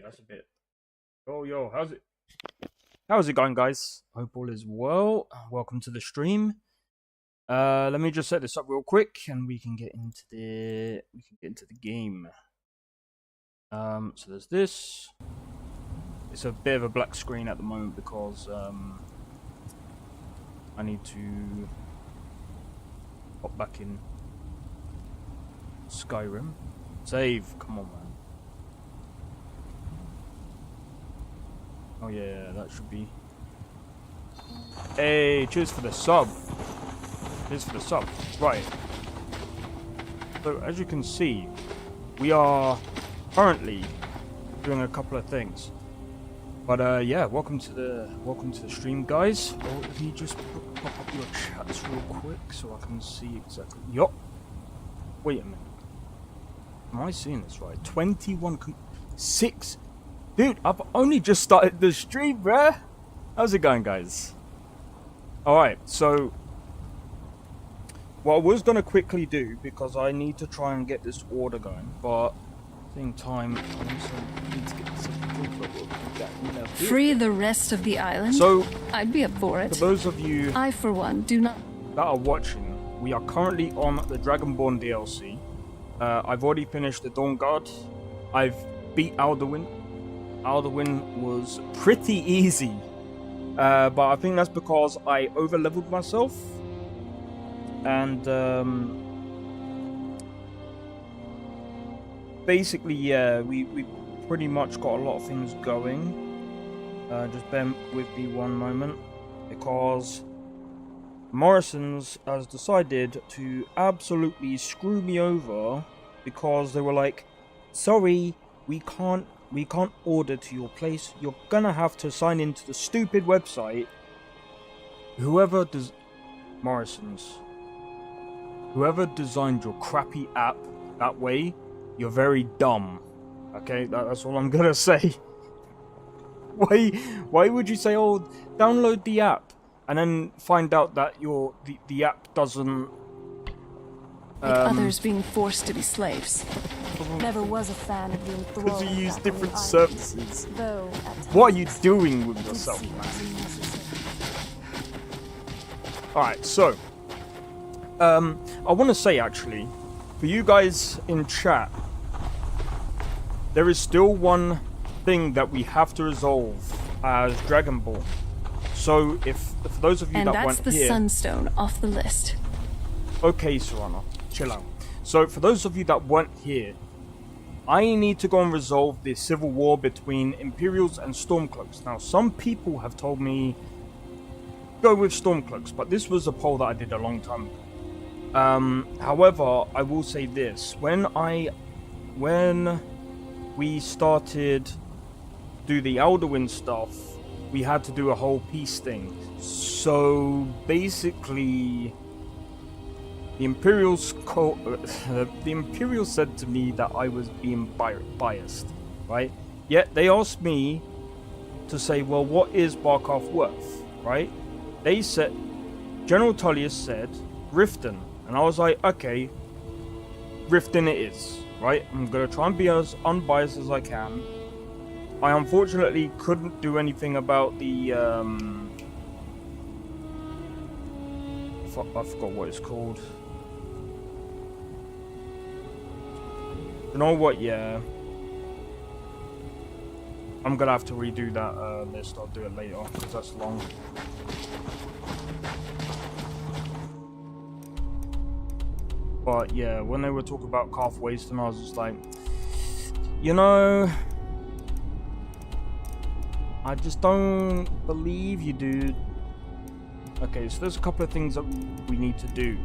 that's a bit. Yo, how's it going, guys? Hope all is well. Welcome to the stream. Let me just set this up real quick, and we can get into the game. So there's this. It's a bit of a black screen at the moment because I need to hop back in Skyrim. Save, come on, man. Oh yeah, that should be. Hey, cheers for the sub. Cheers for the sub. Right. So as you can see, we are currently doing a couple of things. But yeah, welcome to the stream, guys. Oh, let me just pop up your chats real quick so I can see exactly. Yup. Wait a minute. Am I seeing this right? 6. Dude, I've only just started the stream, bruh. How's it going, guys? Alright, so what I was going to quickly do, because I need to try and get this order going, but at the same time, I also need to get this free the rest of the island? So, I'd be up for it. For those of you I, for one, do not that are watching, we are currently on the Dragonborn DLC. I've already finished the Dawn Guard. I've beat Alduin. Alduin was pretty easy, but I think that's because I over-leveled myself, and basically, yeah, we pretty much got a lot of things going. Just bear with me one moment, because Morrison's has decided to absolutely screw me over, because they were like, sorry, we can't order to your place. You're gonna have to sign into the stupid website. Whoever designed your crappy app that way, you're very dumb. Okay, that's all I'm gonna say. Why would you say, oh, download the app, and then find out that the app doesn't like others being forced to be slaves. Never was a fan of the because you use different services. What are you doing with yourself, man? Alright, so I want to say, actually, for you guys in chat, there is still one thing that we have to resolve as Dragonborn. So for those of you that weren't here, and that's the Sunstone off the list. Okay, Serrano, chill out. So for those of you that weren't here, I need to go and resolve the civil war between Imperials and Stormcloaks. Now, some people have told me go with Stormcloaks, but this was a poll that I did a long time ago. However, I will say this: when we started do the Alduin stuff, we had to do a whole peace thing. So basically, the Imperials said to me that I was being biased, right? Yet they asked me to say, well, what is Barkov worth, right? They said, General Tullius said, Riften. And I was like, okay, Riften it is, right? I'm going to try and be as unbiased as I can. I unfortunately couldn't do anything about the, I forgot what it's called. You know what, yeah. I'm gonna have to redo that list. I'll do it later, because that's long. But yeah, when they were talking about calf waste, and I was just like, you know, I just don't believe you, dude. Okay, so there's a couple of things that we need to do.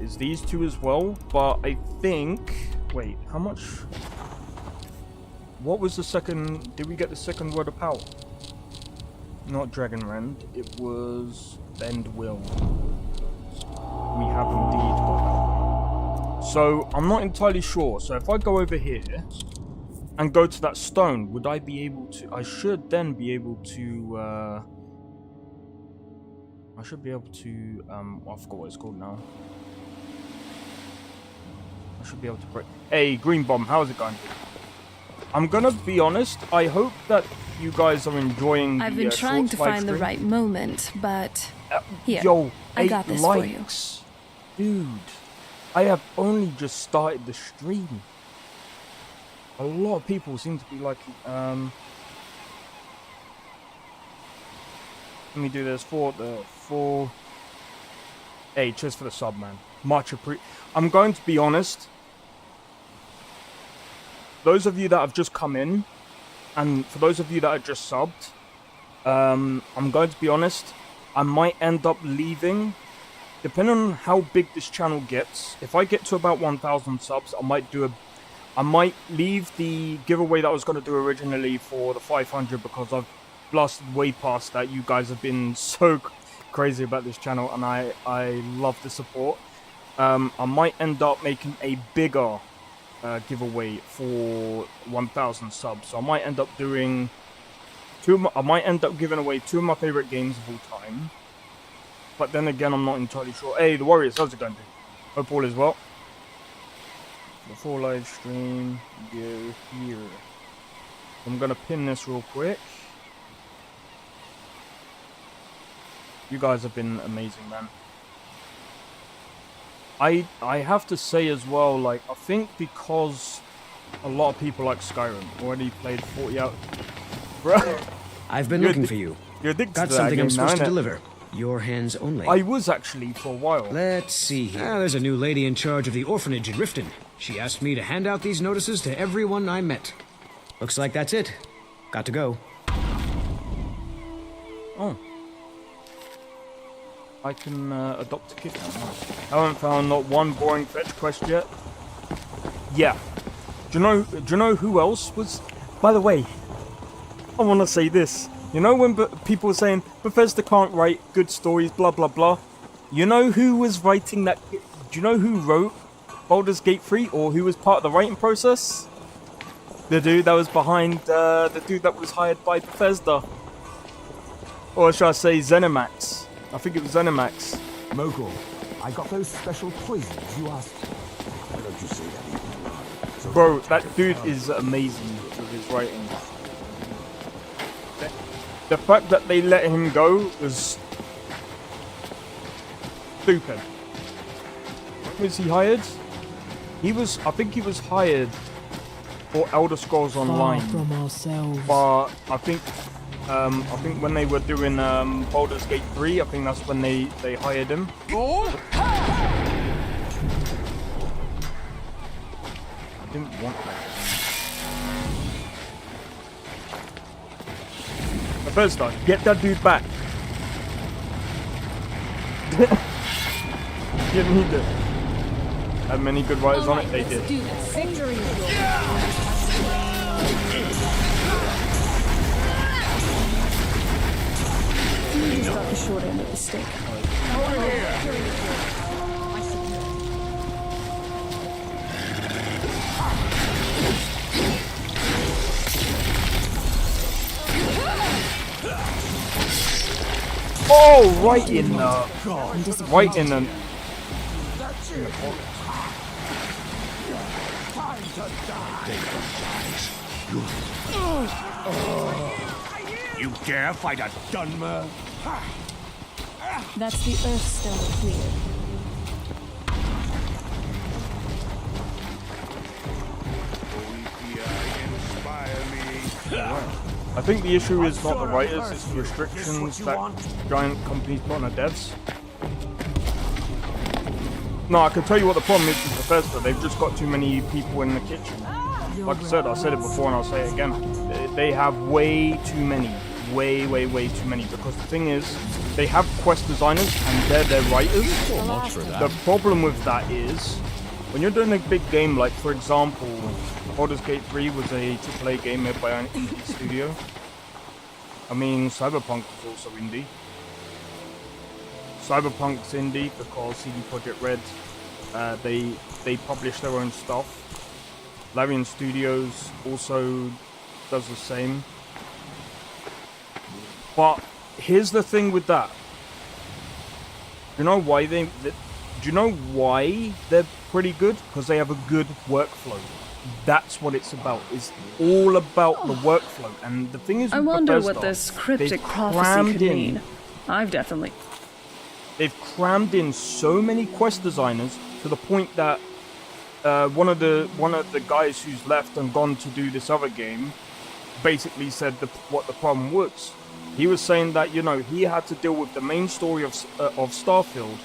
Is these two as well, but I think... Wait, how much... What was the second... Did we get the second word of power? Not Dragon Rend, it was Bend Will. We have indeed got that one. So, I'm not entirely sure. So if I go over here and go to that stone, would I be able to... I should then be able to... I should be able to... I forgot what it's called now. I should be able to break... Hey, Green Bomb, how's it going? I'm gonna be honest. I hope that you guys are enjoying. I've been trying to find the right moment, but here, yo, I got this likes. For you, dude. I have only just started the stream. A lot of people seem to be liking. Let me do this for the full. Hey, cheers for the sub, man. Much appreciated. I'm going to be honest. Those of you that have just come in, and for those of you that are just subbed, I'm going to be honest. I might end up leaving, depending on how big this channel gets. If I get to about 1,000 subs, I might leave the giveaway that I was going to do originally for the 500 because I've blasted way past that. You guys have been so crazy about this channel, and I love the support. I might end up making a bigger giveaway for 1,000 subs. So I might end up doing I might end up giving away 2 of my favorite games of all time. But then again, I'm not entirely sure. Hey, the Warriors, how's it going, dude? Hope all is well. Before live stream, go here. I'm gonna pin this real quick. You guys have been amazing, man. I have to say as well, like, I think because a lot of people like Skyrim already played 40 out. Bro, I've been looking for you. You're addicted Got to that something game I'm supposed now, to innit? deliver. Your hands only. I was actually for a while. Let's see here. There's a new lady in charge of the orphanage in Riften. She asked me to hand out these notices to everyone I met. Looks like that's it. Got to go. Oh. I can adopt a kitten. Nice. Haven't found not one boring fetch quest yet. Yeah. Do you know who else was? By the way, I want to say this. You know when people were saying Bethesda can't write good stories, blah blah blah. You know who was writing that? Do you know who wrote Baldur's Gate 3, or who was part of the writing process? The dude that was behind the dude that was hired by Bethesda, or should I say ZeniMax? I think it was ZeniMax. Mogul, I got those special poisons you asked for. Why don't you say that even? Bro, that dude is amazing with his writing. The fact that they let him go was stupid. When was he hired? I think he was hired for Elder Scrolls Online. Far from ourselves. But I think when they were doing Baldur's Gate 3, I think that's when they hired him. I didn't want that. Bethesda, get that dude back. You need it. Had many good writers on it, they did. Victory is You just got the short end of the stick. Oh, right in the You dare fight a Dunmer? That's the Earth Stone cleared. I think the issue is not the writers, it's the restrictions that giant companies put on the devs. No, I can tell you what the problem is with Bethesda. They've just got too many people in the kitchen. Like I said it before and I'll say it again. They have way too many. Way too many. Because the thing is, they have quest designers and they're their writers. The problem with that is, when you're doing a big game, like for example, Baldur's Gate 3 was a AAA game made by an indie studio. I mean, Cyberpunk was also indie. Cyberpunk's indie because CD Projekt Red, they publish their own stuff. Larian Studios also does the same. But here's the thing with that. Do you know why they're pretty good? Because they have a good workflow. That's what it's about. It's all about the workflow. And the thing is, I with wonder Bethesda, what this they've cryptic prophecy crammed could in- mean. I've definitely... They've crammed in so many quest designers to the point that one of the guys who's left and gone to do this other game basically said what the problem was. He was saying that, you know, he had to deal with the main story of Starfield,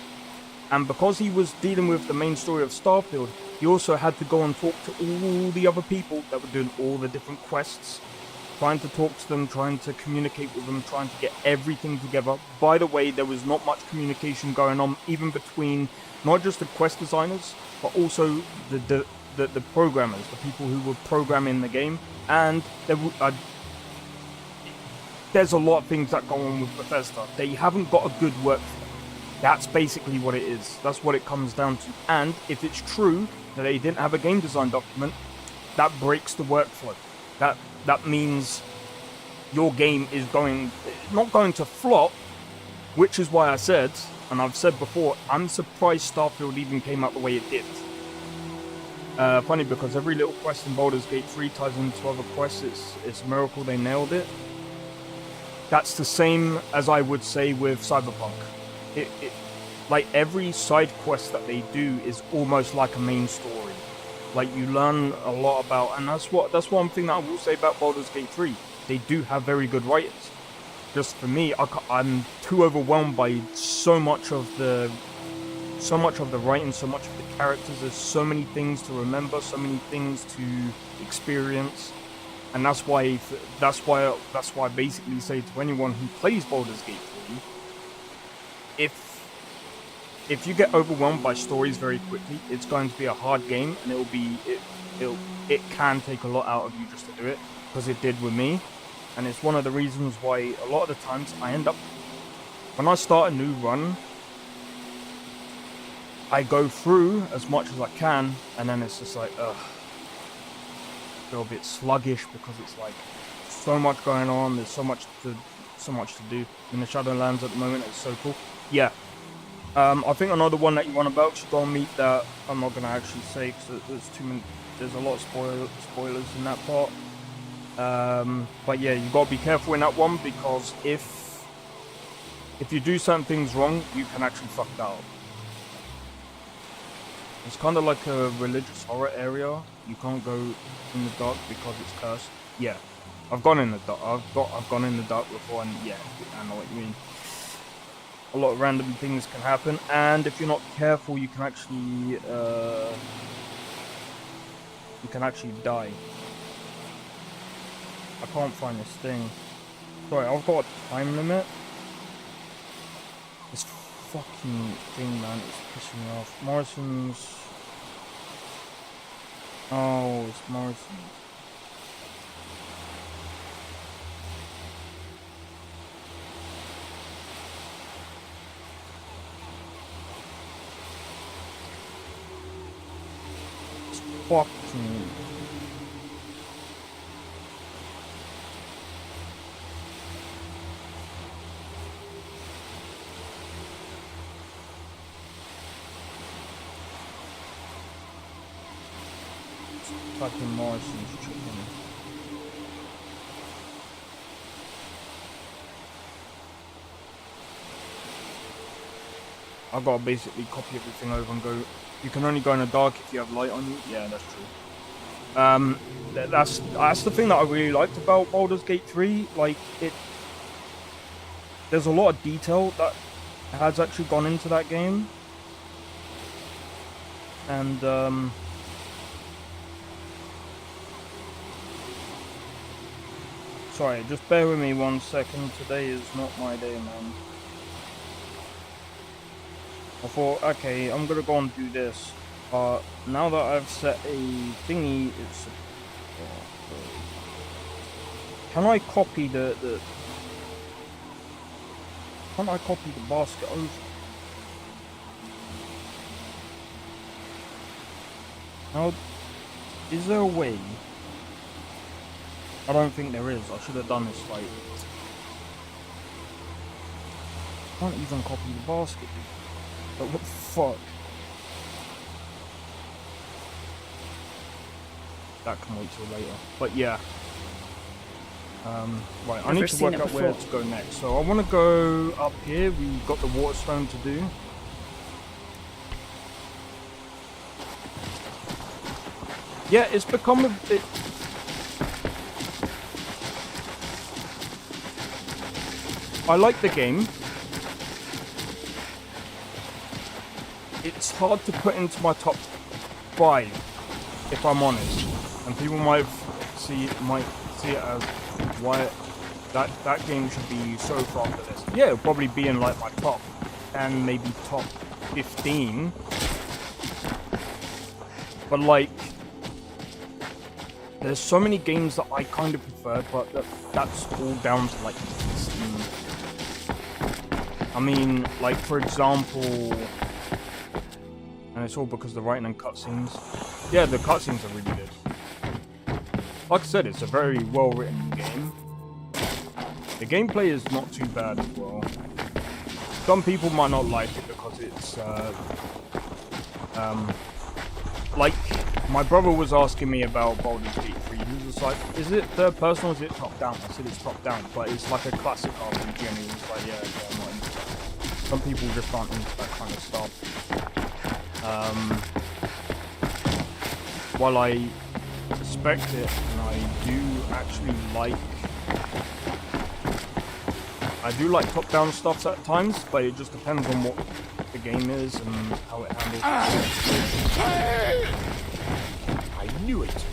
and because he was dealing with the main story of Starfield, he also had to go and talk to all the other people that were doing all the different quests, trying to talk to them, trying to communicate with them, trying to get everything together. By the way, there was not much communication going on, even between not just the quest designers, but also the programmers, the people who were programming the game. And there's a lot of things that go on with Bethesda. They haven't got a good workflow. That's basically what it is. That's what it comes down to. And if it's true that they didn't have a game design document, that breaks the workflow. That means your game is not going to flop, which is why I said, and I've said before, I'm surprised Starfield even came out the way it did. Funny, because every little quest in Baldur's Gate 3 ties into other quests. It's a miracle they nailed it. That's the same as I would say with Cyberpunk. Like every side quest that they do is almost like a main story. Like you learn a lot about, and that's one thing that I will say about Baldur's Gate 3. They do have very good writers. Just for me, I'm too overwhelmed by so much of the writing, so much of the characters. There's so many things to remember, so many things to experience, and that's why I basically say to anyone who plays Baldur's Gate 3, if you get overwhelmed by stories very quickly, it's going to be a hard game, and it can take a lot out of you just to do it, because it did with me. And it's one of the reasons why a lot of the times I end up, when I start a new run, I go through as much as I can, and then it's just like, ugh, I feel a bit sluggish because it's like so much going on. There's so much to do. In the Shadowlands at the moment, it's so cool. Yeah. I think another one that you want about, you gotta meet that. I'm not gonna actually say because there's too many. There's a lot of spoilers in that part. But yeah, you gotta be careful in that one, because if you do certain things wrong, you can actually fuck that up. It's kind of like a religious horror area. You can't go in the dark because it's cursed. Yeah, I've gone in the dark. I've gone in the dark before, and yeah, I know what you mean. A lot of random things can happen, and if you're not careful, you can actually die. I can't find this thing. Sorry, I've got a time limit. This fucking thing, man, it's pissing me off. Morrison's. Oh, it's Morrison's. It's fucking. Fucking Morrison's chicken. I gotta basically copy everything over and go. You can only go in the dark if you have light on you. Yeah, that's true. That's the thing that I really liked about Baldur's Gate 3. Like there's a lot of detail that has actually gone into that game, and sorry, just bear with me 1 second. Today is not my day, man. I thought, okay, I'm gonna go and do this. Now that I've set a thingy, it's. Can I copy the? Can't I copy the basket over? Now, is there a way? I don't think there is. I should have done this like. I can't even copy the basket. But what the fuck? that can wait till later. But yeah. Right, I Never need to seen work it out where before. to go next. So I want to go up here. We've got the water stone to do. Yeah, it's become a bit... I like the game. It's hard to put into my top 5, if I'm honest. And people might see it as why that game should be so far for this. Yeah, it'll probably be in like my top 10, maybe top 15. But like, there's so many games that I kind of prefer, but that's all down to like Steam. I mean, like for example, and it's all because of the writing and cutscenes. Yeah, the cutscenes are really good. Like I said, it's a very well written game. The gameplay is not too bad as well. Some people might not like it because it's like my brother was asking me about Baldur's Gate 3. He was like, "Is it third person or is it top down?" I said it's top down, but it's like a classic RPG. And he was like, "Yeah, I'm not into that." Some people just aren't into that kind of stuff. While I respect it, and I do actually like top-down stuff at times, but it just depends on what the game is and how it handles it. I knew it.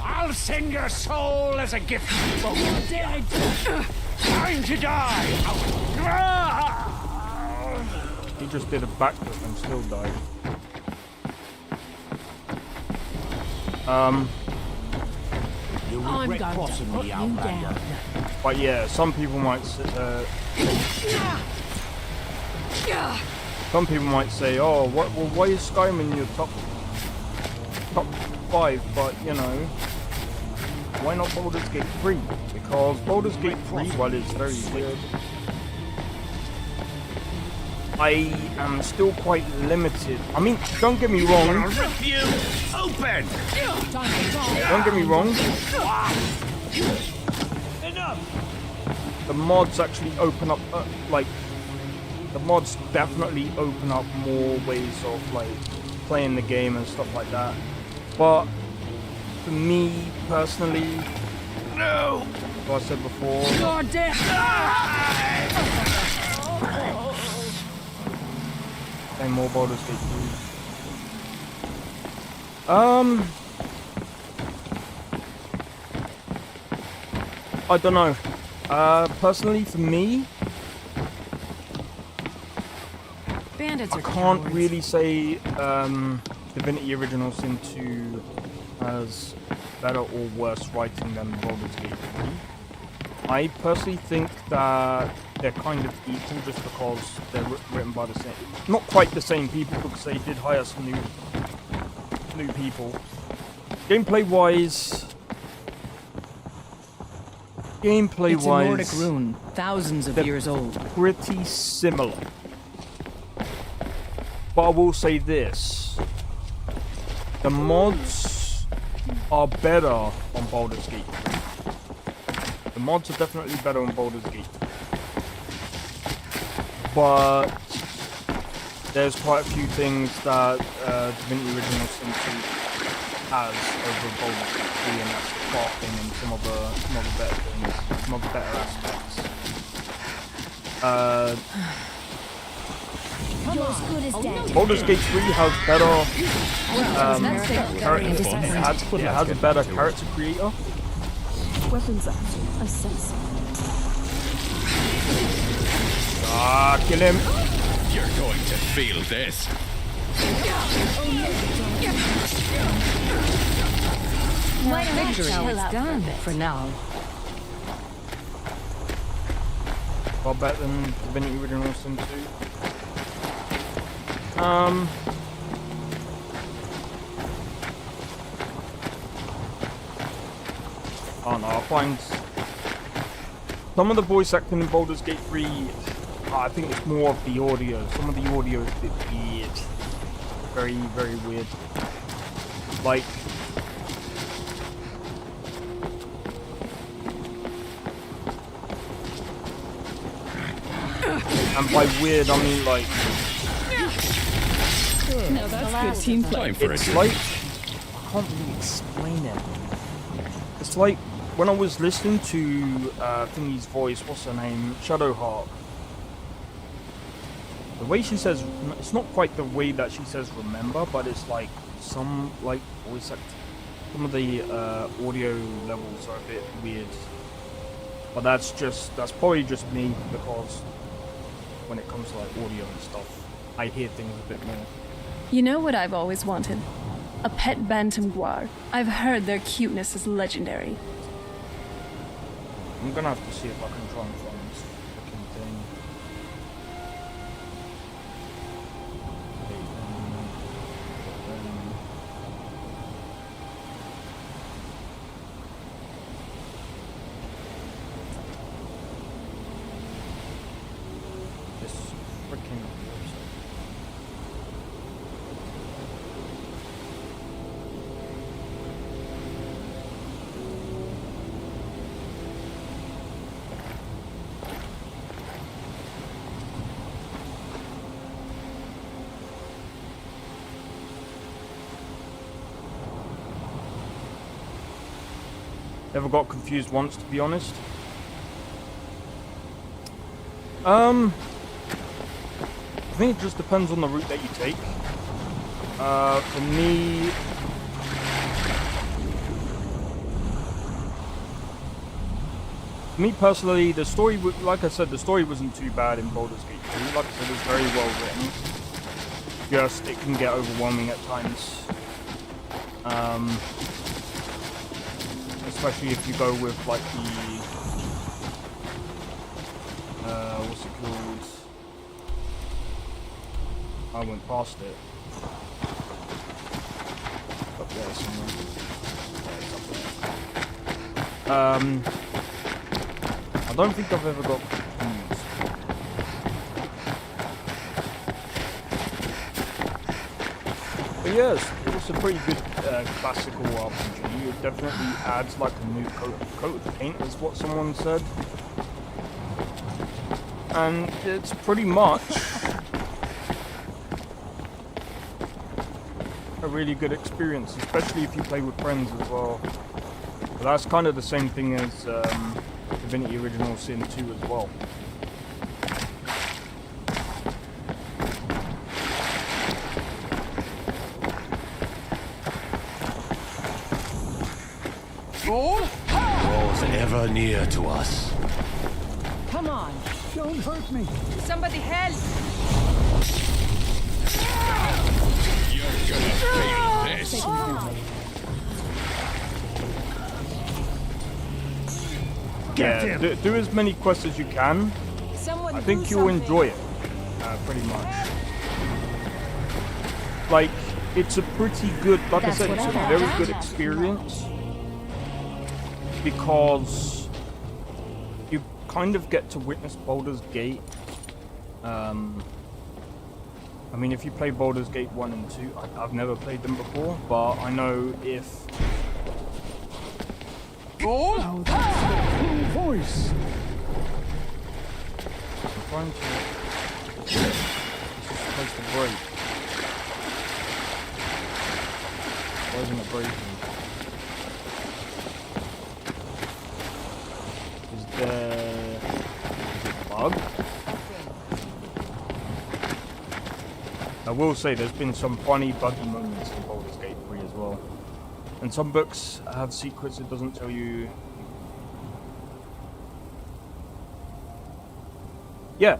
I'll send your soul as a gift. You're dead. Time to die. He just did a backflip and still died. You I'm regret going to crossing put me, you Outlander. down. But yeah, some people might say, "Oh, well, why is Skyrim in your top 5?" But you know, why not Baldur's Gate 3? Because Baldur's Gate 3, while it's very good, I am still quite limited. I mean, don't get me wrong. I'll rip you open. Don't get me wrong. Enough. The mods actually open up, the mods definitely open up more ways of like playing the game and stuff like that. But for me personally, No. like I said before, You're dead. play more Baldur's Gate 3. I don't know. Personally, for me, Bandits I are can't cowards. really say Divinity Original Sin 2 has better or worse writing than Baldur's Gate 3. I personally think that they're kind of equal just because they're written by the same, not quite the same people, because they did hire some new people. Gameplay wise, It's a Nordic rune, thousands of they're years old. pretty similar. But I will say this: the mods are better on Baldur's Gate 3. The mods are definitely better on Baldur's Gate 3. But there's quite a few things that Divinity Original Sin 2 has over Baldur's Gate 3, and that's the crafting and some other better things, some other better aspects. Yours good is dead. Baldur's Gate 3 has better Indecisive. it has a better character creator. Weapons action. I sense it. Kill him. You're going to feel this. Why don't I Victory chill is out for a done bit? for now. Far better than Divinity Original Sin 2. Oh no, I find some of the voice acting in Baldur's Gate 3, I think it's more of the audio. Some of the audio is a bit weird. Very, very weird. Like, And by weird, I mean like No, that's good team play. it's like I can't really explain it. It's like when I was listening to Thingy's voice, what's her name, Shadowheart. The way she says, it's not quite the way that she says remember, but it's like some like voice act. Some of the audio levels are a bit weird, but that's probably just me, because when it comes to like audio and stuff, I hear things a bit more. You know what I've always wanted? A pet bantam guar. I've heard their cuteness is legendary. I'm gonna have to see if I can try and find this fucking thing. This freaking website. Never got confused once, to be honest. I think it just depends on the route that you take. For me personally, the story, like I said, the story wasn't too bad in Baldur's Gate 2. Like I said, it was very well written. Just, it can get overwhelming at times. Especially if you go with like the what's it called? I went past it. Up there somewhere. Yeah, it's up there. I don't think I've ever got confused. But yes, it was a pretty good classical RPG. It definitely adds like a new coat of paint, is what someone said. And it's pretty much a really good experience, especially if you play with friends as well. But that's kind of the same thing as Divinity Original Sin 2 as well. Was ever near to us. Come on, don't hurt me. Somebody help! You're gonna feel this. Yeah, do as many quests as you can. Someone I think do you'll something. enjoy it, pretty much. Like, it's a pretty good, like I said, it's a very good experience. Because you kind of get to witness Baldur's Gate. I mean, if you play Baldur's Gate 1 and 2, I've never played them before, but I know if... Oh, that's the cool voice. I'm trying to... This is supposed to break. Why isn't it breaking? Is there a bug? I will say there's been some funny buggy moments in Baldur's Gate 3 as well. And some books have secrets it doesn't tell you. Yeah.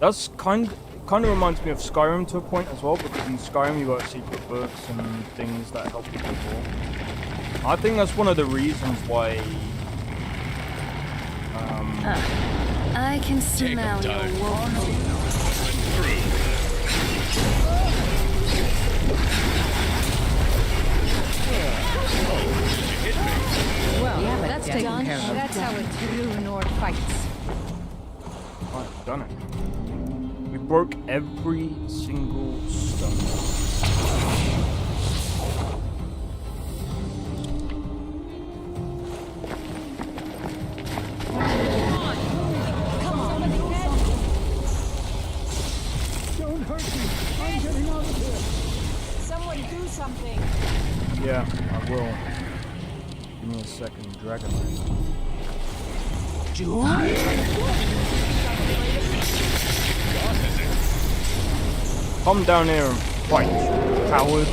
That's kind of reminds me of Skyrim to a point as well, because in Skyrim you got secret books and things that help you more. I think that's one of the reasons why I can smell your wolf. Well, that's taken care of. That's how a true Nord fights. I've done it. We broke every single stone. Come on. something. Yeah, I will. Give me a second, Dragon. Come down here and fight, coward.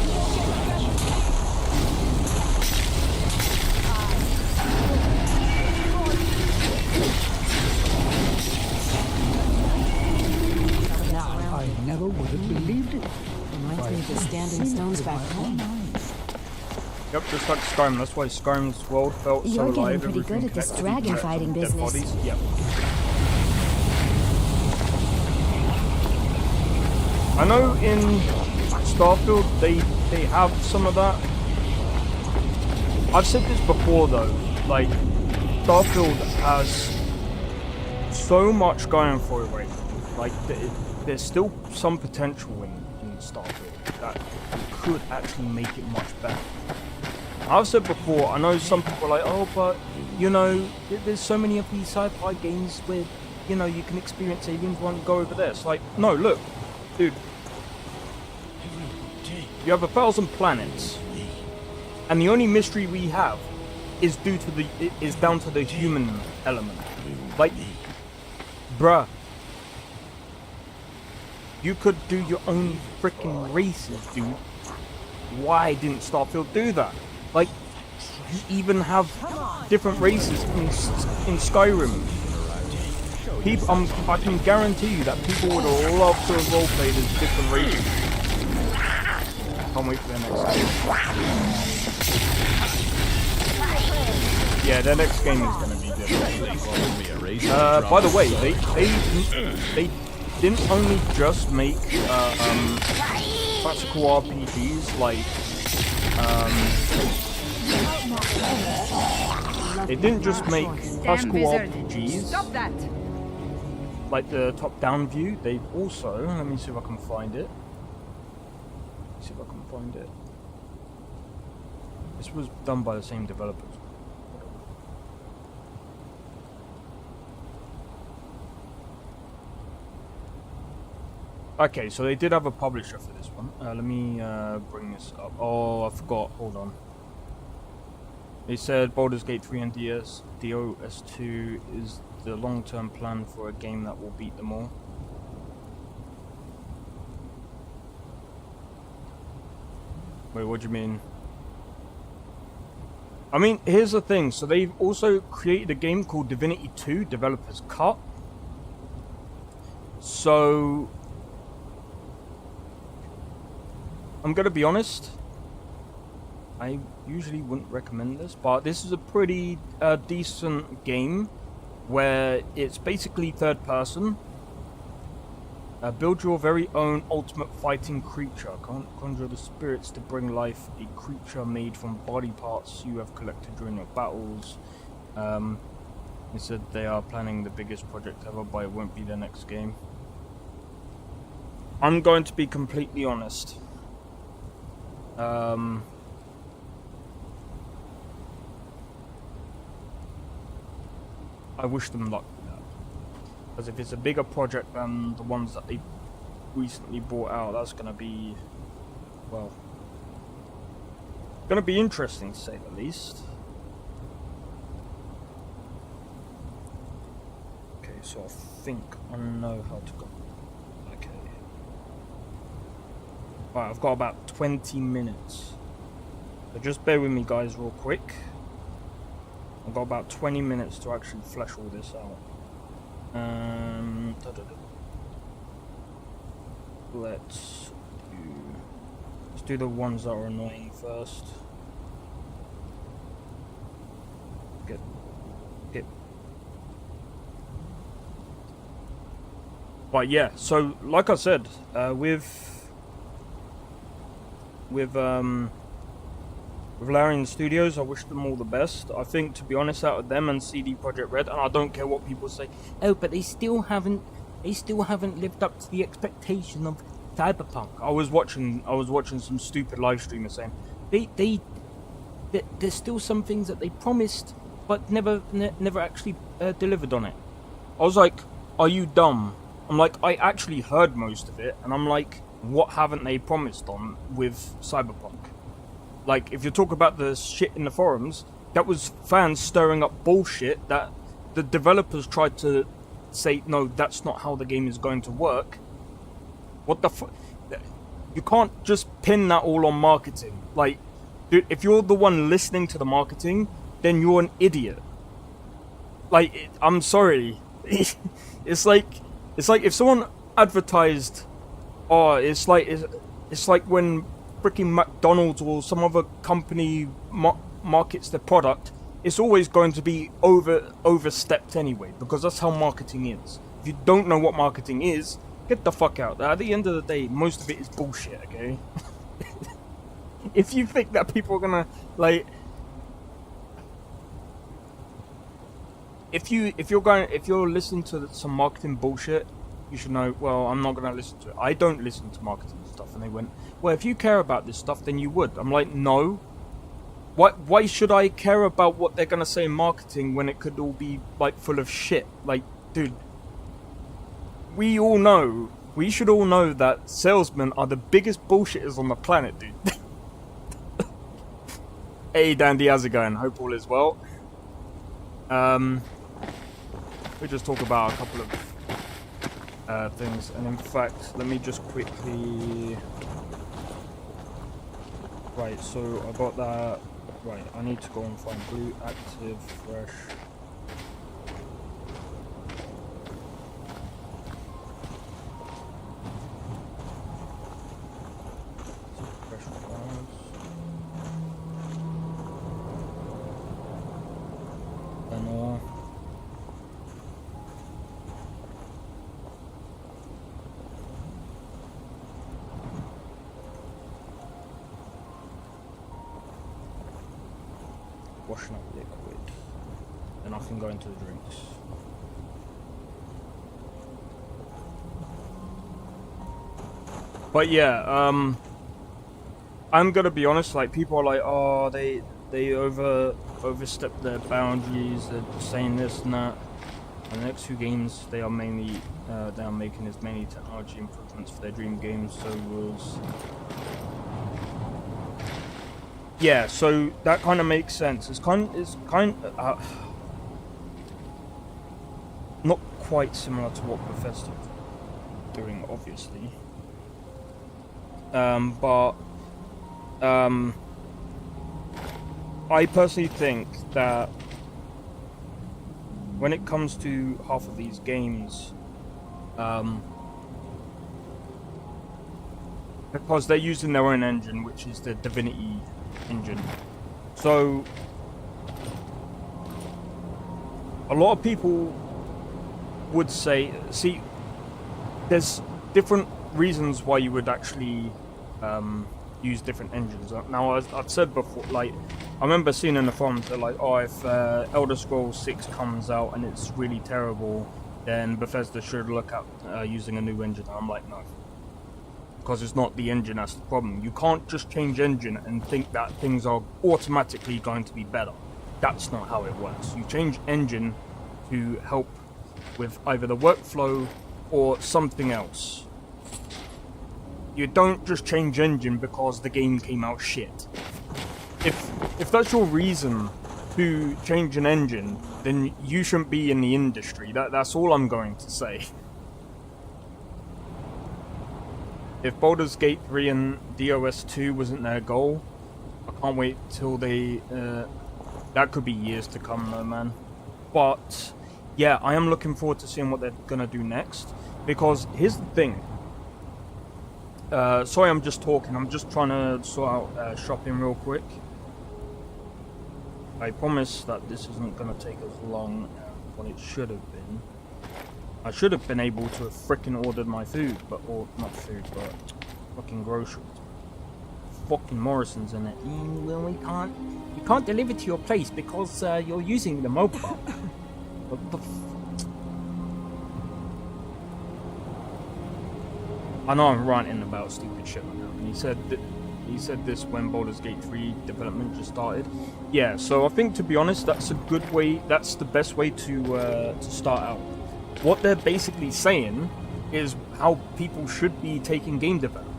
I never would have believed it. Reminds me of the standing stones back home. Yep, just like Skyrim. That's why Skyrim's world felt so You're alive. getting pretty good everything at this connected, dragon dead fighting business. bodies. Yep. I know in Starfield they have some of that. I've said this before though, like Starfield has so much going for it right now. Like there's still some potential in Starfield that could actually make it much better. I've said before, I know some people are like, oh, but you know, there's so many of these sci-fi games where, you know, you can experience aliens, want to go over there. It's like, no, look, dude, you have 1,000 planets, and the only mystery we have is down to the human element. Like, bruh, you could do your own freaking races, dude. Why didn't Starfield do that? Like, you even have different races in Skyrim. I can guarantee you that people would love to have roleplayed as different races. Can't wait for their next game. Yeah, their next game is going to be different. By the way, they didn't only just make classical RPGs like they didn't just make classical RPGs. Stop that! Like the top-down view. They've also, let me see if I can find it. This was done by the same developers. Okay, so they did have a publisher for this one. Let me bring this up. Oh, I forgot. Hold on. They said Baldur's Gate 3 and DOS2 is the long-term plan for a game that will beat them all. Wait, what do you mean? I mean, here's the thing. So they've also created a game called Divinity 2 Developer's Cut. So I'm gonna be honest, I usually wouldn't recommend this, but this is a pretty decent game where it's basically third person. Build your very own ultimate fighting creature. Conjure the spirits to bring life a creature made from body parts you have collected during your battles. They said they are planning the biggest project ever, but it won't be their next game. I'm going to be completely honest. I wish them luck with that. Because if it's a bigger project than the ones that they recently brought out, that's going to be, well, going to be interesting to say the least. Okay, so I think I know how to go. Okay. Right, I've got about 20 minutes. So just bear with me, guys, real quick. I've got about 20 minutes to actually flesh all this out. Let's do the ones that are annoying first. Get. But yeah, so like I said, with Larian Studios, I wish them all the best. I think, to be honest, out of them and CD Projekt Red, and I don't care what people say, oh, but they still haven't lived up to the expectation of Cyberpunk. I was watching some stupid live streamer saying there's still some things that they promised but never actually delivered on it. I was like, are you dumb? I'm like, I actually heard most of it, and I'm like, what haven't they promised on with Cyberpunk? Like, if you talk about the shit in the forums, that was fans stirring up bullshit that the developers tried to say, no, that's not how the game is going to work. What the fuck? You can't just pin that all on marketing. Like, dude, if you're the one listening to the marketing, then you're an idiot. Like, I'm sorry. It's like if someone advertised, oh, it's like when freaking McDonald's or some other company markets their product, it's always going to be overstepped anyway, because that's how marketing is. If you don't know what marketing is, get the fuck out. At the end of the day, most of it is bullshit, okay? If you think that people are gonna, like, if you're listening to some marketing bullshit, you should know, well, I'm not gonna listen to it. I don't listen to marketing stuff. And they went, well, if you care about this stuff, then you would. I'm like, no. Why should I care about what they're gonna say in marketing when it could all be, like, full of shit? Like, dude, we should all know that salesmen are the biggest bullshitters on the planet, dude. Hey, Dandy, how's it going? Hope all is well. We just talk about a couple of things, and in fact, let me just quickly. Right, so I got that. Right, I need to go and find blue, active, fresh. Fresh flowers. And washing up liquid, then I can go into the drinks. But yeah, I'm gonna be honest. Like, people are like, oh, they overstep their boundaries. They're saying this and that. And the next two games they are making is mainly technology improvements for their dream games. So was. Yeah, so that kind of makes sense. It's kind of not quite similar to what Bethesda is doing, obviously. But I personally think that when it comes to half of these games, because they're using their own engine, which is the Divinity engine. So a lot of people would say, see, there's different reasons why you would actually use different engines. Now, as I've said before, like, I remember seeing in the forums, they're like, oh, if Elder Scrolls 6 comes out and it's really terrible, then Bethesda should look at using a new engine. I'm like, no. Because it's not the engine that's the problem. You can't just change engine and think that things are automatically going to be better. That's not how it works. You change engine to help with either the workflow or something else. You don't just change engine because the game came out shit. If that's your reason to change an engine, then you shouldn't be in the industry. That's all I'm going to say. If Baldur's Gate 3 and DOS 2 wasn't their goal, I can't wait till they... that could be years to come though, man. But, yeah, I am looking forward to seeing what they're gonna do next. Because, here's the thing. Sorry, I'm just talking. I'm just trying to sort out shopping real quick. I promise that this isn't gonna take as long as what it should have been. I should have been able to have frickin' ordered my food, or not food, but fucking groceries. Fucking Morrison's in it. Well, we can't deliver to your place because you're using the mobile. What the I know I'm ranting about stupid shit like that. And he said this when Baldur's Gate 3 development just started. Yeah, so I think, to be honest, that's a good way. That's the best way to start out. What they're basically saying is how people should be taking game development,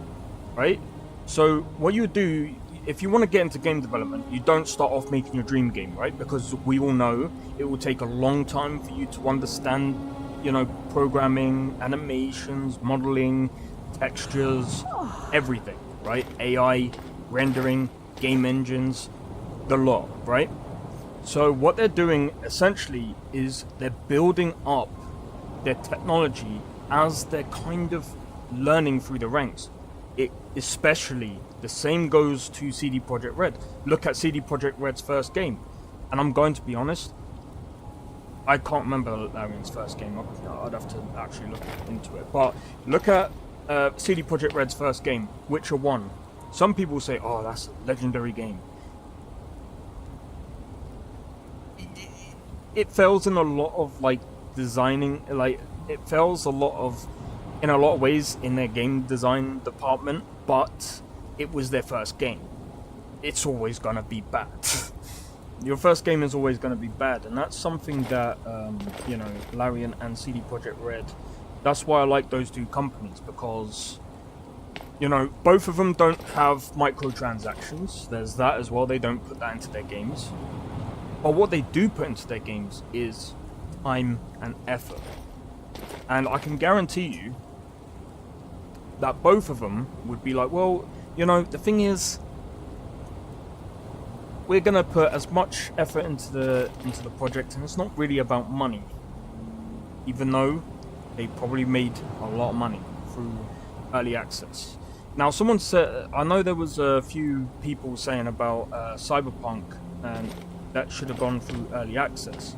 right? So what you do, if you want to get into game development, you don't start off making your dream game, right? Because we all know it will take a long time for you to understand, you know, programming, animations, modeling, textures, everything, right? AI, rendering, game engines, the lot, right? So what they're doing essentially is they're building up their technology as they're kind of learning through the ranks. It especially the same goes to CD Projekt Red. Look at CD Projekt Red's first game, and I'm going to be honest, I can't remember Larian's first game. I'd have to actually look into it. But look at CD Projekt Red's first game, Witcher 1. Some people say, "Oh, that's a legendary game." It fails in a lot of like designing, like it fails in a lot of ways in their game design department, but it was their first game. It's always gonna be bad. Your first game is always gonna be bad, and that's something that you know, Larian and CD Projekt Red. That's why I like those two companies, because you know, both of them don't have microtransactions. There's that as well. They don't put that into their games. But what they do put into their games is time and effort. And I can guarantee you that both of them would be like, well, you know, the thing is, we're gonna put as much effort into the project, and it's not really about money. Even though they probably made a lot of money through early access. Now, someone said, I know there was a few people saying about Cyberpunk, and that should have gone through early access.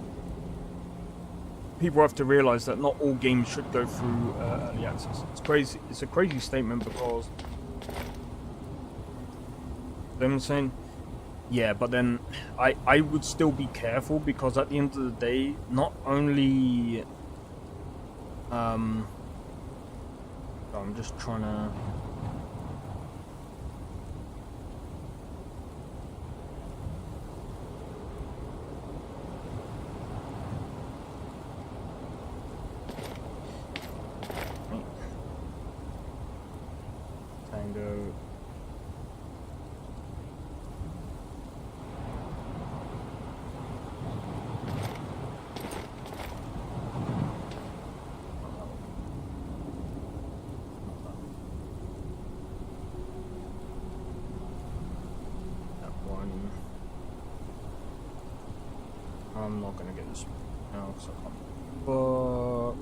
People have to realize that not all games should go through early access. It's crazy. It's a crazy statement, because them saying, yeah, but then I would still be careful, because at the end of the day, not only I'm just trying to. Tango. I'm not gonna get this now because I can't. But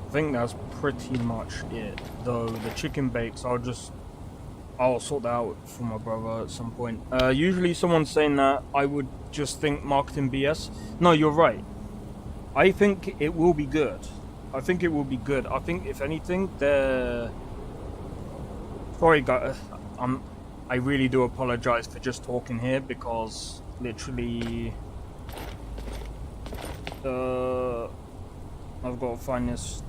I think that's pretty much it. Though the chicken bakes, I'll sort that out for my brother at some point. Usually someone's saying that I would just think marketing BS. No, you're right. I think it will be good. I think it will be good. I think if anything, they're... Sorry guys, I really do apologize for just talking here, because literally I've got to find this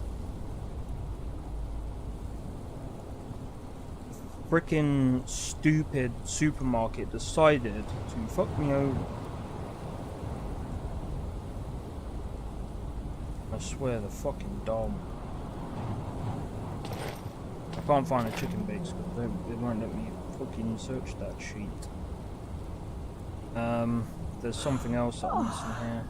freaking stupid supermarket decided to fuck me over. I swear, the fucking dumb. I can't find the chicken bakes because they won't let me fucking search that sheet. There's something else that I'm missing here.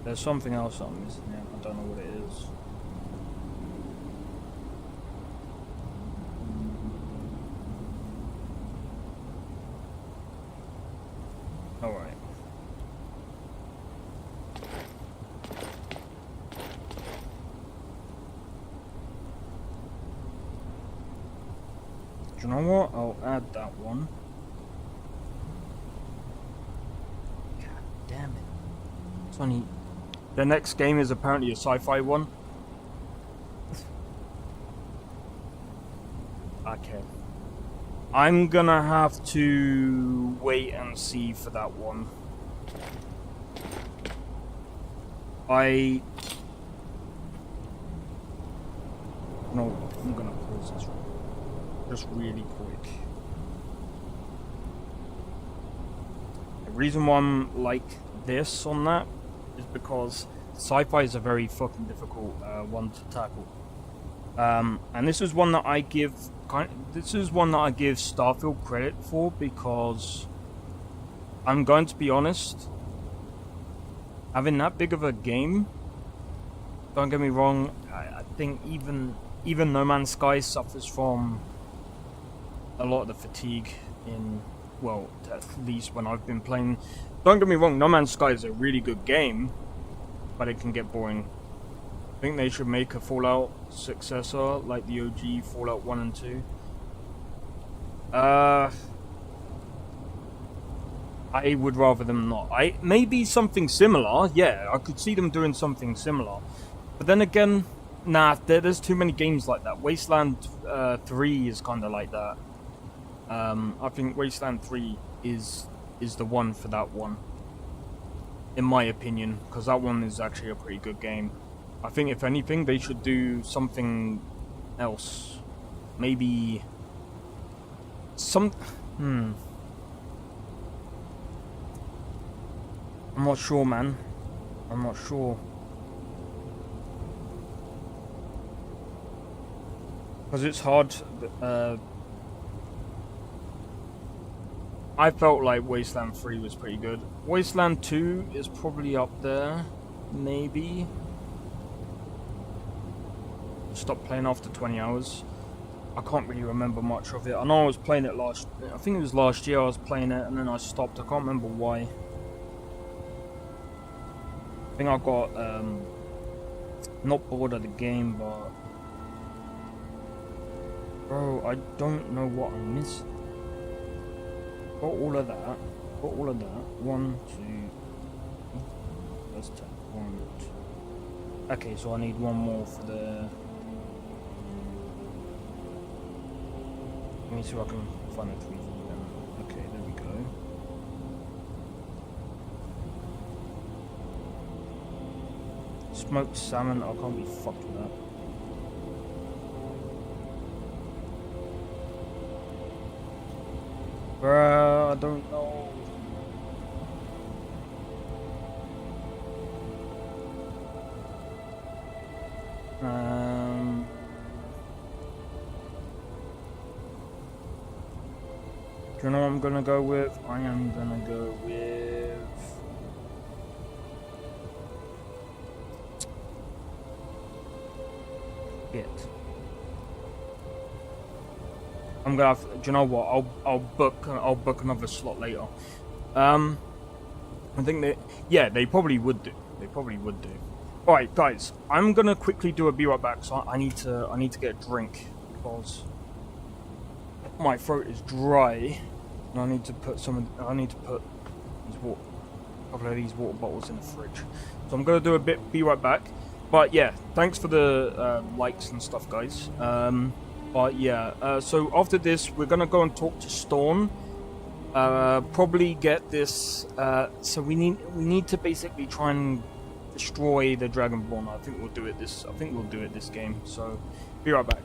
There's something else that I'm missing here. I don't know what it is. Alright. Do you know what? I'll add that one. God damn it. It's only... The next game is apparently a sci-fi one. Okay. I'm gonna have to wait and see for that one. No, I'm gonna pause this just really quick. The reason why I'm like this on that is because sci-fi is a very fucking difficult one to tackle. And this is one that I give Starfield credit for, because I'm going to be honest, having that big of a game, don't get me wrong, I think even No Man's Sky suffers from a lot of the fatigue in, well, at least when I've been playing. Don't get me wrong, No Man's Sky is a really good game, but it can get boring. I think they should make a Fallout successor like the OG Fallout 1 and 2. I would rather them not. Maybe something similar, yeah, I could see them doing something similar. But then again, nah, there's too many games like that. Wasteland 3 is kind of like that. I think Wasteland 3 is the one for that one, in my opinion, because that one is actually a pretty good game. I think if anything, they should do something else. Maybe some... I'm not sure, man. I'm not sure. Because it's hard. I felt like Wasteland 3 was pretty good. Wasteland 2 is probably up there. Maybe. Stopped playing after 20 hours. I can't really remember much of it. I know I was playing it I think it was last year I was playing it, and then I stopped. I can't remember why. I think I got not bored of the game, but bro, I don't know what I missed. Got all of that. Got all of that. 1, 2. Let's take 1, 2. Okay, so I need one more for the. Let me see if I can find a 3 for them. Okay, there we go. Smoked salmon, I can't be fucked with that. Bruh, I don't know. Do you know what I'm gonna go with? I am gonna go with it. I'm gonna have, do you know what? I'll book another slot later. I think they probably would do. They probably would do. All right, guys. I'm gonna quickly do a be right back. So I need to get a drink because my throat is dry, and I need to put these a couple of these water bottles in the fridge. So I'm gonna do a be right back. But yeah, thanks for the likes and stuff, guys. But yeah, so after this, we're gonna go and talk to Storm. Probably get this. So we need to basically try and destroy the Dragonborn. I think we'll do it this game. So be right back.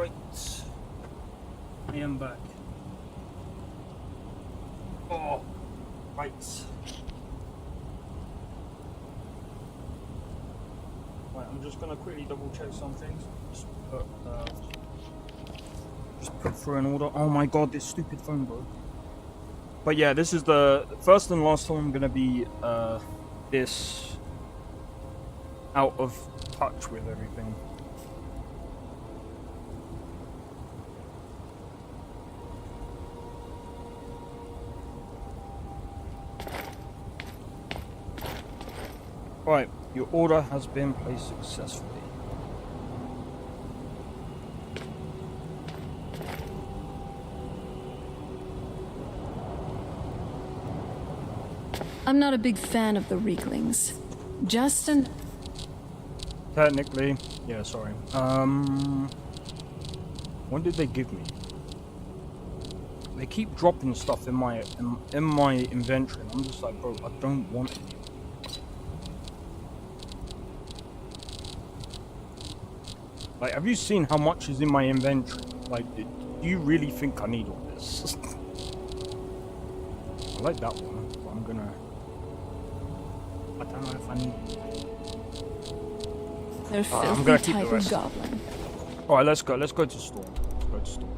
Right. I am back. Oh, right. Right, I'm just gonna quickly double check some things. Just put through an order. Oh my god, this stupid phone, bro. But yeah, this is the first and last time I'm gonna be this out of touch with everything. Right, your order has been placed successfully. I'm not a big fan of the Reeklings. Justin. Technically, yeah, sorry. What did they give me? They keep dropping stuff in my inventory, and I'm just like, bro, I don't want it. Like, have you seen how much is in my inventory? Like, do you really think I need all this? I like that one, but I'm gonna... I don't know if I need... They're I'm gonna filthy keep the type of rest. goblin. Alright, let's go to store. Let's go to store.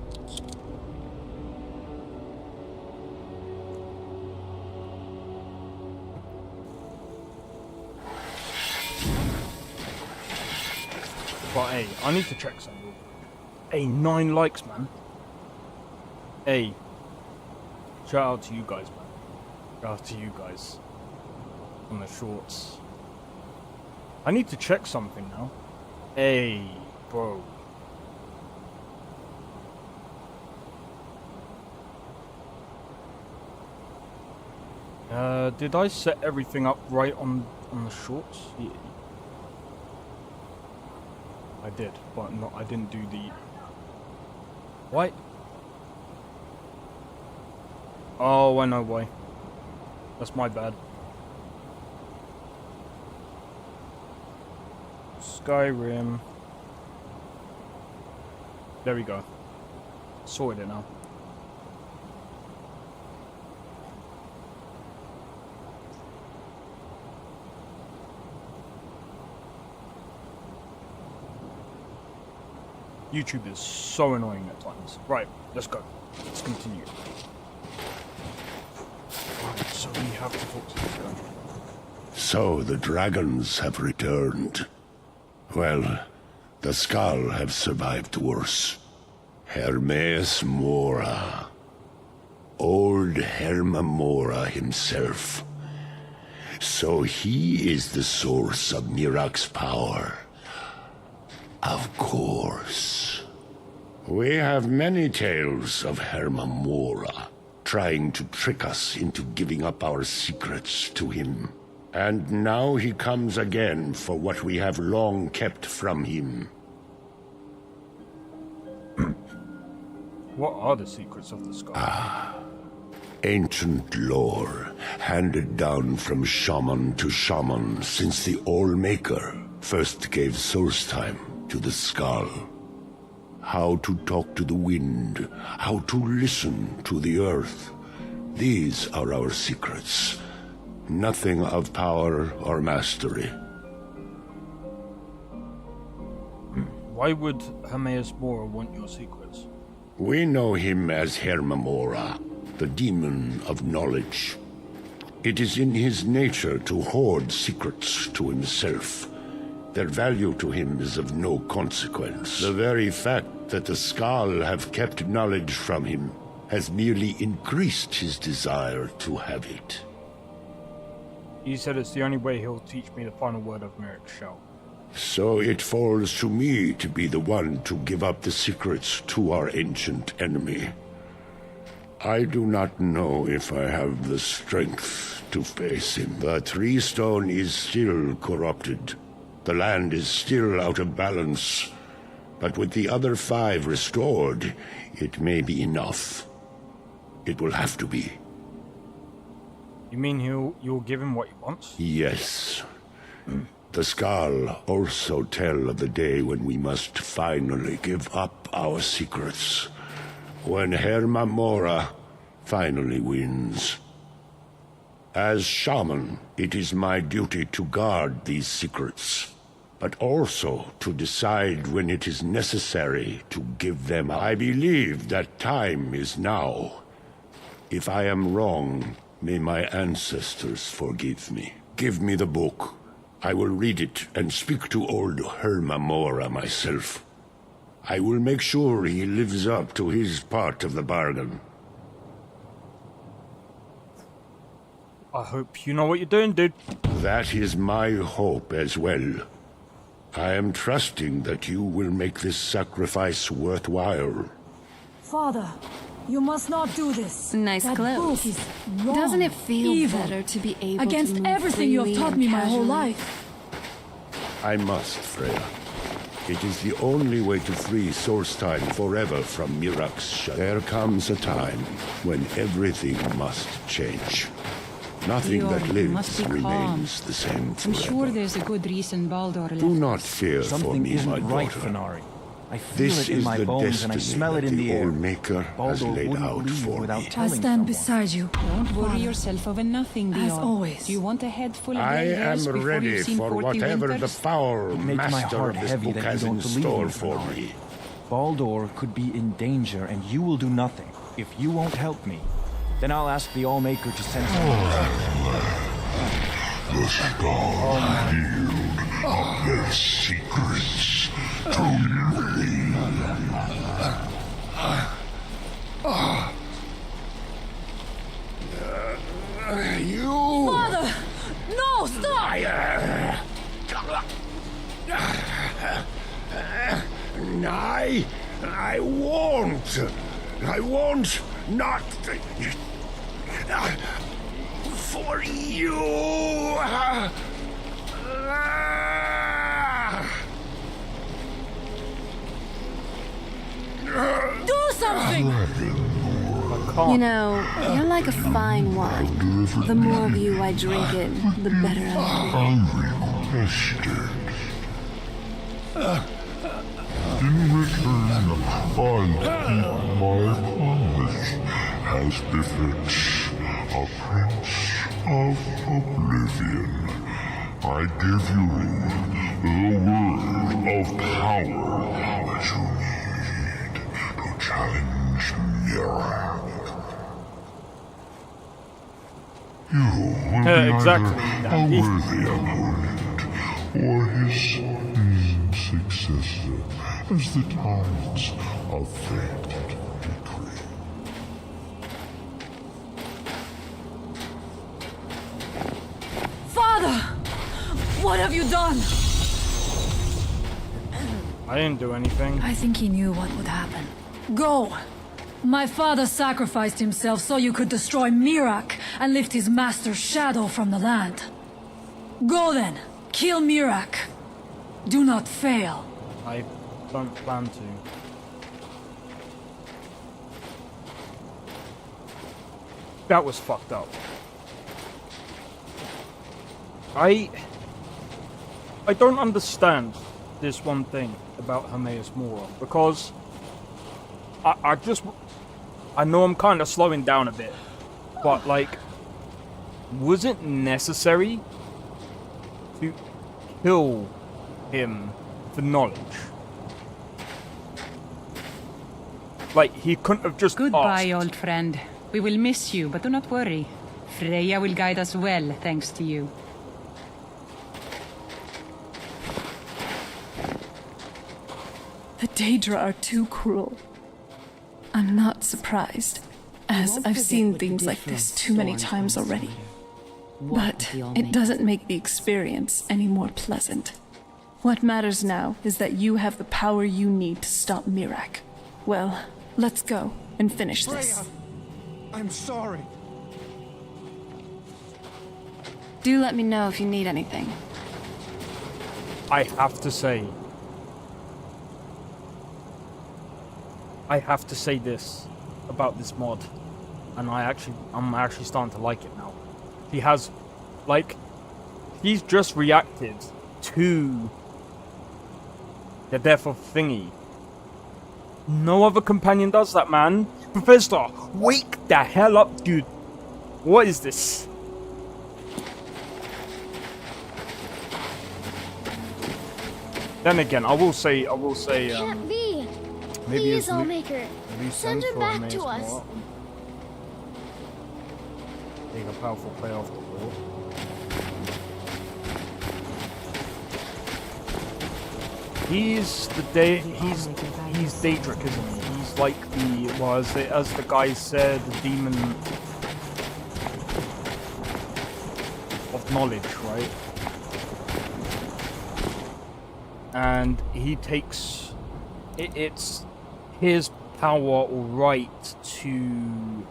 But hey, I need to check something. Hey, 9 likes, man. Hey, shout out to you guys, man. Shout out to you guys on the shorts. I need to check something now. Hey, bro. Did I set everything up right on the shorts? Yeah. I did, but not. I didn't do the. What? Oh, I know why. That's my bad. Skyrim. There we go. Sorted it now. YouTube is so annoying at times. Right, let's go. Let's continue. Right, so we have to talk to this guy. So the dragons have returned. Well, the Skull have survived worse. Hermaeus Mora. Old Hermamora himself. So he is the source of Mirak's power. Of course. We have many tales of Hermamora trying to trick us into giving up our secrets to him. And now he comes again for what we have long kept from him. What are the secrets of the sky? Ancient lore, handed down from shaman to shaman since the All-Maker first gave source time to the Skull. How to talk to the wind, how to listen to the earth. These are our secrets. Nothing of power or mastery. Why would Hermaeus Mora want your secrets? We know him as Hermamora, the demon of knowledge. It is in his nature to hoard secrets to himself. Their value to him is of no consequence. The very fact that the Skull have kept knowledge from him has merely increased his desire to have it. He said it's the only way he'll teach me the final word of Mirak's shell. So it falls to me to be the one to give up the secrets to our ancient enemy. I do not know if I have the strength to face him. The Tree Stone is still corrupted. The land is still out of balance. But with the other 5 restored, it may be enough. It will have to be. You mean you'll give him what he wants? Yes. The Skull also tell of the day when we must finally give up up our secrets when Hermamora finally wins. As shaman, it is my duty to guard these secrets, but also to decide when it is necessary to give them. I believe that time is now. If I am wrong, may my ancestors forgive me. Give me the book. I will read it and speak to old Hermamora myself. I will make sure he lives up to his part of the bargain. I hope you know what you're doing, dude. That is my hope as well. I am trusting that you will make this sacrifice worthwhile. Father, you must not do this. Nice that clothes. book is wrong. Doesn't it feel evil. better to be able Against to move everything you have freely taught and me my whole casually? life. I must, Freya. It is the only way to free Solstheim forever from Mirak's shadow. There comes a time when everything must change. Nothing Lord, that you must lives be calm. remains the same I'm forever. sure there's a good reason Baldur left. Do not fear for Something me, isn't my right, daughter. Fenari. I feel This it in is my the bones and I destiny smell it that in the air. Allmaker has Baldur laid wouldn't out leave for without me. I telling stand someone. beside you. Don't worry Father. yourself over nothing, As Dior. always. Do you want a head full of I gray am hairs before ready you've seen for 40 whatever the winters? foul It makes my master heart of this heavy book that you has in don't believe store me, for Fenari. me. Baldur could be in danger and you will do nothing. If you won't help me, then I'll ask the Allmaker to send someone. The skull healed of their secrets to me. You... Father! No, stop! I won't. I won't not for you. Do something! You know, you're like a fine wine. The more of you I drink it, the better I'll be. In return, I keep my promise as befits a prince of oblivion. I give you the word of power that you need to challenge Mirak. You will be exactly, either a Dandy. worthy opponent or his successor as the tides of fate decree. Father! What have you done? I didn't do anything. I think he knew what would happen. Go! My father sacrificed himself so you could destroy Mirak and lift his master's shadow from the land. Go then! Kill Mirak! Do not fail. I don't plan to. That was fucked up. I don't understand this one thing about Hermaeus Mora, because I know I'm kind of slowing down a bit, but like, was it necessary to kill him for knowledge? Like, he couldn't have just Goodbye, asked. old friend. We will miss you, but do not worry. Freya will guide us well, thanks to you. The Daedra are too cruel. I'm not surprised, as I've seen things like this too many times already. But it doesn't make the experience any more pleasant. What matters now is that you have the power you need to stop Mirak. Well, let's go and finish this. Freya, I'm sorry. Do let me know if you need anything. I have to say this about this mod, and I'm actually starting to like it now. He has, like, he's just reacted to the death of Thingy, No other companion does that, man. Professor, wake the hell up, dude. What is this? Then again, I will say, Can't be. maybe Please, it's Allmaker. loose Send her back to us. Being a powerful player off the board. He's Daedric, isn't he? He's like the, well, as the guy said, the demon of knowledge, right? And he takes it's his power or right to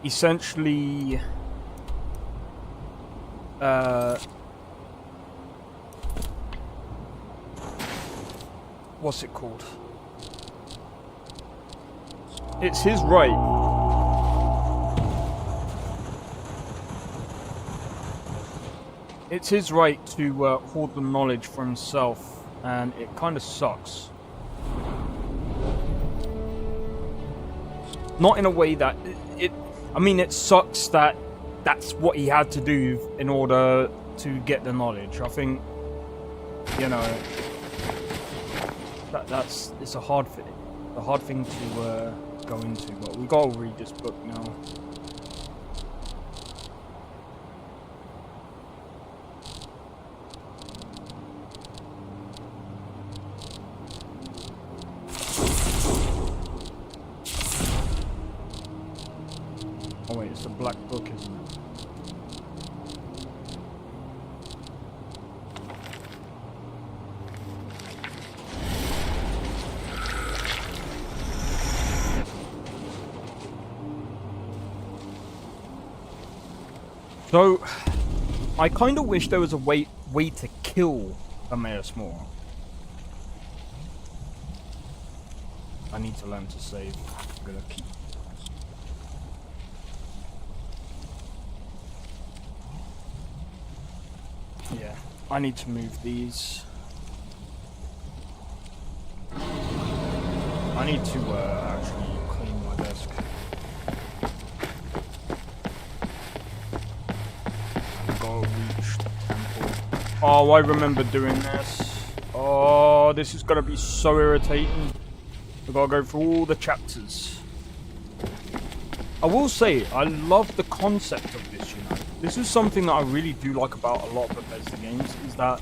essentially what's it called? It's his right. It's his right to hoard the knowledge for himself, and it kind of sucks. Not in a way that I mean, it sucks that that's what he had to do in order to get the knowledge. I think, you know, it's a hard thing to go into. But we gotta read this book now. Oh wait, it's a black book, isn't it? So, I kind of wish there was a way to kill Hermaeus Mora. I need to learn to save. I'm gonna keep. Yeah, I need to move these. I need to actually clean my desk. Go reach the temple. Oh, I remember doing this. Oh, this is gonna be so irritating. We gotta go through all the chapters. I will say, I love the concept of this, you know. This is something that I really do like about a lot of Bethesda games, is that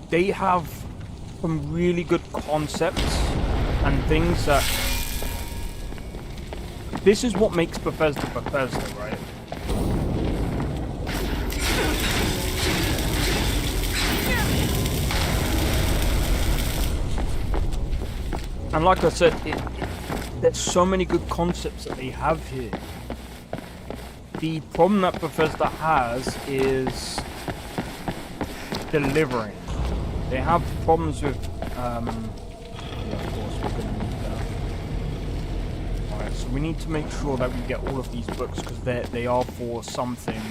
they have some really good concepts and things that... This is what makes Bethesda Bethesda, right? And like I said, there's so many good concepts that they have here. The problem that Bethesda has is delivering. They have problems with, yeah, of course, we're going to need that. Alright, so we need to make sure that we get all of these books, because they are for something,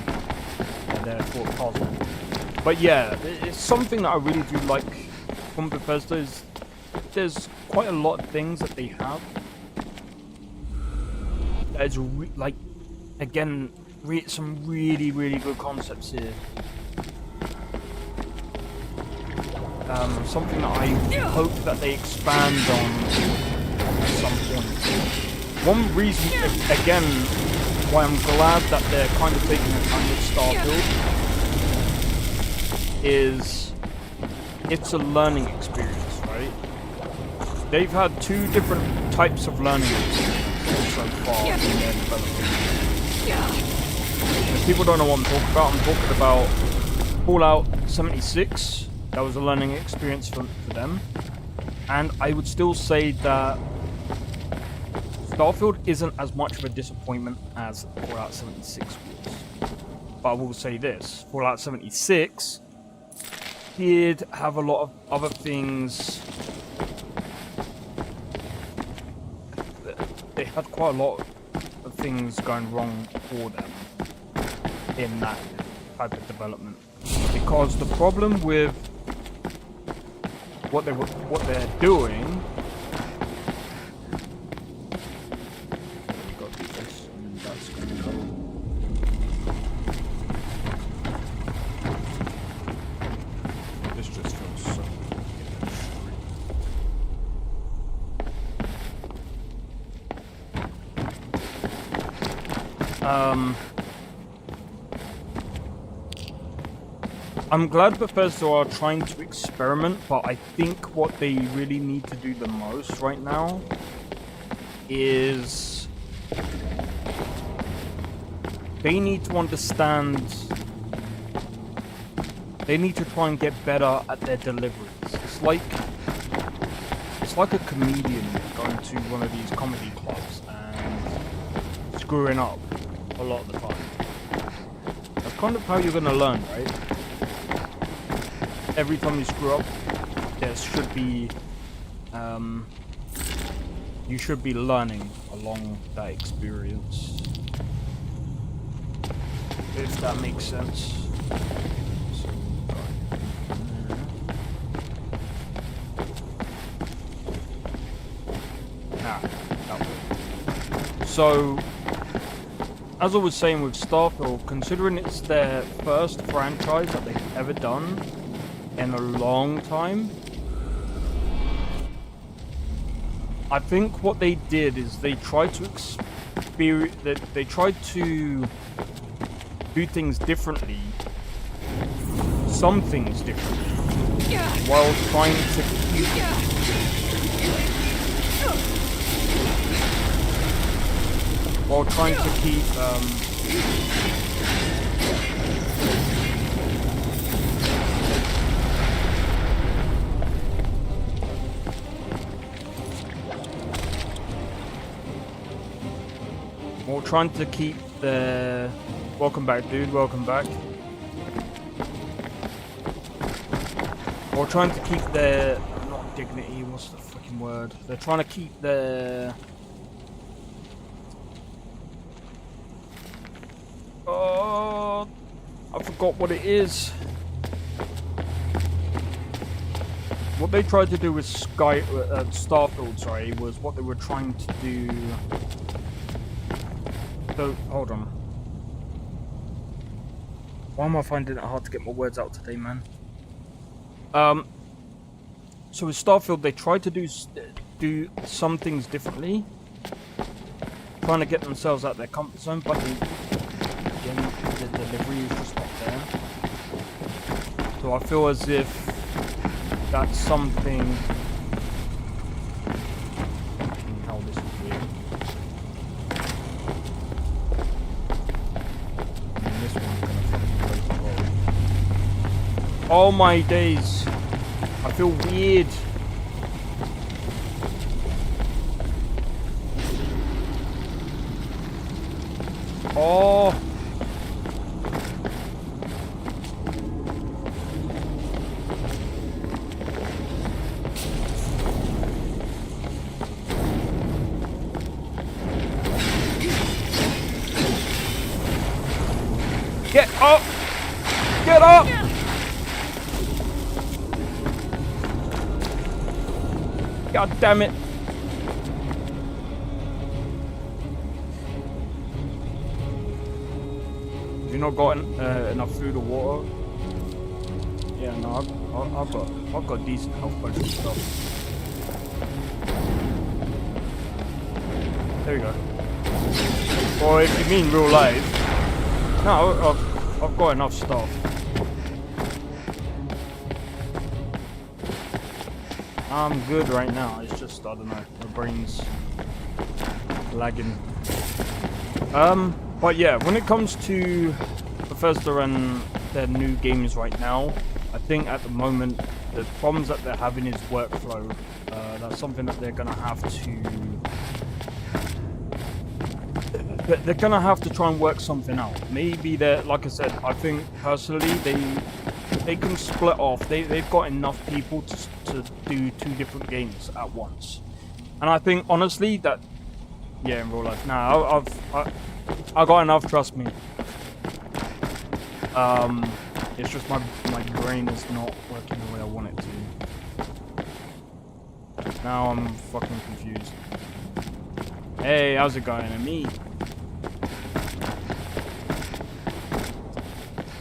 and they're for a puzzle. But yeah, it's something that I really do like from Bethesda is there's quite a lot of things that they have. There's like, again, some really, really good concepts here. Something that I hope that they expand on at some point. One reason, again, why I'm glad that they're kind of taking their time with Starfield is it's a learning experience, right? They've had two different types of learning experiences so far in their development. If people don't know what I'm talking about Fallout 76. That was a learning experience for them. And I would still say that Starfield isn't as much of a disappointment as Fallout 76 was. But I will say this, Fallout 76 did have a lot of other things. They had quite a lot of things going wrong for them in that type of development. Because the problem with what they're doing I'm glad Bethesda are trying to experiment, but I think what they really need to do the most right now is they need to understand. They need to try and get better at their deliveries. It's like a comedian going to one of these comedy clubs and screwing up a lot of the time. That's kind of how you're gonna learn, right? Every time you screw up, there should be, you should be learning along that experience. If that makes sense. So, as I was saying with Starfield, considering it's their first franchise that they've ever done in a long time, I think what they did is they tried to they tried to do things differently, some things differently, while trying to keep the welcome back, dude. Welcome back. Or trying to keep their not dignity. What's the freaking word? They're trying to keep their I forgot what it is. What they tried to do with Starfield, sorry, was what they were trying to do. So, hold on. Why am I finding it hard to get my words out today, man? So with Starfield, they tried to do some things differently, trying to get themselves out of their comfort zone, but again, the delivery is just not there. So I feel as if that's something. How this is weird. And this one's gonna fucking close as well. Oh my days! I feel weird. Oh. Get up! Get up! God damn it! Have you not got enough food or water? Yeah, no, I've got decent health potions and stuff. There we go. Or if you mean real life, no, I've got enough stuff. I'm good right now. It's just, I don't know, my brain's lagging. But yeah, when it comes to Bethesda and their new games right now, I think at the moment the problems that they're having is workflow. That's something that they're gonna have to try and work something out. Maybe they're, like I said, I think personally they can split off. They've got enough people to do 2 different games at once. And I think honestly that, yeah, in real life, nah, I got enough, trust me. It's just my brain is not working the way I want it to. Now I'm fucking confused. Hey, how's it going? And me?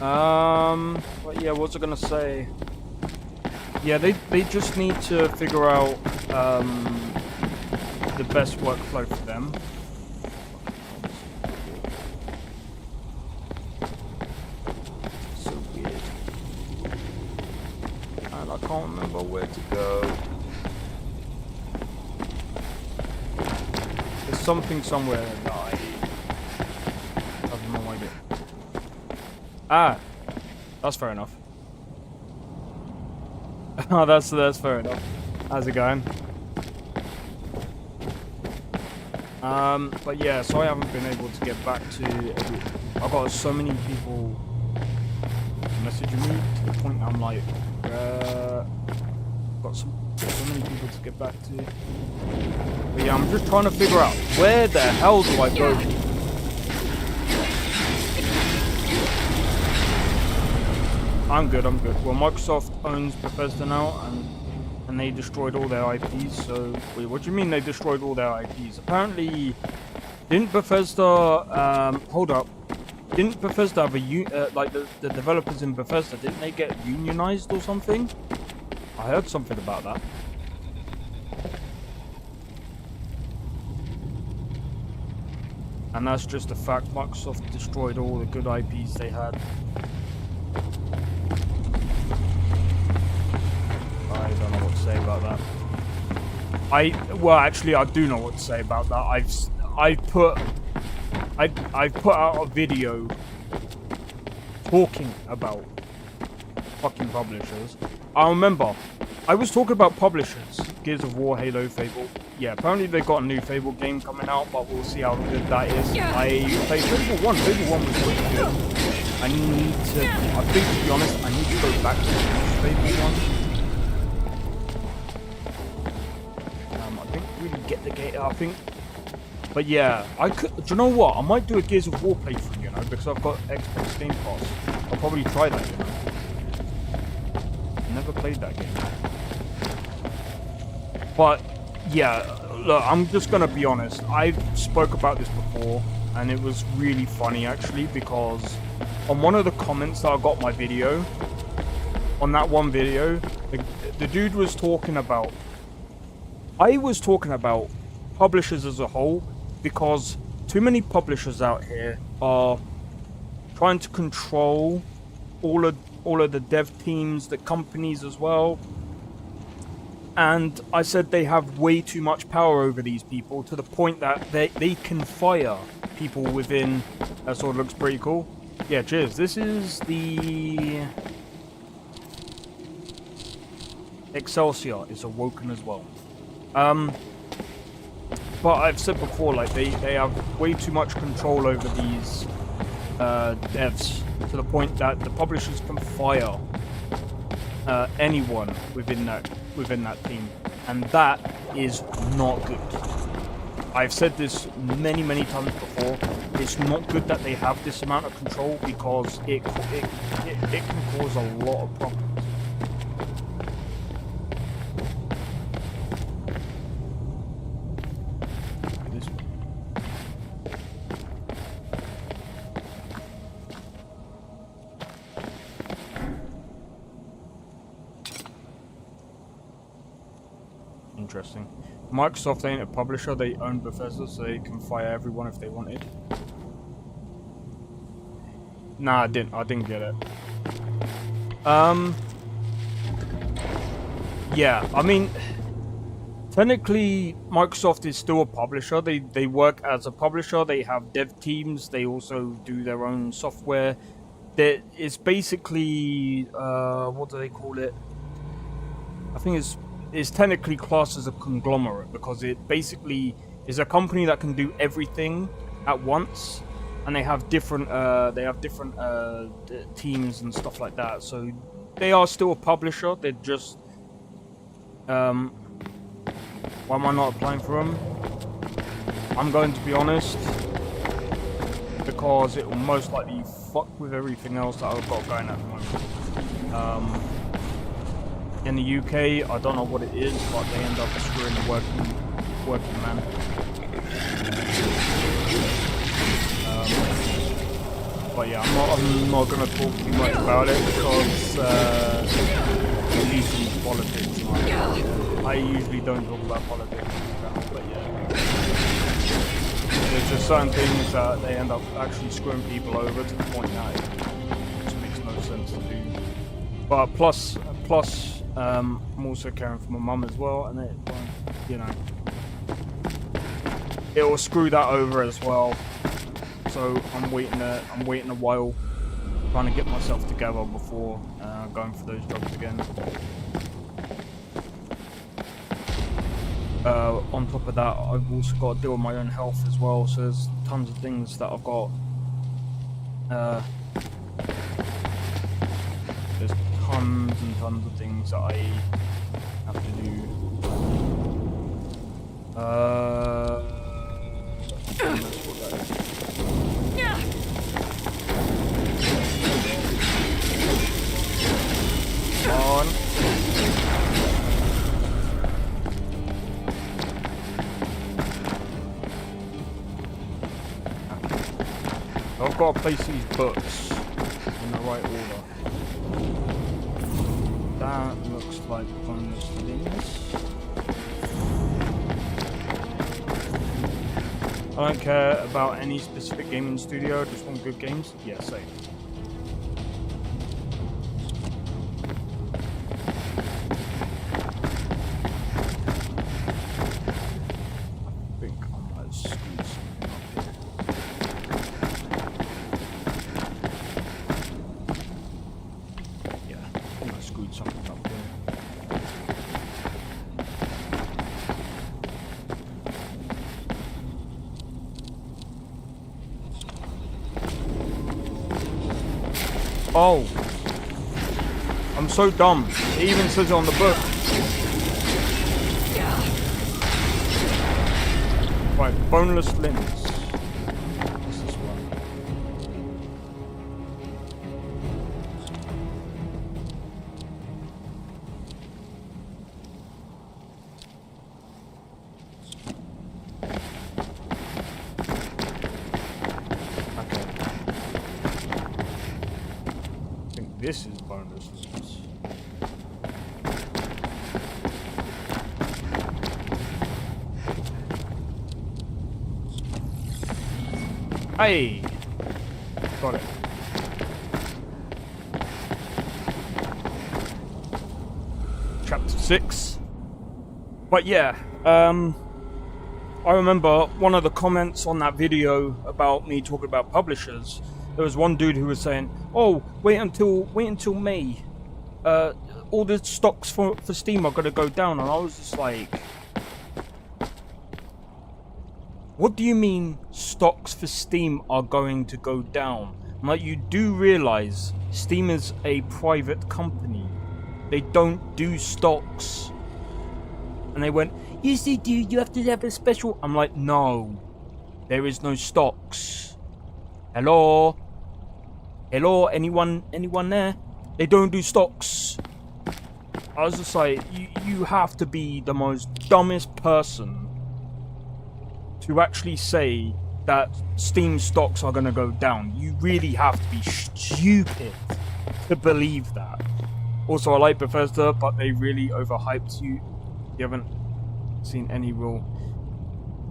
But yeah, what was I gonna say? Yeah, they just need to figure out the best workflow for them. can't remember where to go. There's something somewhere that I have no idea. Ah, that's fair enough. Oh, that's fair enough. How's it going? But yeah, so I haven't been able to get back to. I've got so many people messaging me to the point that I'm like, got so many people to get back to. But yeah, I'm just trying to figure out where the hell do I go. I'm good. Well, Microsoft owns Bethesda now, and they destroyed all their IPs. So, wait, what do you mean they destroyed all their IPs? Apparently, didn't Bethesda? Hold up. Didn't Bethesda have a like the developers in Bethesda? Didn't they get unionized or something? I heard something about that. And that's just a fact. Microsoft destroyed all the good IPs they had. I don't know what to say about that. Well, actually, I do know what to say about that. I've put out a video talking about fucking publishers. I remember I was talking about publishers. Gears of War, Halo, Fable. Yeah, apparently they've got a new Fable game coming out, but we'll see how good that is. I played Fable 1. Fable 1 was pretty good. I think, to be honest, I need to go back to Fable 1. I think really get the game. I think, but yeah, I could. Do you know what? I might do a Gears of War playthrough, you know, because I've got Xbox Game Pass. I'll probably try that, you know. Never played that game. But yeah, look, I'm just gonna be honest. I spoke about this before, and it was really funny actually, because on one of the comments that I got my video, on that one video, the dude was talking about. I was talking about publishers as a whole, because too many publishers out here are trying to control all of the dev teams, the companies as well. And I said they have way too much power over these people, to the point that they can fire people within. That sort of looks pretty cool. Yeah, cheers. This is the Excelsior is awoken as well. But I've said before, like they have way too much control over these devs, to the point that the publishers can fire anyone within that team, and that is not good. I've said this many times before. It's not good that they have this amount of control, because it can cause a lot of problems. Interesting. Microsoft ain't a publisher, they own Bethesda, so they can fire everyone if they wanted. Nah, I didn't get it. Yeah, I mean, technically Microsoft is still a publisher. They work as a publisher, they have dev teams, they also do their own software. It's basically, what do they call it? I think it's technically classed as a conglomerate, because it basically is a company that can do everything at once, and they have different teams and stuff like that. So they are still a publisher. They're just why am I not applying for them? I'm going to be honest, because it will most likely fuck with everything else that I've got going at the moment. In the UK, I don't know what it is, but they end up screwing the working man. But yeah, I'm not gonna talk too much about it, because it leads into politics. I usually don't talk about politics, but yeah, there's just certain things that they end up actually screwing people over, to the point that it just makes no sense to do. But plus. I'm also caring for my mum as well, and it, you know, it will screw that over as well. So I'm waiting a while, trying to get myself together before going for those jobs again. On top of that, I've also got to deal with my own health as well, so there's tons of things that I've got. There's tons and tons of things that I have to do. That's what that is. Come on. I've got to place these books in the right order. That looks like bonus things. I don't care about any specific gaming studio, just want good games. Yeah, same. Oh, I'm so dumb. It even says it on the book. Right, boneless limbs. What's this one? This is bonus limbs. Hey! Got it. Chapter 6. But yeah, I remember one of the comments on that video about me talking about publishers. There was one dude who was saying, "Oh, wait until May. All the stocks for Steam are gonna go down," and I was just like, "What do you mean stocks for Steam are going to go down?" I'm like, you do realize Steam is a private company. They don't do stocks. And they went, "Yes, they do. You have to have a special." I'm like, no, there is no stocks. Hello. Hello, anyone there? They don't do stocks. I was just like, you have to be the most dumbest person to actually say that Steam stocks are gonna go down. You really have to be stupid to believe that. Also, I like Bethesda, but they really overhyped you. You haven't seen any real...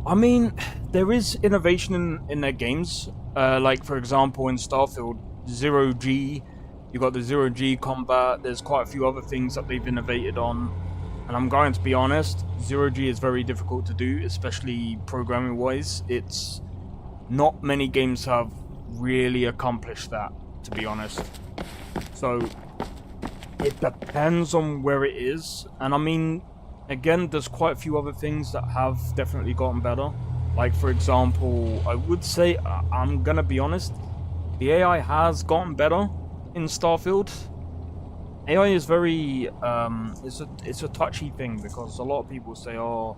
I mean, there is innovation in their games. Like, for example, in Starfield, 0G, you got the 0G combat. There's quite a few other things that they've innovated on, and I'm going to be honest, 0G is very difficult to do, especially programming wise. It's not many games have really accomplished that, to be honest. So it depends on where it is, and I mean, again, there's quite a few other things that have definitely gotten better. Like, for example, I would say, I'm gonna be honest, the AI has gotten better in Starfield. AI is very, it's a touchy thing, because a lot of people say, oh,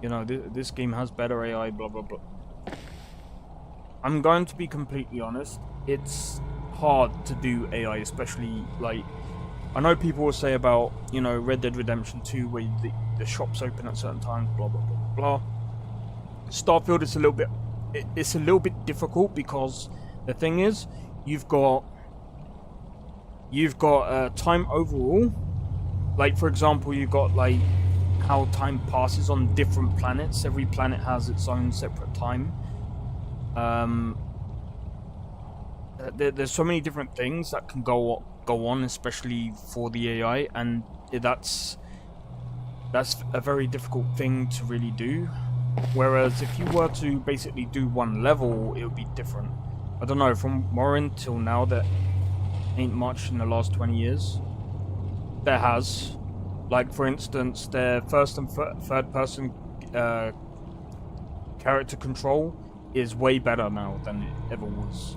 you know, this game has better AI, blah, blah, blah. I'm going to be completely honest, it's hard to do AI, especially, like, I know people will say about, you know, Red Dead Redemption 2, where the shops open at certain times, blah, blah, blah, blah. Starfield is a little bit difficult, because the thing is, you've got time overall. Like, for example, you've got like how time passes on different planets. Every planet has its own separate time. there's so many different things that can go on, especially for the AI, and that's a very difficult thing to really do. Whereas if you were to basically do one level, it would be different. I don't know, from Morrowind till now, there ain't much in the last 20 years. There has. Like, for instance, their first and third person character control is way better now than it ever was.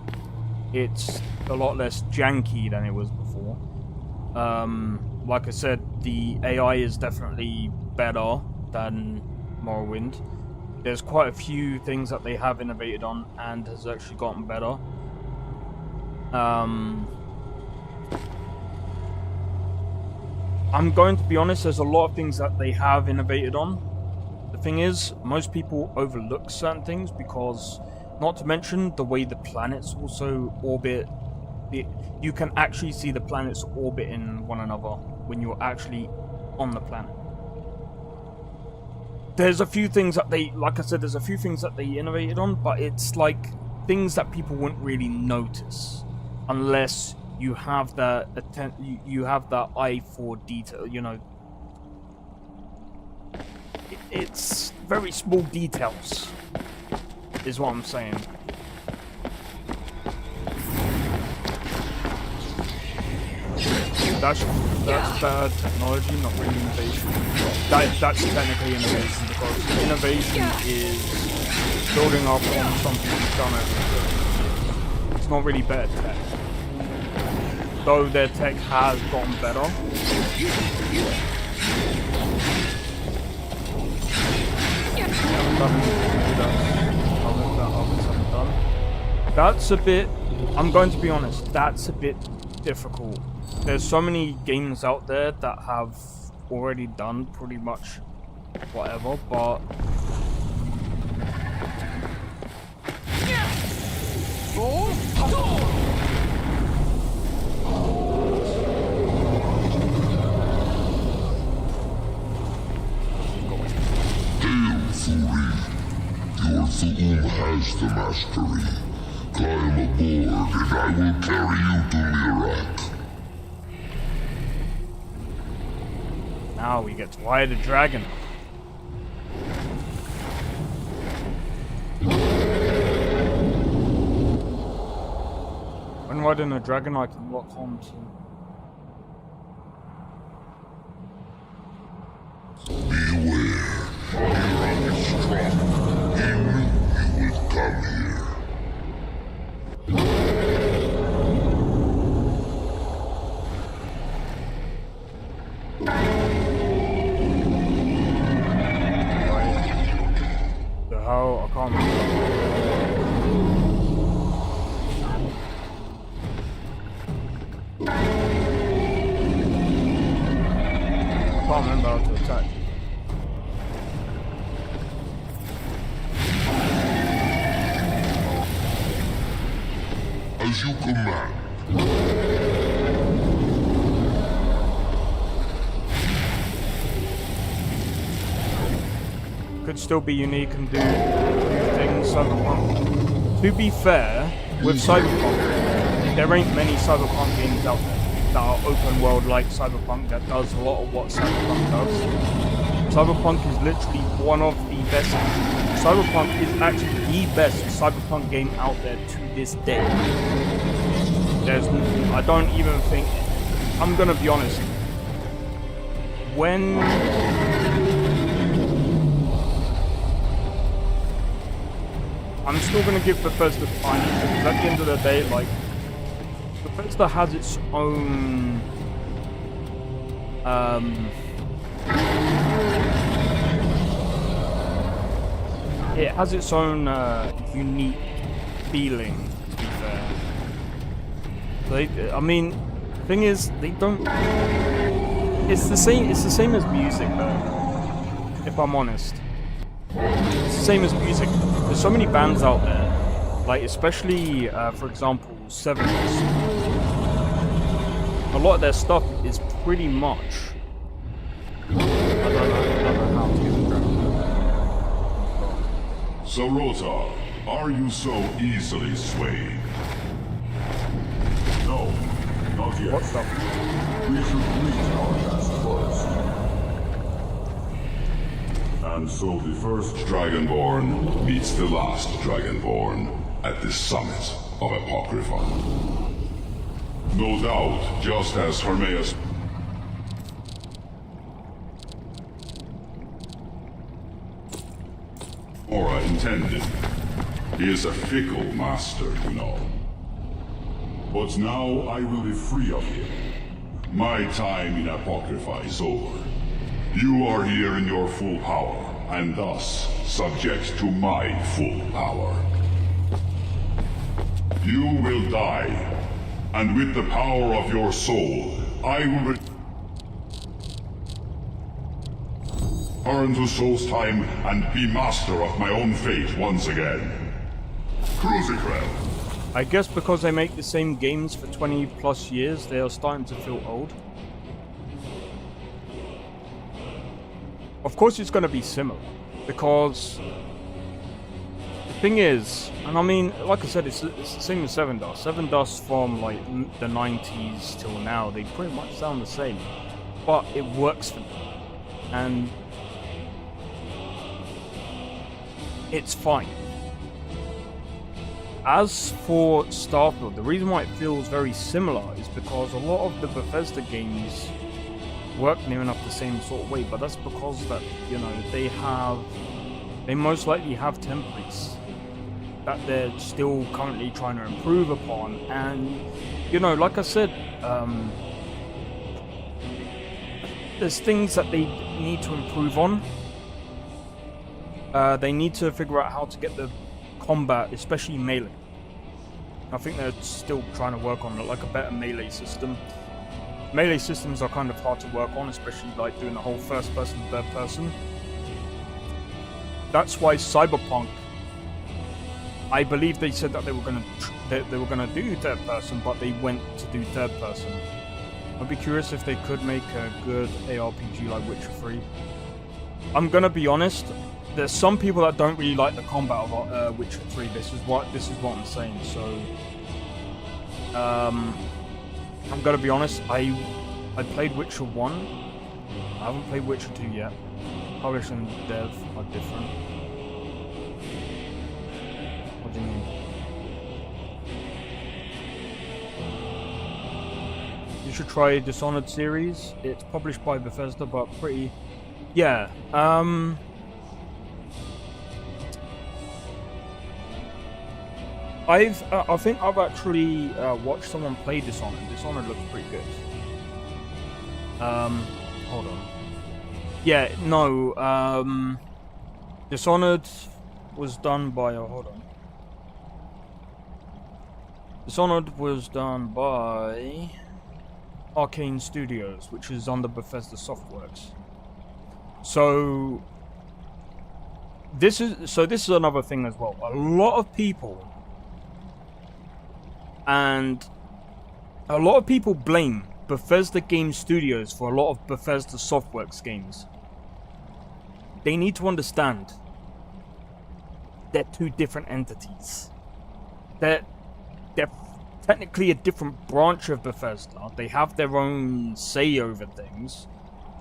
It's a lot less janky than it was before. Like I said, the AI is definitely better than Morrowind. There's quite a few things that they have innovated on and has actually gotten better. I'm going to be honest, there's a lot of things that they have innovated on. The thing is, most people overlook certain things because, not to mention the way the planets also orbit. You can actually see the planets orbiting one another when you're actually on the planet. There's a few things that they, like I said, there's a few things that they innovated on, but it's like things that people wouldn't really notice unless you have that you have that eye for detail. You know, it's very small details, is what I'm saying. That's bad technology, not really innovation. That's technically innovation, because innovation is building up on something you've done over. It's not really better tech. Though their tech has gotten better. That's a bit, I'm going to be honest, that's a bit difficult. There's so many games out there that have already done pretty much whatever, but Hail, Furi. Your Thu'um has the mastery. Climb aboard, and I will carry you to Mirak. now we get to ride a dragon. When riding a dragon, I can lock on to... Beware. Mirak is strong. He knew you would come here. How? I can't remember. I can't remember how to attack. As you command. Could still be unique and do things Cyberpunk. To be fair, with Cyberpunk, there ain't many Cyberpunk games out there that are open world like Cyberpunk that does a lot of what Cyberpunk does. Cyberpunk is literally one of the best. Cyberpunk is actually the best Cyberpunk game out there to this day. I don't even think, I'm gonna be honest, when I'm still gonna give Bethesda time, because at the end of the day, like, Bethesda has its own it has its own unique feeling, to be fair. I mean, the thing is, they don't. It's the same as music, though. If I'm honest, it's the same as music. There's so many bands out there, like especially, for example, Sevens. A lot of their stuff is pretty much. I don't know how to get it done. Sarota, are you so easily swayed? What the? We should greet our guest first. And so the first Dragonborn meets the last Dragonborn at the summit of Apocrypha. No doubt, just as Hermaeus Mora intended. He is a fickle master, you know. But now I will be free of him. My time in Apocrypha is over. You are here in your full power, and thus subject to my full power. You will die, and with the power of your soul, I will return to Solstheim and be master of my own fate once again. Crucigrel. I guess because they make the same games for 20 plus years, they are starting to feel old. Of course it's going to be similar, because the thing is, and I mean, like I said, it's the same as Seven Dust. Seven Dust from like the 90s till now, they pretty much sound the same, but it works for them, and it's fine. As for Starfield, the reason why it feels very similar is because a lot of the Bethesda games work near enough the same sort of way, but that's because that, you know, they most likely have templates that they're still currently trying to improve upon, and, you know, like I said, there's things that they need to improve on. They need to figure out how to get the combat, especially melee. I think they're still trying to work on like a better melee system. Melee systems are kind of hard to work on, especially like doing the whole first person, third person. That's why Cyberpunk, I believe they said that they were gonna do third person, but they went to do third person. I'd be curious if they could make a good ARPG like Witcher 3. I'm gonna be honest. There's some people that don't really like the combat of Witcher 3. This is what I'm saying. So, I'm gonna be honest. I played Witcher 1. I haven't played Witcher 2 yet. Publish and dev are different. What do you mean? You should try Dishonored series. It's published by Bethesda, but pretty. Yeah. I think I've actually watched someone play Dishonored. Dishonored looks pretty good. Hold on. Yeah, no, Dishonored was done by, hold on. Dishonored was done by Arcane Studios, which is under Bethesda Softworks. So this is another thing as well. A lot of people blame Bethesda Game Studios for a lot of Bethesda Softworks games. They need to understand they're two different entities. They're technically a different branch of Bethesda. They have their own say over things.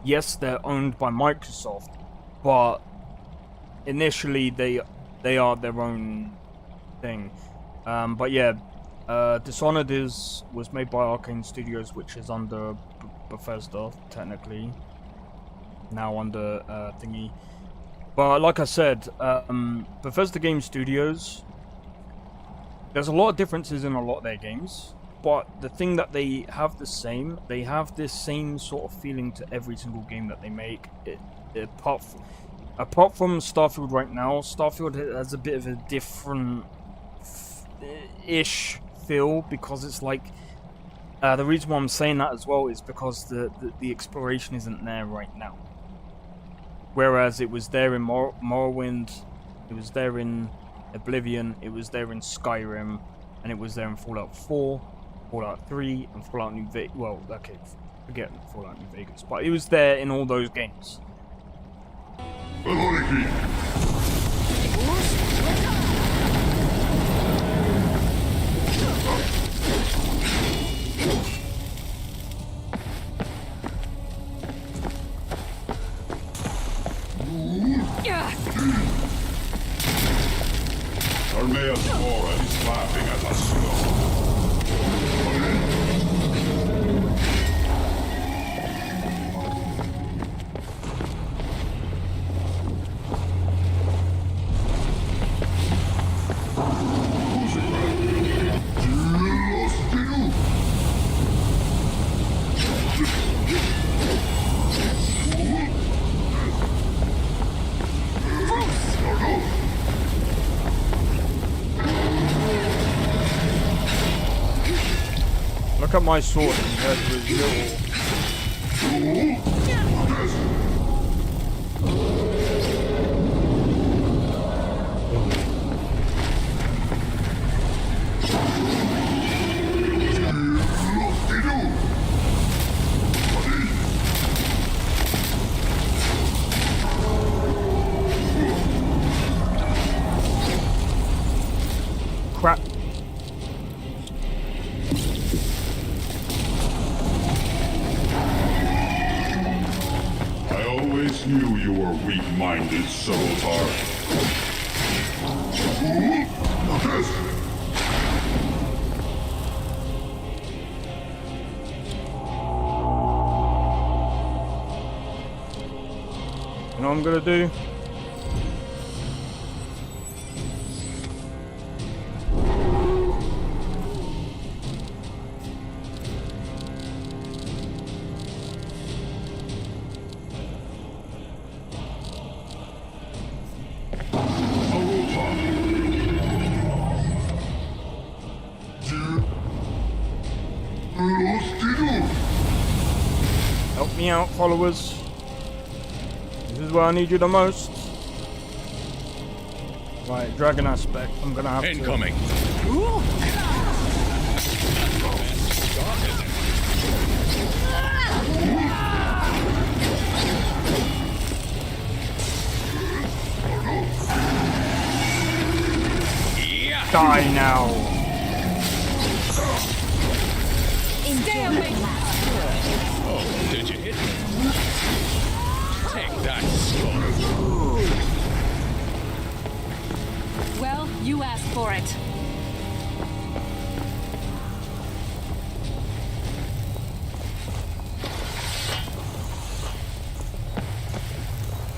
Yes, they're owned by Microsoft, but initially they are their own thing. But yeah. Dishonored was made by Arcane Studios, which is under Bethesda, technically. Now under thingy. But like I said, Bethesda Game Studios, there's a lot of differences in a lot of their games. But the thing that they have this same sort of feeling to every single game that they make. Apart from Starfield right now, Starfield has a bit of a different-ish feel, because it's like the reason why I'm saying that as well is because the exploration isn't there right now, whereas it was there in Morrowind, it was there in Oblivion, it was there in Skyrim, and it was there in Fallout 4, Fallout 3, and Fallout New Vegas. Well, okay, forget Fallout New Vegas, but it was there in all those games. Look at my sword compared to his little... Crap. I always knew you were weak-minded, Sotar. You know what I'm gonna do? Help me out, followers. This is where I need you the most. Right, dragon aspect. I'm gonna have Incoming. Die now. Oh, did you hit me? Take that, skull. Well, you asked for it.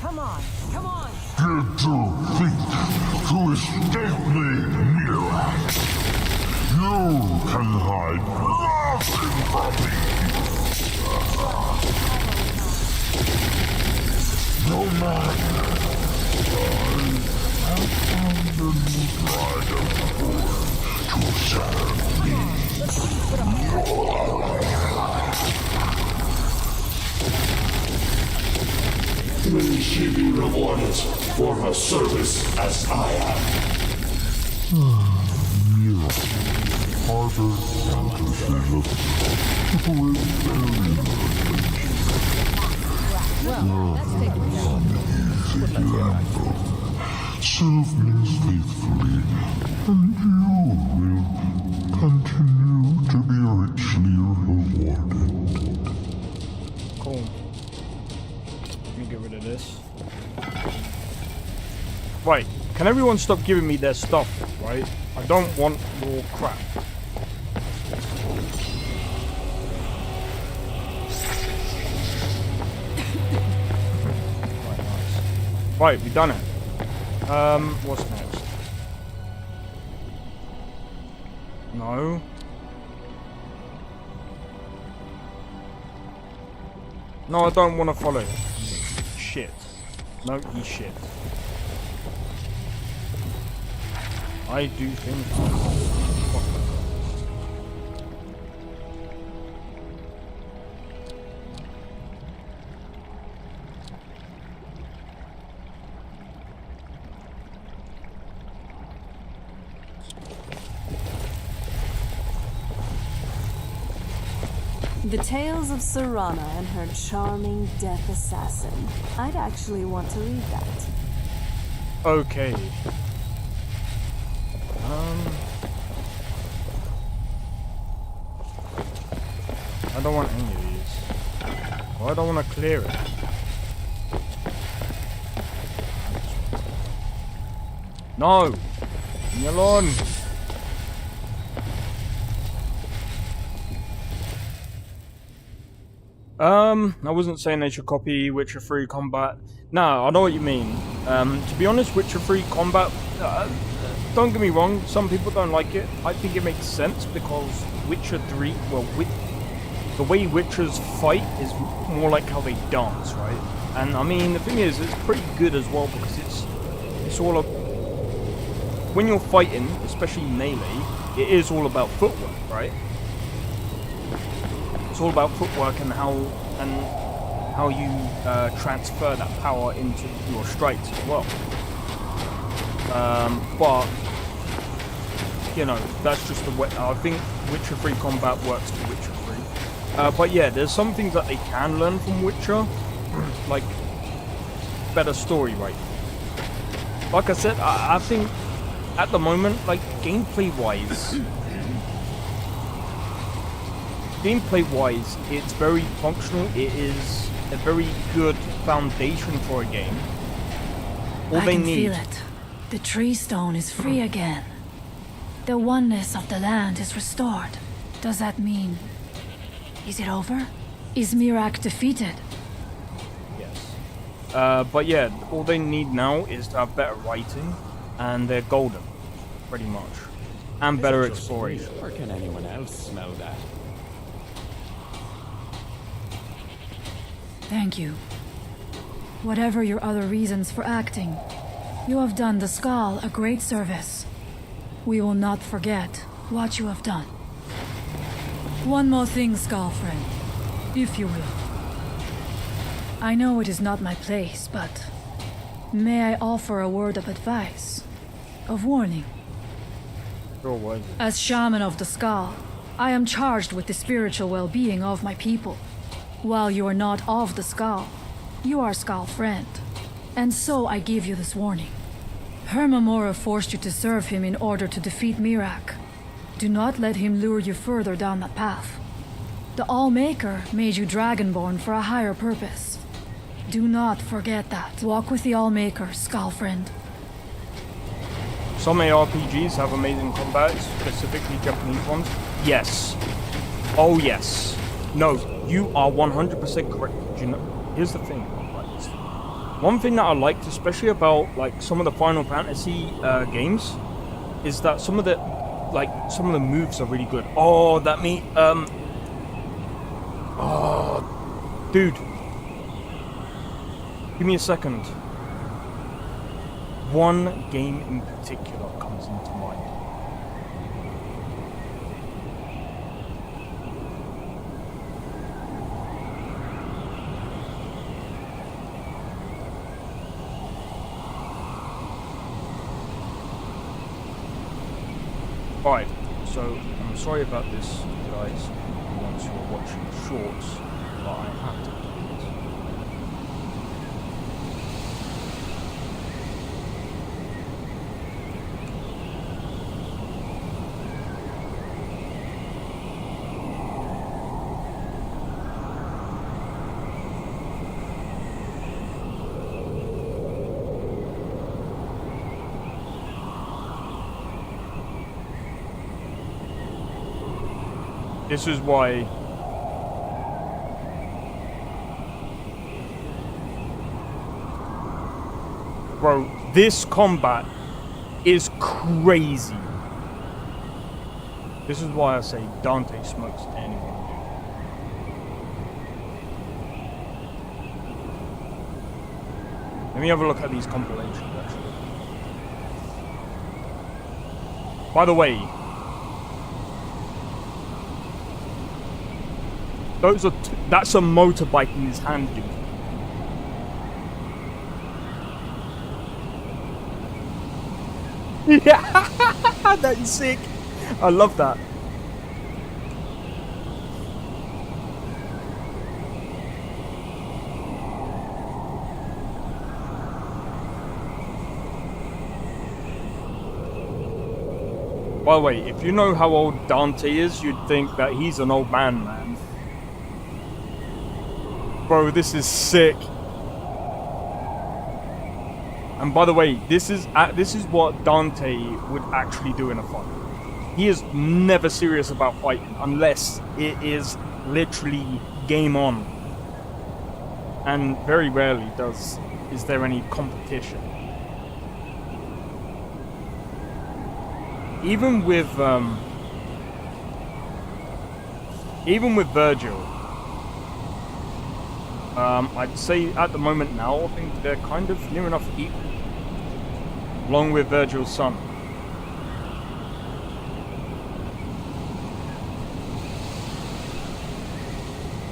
Come on, come on! Did you think to escape me, Mirak? You can hide nothing from me! No matter, I have found a new dragon to serve me. May she be rewarded for her service as I am. Harder fantasy looks serve me faithfully, and you will continue to be richly rewarded. Cool. Let me get rid of this. Right, can everyone stop giving me their stuff, right? I don't want more crap. Right, we've done it. What's next? No. No, I don't want to follow. Shit. No, you shit. I do things. The Tales of Serana and her charming death assassin. I'd actually want to read that. Okay. I don't want any of these. Well, I don't want to clear it. No! Leave me alone! I wasn't saying they should copy Witcher 3 combat. No, I know what you mean. To be honest, Witcher 3 combat, don't get me wrong, some people don't like it. I think it makes sense because Witcher 3, well, the way Witchers fight is more like how they dance, right? And I mean, the thing is, it's pretty good as well because it's all when you're fighting, especially melee, it is all about footwork, right? it's all about footwork and how you transfer that power into your strikes as well. But you know, that's just the way. I think Witcher 3 combat works for Witcher 3. But yeah, there's some things that they can learn from Witcher, like better story writing. Like I said, I think at the moment, like gameplay-wise, it's very functional. It is a very good foundation for a game. All I they can need. feel it. The tree stone is free again. The oneness of the land is restored. Does that mean... is it over? Is Mirak defeated? Yes. But yeah, all they need now is to have better writing, and they're golden, pretty much. And better exploration. Or can anyone else smell that? Thank you. Whatever your other reasons for acting, you have done the Skull a great service. We will not forget what you have done. One more thing, Skull friend, if you will. I know it is not my place, but may I offer a word of advice, of warning? Sure, what is it? As shaman of the Skull, I am charged with the spiritual well-being of my people. While you are not of the Skull, you are Skull friend, and so I give you this warning. Hermamora forced you to serve him in order to defeat Mirak. Do not let him lure you further down that path. The Allmaker made you Dragonborn for a higher purpose. Do not forget that. Walk with the Allmaker, Skull friend. Some ARPGs have amazing combat, specifically Japanese ones. Yes. Oh yes. No, you are 100% correct. You know, here's the thing. One thing that I liked, especially about like some of the Final Fantasy games, is that some of the moves are really good. Oh, that me oh, dude, give me a second. One game in particular comes into mind. Right, so I'm sorry about this, guys, once you're watching shorts, but I have to do it. This is why bro, this combat is crazy. This is why I say Dante smokes anyone, dude. Let me have a look at these compilations, actually. By the way, that's a motorbike in his hand, dude. Yeah, that is sick. I love that. By the way, if you know how old Dante is, you'd think that he's an old man, man. Bro, this is sick. And by the way, this is what Dante would actually do in a fight. He is never serious about fighting unless it is literally game on. And very rarely is there any competition. Even with Virgil, I'd say at the moment now, I think they're kind of near enough equal, along with Virgil's son.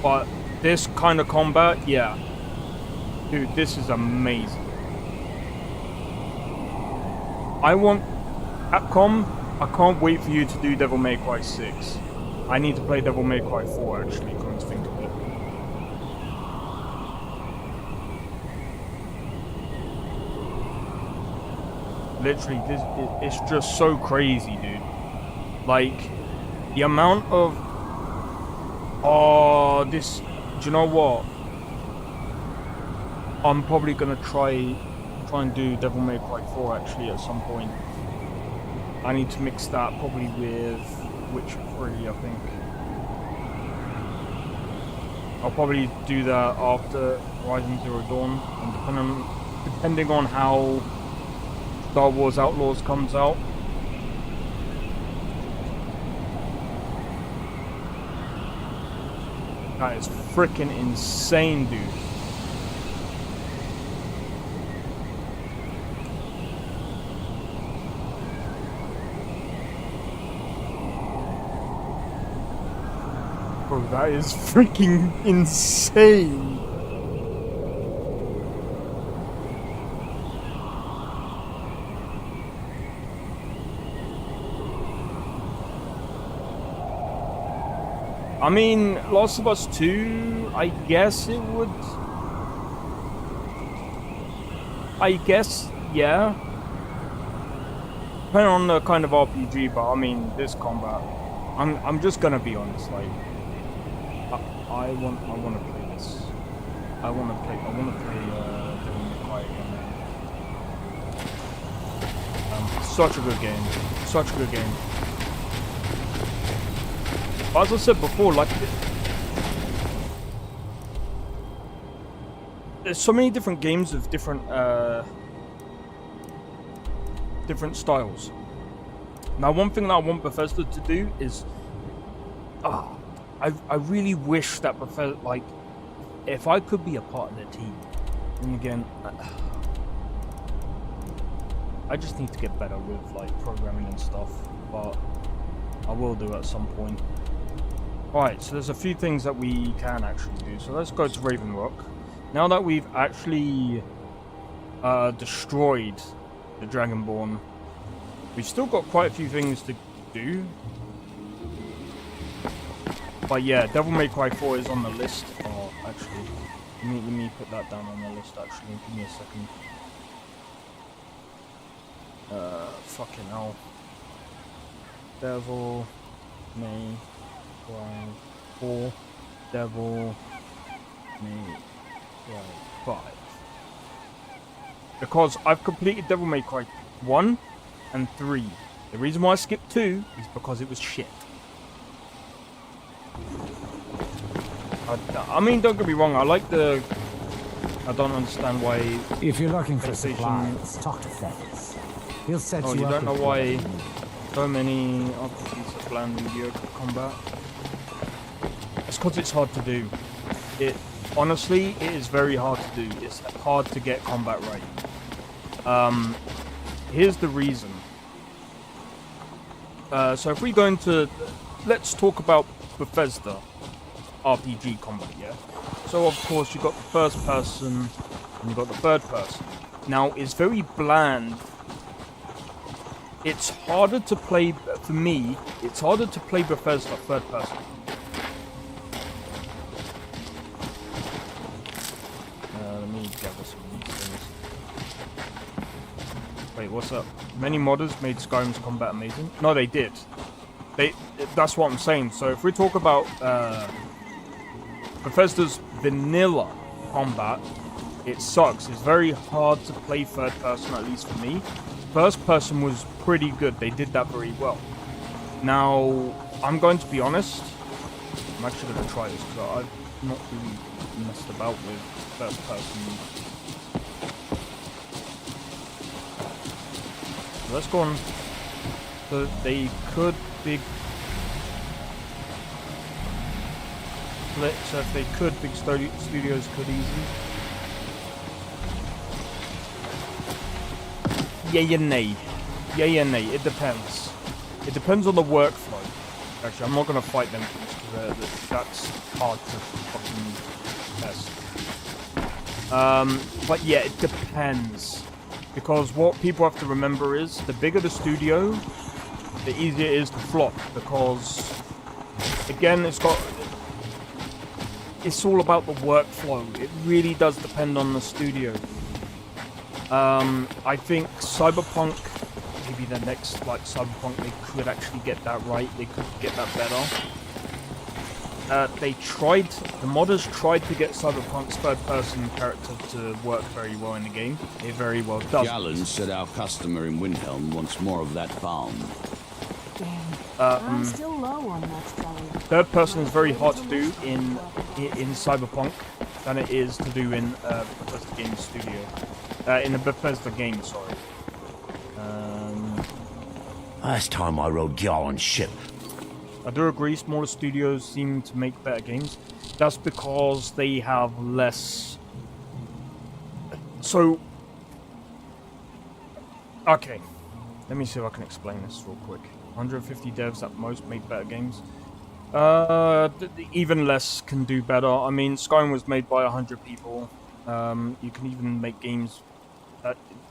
But this kind of combat, yeah. Dude, this is amazing. Capcom, I can't wait for you to do Devil May Cry 6. I need to play Devil May Cry 4 actually, come to think of it. Literally, it's just so crazy, dude. Like, the amount of... Oh, this... Do you know what? I'm probably gonna try and do Devil May Cry 4 actually at some point. I need to mix that probably with Witcher 3, I think. I'll probably do that after Horizon Zero Dawn, and depending on how Star Wars Outlaws comes out. That is freaking insane, dude. Bro, that is freaking insane. I mean, Last of Us 2, I guess it would... I guess, yeah. Depending on the kind of RPG, but I mean, this combat, I'm just gonna be honest, like, I want to play this. I want to play Devil May Cry again. Such a good game. Such a good game. But as I said before, like, there's so many different games of different styles. Now, one thing that I want Bethesda to do is, I really wish that Bethesda, like, if I could be a part of their team, and again, I just need to get better with, like, programming and stuff, but I will do at some point. Alright, so there's a few things that we can actually do, so let's go to Raven Rock. Now that we've actually destroyed the Dragonborn, we've still got quite a few things to do. But yeah, Devil May Cry 4 is on the list. Oh, actually, let me put that down on the list, actually. Give me a second. Fucking hell. Devil May Cry 4. Devil May Cry 5. Because I've completed Devil May Cry 1 and 3. The reason why I skipped 2 is because it was shit. I mean, don't get me wrong, I like the... I don't understand why... If you're looking for supplies, talk to Fez. He'll set you up. Oh, you don't know why so many RPGs are bland in mediocre combat? It's because it's hard to do. Honestly, it is very hard to do. It's hard to get combat right. Here's the reason. So if we go into... Let's talk about Bethesda RPG combat, yeah? So of course you've got the first person and you've got the third person. Now it's very bland. It's harder to play, for me, it's harder to play Bethesda third person. Let me gather some of these things. Wait, what's up? Many modders made Skyrim's combat amazing. No, they did. That's what I'm saying. So if we talk about Bethesda's vanilla combat, it sucks. It's very hard to play third person, at least for me. First person was pretty good. They did that very well. Now, I'm going to be honest. I'm actually going to try this because I've not really messed about with first person. So let's go on. So they could big... So if they could, big studios could easily. Yay and nay. Yay and nay. It depends. It depends on the workflow. Actually, I'm not gonna fight them because that's hard to fucking test. But yeah, it depends. Because what people have to remember is, the bigger the studio, the easier it is to flop. Because, again, it's all about the workflow. It really does depend on the studio. I think Cyberpunk, maybe the next Cyberpunk, they could actually get that right. They could get that better. The modders tried to get Cyberpunk's third-person character to work very well in the game. It very well does. Gallen said our customer in Windhelm wants more of that balm. I'm still low on that value. Third person is very hard to do in Cyberpunk than it is to do in Bethesda Game Studio. In the Bethesda game, sorry. Last time I rode Gallen's ship. I do agree, smaller studios seem to make better games. That's because they have less... So... Okay. Let me see if I can explain this real quick. 150 devs at most make better games. Even less can do better. I mean, Skyrim was made by 100 people. You can even make games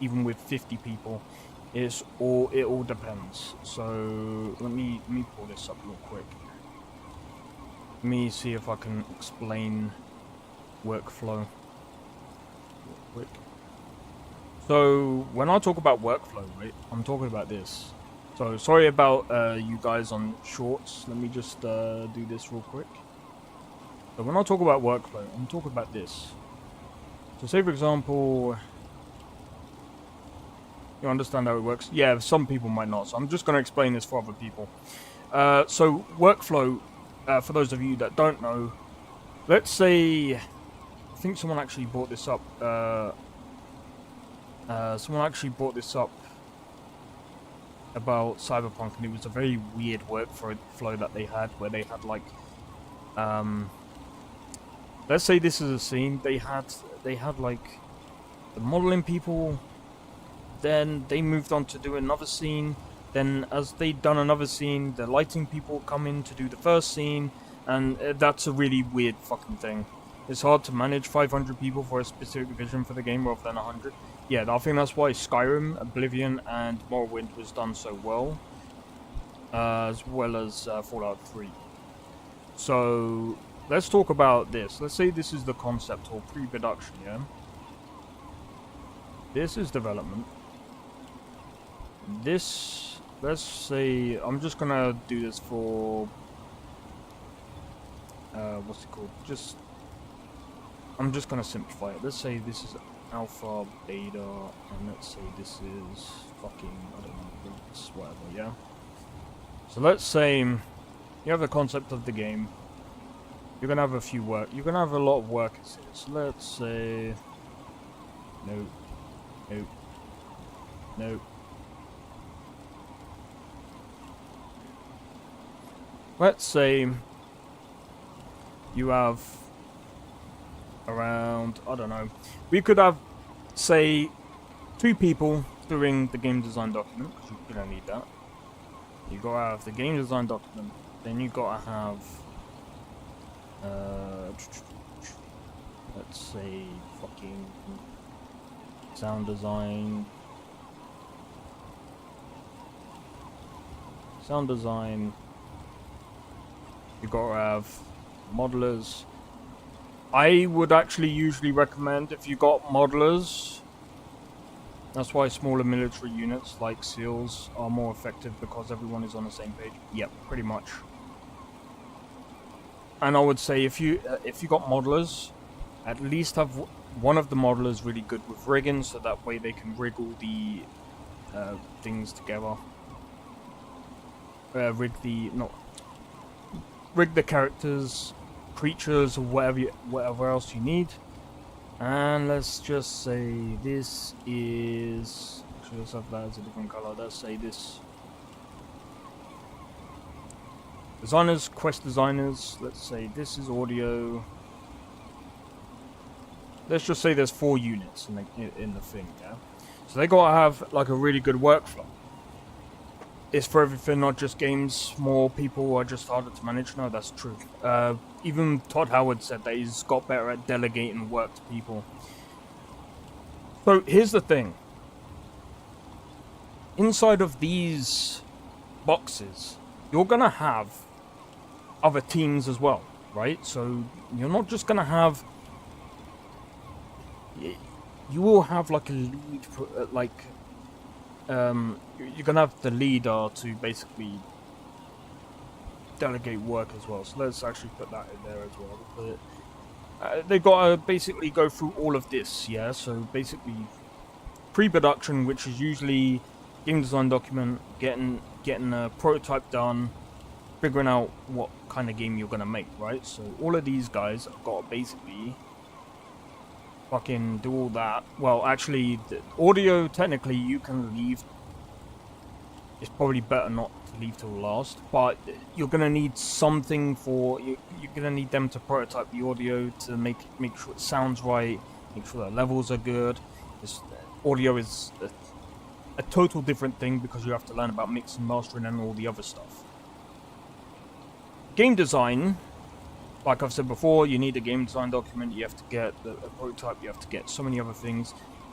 even with 50 people. It all depends. So let me pull this up real quick. Let me see if I can explain workflow real quick. So when I talk about workflow, right, I'm talking about this. So sorry about you guys on shorts. Let me just do this real quick. So when I talk about workflow, I'm talking about this. So say for example, you understand how it works? Yeah, some people might not. So I'm just going to explain this for other people. So workflow, for those of you that don't know, let's say, I think someone actually brought this up. Someone actually brought this up about Cyberpunk, and it was a very weird workflow that they had, where they had like, let's say this is a scene. They had like the modeling people. Then they moved on to do another scene. Then as they'd done another scene, the lighting people come in to do the first scene. And that's a really weird fucking thing. It's hard to manage 500 people for a specific vision for the game rather than 100. Yeah, I think that's why Skyrim, Oblivion, and Morrowind was done so well. As well as Fallout 3. So, let's talk about this. Let's say this is the concept or pre-production, yeah? This is development. This, let's say, I'm just gonna do this for, what's it called? I'm just gonna simplify it. Let's say this is alpha, beta, and let's say this is fucking, I don't know, whatever, yeah? So let's say you have the concept of the game. You're gonna have you're gonna have a lot of workers here. So let's say, nope. Let's say you have around, I don't know, we could have, say, 2 people doing the game design document, because you don't need that. You gotta have the game design document, then you gotta have, let's say, fucking sound design. You gotta have modelers. I would actually usually recommend, if you got modelers, that's why smaller military units like SEALs are more effective, because everyone is on the same page. Yep, pretty much. And I would say if you got modelers, at least have one of the modelers really good with rigging, so that way they can rig all the things together. Rig the characters, creatures, or whatever else you need. And let's just say this is, actually let's have that as a different color. Let's say this. Designers, quest designers, let's say this is audio. Let's just say there's 4 units in the thing, yeah? So they gotta have like a really good workflow. it's for everything, not just games. More people are just harder to manage. No, that's true. Even Todd Howard said that he's got better at delegating work to people. So here's the thing. Inside of these boxes, you're gonna have other teams as well, right? So you're not just gonna have... You will have like a lead, you're gonna have the leader to basically delegate work as well. So let's actually put that in there as well. But, they've got to basically go through all of this, yeah? So basically pre-production, which is usually game design document, getting a prototype done, figuring out what kind of game you're gonna make, right? So all of these guys have got to basically fucking do all that. Well, actually, the audio, technically, you can leave. It's probably better not to leave till last, but you're gonna need something for you're gonna need them to prototype the audio to make sure it sounds right, make sure the levels are good. This audio is a total different thing because you have to learn about mixing, mastering, and all the other stuff. Game design, like I've said before, you need a game design document, you have to get a prototype, you have to get so many other things.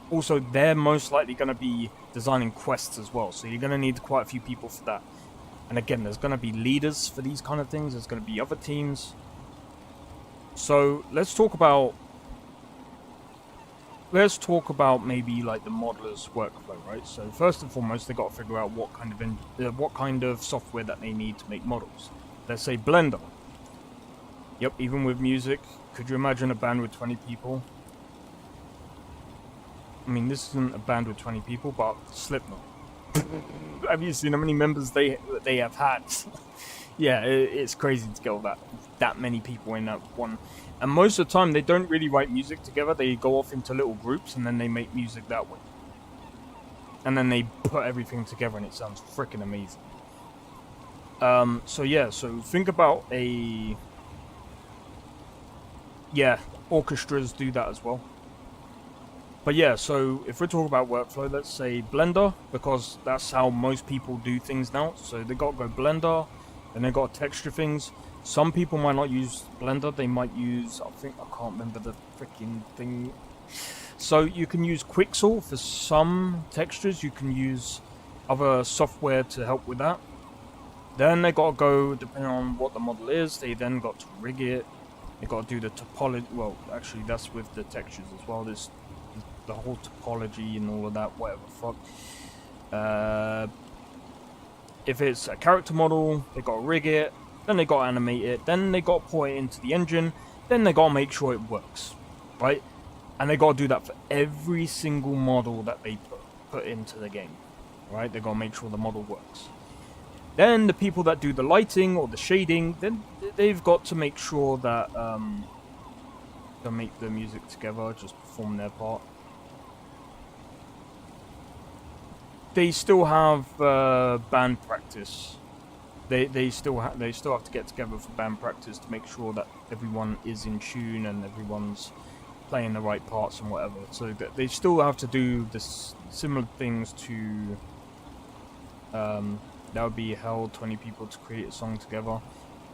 Also, they're most likely going to be designing quests as well, so you're going to need quite a few people for that. And again, there's going to be leaders for these kind of things, there's going to be other teams. So, let's talk about maybe like the modeler's workflow, right? So first and foremost, they got to figure out what kind of software that they need to make models. Let's say Blender. Yep, even with music, could you imagine a band with 20 people? I mean, this isn't a band with 20 people, but Slipknot. Have you seen how many members they have had? Yeah, it's crazy to get all that many people in that one. And most of the time, they don't really write music together. They go off into little groups, and then they make music that way. And then they put everything together, and it sounds freaking amazing. So yeah, so think about orchestras do that as well. But yeah, so if we're talking about workflow, let's say Blender, because that's how most people do things now. So they got to go Blender, and they got to texture things. Some people might not use Blender, they might use, I can't remember the freaking thing. So you can use Quixel for some textures, you can use other software to help with that. Then they got to go, depending on what the model is, they then got to rig it. They got to do the topology, well, actually that's with the textures as well. There's the whole topology and all of that, whatever fuck. If it's a character model, they got to rig it. Then they got to animate it. Then they got to pour it into the engine. Then they got to make sure it works, right? And they got to do that for every single model that they put into the game, right? They got to make sure the model works. Then the people that do the lighting or the shading, then they've got to make sure that they make the music together, just perform their part. They still have band practice. They still have to get together for band practice to make sure that everyone is in tune and everyone's playing the right parts and whatever. So that they still have to do this similar things to that would be held 20 people to create a song together.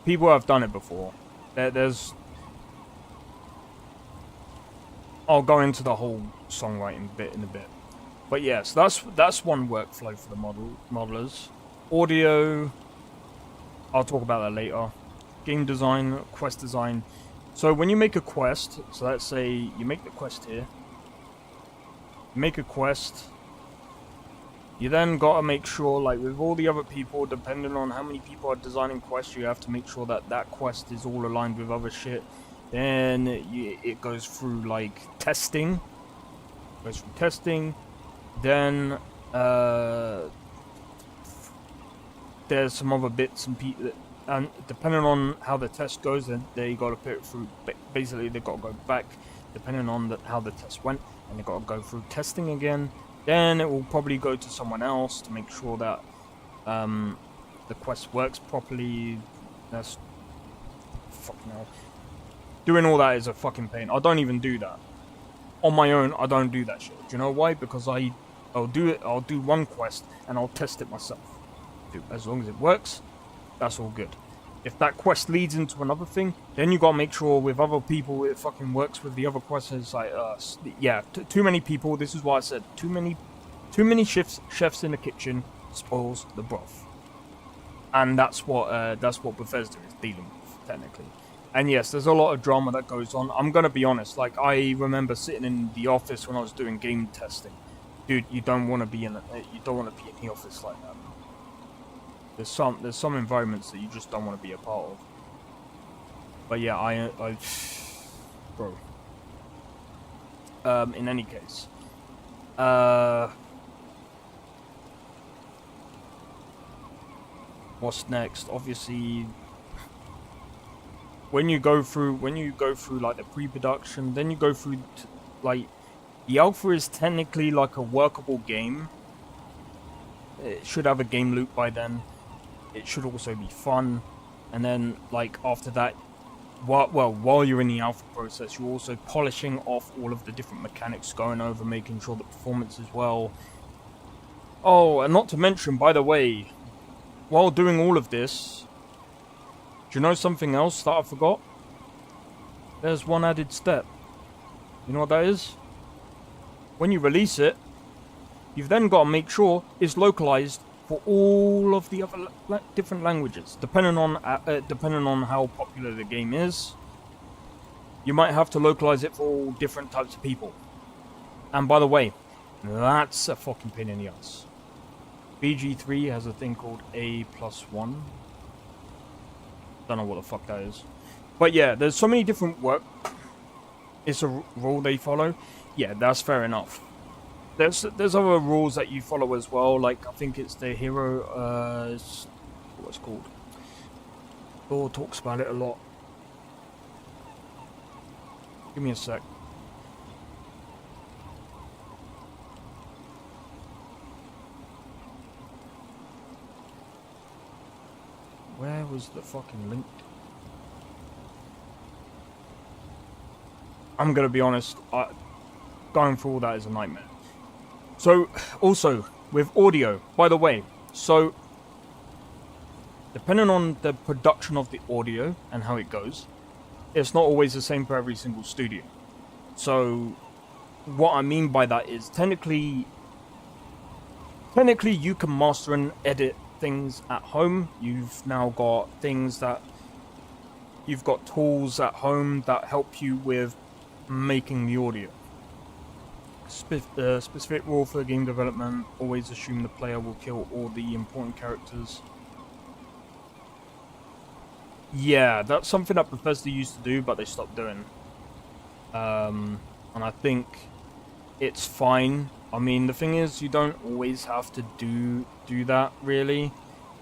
People have done it before. I'll go into the whole songwriting bit in a bit. But yeah, so that's one workflow for the modelers. Audio, I'll talk about that later. Game design, quest design. So when you make a quest, so let's say you make the quest here. You make a quest. You then gotta make sure, like with all the other people, depending on how many people are designing quests, you have to make sure that that quest is all aligned with other shit. Then it goes through like testing. Then there's some other bits and pieces, and depending on how the test goes, then they got to put it through. Basically, they got to go back, depending on how the test went, and they got to go through testing again. Then it will probably go to someone else to make sure that the quest works properly. That's fucking hell. Doing all that is a fucking pain. I don't even do that on my own. I don't do that shit. Do you know why? Because I'll do one quest and I'll test it myself. to. As long as it works, that's all good. If that quest leads into another thing, then you gotta make sure with other people it fucking works with the other quests. It's like, yeah, too many people. This is why I said too many chefs in the kitchen spoils the broth, and that's what Bethesda is dealing with technically. And yes, there's a lot of drama that goes on. I'm gonna be honest. Like, I remember sitting in the office when I was doing game testing. Dude, you don't want to be in the office like that. There's some environments that you just don't want to be a part of. But yeah, I bro. In any case, what's next? Obviously, when you go through like the pre-production, then you go through like the alpha is technically like a workable game. It should have a game loop by then. It should also be fun, and then like after that, while you're in the alpha process, you're also polishing off all of the different mechanics, going over, making sure the performance is well. Oh, and not to mention, by the way, while doing all of this, do you know something else that I forgot? There's one added step. You know what that is? When you release it, you've then got to make sure it's localized for all of the other different languages, depending on how popular the game is. You might have to localize it for all different types of people. And by the way, that's a fucking pain in the ass. BG3 has a thing called A+1. Don't know what the fuck that is. But yeah, there's so many different it's a rule they follow. Yeah, that's fair enough. There's other rules that you follow as well, like I think it's the hero, what's it called? Thor talks about it a lot. Give me a sec. Where was the fucking link? I'm gonna be honest, going through all that is a nightmare. So, also, with audio, by the way, so, depending on the production of the audio and how it goes, it's not always the same for every single studio. So, what I mean by that is, technically you can master and edit things at home. You've now got you've got tools at home that help you with making the audio. Specific rule for game development: always assume the player will kill all the important characters. Yeah, that's something that Bethesda used to do, but they stopped doing. And I think it's fine. I mean, the thing is, you don't always have to do that, really.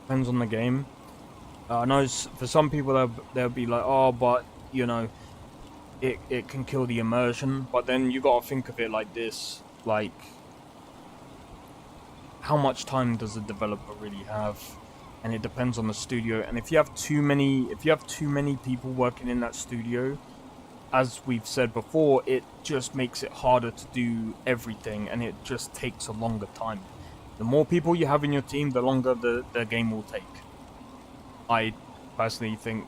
Depends on the game. I know for some people they'll be like, oh, but, you know, it can kill the immersion. But then you gotta think of it like this, like, how much time does the developer really have? And it depends on the studio. And if you have too many people working in that studio, as we've said before, it just makes it harder to do everything, and it just takes a longer time. The more people you have in your team, the longer the game will take. I personally think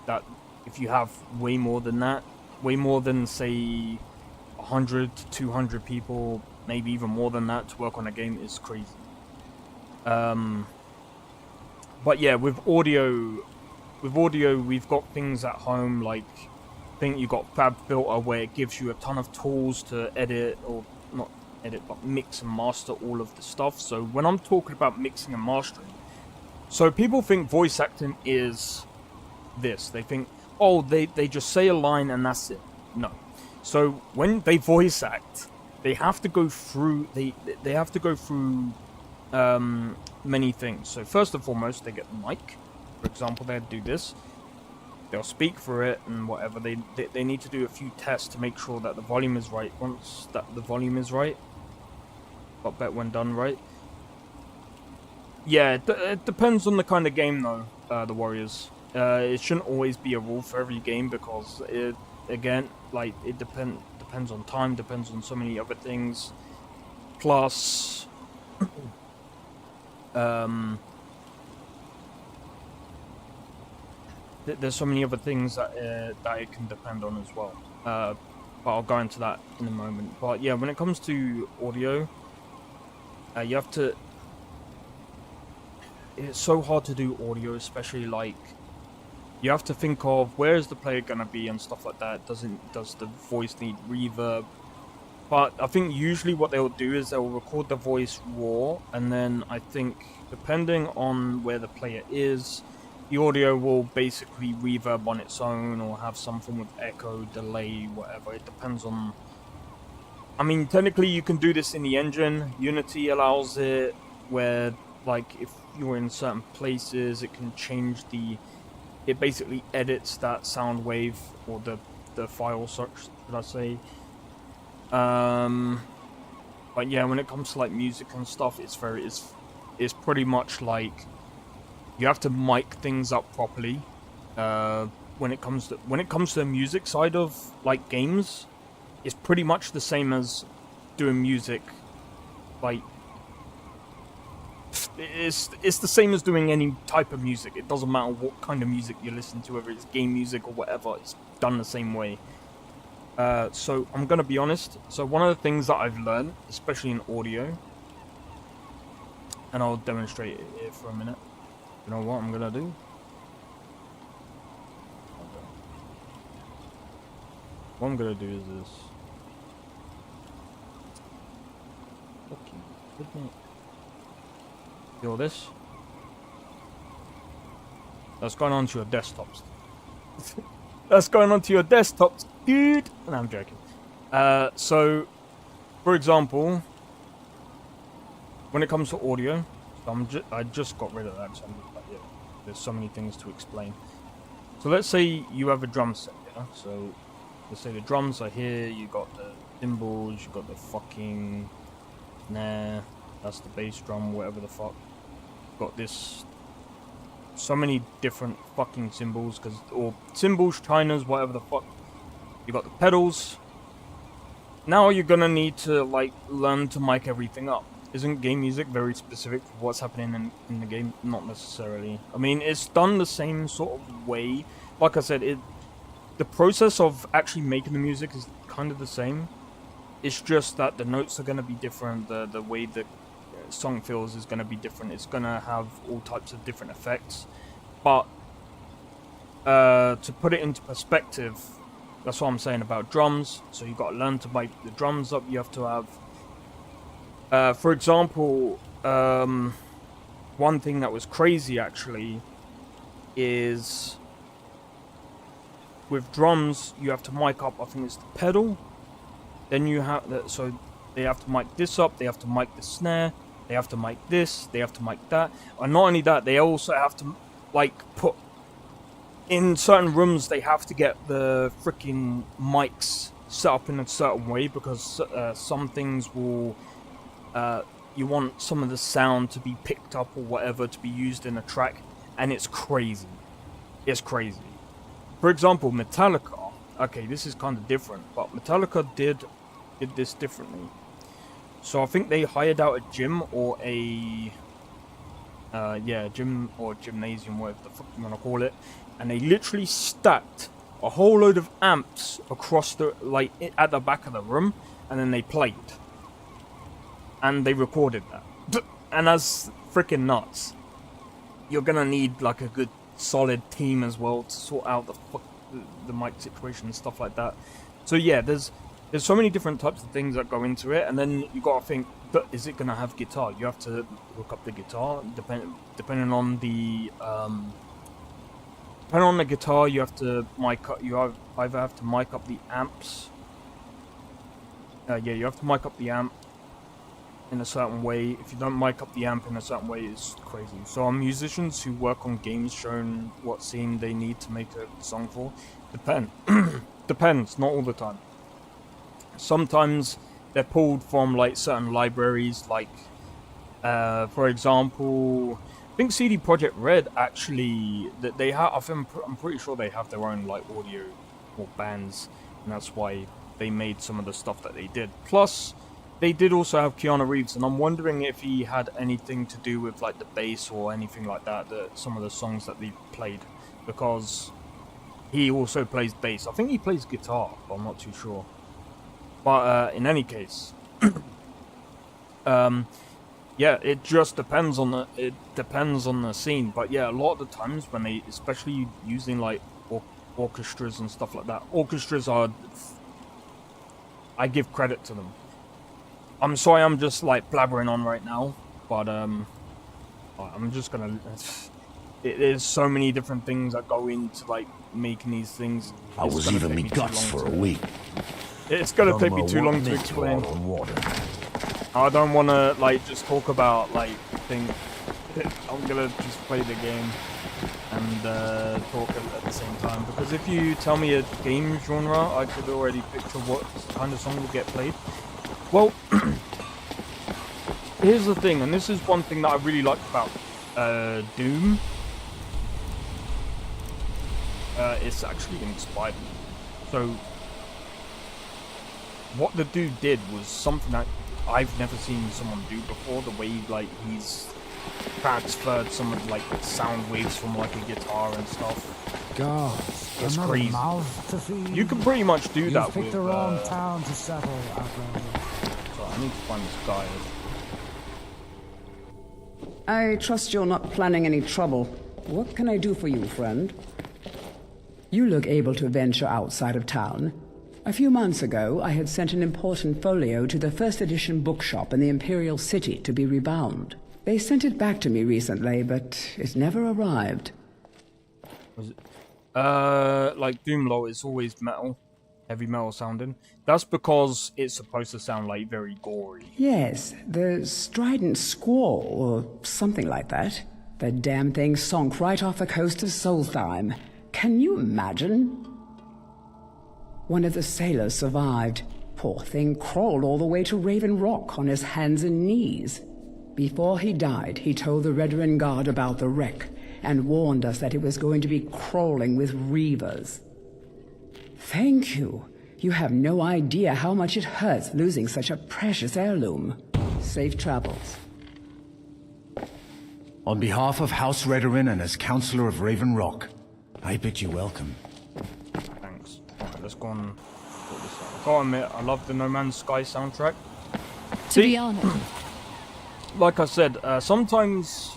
that if you have way more than that, way more than, say, 100 to 200 people, maybe even more than that, to work on a game is crazy. But yeah, with audio, we've got things at home, like, I think you got Fab Filter, where it gives you a ton of tools to edit, or not edit, but mix and master all of the stuff. So when I'm talking about mixing and mastering, so people think voice acting is this. They think, oh, they just say a line and that's it. No. So when they voice act, they have to go through they have to go through many things. So first and foremost, they get the mic. For example, they do this. They'll speak for it and whatever. They need to do a few tests to make sure that the volume is right. Once that the volume is right, got bet when done right. Yeah, it depends on the kind of game though. The Warriors. It shouldn't always be a rule for every game, because it, again, like, it depends on time, depends on so many other things. Plus, there's so many other things that that it can depend on as well. But I'll go into that in a moment. But yeah, when it comes to audio, you have to. It's so hard to do audio, especially like you have to think of where is the player gonna be and stuff like that. Does the voice need reverb? But I think usually what they'll do is they'll record the voice raw, and then I think depending on where the player is, the audio will basically reverb on its own or have some form of echo, delay, whatever. It depends on. I mean, technically you can do this in the engine. Unity allows it where, like, if you're in certain places, it can change the. It basically edits that sound wave or the file, should I say? But yeah, when it comes to like music and stuff, it's pretty much like you have to mic things up properly. When it comes to the music side of like games, it's pretty much the same as doing music. Like it's the same as doing any type of music. It doesn't matter what kind of music you listen to, whether it's game music or whatever. It's done the same way. So I'm gonna be honest. So one of the things that I've learned, especially in audio, and I'll demonstrate it here for a minute. You know what I'm gonna do? What I'm gonna do is this. Okay, good mate. Feel this? That's going onto your desktops. That's going onto your desktops, dude. No, I'm joking. So, for example, when it comes to audio, I just got rid of that. So yeah, there's so many things to explain. So let's say you have a drum set. Yeah? So let's say the drums are here. You got the cymbals. You got the fucking snare. That's the bass drum. Whatever the fuck. Got this. So many different fucking cymbals, or cymbals, chinas, whatever the fuck. You got the pedals. Now you're gonna need to like learn to mic everything up. Isn't game music very specific to what's happening in the game? Not necessarily. I mean, it's done the same sort of way. Like I said, the process of actually making the music is kind of the same. It's just that the notes are gonna be different. The way the song feels is going to be different. It's going to have all types of different effects, but to put it into perspective, that's what I'm saying about drums. So you've got to learn to mic the drums up. You have to have for example, one thing that was crazy actually is with drums you have to mic up, I think it's the pedal, then you have that, so they have to mic this up, they have to mic the snare, they have to mic this, they have to mic that. And not only that, they also have to, like, put... In certain rooms, they have to get the freaking mics set up in a certain way, because some things will... you want some of the sound to be picked up or whatever to be used in a track, and it's crazy. It's crazy. For example, Metallica... Okay, this is kind of different, but Metallica did this differently. So I think they hired out a gym or a gym or gymnasium, whatever the fuck you want to call it, and they literally stacked a whole load of amps across the, like, at the back of the room, and then they played. And they recorded that. And that's freaking nuts. You're gonna need like a good solid team as well to sort out the mic situation and stuff like that. So yeah, there's so many different types of things that go into it, and then you gotta think, but is it gonna have guitar? You have to hook up the guitar, depending on the guitar. You have to mic up. You either have to mic up the amps. You have to mic up the amp in a certain way. If you don't mic up the amp in a certain way, it's crazy. So are musicians who work on games shown what scene they need to make a song for? Depends, not all the time. Sometimes they're pulled from like certain libraries, like for example, I think CD Projekt Red actually, that they have, I'm pretty sure they have their own like audio or bands, and that's why they made some of the stuff that they did. Plus they did also have Keanu Reeves, and I'm wondering if he had anything to do with like the bass or anything like that, some of the songs that they played, because he also plays bass. I think he plays guitar, but I'm not too sure. But in any case, yeah, it just depends on the scene. But yeah, a lot of the times when they, especially using like orchestras and stuff like that, orchestras are, I give credit to them. I'm sorry, I'm just like blabbering on right now, but I'm just gonna. There's so many different things that go into like making these things. I was even me guts for a week. It's gonna take me too long to explain. I don't want to like just talk about like things. I'm gonna just play the game and talk at the same time, because if you tell me a game genre, I could already picture what kind of song will get played. Well, here's the thing, and this is one thing that I really like about Doom. It's actually inspired me. So, what the dude did was something that I've never seen someone do before. The way like he's transferred some of like sound waves from like a guitar and stuff. God, it's crazy. You can pretty much do that with. The wrong town to settle, Outlander. So I need to find this guy. I trust you're not planning any trouble. What can I do for you, friend? You look able to venture outside of town. A few months ago, I had sent an important folio to the first edition bookshop in the Imperial City to be rebound. They sent it back to me recently, but it never arrived. Was it? Like Doomlaw is always metal, heavy metal sounding. That's because it's supposed to sound like very gory. Yes, the strident squall, or something like that. The damn thing sunk right off the coast of Solstheim. Can you imagine? One of the sailors survived. Poor thing crawled all the way to Raven Rock on his hands and knees. Before he died, he told the Redoran Guard about the wreck and warned us that it was going to be crawling with reavers. Thank you. You have no idea how much it hurts losing such a precious heirloom. Safe travels. On behalf of House Redoran and as Counselor of Raven Rock, I bid you welcome. Thanks. Alright, let's go on. Gotta admit, I love the No Man's Sky soundtrack. To be honest. Like I said, sometimes,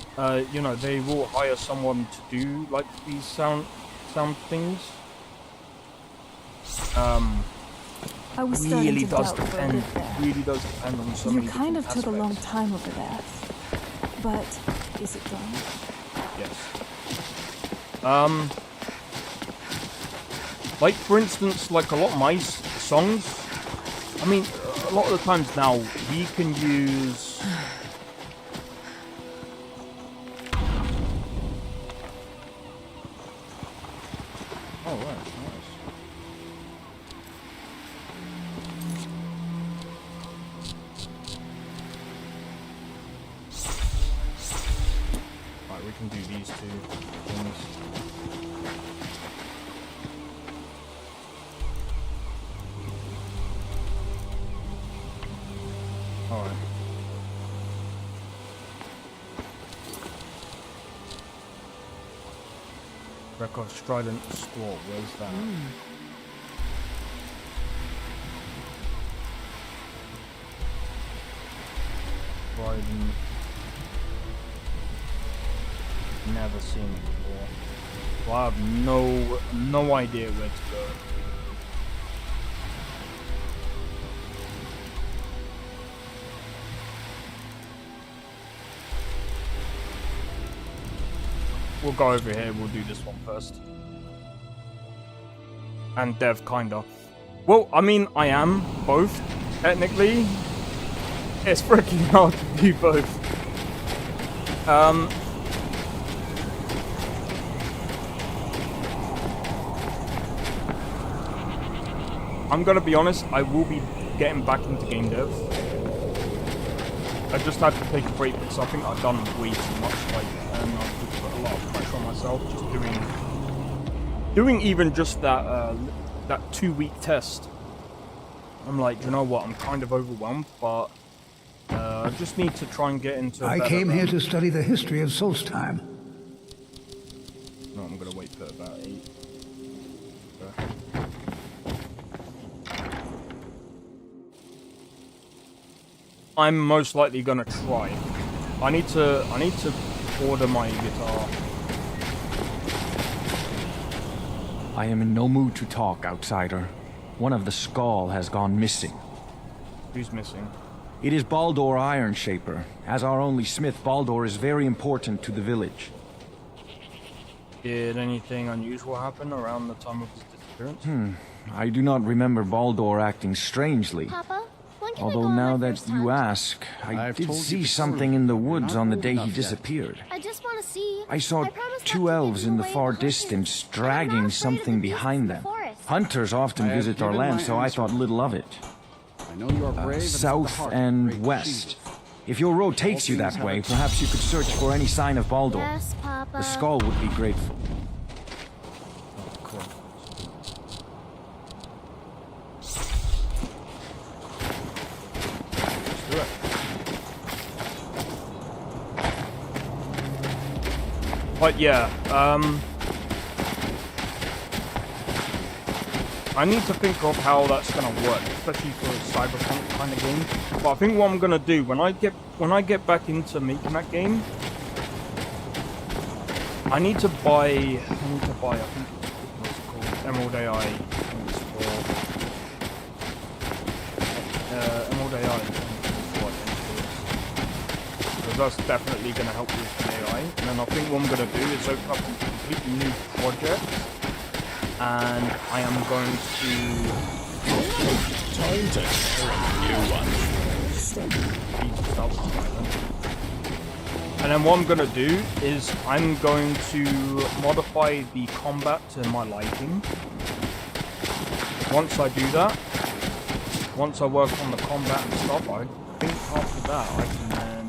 you know, they will hire someone to do, like, these sound things. I was starting really to does doubt depend. Really does depend on so many You kind of different took a long aspects. time over there. But is it done? Yes. Like for instance, like a lot of my songs, I mean, a lot of the times now, we can use... Oh, right, nice. Right, we can do these two things. Alright. Record Strident Squall, where's that? Strident. Never seen it before. Well, I have no idea where to go. We'll go over here, we'll do this one first. And Dev, kinda. Well, I mean, I am both, technically. It's freaking hard to do both. I'm gonna be honest, I will be getting back into game dev. I just had to take a break because I think I've done way too much, like, and I've put a lot of pressure on myself just doing even just that that 2-week test. I'm like, you know what? I'm kind of overwhelmed, but I just need to try and get into. I came here to study the history of Solstheim. No, I'm gonna wait for about 8. I'm most likely gonna try. I need to order my guitar. I am in no mood to talk, outsider. One of the Skull has gone missing. Who's missing? It is Baldur Ironshaper. As our only smith, Baldur is very important to the village. Did anything unusual happen around the time of his disappearance? I do not remember Baldur acting strangely. Papa, when can I Although go on now my that first you hunt? ask, I did see something in the woods on the day he disappeared. I just want to see. I saw promised not two to elves give you in the away far to hunters, distance but I'm not dragging afraid of something the beasts behind in the them. forest. Hunters often I have visit our given land, my so I answer. thought little of it. I know you are brave and have the South heart of a and great west. chief. If your road takes you that way, perhaps you could search for any sign of Baldur. Yes, Papa. The Skull would be grateful. Cool. Let's do it. But yeah, I need to think of how that's gonna work, especially for a cyberpunk kind of game. But I think what I'm gonna do when I get back into making that game, I need to buy I think what's it called? Emerald AI. I think it's for Emerald AI. I think is what it is. Because that's definitely gonna help with the AI. And then I think what I'm gonna do is open up a completely new project. And I am going to... Time to tell a new one. And then what I'm going to do is I'm going to modify the combat to my liking. Once I do that, once I work on the combat and stuff, I think after that I can then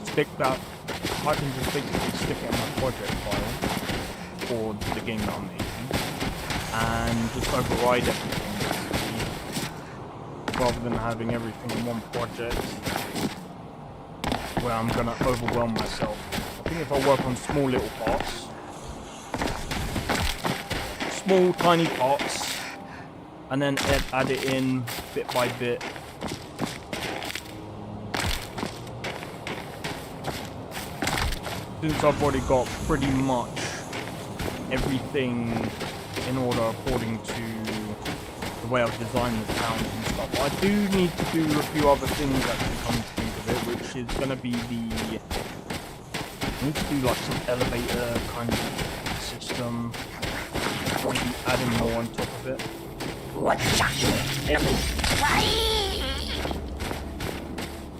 stick that... I can just basically stick it in my project file. For the game that I'm making, and just override everything, rather than having everything in one project where I'm gonna overwhelm myself. I think if I work on small little parts, small tiny parts, and then add it in bit by bit. Since I've already got pretty much everything in order according to the way I've designed the towns and stuff. I do need to do a few other things actually, come to think of it, which is going to be the... I need to do like some elevator kind of system. Maybe adding more on top of it.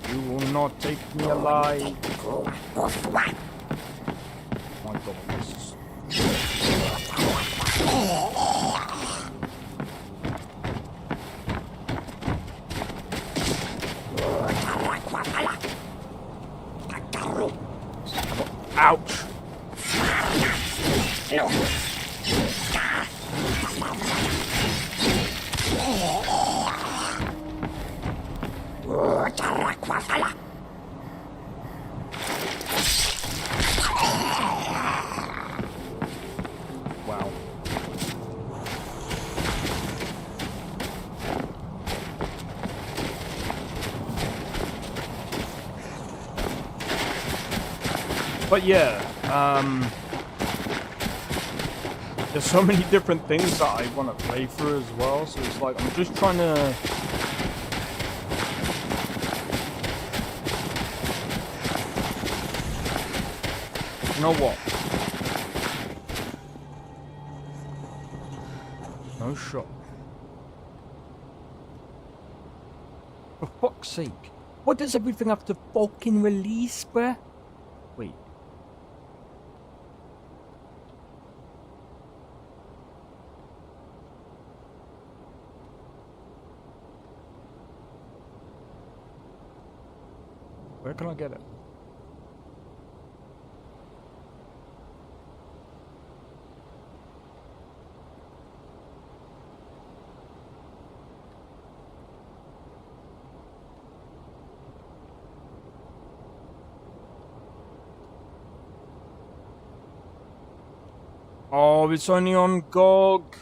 You will not take me alive. My God, this is... Ouch! Wow. But yeah, there's so many different things that I want to play through as well, so it's like I'm just trying to... You know what? No shot. For fuck's sake. What does everything have to fucking release, bruh? Wait. Where can I get it? Oh, it's only on GOG.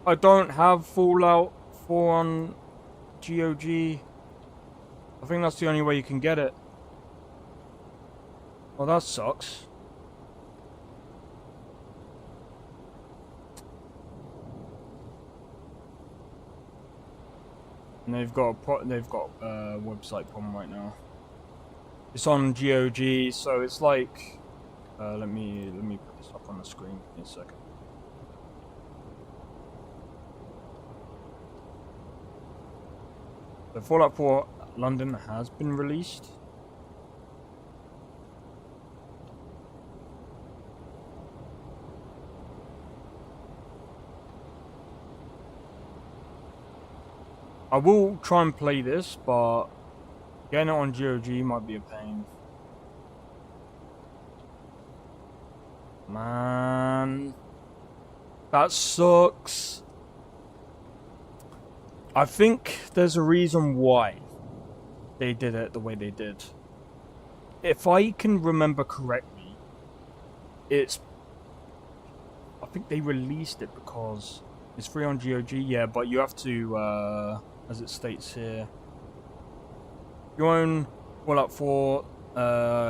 I don't have Fallout 4 on GOG. I think that's the only way you can get it. Well, that sucks. And they've got a website problem right now. It's on GOG, so it's like let me put this up on the screen in a second. The Fallout 4 London has been released. I will try and play this, but getting it on GOG might be a pain. Man, that sucks. I think there's a reason why they did it the way they did. If I can remember correctly, I think they released it because it's free on GOG, yeah, but you have to, as it states here, your own Fallout 4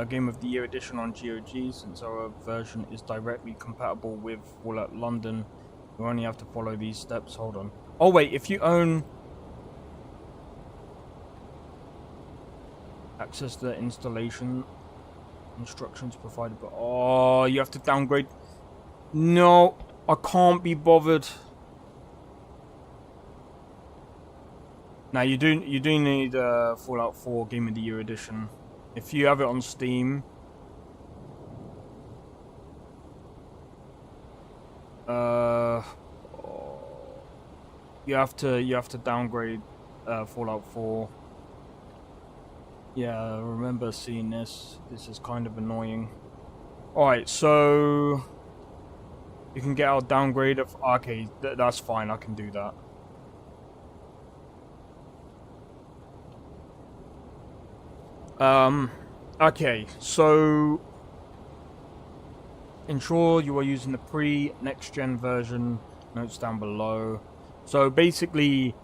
Game of the Year edition on GOG, since our version is directly compatible with Fallout London. You only have to follow these steps. Hold on. Oh wait, if you own... access the installation instructions provided by... Oh, you have to downgrade... No, I can't be bothered. Now you do need Fallout 4 Game of the Year edition. If you have it on Steam, you have to downgrade Fallout 4. Yeah, I remember seeing this. This is kind of annoying. Alright, so you can get our downgrade of... Okay, that's fine, I can do that. Okay, so ensure you are using the pre-next gen version, notes down below. So basically,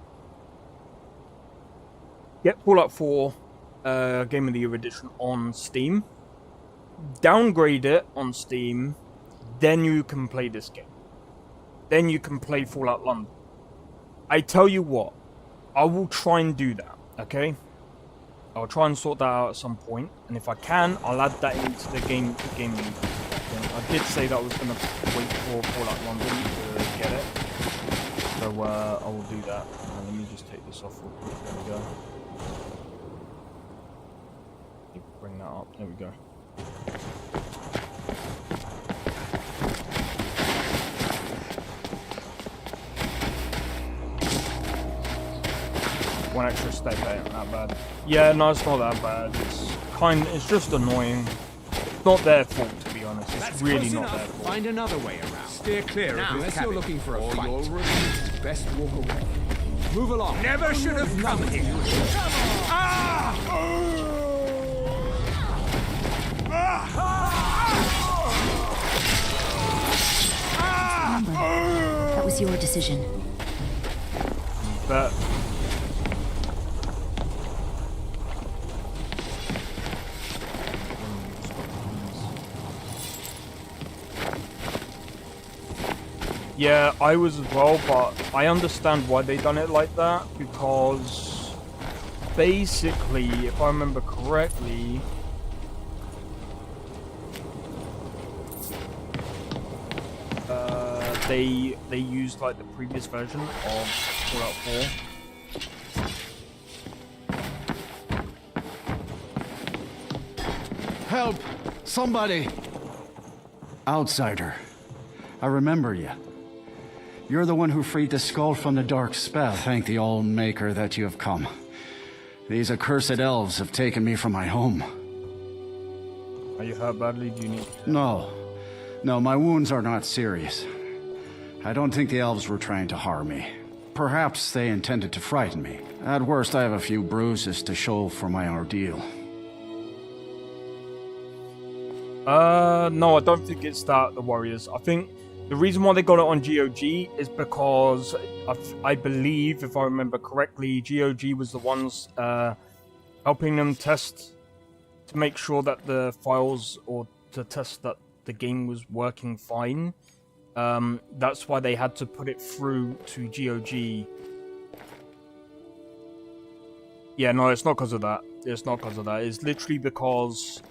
get Fallout 4 Game of the Year edition on Steam, downgrade it on Steam, then you can play this game. Then you can play Fallout London. I tell you what, I will try and do that, okay? I'll try and sort that out at some point, and if I can, I'll add that into the game thing. I did say that I was going to wait for Fallout London to get it, so I will do that. Let me just take this off real quick. There we go. Bring that up. There we go. One extra step ain't that bad. Yeah, no, it's not that bad. It's just annoying. It's not their fault, to be honest. It's That's really close not enough. their fault. Find another way around. Steer clear Now, of unless this you're cabin, looking for a or fight. you'll regret. Best walk away. Move along. Never should have come here. That was your decision. But yeah, I was as well, but I understand why they done it like that, because basically, if I remember correctly, they used like the previous version of Fallout 4. Help! Somebody! Outsider. I remember you. You're the one who freed the skull from the dark spell. Thank the All-Maker that you have come. These accursed elves have taken me from my home. Are you hurt badly? Do you need... No. No, my wounds are not serious. I don't think the elves were trying to harm me. Perhaps they intended to frighten me. At worst, I have a few bruises to show for my ordeal. No, I don't think it's that, the warriors. I think The reason why they got it on GOG is because I believe, if I remember correctly, GOG was the ones helping them test to make sure that the files, or to test that the game was working fine. That's why they had to put it through to GOG. Yeah, no, it's not because of that. It's not because of that. It's literally because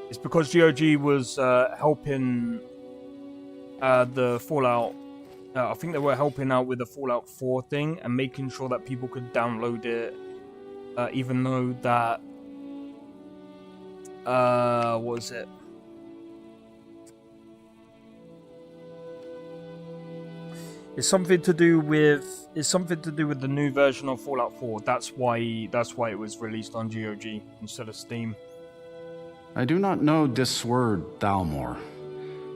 it's because GOG was helping the Fallout. I think they were helping out with the Fallout 4 thing and making sure that people could download it, even though that what was it? It's something to do with the new version of Fallout 4. That's why it was released on GOG instead of Steam. I do not know this word, Thalmor.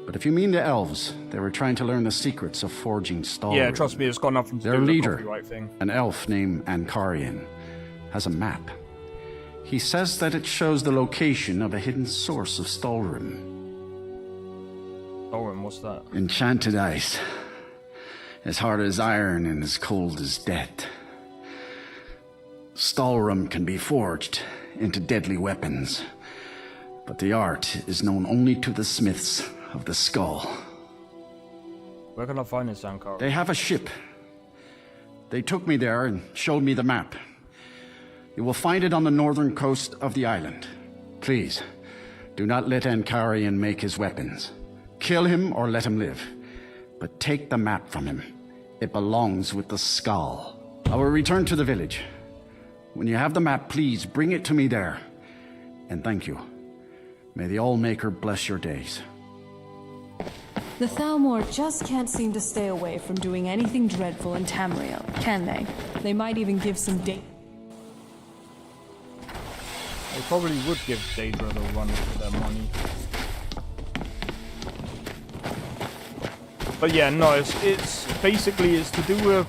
But if you mean the elves, they were trying to learn the secrets of forging Stalwart. Yeah, trust me, it's got nothing to do Their with the leader, copyright thing. an elf named Ankarian, has a map. He says that it shows the location of a hidden source of Stalrim. Stalrim, what's that? Enchanted ice. As hard as iron and as cold as death. Stalrim can be forged into deadly weapons, but the art is known only to the smiths of the skull. Where can I find this, Ankara? They have a ship. They took me there and showed me the map. You will find it on the northern coast of the island. Please, do not let Ankarian make his weapons. Kill him or let him live. But take the map from him. It belongs with the skull. I will return to the village. When you have the map, please bring it to me there. And thank you. May the Allmaker bless your days. The Thalmor just can't seem to stay away from doing anything dreadful in Tamriel, can they? They might even give some date. They probably would give Daedra the run for their money. But yeah, no, it's basically to do with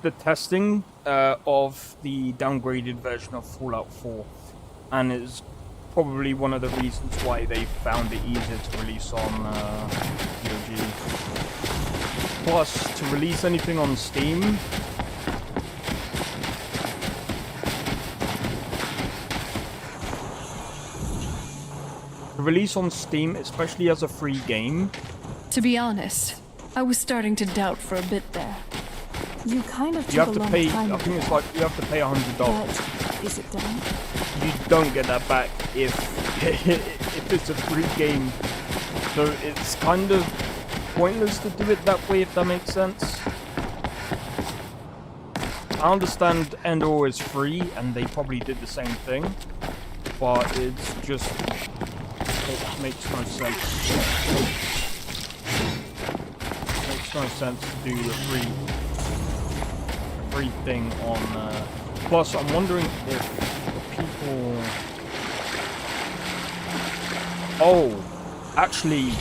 the testing of the downgraded version of Fallout 4, and it's probably one of the reasons why they found it easier to release on GOG. Plus, to release anything on Steam, especially as a free game. To be honest, I was starting to doubt for a bit there. You kind of You took have a to long pay. time I with think it's that. like you have to pay $100. But is it done? You don't get that back if if it's a free game. So it's kind of pointless to do it that way, if that makes sense. I understand Endor is free, and they probably did the same thing, but it makes no sense. It makes no sense to do a free thing on. Plus, I'm wondering if people. Oh, actually,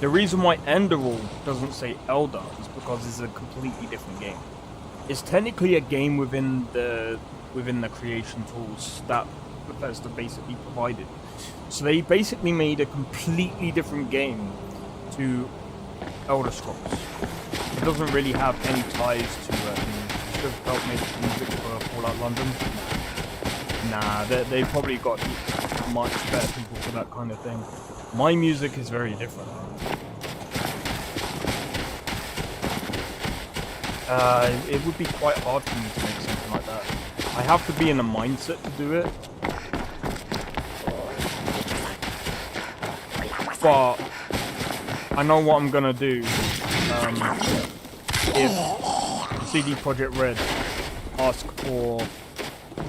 the reason why Enderal doesn't say Elder is because it's a completely different game. It's technically a game within the creation tools that Bethesda basically provided. So they basically made a completely different game to Elder Scrolls. It doesn't really have any ties to should have helped make music for Fallout London. Nah, they probably got much better people for that kind of thing. My music is very different. It would be quite hard for me to make something like that. I have to be in a mindset to do it. But I know what I'm gonna do if CD Projekt Red ask for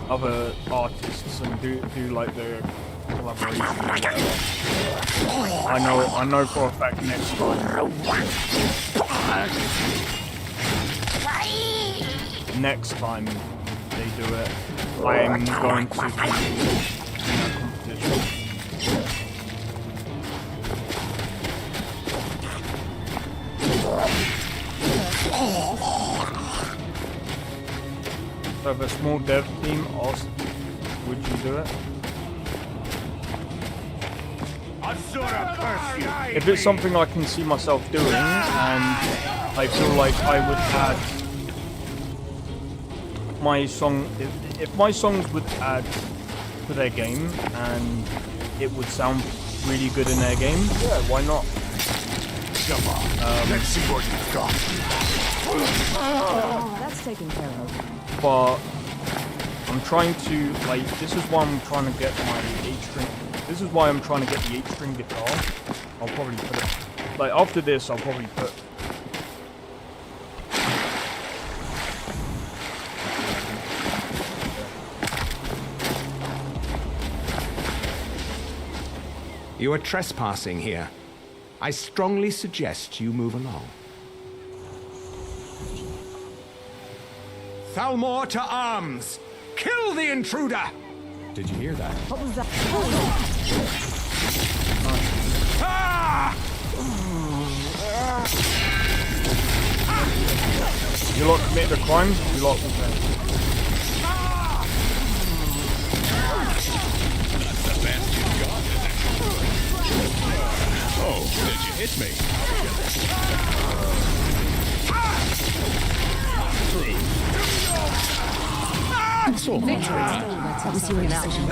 other artists and do like the collaboration. I know for a fact next time they do it, I am going to compete in that competition. So if a small dev team asked, would you do it? I've if it's something I can see myself doing, and I feel like I would add my song, if my songs would add to their game, and it would sound really good in their game, yeah, why not? Come on, let's see what you've got. Oh, that's taken care of. But I'm trying to, like, this is why I'm trying to get my 8-string. This is why I'm trying to get the 8-string guitar. I'll probably put it, like, after this, I'll probably put. You are trespassing here. I strongly suggest you move along. Thalmor to arms! Kill the intruder! Did you hear that? What was that? Ah! You lot commit a crime, you lot will pay. That's the best you've got, is it? Oh, did you hit me? True. It's all right. That was your decision.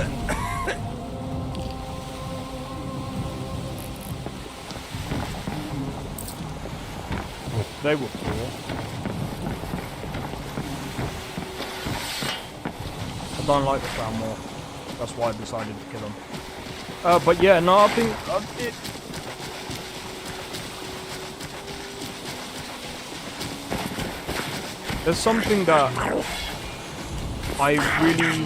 They were poor. I don't like the Thalmor. That's why I decided to kill him. But yeah, no, I think there's something that I really.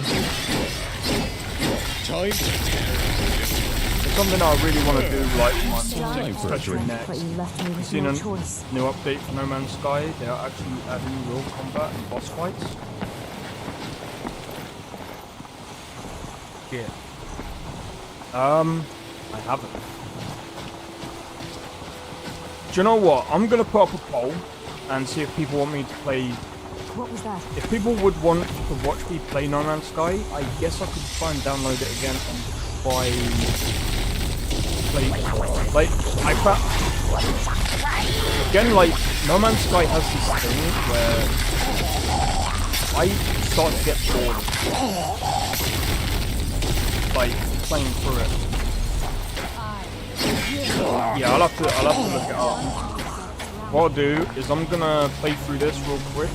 There's something I really want to do, like my especially next. You've seen a new update for No Man's Sky. They are actually adding real combat and boss fights. Yeah. I haven't. Do you know what? I'm gonna put up a poll and see if people want me to play. What was that? If people would want to watch me play No Man's Sky, I guess I could try and download it again and try play. Like I found again, like No Man's Sky has this thing where I start to get bored, like playing through it. Yeah, I'll have to look it up. What I'll do is I'm gonna play through this real quick.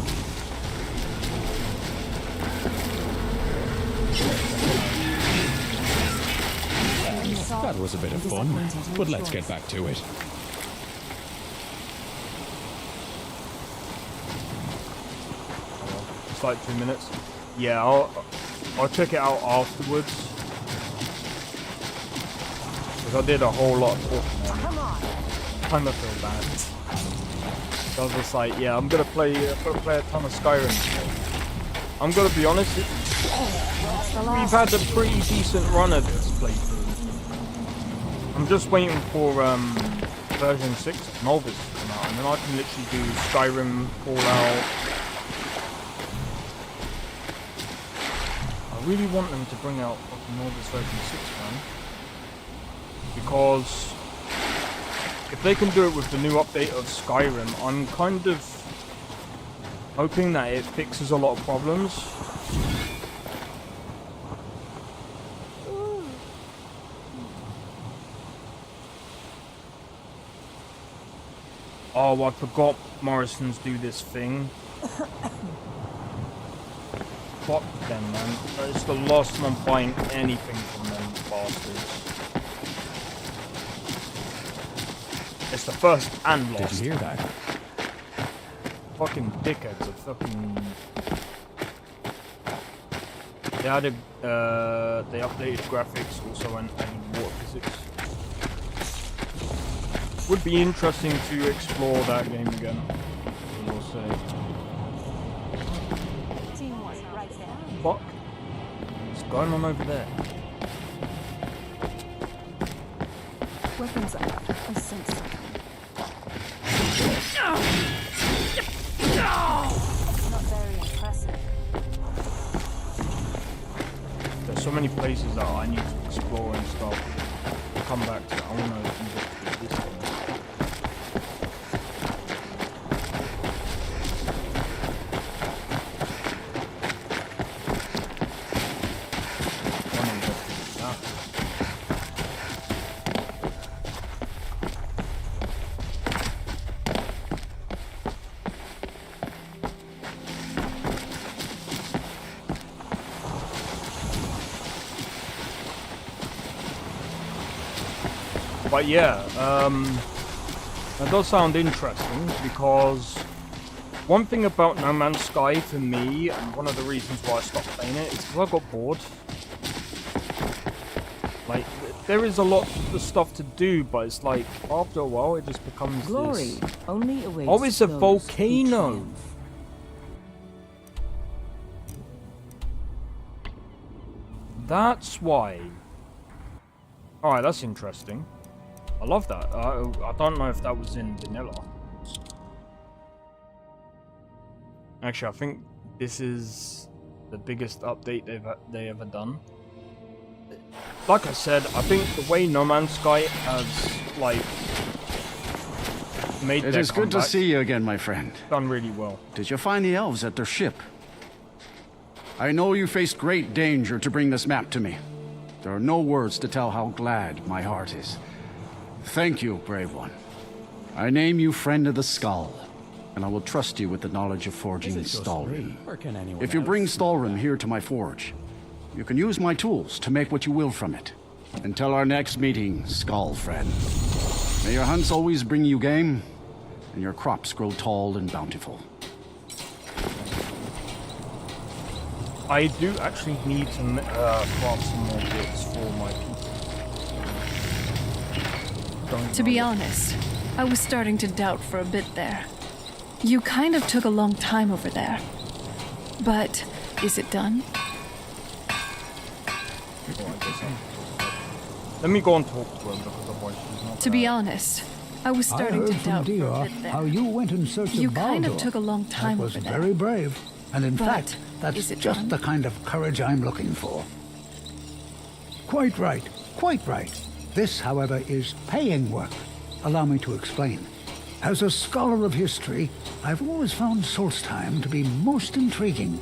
That was a bit of fun, but let's get back to it. It's like 2 minutes. Yeah, I'll check it out afterwards. Because I did a whole lot of talking on it. Kind of feel bad. So I was just like, yeah, I'm gonna play a ton of Skyrim. I'm gonna be honest, we've had a pretty decent run of this playthrough. I'm just waiting for version 6 of Nolvus to come out, and then I can literally do Skyrim, Fallout. I really want them to bring out Nolvus version 6, man. Because if they can do it with the new update of Skyrim, I'm kind of hoping that it fixes a lot of problems. Oh, I forgot Morrison's do this thing. Fuck them, man. It's the last time I'm buying anything from them bastards. It's the first and last. Did you hear that? Fucking dickheads are fucking. They added, they updated graphics, also and water physics. Would be interesting to explore that game again. I will say. Fuck. What's going on over there? Weapons up. I sense something. Not very impressive. There's so many places that I need to explore and stuff. come back to it. I want to investigate this thing. But yeah, that does sound interesting because one thing about No Man's Sky for me, and one of the reasons why I stopped playing it, is because I got bored. Like, there is a lot of stuff to do, but it's like, after a while, it just becomes Glory this... only awaits Oh, it's a those volcano! who triumph. That's why. Alright, that's interesting. I love that. I don't know if that was in vanilla. Actually, I think this is the biggest update they ever done. Like I said, I think the way No Man's Sky has like made It is good to see you again, my friend. Done really well. Did you find the elves at their ship? I know you faced great danger to bring this map to me. There are no words to tell how glad my heart is. Thank you, brave one. I name you Friend of the Skull, and I will trust you with the knowledge of forging Stalrim. If you bring Stalrim here to my forge, you can use my tools to make what you will from it. Until our next meeting, Skull Friend. May your hunts always bring you game, and your crops grow tall and bountiful. I do actually need to craft some more bits for my people. To be honest, I was starting to doubt for a bit there. You kind of took a long time over there. But is it done? Let me go and talk to her because otherwise she's not. To be honest, I was starting to doubt for a Dior bit there. how you went in search You of kind of Baldur. took a long time That was over there. very brave, and in But fact, that's is it just done? the kind of courage I'm looking for. Quite right, quite right. This, however, is paying work. Allow me to explain. As a scholar of history, I've always found Solstheim to be most intriguing.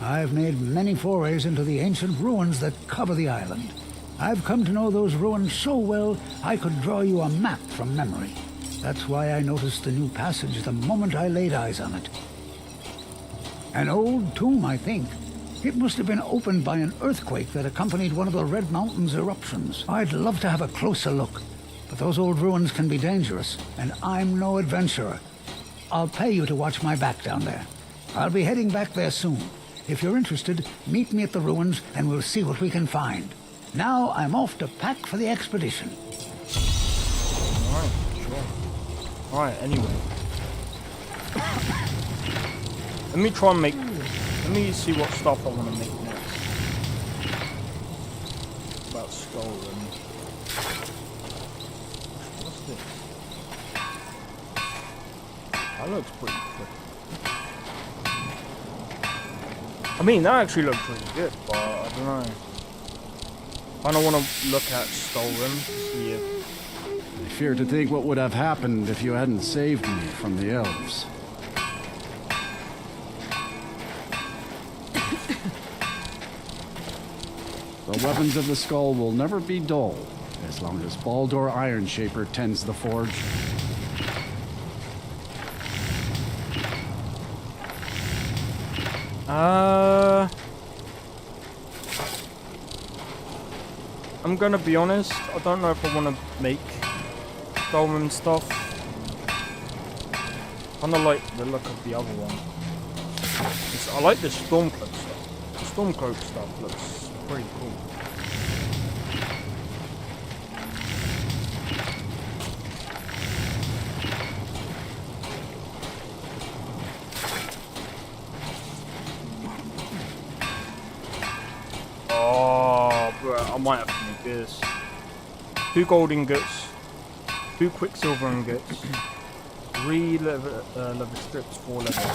I've made many forays into the ancient ruins that cover the island. I've come to know those ruins so well, I could draw you a map from memory. That's why I noticed the new passage the moment I laid eyes on it. An old tomb, I think. It must have been opened by an earthquake that accompanied one of the Red Mountain's eruptions. I'd love to have a closer look, but those old ruins can be dangerous, and I'm no adventurer. I'll pay you to watch my back down there. I'll be heading back there soon. If you're interested, meet me at the ruins and we'll see what we can find. Now I'm off to pack for the expedition. Alright, sure. Alright, anyway. Let me try and make... Let me see what stuff I want to make next. About Skyrim. What's this? That looks pretty quick. I mean, that actually looks pretty good, but I don't know. I don't want to look at Skyrim to see if... I fear to think what would have happened if you hadn't saved me from the elves. The weapons of the skull will never be dull, as long as Baldur Ironshaper tends the forge. I'm gonna be honest, I don't know if I want to make Skyrim stuff. Kinda like the look of the other one. I like the Stormcloak stuff. The Stormcloak stuff looks pretty cool. Oh, bro, I might have to make this. 2 gold ingots, 2 quicksilver ingots, 3 leather strips, 4 leather.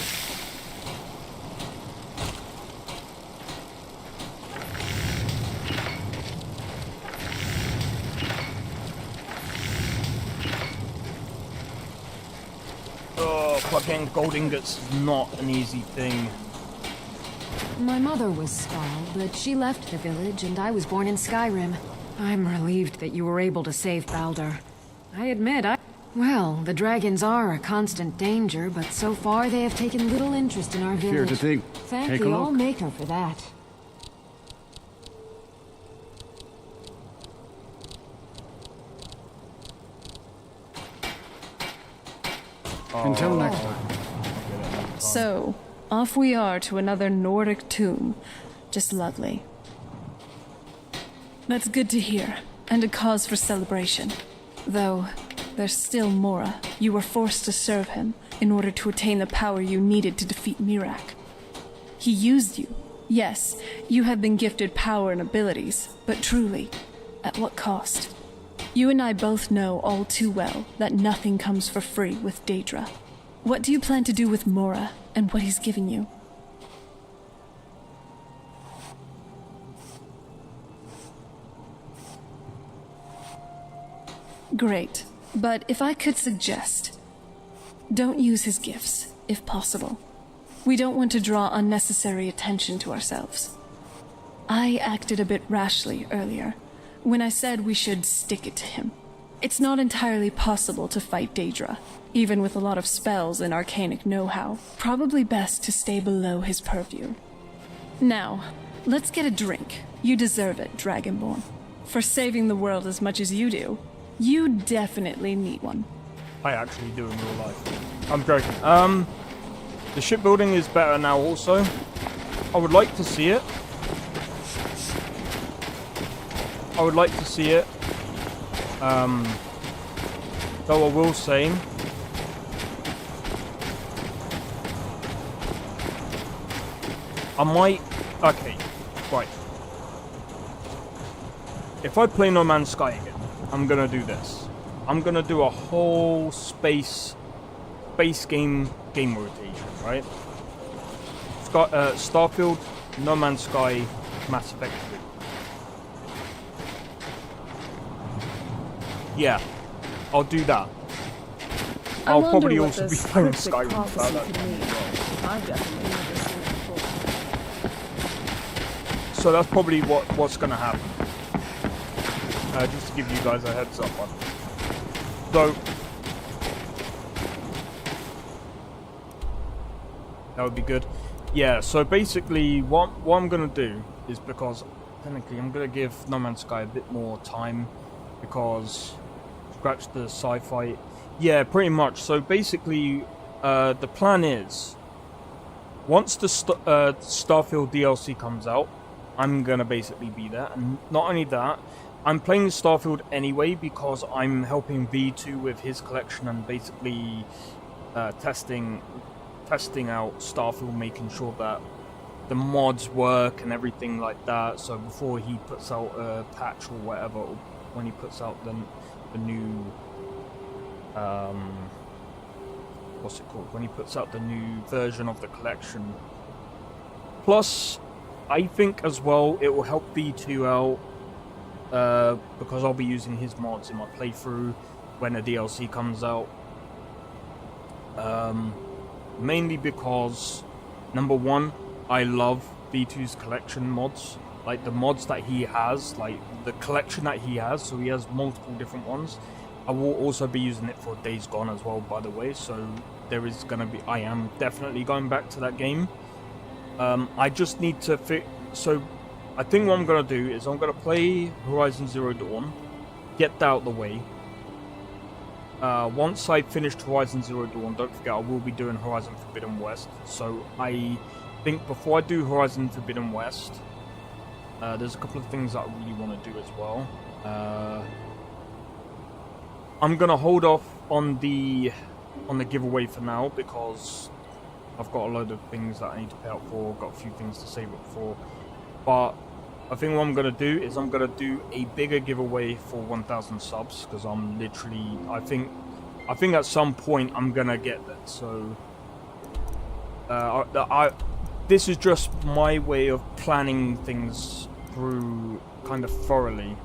but getting gold ingots is not an easy thing. My mother was Skal, but she left the village and I was born in Skyrim. I'm relieved that you were able to save Baldur. I admit, well, the dragons are a constant danger, but so far they have taken little interest in our Here village. to think. Thank Take a the look. All-Maker for that. Until next time. So, off we are to another Nordic tomb. Just lovely. That's good to hear, and a cause for celebration. Though, there's still Mora. You were forced to serve him in order to attain the power you needed to defeat Miraak. He used you. Yes, you have been gifted power and abilities, but truly, at what cost? You and I both know all too well that nothing comes for free with Daedra. What do you plan to do with Mora and what he's given you? Great, but if I could suggest, don't use his gifts, if possible. We don't want to draw unnecessary attention to ourselves. I acted a bit rashly earlier, when I said we should stick it to him. It's not entirely possible to fight Daedra, even with a lot of spells and arcanic know-how. Probably best to stay below his purview. Now, let's get a drink. You deserve it, Dragonborn. For saving the world as much as you do, you definitely need one. I actually do in real life. I'm joking. The shipbuilding is better now also. I would like to see it. Though I will say, I might... Okay, right. If I play No Man's Sky again, I'm gonna do this. I'm gonna do a whole space game rotation, right? Starfield, No Man's Sky, Mass Effect 3. Yeah, I'll do that. I'll probably also be playing Skyrim about that. I've definitely never seen it before. So that's probably what's gonna happen. Just to give you guys a heads up on it. So that would be good. Yeah, so basically what I'm gonna do is, because technically I'm gonna give No Man's Sky a bit more time, because scratch the sci-fi. Yeah, pretty much. So basically the plan is, once the Starfield DLC comes out, I'm gonna basically be there. And not only that, I'm playing Starfield anyway because I'm helping V2 with his collection and basically testing out Starfield, making sure that the mods work and everything like that. So before he puts out a patch or whatever, or when he puts out the new what's it called? When he puts out the new version of the collection. Plus, I think as well it will help V2 out. Because I'll be using his mods in my playthrough when the DLC comes out. Mainly because, number one, I love V2's collection mods. Like the mods that he has, like the collection that he has, so he has multiple different ones. I will also be using it for Days Gone as well, by the way, so there is gonna be, I am definitely going back to that game. I just need to so I think what I'm going to do is I'm going to play Horizon Zero Dawn, get that out of the way. Once I finished Horizon Zero Dawn, don't forget I will be doing Horizon Forbidden West. So I think before I do Horizon Forbidden West, there's a couple of things that I really want to do as well. I'm going to hold off on the giveaway for now because I've got a load of things that I need to pay out for, got a few things to save up for. But I think what I'm going to do is I'm going to do a bigger giveaway for 1,000 subs, because I'm literally, I think at some point I'm going to get that. So this is just my way of planning things through kind of thoroughly.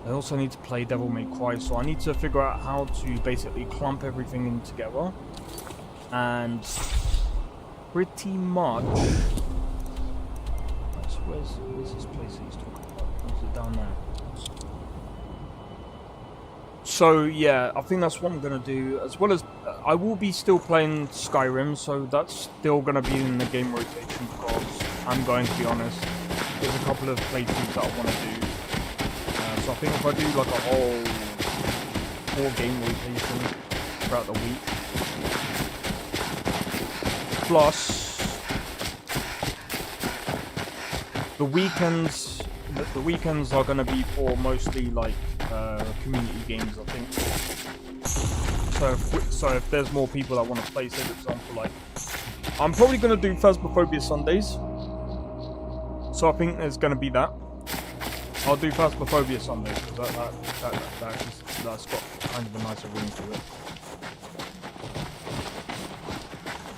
I also need to play Devil May Cry, so I need to figure out how to basically clump everything in together. And pretty much... Where's this place that he's talking about? Is it down there? So yeah, I think that's what I'm gonna do. As well as I will be still playing Skyrim, so that's still gonna be in the game rotation because I'm going to be honest. There's a couple of playthroughs that I want to do. So I think if I do like a whole 4-game rotation throughout the week, plus the weekends are going to be for mostly like community games, I think. So if there's more people that want to play, say for example, like I'm probably going to do Phasmophobia Sundays. So I think there's going to be that. I'll do Phasmophobia Sundays because that's got kind of a nicer ring to it.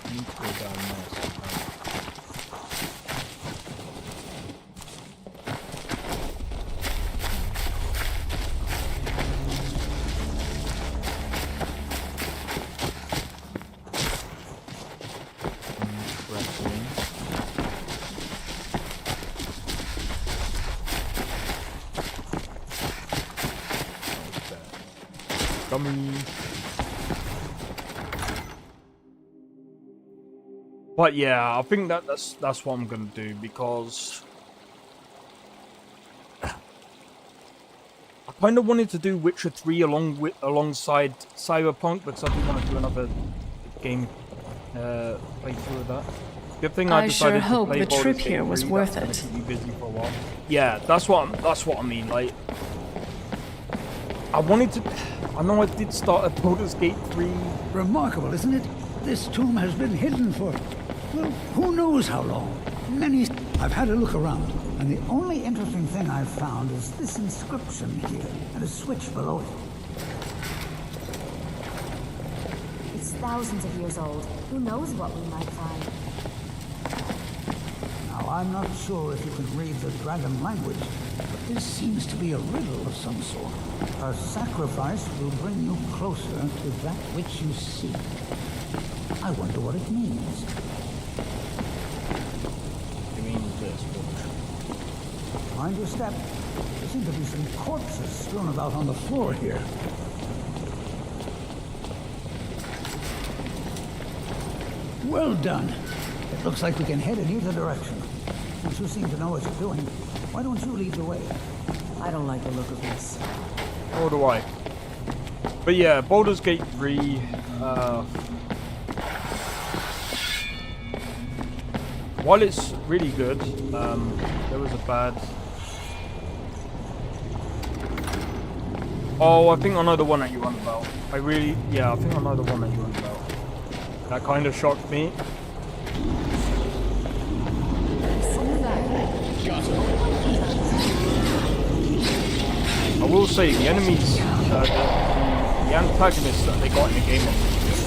I need to go down there somehow. But yeah, I think that's what I'm gonna do because I kind of wanted to do Witcher 3 alongside Cyberpunk because I didn't want to do another game playthrough of that. Good thing I decided sure hope to play the Baldur's trip Gate here was 3, worth that's it. gonna keep me busy for a while. Yeah, that's what I mean. Like, I know I did start at Baldur's Gate 3. Remarkable, isn't it? This tomb has been hidden for, well, who knows how long. I've had a look around, and the only interesting thing I've found is this inscription here, and a switch below it. It's thousands of years old. Who knows what we might find? Now, I'm not sure if you can read the dragon language, but this seems to be a riddle of some sort. A sacrifice will bring you closer to that which you seek. I wonder what it means. It means this. Mind your step. There seem to be some corpses strewn about on the floor here. Well done. It looks like we can head in either direction. Since you seem to know what you're doing, why don't you lead the way? I don't like the look of this. Nor do I. But yeah, Baldur's Gate 3, while it's really good, there was a bad... Oh, I think I know the one that you're on about. I think I know the one that you're on about. That kind of shocked me. I will say, the enemies, the antagonists that they got in the game are pretty good.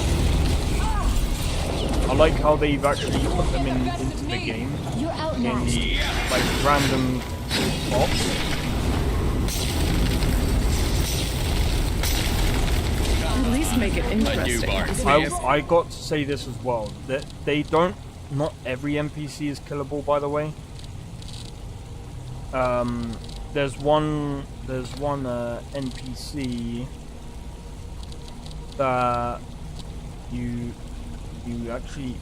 I like how they've actually put them into the game in like random spots. At least make it interesting. I got to say this as well, that not every NPC is killable, by the way. There's one NPC that you actually,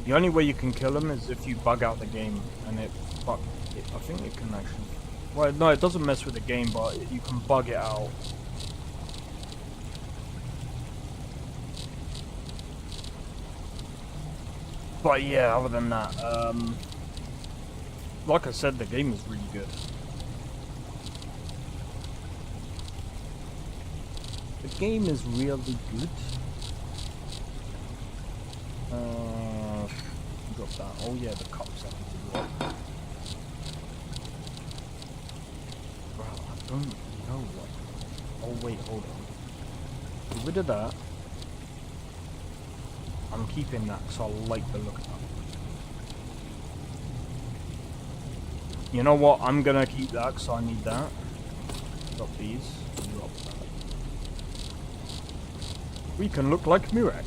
the only way you can kill him is if you bug out the game, and I think it can actually, well, no, it doesn't mess with the game, but you can bug it out. But yeah, other than that, like I said, the game is really good. The game is really good. Got that. Oh yeah, the cups I need to do up. Bro, I don't know what. Oh wait, hold on. Get rid of that. I'm keeping that because I like the look of that. You know what? I'm gonna keep that because I need that. Drop these. Drop that. We can look like Mirage.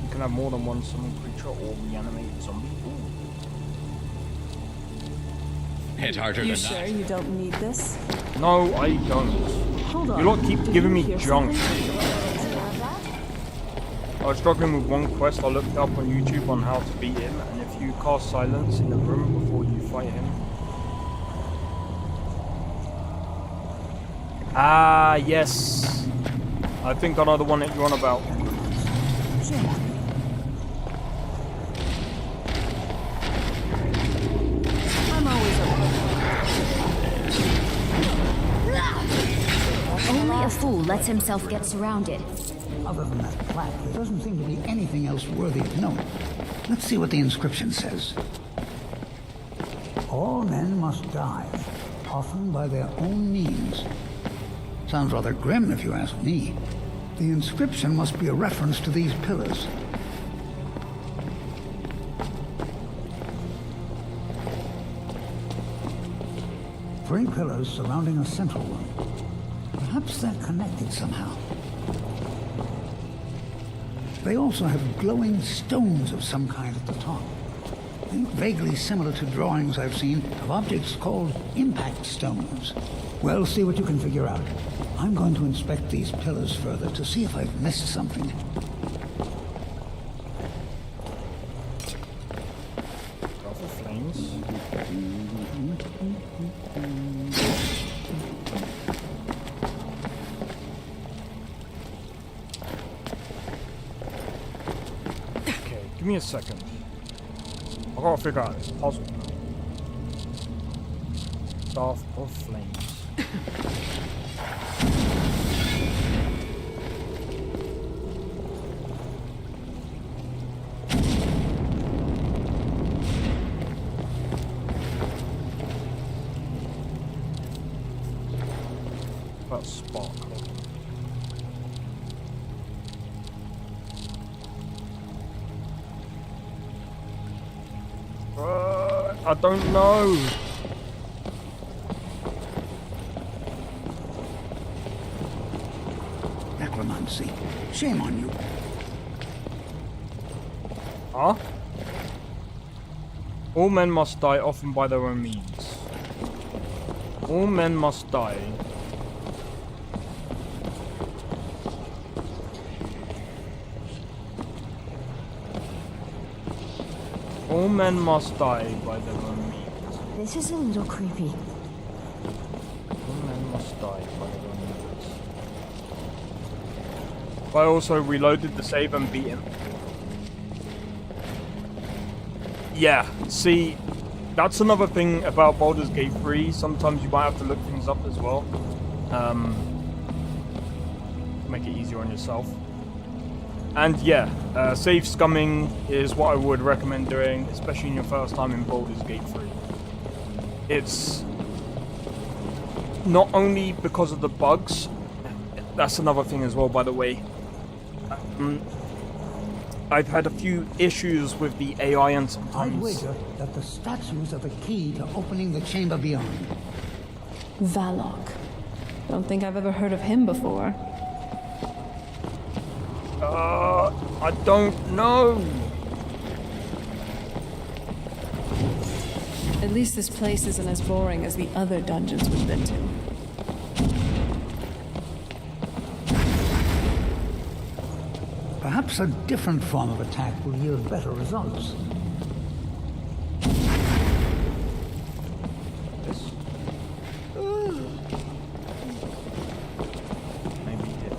You can have more than one summon creature or reanimate zombie. Ooh. Hit harder You than sure that. you don't need this? No, I don't. Hold on. You lot keep Did giving you me hear junk. something? I was struggling with one quest I looked up on YouTube on how to beat him, and if you cast silence in the room before you fight him. Ah, yes. I think I know the one that you're on about. I'm always Only a fool lets himself get surrounded. Other than that plaque, there doesn't seem to be anything else worthy of note. Let's see what the inscription says. All men must die, often by their own means. Sounds rather grim if you ask me. The inscription must be a reference to these pillars. Three pillars surrounding a central one. Perhaps they're connected somehow. They also have glowing stones of some kind at the top. They look vaguely similar to drawings I've seen of objects called impact stones. Well, see what you can figure out. I'm going to inspect these pillars further to see if I've missed something. Powerful flames. Okay, give me a second. I gotta figure out this puzzle. Staff of Flames. That's sparkle. I don't know. Necromancy. Shame on you. Huh? All men must die, often by their own means. All men must die. All men must die by their own means. This is a little creepy. All men must die by their own means. I also reloaded the save and beat him. Yeah, see, that's another thing about Baldur's Gate 3. Sometimes you might have to look things up as well. Make it easier on yourself. And yeah, save scumming is what I would recommend doing, especially in your first time in Baldur's Gate 3. It's not only because of the bugs, that's another thing as well, by the way. I've had a few issues with the AI and I'd sometimes... wager that the statues are the key to opening the chamber beyond. Valok. Don't think I've ever heard of him before. I don't know. At least this place isn't as boring as the other dungeons we've been to. Perhaps a different form of attack will yield better results. This? Maybe it.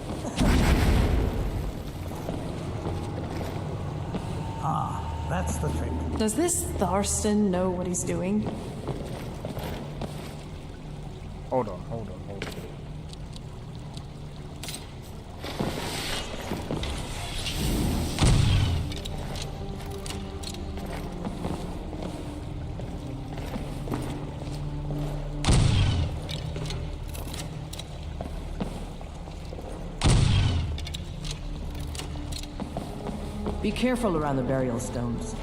Ah, that's the trick. Does this Tharston know what he's doing? Hold on, hold on, hold on. Be careful around the burial stones.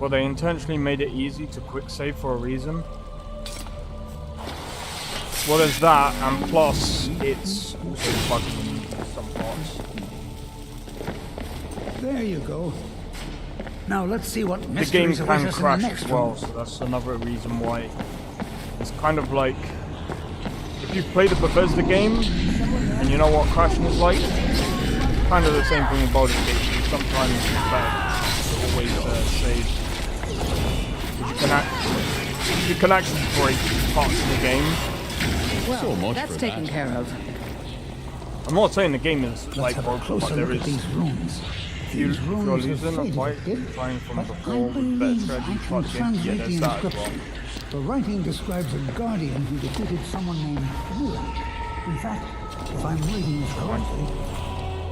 Well, they intentionally made it easy to quick save for a reason. Well, there's that, and plus, it's also bugging in some parts. There you go. Now let's see what The game mysteries await can us in the crash next as well, room. so that's another reason why. It's kind of like, if you play the Bethesda game, and you know what crashing is like, kind of the same thing with Baldur's Gate. Sometimes it's better to always save. You can actually break parts of the game. Well, So much that's for taken that. care of. I'm not saying the game is Let's like have a broken, closer but there look at is. these runes. If you're These runes losing have a fight, faded a bit, trying from but before I with better believe strategy, I can yeah, translate there's the that as well. inscription. The writing describes a guardian who defeated someone named Mirak. In fact, if I'm reading this correctly,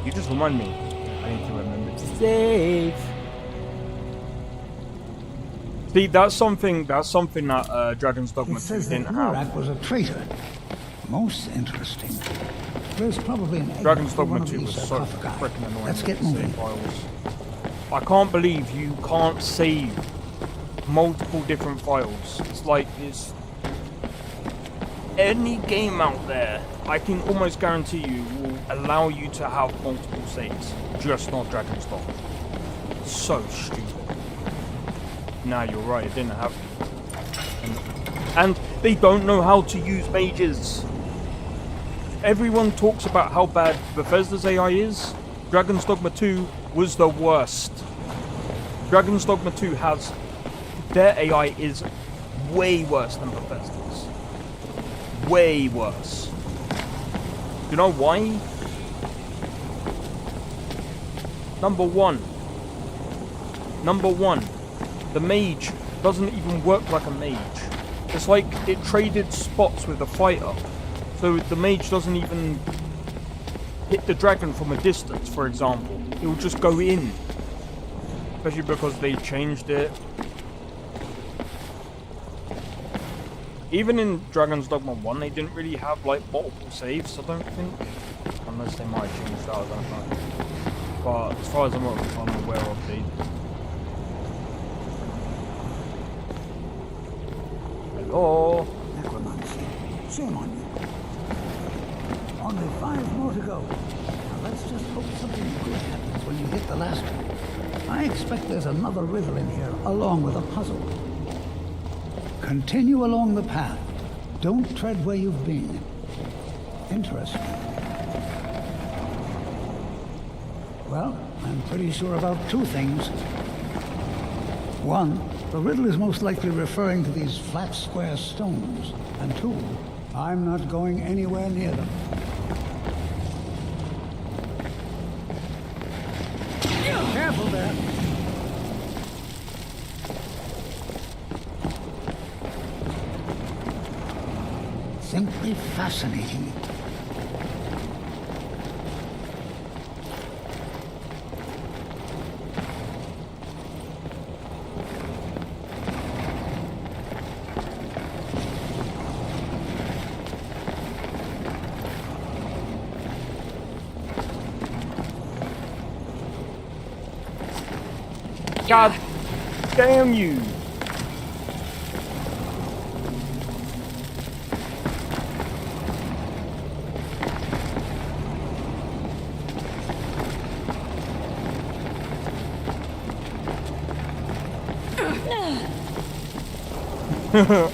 You just remind me. I need to remember to save. See, that's something that Dragon's Dogma it 2 says that didn't have. Mirak was a traitor. Most interesting. There's probably an egg Dragon's for one Dogma of 2 these was so sarcophagi. freaking annoying. Let's get with the moving. save files. I can't believe you can't save multiple different files. It's like this. Any game out there, I can almost guarantee you, will allow you to have multiple saves. Just not Dragon's Dogma. So stupid. Nah, you're right, it didn't have. And they don't know how to use mages. Everyone talks about how bad Bethesda's AI is. Dragon's Dogma 2 was the worst. Dragon's Dogma 2 has... Their AI is way worse than Bethesda's. Way worse. You know why? Number one, the mage doesn't even work like a mage. It's like it traded spots with the fighter. So the mage doesn't even hit the dragon from a distance, for example. It will just go in. Especially because they changed it. Even in Dragon's Dogma 1, they didn't really have like multiple saves, I don't think. Unless they might have changed that, I don't know. But as far as I'm aware of, they... Hello? necromancy. Shame on you. Only 5 more to go. Now let's just hope something good happens when you hit the last one. I expect there's another riddle in here, along with a puzzle. Continue along the path. Don't tread where you've been. Interesting. Well, I'm pretty sure about 2 things. 1, the riddle is most likely referring to these flat square stones. And 2, I'm not going anywhere near them. Careful there. Simply fascinating. God damn you!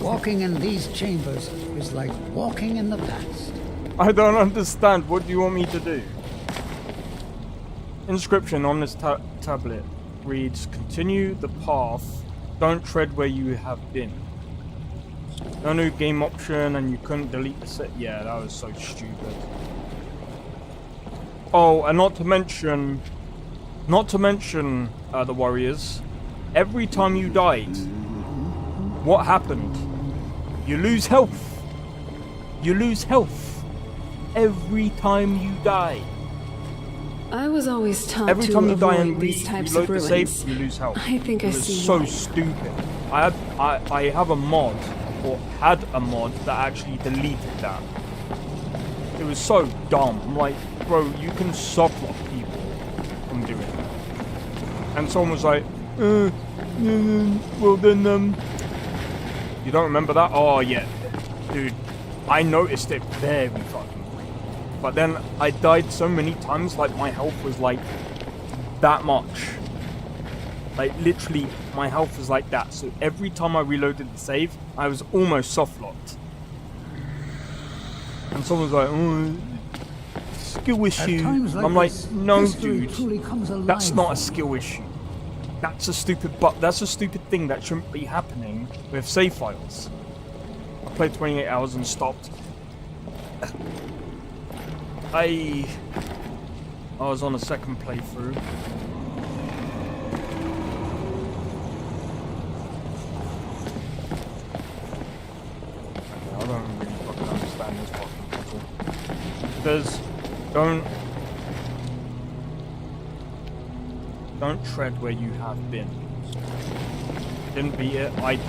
Walking in these chambers is like walking in the past. I don't understand. What do you want me to do? Inscription on this tablet reads, continue the path, don't tread where you have been. No new game option and you couldn't delete the set. Yeah, that was so stupid. Oh, and not to mention the warriors, every time you died, what happened? You lose health. You lose health every time you die. I was always taught Every to time you die avoid and these types reload of the ruins. save, you lose health. I think I It was see so why. stupid. I have a mod, or had a mod, that actually deleted that. It was so dumb. I'm like, bro, you can softlock people from doing that. And someone was like, well then, you don't remember that? Oh yeah, dude, I noticed it very fucking quick. But then I died so many times, like my health was like that much. Like literally, my health was like that. So every time I reloaded the save, I was almost soft locked. And someone's like, oh, skill issue. I'm like, no, dude, that's not a skill issue. That's a stupid thing that shouldn't be happening with save files. I played 28 hours and stopped. I was on a second playthrough. I don't really fucking understand this fucking puzzle. Because don't tread where you have been. Didn't beat it, I did.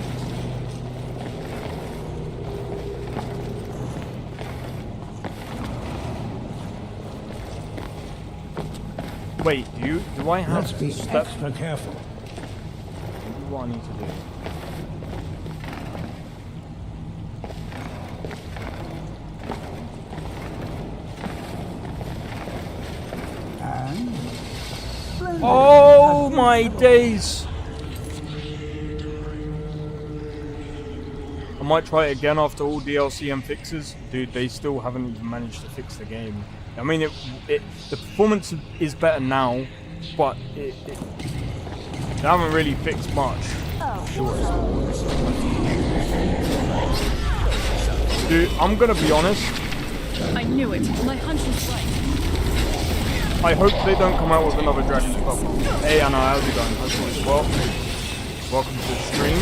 Wait, do I have Let's be extra careful. What do I need to do? Oh my days! I might try it again after all DLC and fixes. Dude, they still haven't even managed to fix the game. I mean, the performance is better now, but they haven't really fixed much. Dude, I'm gonna be honest. I knew it. My hunch was right. I hope they don't come out with another Dragon's Pokemon. Hey Anna, how's it going? How's it going? Well, welcome to the stream.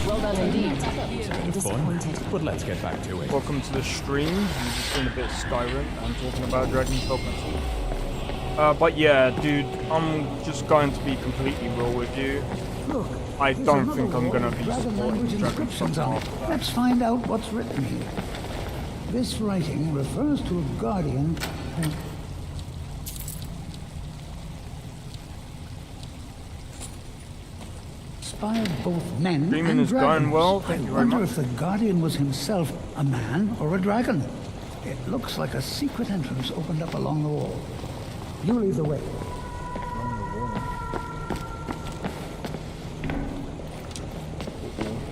Well done indeed. I'm disappointed. But let's get back to it. Welcome to the stream. I'm just doing a bit of Skyrim and talking about Dragon's Pokemon. But yeah, dude, I'm just going to be completely real with you. Look, I don't think I'm gonna be dragon supporting language Dragon's inscriptions on Pokemon. it. Let's find out what's written here. This writing refers to a guardian who inspired both men Streaming and is dragons. going well. Thank you I very wonder much. if the guardian was himself a man or a dragon. It looks like a secret entrance opened up along the wall. You lead the way.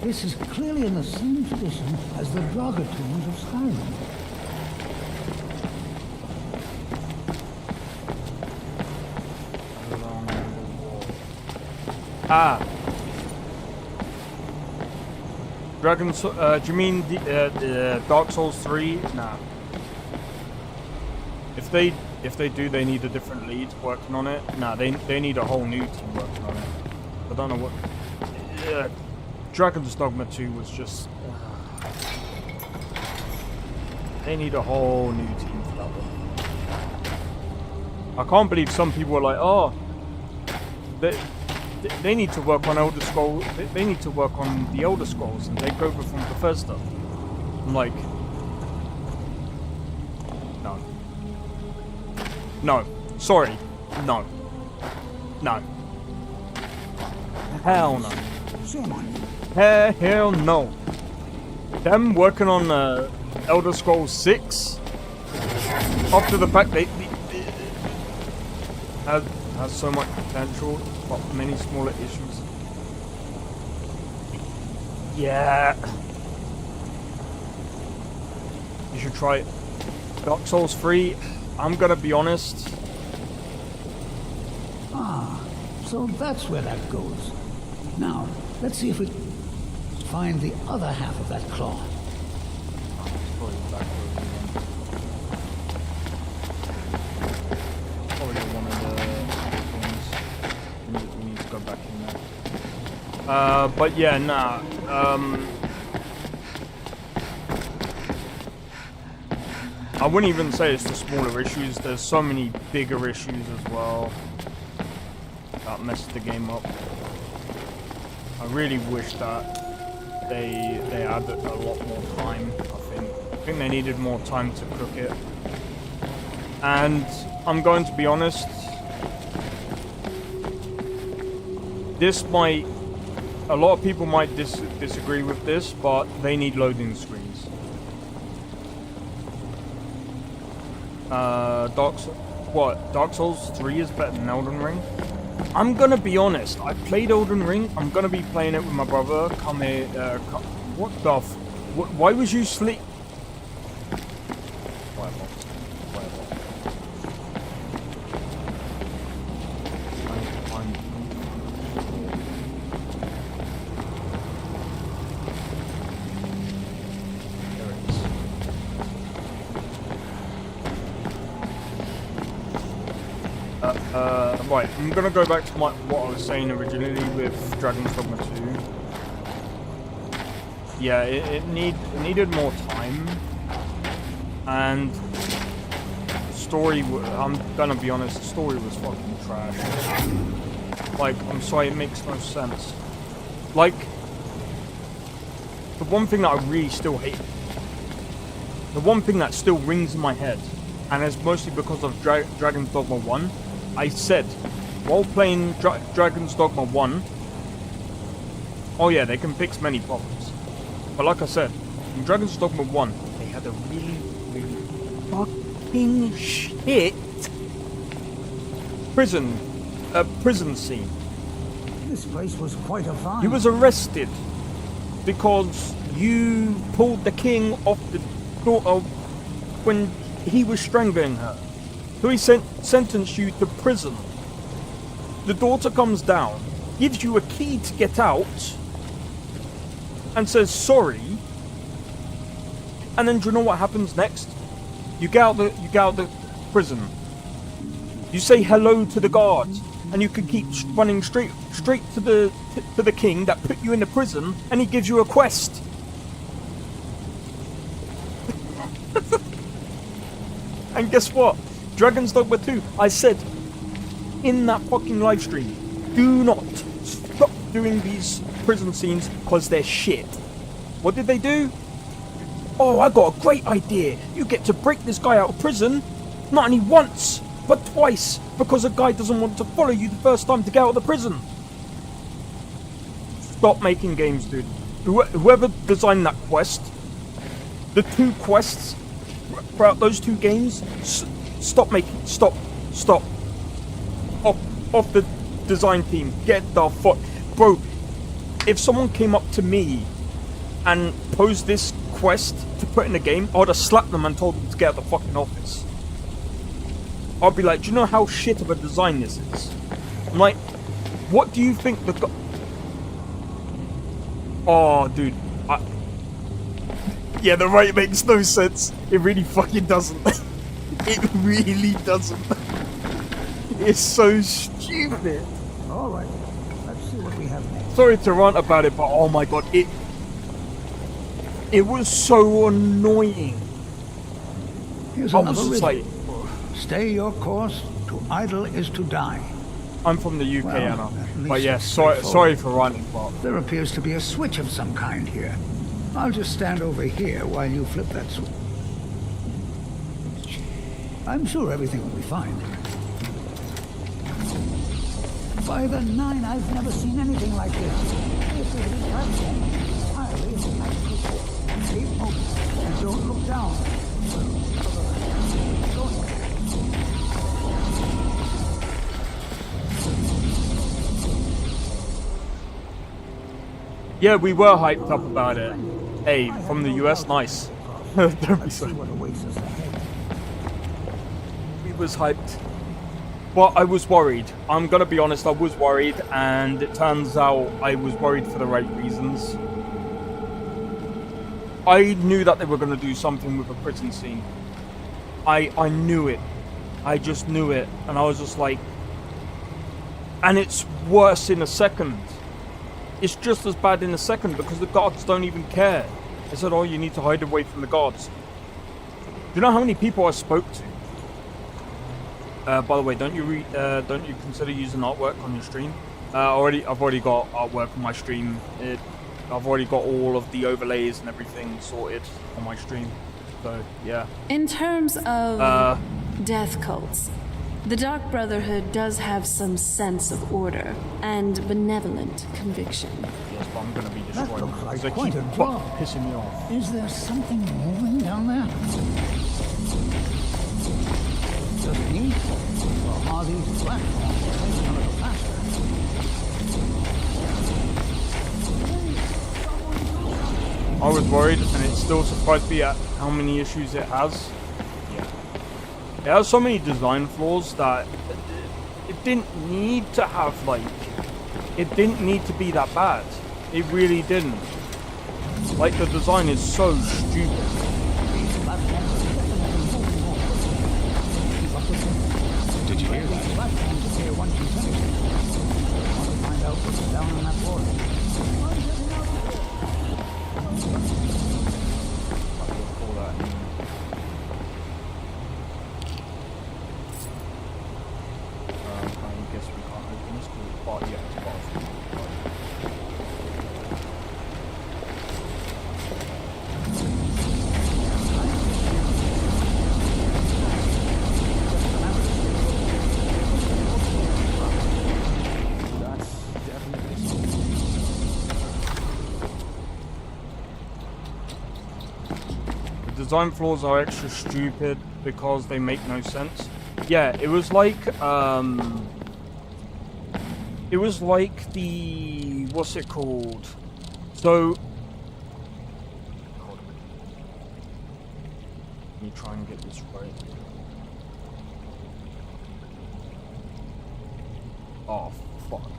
This is clearly in the same tradition as the Draga tombs of Skyrim. Ah. Dragon, do you mean the Dark Souls 3? Nah. If they do, they need a different lead working on it. Nah, they need a whole new team working on it. I don't know what. Dragon's Dogma 2 was just. They need a whole new team for that one. I can't believe some people are like, oh, they need to work on Elder Scrolls. They need to work on the Elder Scrolls and take over from Bethesda. I'm like, no. No. Sorry. No. No. Hell no. Hell no. Them working on Elder Scrolls 6 after the fact they has so much potential, but many smaller issues. Yeah. You should try it. Dark Souls 3, I'm gonna be honest. Ah, so that's where that goes. Now, let's see if we find the other half of that claw. Probably one of the things we need to go back in there. But yeah, nah. I wouldn't even say it's the smaller issues. There's so many bigger issues as well that messed the game up. I really wish that they had a lot more time. I think they needed more time to cook it. And I'm going to be honest, this might... A lot of people might disagree with this, but they need loading screens. Dark Souls 3 is better than Elden Ring? I'm gonna be honest, I played Elden Ring, I'm gonna be playing it with my brother. Come here, what the why was you sleep? Right, I'm gonna go back to what I was saying originally with Dragon's Dogma 2. Yeah, it needed more time, and the story. I'm gonna be honest, the story was fucking trash. Like, I'm sorry, it makes no sense. Like, the one thing that I really still hate, the one thing that still rings in my head, and it's mostly because of Dragon's Dogma 1. I said, while playing Dragon's Dogma 1, oh yeah, they can fix many problems. But like I said, in Dragon's Dogma 1, they had a really, really fucking shit prison scene. This place was quite a find. You was arrested because you pulled the king off the daughter when he was strangling her. So he sentenced you to prison. The daughter comes down, gives you a key to get out, and says sorry. And then do you know what happens next? You get out the prison. You say hello to the guards, and you can keep running straight to the king that put you in the prison, and he gives you a quest. And guess what? Dragon's Dogma 2, I said in that fucking live stream, do not stop doing these prison scenes because they're shit. What did they do? Oh, I got a great idea. You get to break this guy out of prison, not only once, but twice, because a guy doesn't want to follow you the first time to get out of the prison. Stop making games, dude. Whoever designed that quest, the 2 quests throughout those 2 games, stop. Off the design team. Get the fuck. Bro, if someone came up to me and posed this quest to put in the game, I would have slapped them and told them to get out of the fucking office. I'd be like, do you know how shit of a design this is? I'm like, what do you think the oh, dude. Yeah, the right makes no sense. It really fucking doesn't. It really doesn't. It's so stupid. All right, let's see what we have next. Sorry to rant about it, but oh my god, it was so annoying. Here's another riddle. Stay your course. To idle is to die. I'm from the UK, Anna. But yeah, sorry for ranting, but there appears to be a switch of some kind here. I'll just stand over here while you flip that switch. I'm sure everything will be fine. By the 9, I've never seen anything like this. This is the platform. Entirely electrical. Keep moving and don't look down. yeah, we were hyped up about it. Hey, from the US, nice. Don't be sorry. We was hyped. But I was worried. I'm gonna be honest, I was worried, and it turns out I was worried for the right reasons. I knew that they were gonna do something with a prison scene. I knew it. I just knew it, and I was just like... And it's worse in a second. It's just as bad in a second, because the guards don't even care. They said, oh, you need to hide away from the guards. Do you know how many people I spoke to? By the way, don't you consider using artwork on your stream? I've already got artwork on my stream. I've already got all of the overlays and everything sorted on my stream. So yeah. In terms of death cults, The Dark Brotherhood does have some sense of order and benevolent conviction. Yes, but I'm gonna be That destroyed. looks like They quite keep a job. pissing me off. Is there something moving down there? Just me? Or are these platforms a little faster? I was worried, and it still surprised me at how many issues it has. Yeah. It has so many design flaws that it didn't need to have, like, it didn't need to be that bad. It really didn't. Like, the design is so stupid. Did you hear that? I guess we can't open this door, but yeah, it's possible. The design flaws are extra stupid because they make no sense. Yeah, it was like the, what's it called? So, hold on. Let me try and get this right. Oh, fuck.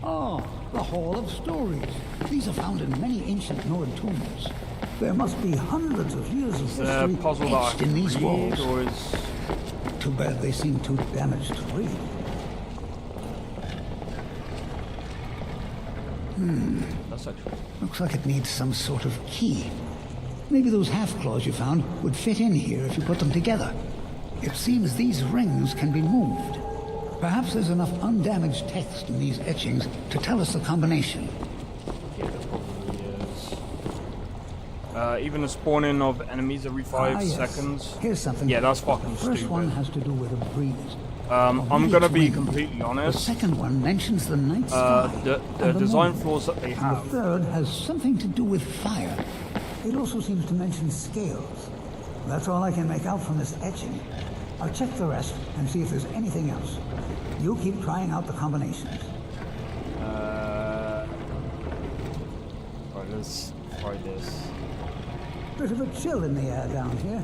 Oh, the Hall of Stories. These are found in many ancient Nord tombs. There must be hundreds of years of history puzzle that etched in these read, walls. or is... Too bad they seem too damaged to read. That's actually... Looks like it needs some sort of key. Maybe those half-claws you found would fit in here if you put them together. It seems these rings can be moved. Perhaps there's enough undamaged text in these etchings to tell us the combination. Yeah, there probably is. Even the spawning of enemies every 5 yes. seconds. Here's something. Yeah, that's fucking The first stupid. one has to do with a breeze. I'm gonna be completely honest. The second one mentions the night sky. The and design moon. flaws that they And have. the third has something to do with fire. It also seems to mention scales. That's all I can make out from this etching. I'll check the rest and see if there's anything else. You keep trying out the combinations. Alright, let's try this. Bit of a chill in the air down here.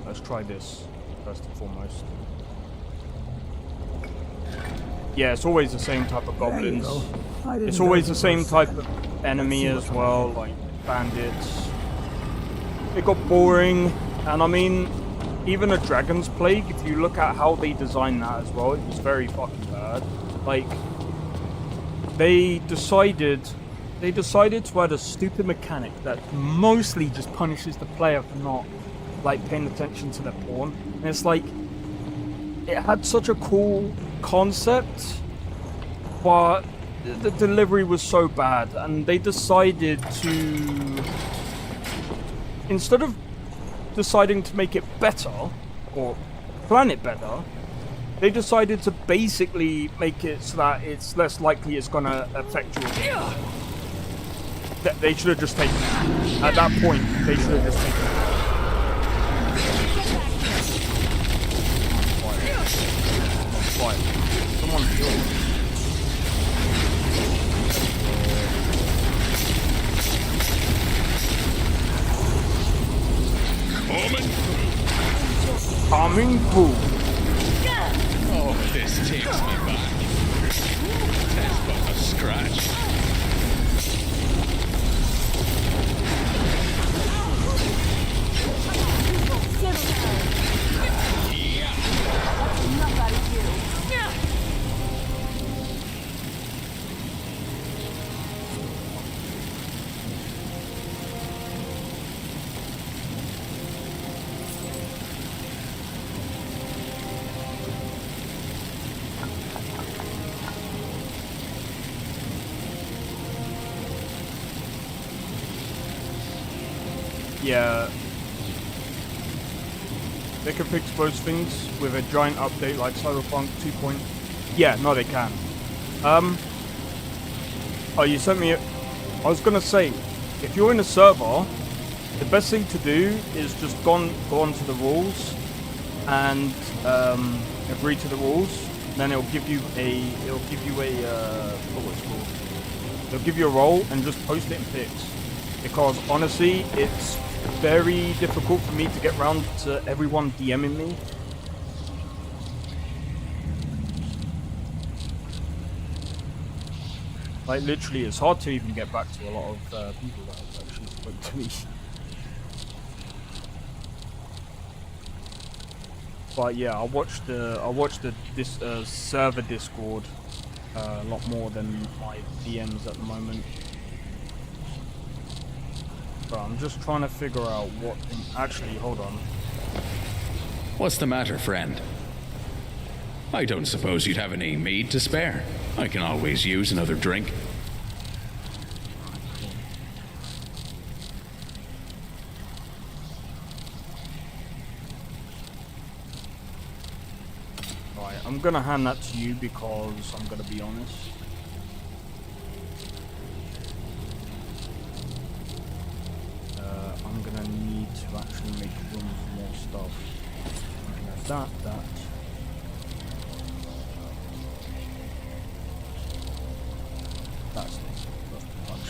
Let's try this first and foremost. Yeah, it's always the same type of goblins. go. I didn't It's go always to the same first type second. of enemy Let's see as what's well, like bandits. It got boring, and I mean, even a Dragon's Plague, if you look at how they designed that as well, it was very fucking bad. Like, they decided to add a stupid mechanic that mostly just punishes the player for not, like, paying attention to their pawn. And it's like, it had such a cool concept, but the delivery was so bad, and they decided to, instead of deciding to make it better, or plan it better, they decided to basically make it so that it's less likely it's gonna affect your game. They should have just taken it. At that point, they should have just taken it. Quiet. Someone kill me. Coming through. Oh, this takes me back. That's but a scratch. yeah, they can fix most things with a giant update like Cyberpunk 2. Yeah, no, they can. Oh, you sent me. I was gonna say, if you're in a server, the best thing to do is just go onto the rules and agree to the rules. Then it'll give you a what was it called? It'll give you a role and just post it in pics. Because honestly, it's very difficult for me to get round to everyone DMing me. Like literally, it's hard to even get back to a lot of people that have actually spoke to me. But yeah, I watched this server Discord a lot more than my DMs at the moment. But I'm just trying to figure out what. Actually, hold on. What's the matter, friend? I don't suppose you'd have any mead to spare. I can always use another drink. Right, I'm gonna hand that to you because I'm gonna be honest. I'm gonna need to actually make room for more stuff. That. That's too much.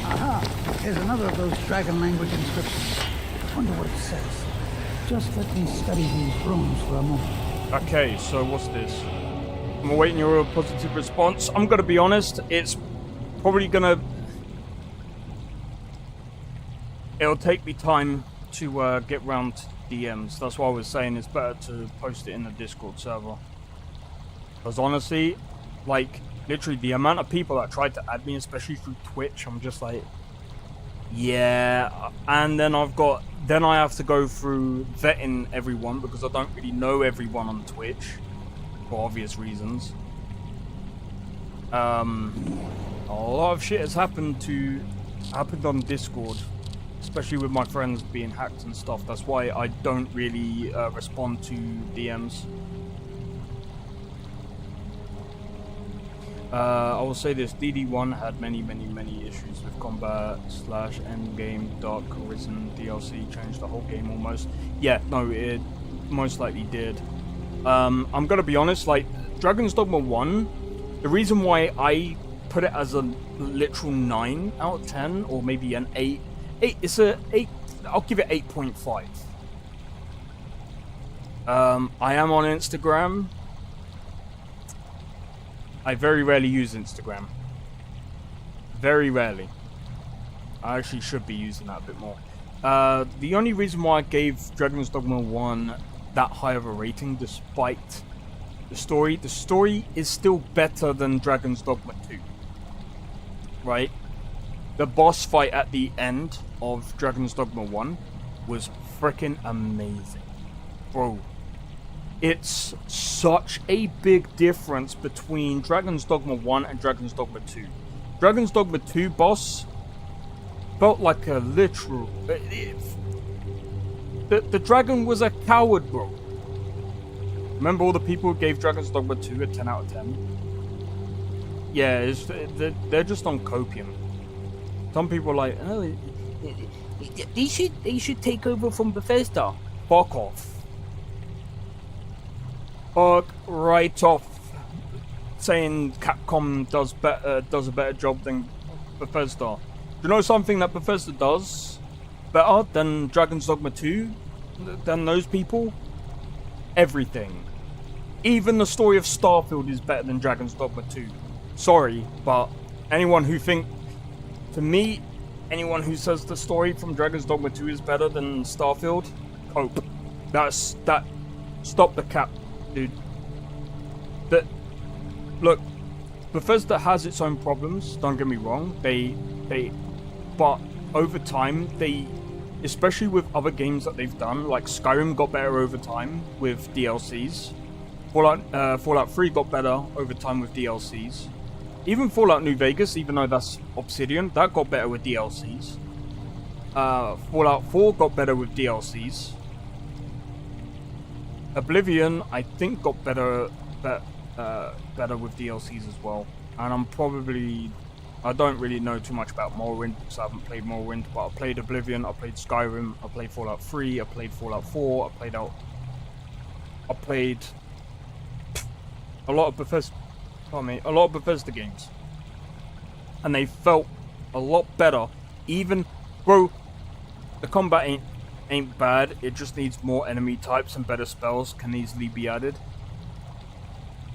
Aha! Here's another of those dragon language inscriptions. Wonder what it says. Just let me study these runes for a moment. Okay, so what's this? I'm awaiting your positive response. I'm gonna be honest, it's probably gonna... It'll take me time to get round to DMs. That's why I was saying it's better to post it in the Discord server. Because honestly, like, literally the amount of people that tried to add me, especially through Twitch, I'm just like... Yeah, and then I have to go through vetting everyone because I don't really know everyone on Twitch for obvious reasons. A lot of shit has happened on Discord, especially with my friends being hacked and stuff. That's why I don't really respond to DMs. I will say this, DD1 had many issues with combat / endgame, Dark Arisen DLC, changed the whole game almost. Yeah, no, it most likely did. I'm gonna be honest, like, Dragon's Dogma 1, the reason why I put it as a literal 9 out of 10, or maybe an 8, it's a 8, I'll give it 8.5. I am on Instagram. I very rarely use Instagram. Very rarely. I actually should be using that a bit more. The only reason why I gave Dragon's Dogma 1 that high of a rating, despite the story is still better than Dragon's Dogma 2. Right? The boss fight at the end of Dragon's Dogma 1 was freaking amazing. Bro. It's such a big difference between Dragon's Dogma 1 and Dragon's Dogma 2. Dragon's Dogma 2 boss felt like a literal... The dragon was a coward, bro. Remember all the people who gave Dragon's Dogma 2 a 10 out of 10? Yeah, they're just on copium. Some people are like, oh, they should take over from Bethesda. Fuck off. Fuck right off. Saying Capcom does a better job than Bethesda. Do you know something that Bethesda does better than Dragon's Dogma 2? Than those people? Everything. Even the story of Starfield is better than Dragon's Dogma 2. Sorry, but anyone who says the story from Dragon's Dogma 2 is better than Starfield, cope. Stop the cap, dude. Look, Bethesda has its own problems, don't get me wrong. But over time, especially with other games that they've done, like Skyrim got better over time with DLCs. Fallout 3 got better over time with DLCs. Even Fallout New Vegas, even though that's Obsidian, that got better with DLCs. Fallout 4 got better with DLCs. Oblivion, I think, got better with DLCs as well. And I don't really know too much about Morrowind because I haven't played Morrowind, but I played Oblivion, I played Skyrim, I played Fallout 3, I played Fallout 4, I played a lot of Bethesda games. And they felt a lot better. Even, bro, the combat ain't bad, it just needs more enemy types and better spells can easily be added.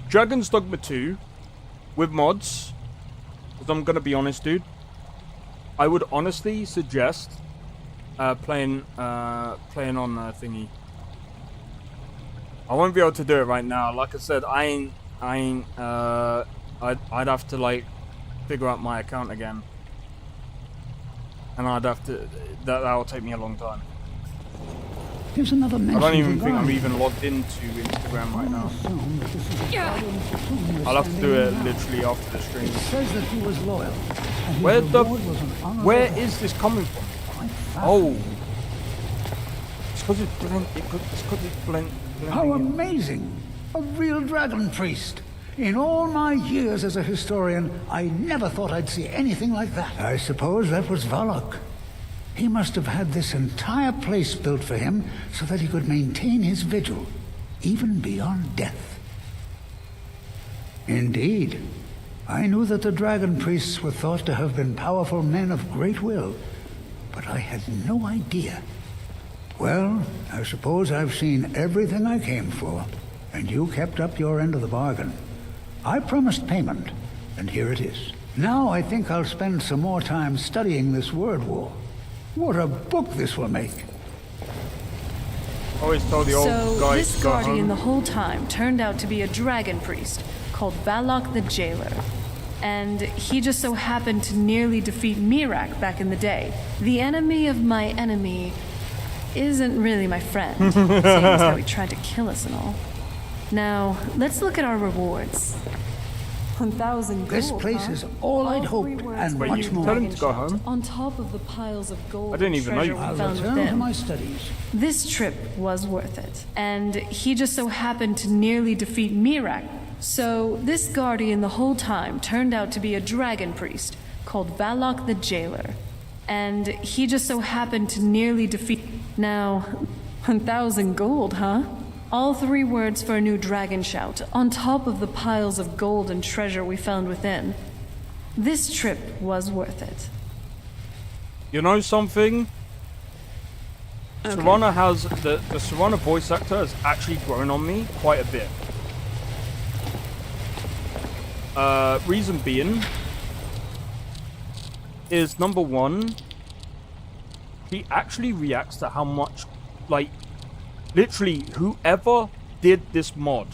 Dragon's Dogma 2, with mods, because I'm gonna be honest, dude, I would honestly suggest playing on thingy. I won't be able to do it right now. Like I said, I'd have to like figure out my account again, and that'll take me a long time. Here's another I mention don't even of think I'm God. even logged into Instagram right now. I'll have to do it literally after the stream. It says that he was loyal. and his Where reward was an honorable where death. is this coming from? fascinating. Oh, it's because it's blend. It's because it's blend. How amazing! A real dragon priest. In all my years as a historian, I never thought I'd see anything like that. I suppose that was Valak. He must have had this entire place built for him so that he could maintain his vigil, even beyond death. Indeed. I knew that the dragon priests were thought to have been powerful men of great will, but I had no idea. Well, I suppose I've seen everything I came for, and you kept up your end of the bargain. I promised payment, and here it is. Now I think I'll spend some more time studying this word war. What a book this will make. Always told the old So guy this to go guardian home. the whole time turned out to be a dragon priest called Valak the Jailer. And he just so happened to nearly defeat Mirak back in the day. The enemy of my enemy isn't really my friend, seeing as how he tried to kill us and all. Now, let's look at our rewards. 1,000 gold. This place huh? is all I'd hoped, and Wait, much you more. tell him to go home? On top of the piles of gold I didn't even know treasure you. we I'll found return to within. my studies. This trip was worth it, and he just so happened to nearly defeat Mirak. So this guardian the whole time turned out to be a dragon priest called Valak the Jailer. And he just so happened to nearly defeat... Now, 1,000 gold, huh? All 3 words for a new dragon shout, on top of the piles of gold and treasure we found within. This trip was worth it. You know something? Serana has the Serana voice actor has actually grown on me quite a bit. Reason being is number 1, he actually reacts to how much, like, literally whoever did this mod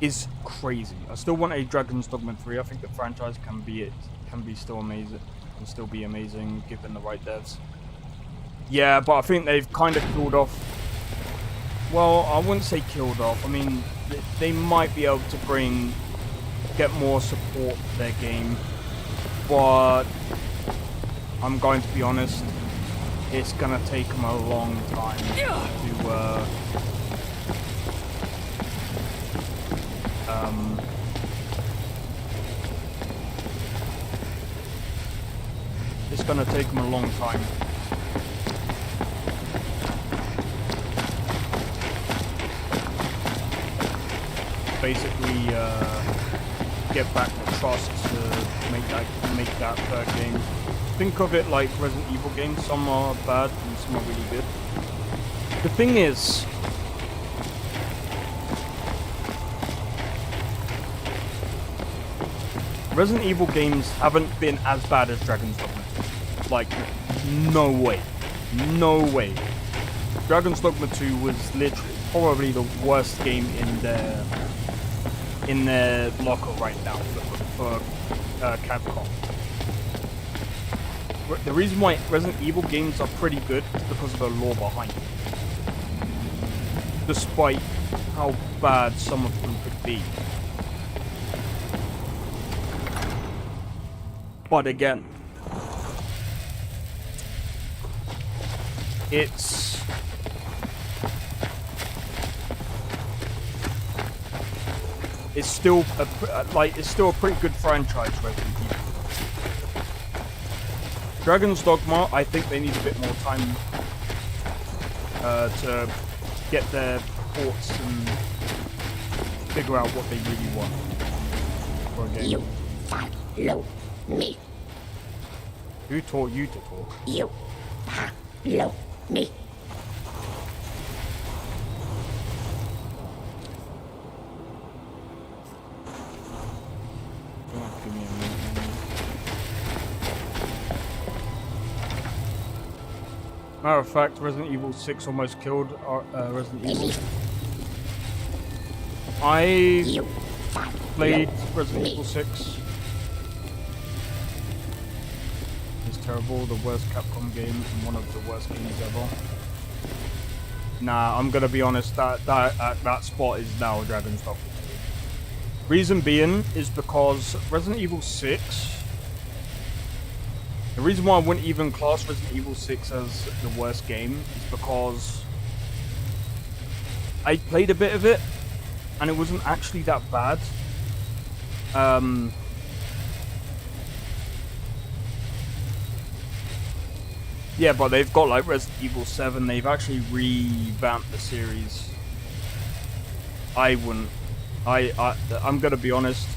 is crazy. I still want a Dragon's Dogma 3. I think the franchise can be still amazing, can still be amazing given the right devs. Yeah, but I think they've kind of killed off. Well, I wouldn't say killed off. I mean, they might be able to get more support for their game, but I'm going to be honest, it's gonna take them a long time to it's gonna take them a long time. Basically, get back the trust to make that third game. Think of it like Resident Evil games. Some are bad and some are really good. The thing is, Resident Evil games haven't been as bad as Dragon's Dogma 2. Like, no way. No way. Dragon's Dogma 2 was literally probably the worst game in their locker right now for Capcom. The reason why Resident Evil games are pretty good is because of the lore behind it. despite how bad some of them could be. But again, it's still a pretty good franchise, Resident Evil. Dragon's Dogma, I think they need a bit more time to get their thoughts and figure out what they really want for a game. You follow me. Who taught you to talk? You follow me. Give me a minute. Matter of fact, Resident Evil 6 almost killed Resident Evil. I played Resident Evil 6. It's terrible, the worst Capcom game and one of the worst games ever. Nah, I'm gonna be honest, that spot is now Dragon's Dogma 2. Reason being is because Resident Evil 6. The reason why I wouldn't even class Resident Evil 6 as the worst game is because I played a bit of it and it wasn't actually that bad. Yeah, but they've got like Resident Evil 7, they've actually revamped the series. I'm gonna be honest,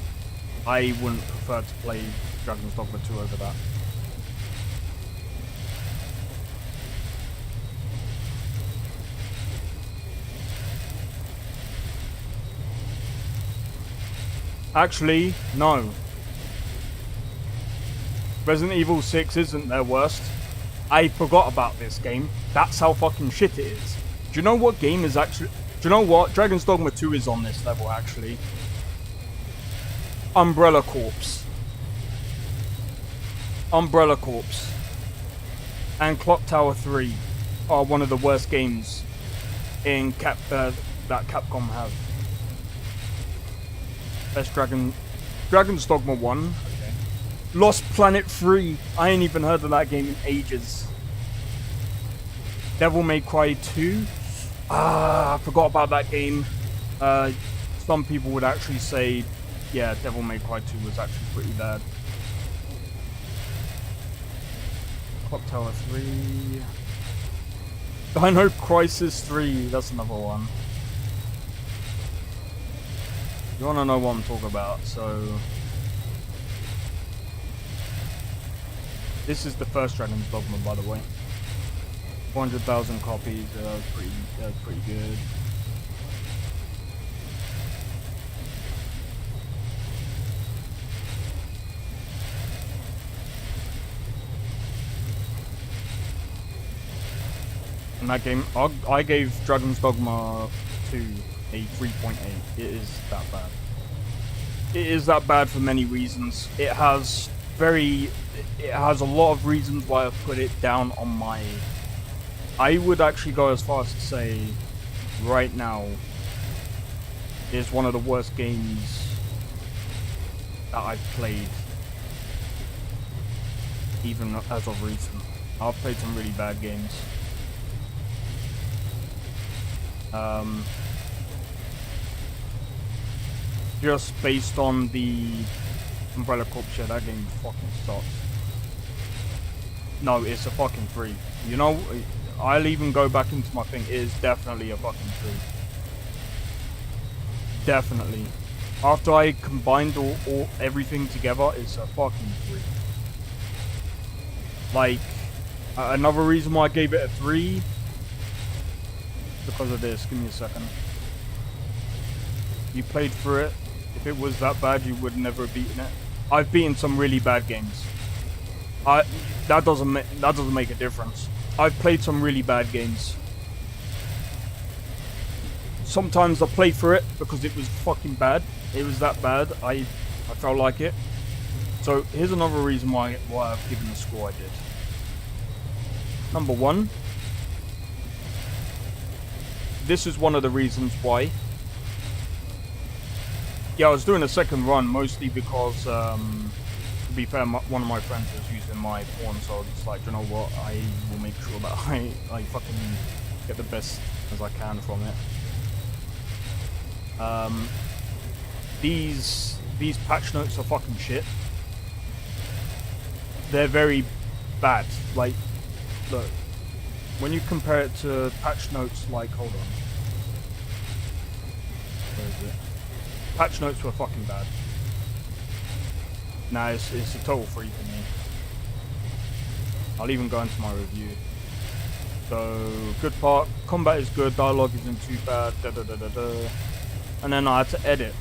I wouldn't prefer to play Dragon's Dogma 2 over that. Actually, no. Resident Evil 6 isn't their worst. I forgot about this game. That's how fucking shit it is. Do you know what game is actually... Do you know what? Dragon's Dogma 2 is on this level, actually. Umbrella Corps. Umbrella Corps. And Clock Tower 3 are one of the worst games in that Capcom have. Best Dragon's Dogma 1. Okay. Lost Planet 3. I ain't even heard of that game in ages. Devil May Cry 2. I forgot about that game. Some people would actually say, yeah, Devil May Cry 2 was actually pretty bad. Clock Tower 3. Dino Crisis 3. That's another one. You wanna know what I'm talking about, so... This is the first Dragon's Dogma, by the way. 400,000 copies, pretty good. In that game, I gave Dragon's Dogma 2 a 3.8. It is that bad. It is that bad for many reasons. It has a lot of reasons why I've put it down on my... I would actually go as far as to say, right now, it's one of the worst games that I've played, even as of recent. I've played some really bad games. Just based on the Umbrella Corps, yeah, that game fucking sucks. No, it's a fucking 3. You know, I'll even go back into my thing. It is definitely a fucking 3. Definitely. After I combined everything together, it's a fucking 3. Like, another reason why I gave it a 3, because of this. Give me a second. You played through it. If it was that bad, you would never have beaten it. I've beaten some really bad games. That doesn't make a difference. I've played some really bad games. Sometimes I play through it because it was fucking bad. It was that bad. I felt like it. So here's another reason why I've given the score I did. Number 1. this is one of the reasons why. Yeah, I was doing a second run mostly because, to be fair, one of my friends was using my pawn, so I was just like, you know what, I will make sure that I fucking get the best as I can from it. These patch notes are fucking shit. They're very bad. Like, look, when you compare it to patch notes like, hold on. Where is it? Patch notes were fucking bad. Nah, it's a total free for me. I'll even go into my review. So, good part, combat is good, dialogue isn't too bad, And then I had to edit.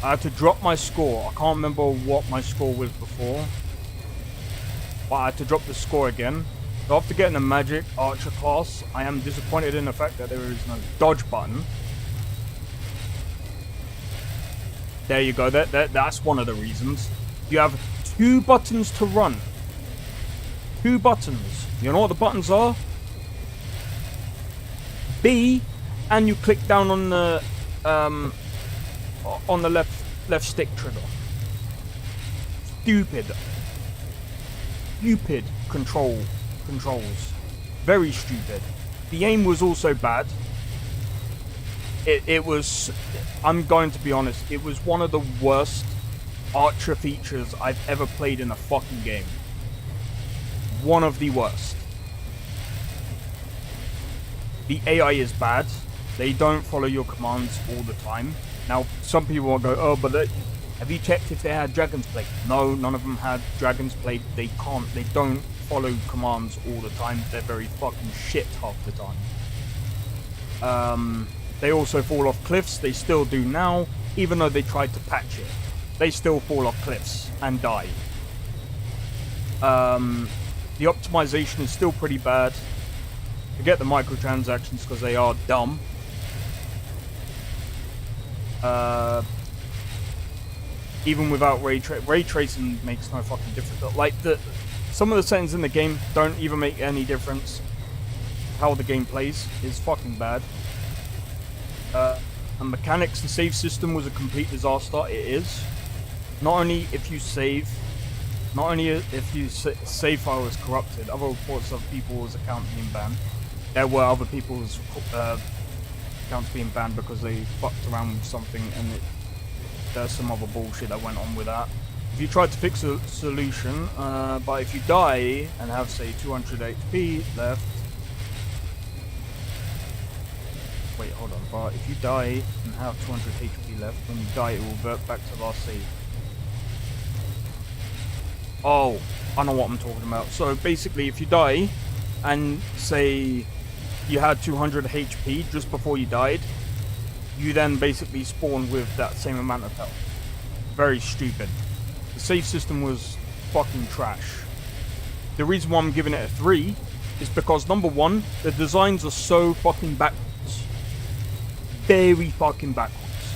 I had to drop my score. I can't remember what my score was before. But I had to drop the score again. So after getting a magic archer class, I am disappointed in the fact that there is no dodge button. There you go, that's one of the reasons. You have 2 buttons to run. 2 buttons. You know what the buttons are? B, and you click down on the left stick trigger. Stupid controls. Very stupid. The aim was also bad. It was, I'm going to be honest, it was one of the worst archer features I've ever played in a fucking game. One of the worst. The AI is bad. They don't follow your commands all the time. Now, some people will go, oh, but have you checked if they had Dragon's Plate? No, none of them had Dragon's Plate. They don't follow commands all the time. They're very fucking shit half the time. They also fall off cliffs. They still do now, even though they tried to patch it. They still fall off cliffs and die. The optimization is still pretty bad. Forget the microtransactions because they are dumb. Even without ray tracing makes no fucking difference. Like some of the settings in the game don't even make any difference. How the game plays is fucking bad. And mechanics, the save system was a complete disaster. It is. Not only if you save, save file was corrupted. Other reports of people's accounts being banned. There were other people's accounts being banned because they fucked around with something, and there's some other bullshit that went on with that. If you tried to fix a solution, but if you die and have, say, 200 HP left. Wait, hold on. But if you die and have 200 HP left, when you die, it will revert back to last save. Oh, I know what I'm talking about. So basically, if you die and say you had 200 HP just before you died, you then basically spawn with that same amount of health. Very stupid. The save system was fucking trash. The reason why I'm giving it a 3 is because, number one, the designs are so fucking backwards. Very fucking backwards.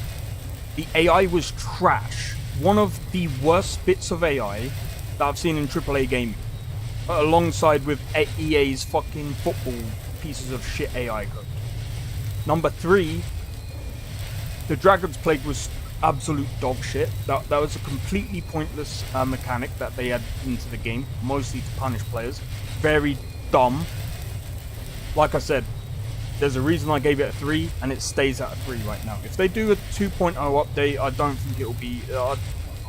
The AI was trash. One of the worst bits of AI that I've seen in AAA gaming. Alongside with EA's fucking football pieces of shit AI code. Number 3, the Dragon's Plague was absolute dog shit. That was a completely pointless mechanic that they had into the game, mostly to punish players. Very dumb. Like I said, there's a reason I gave it a 3, and it stays at a 3 right now. If they do a 2.0 update, I don't think it'll be... I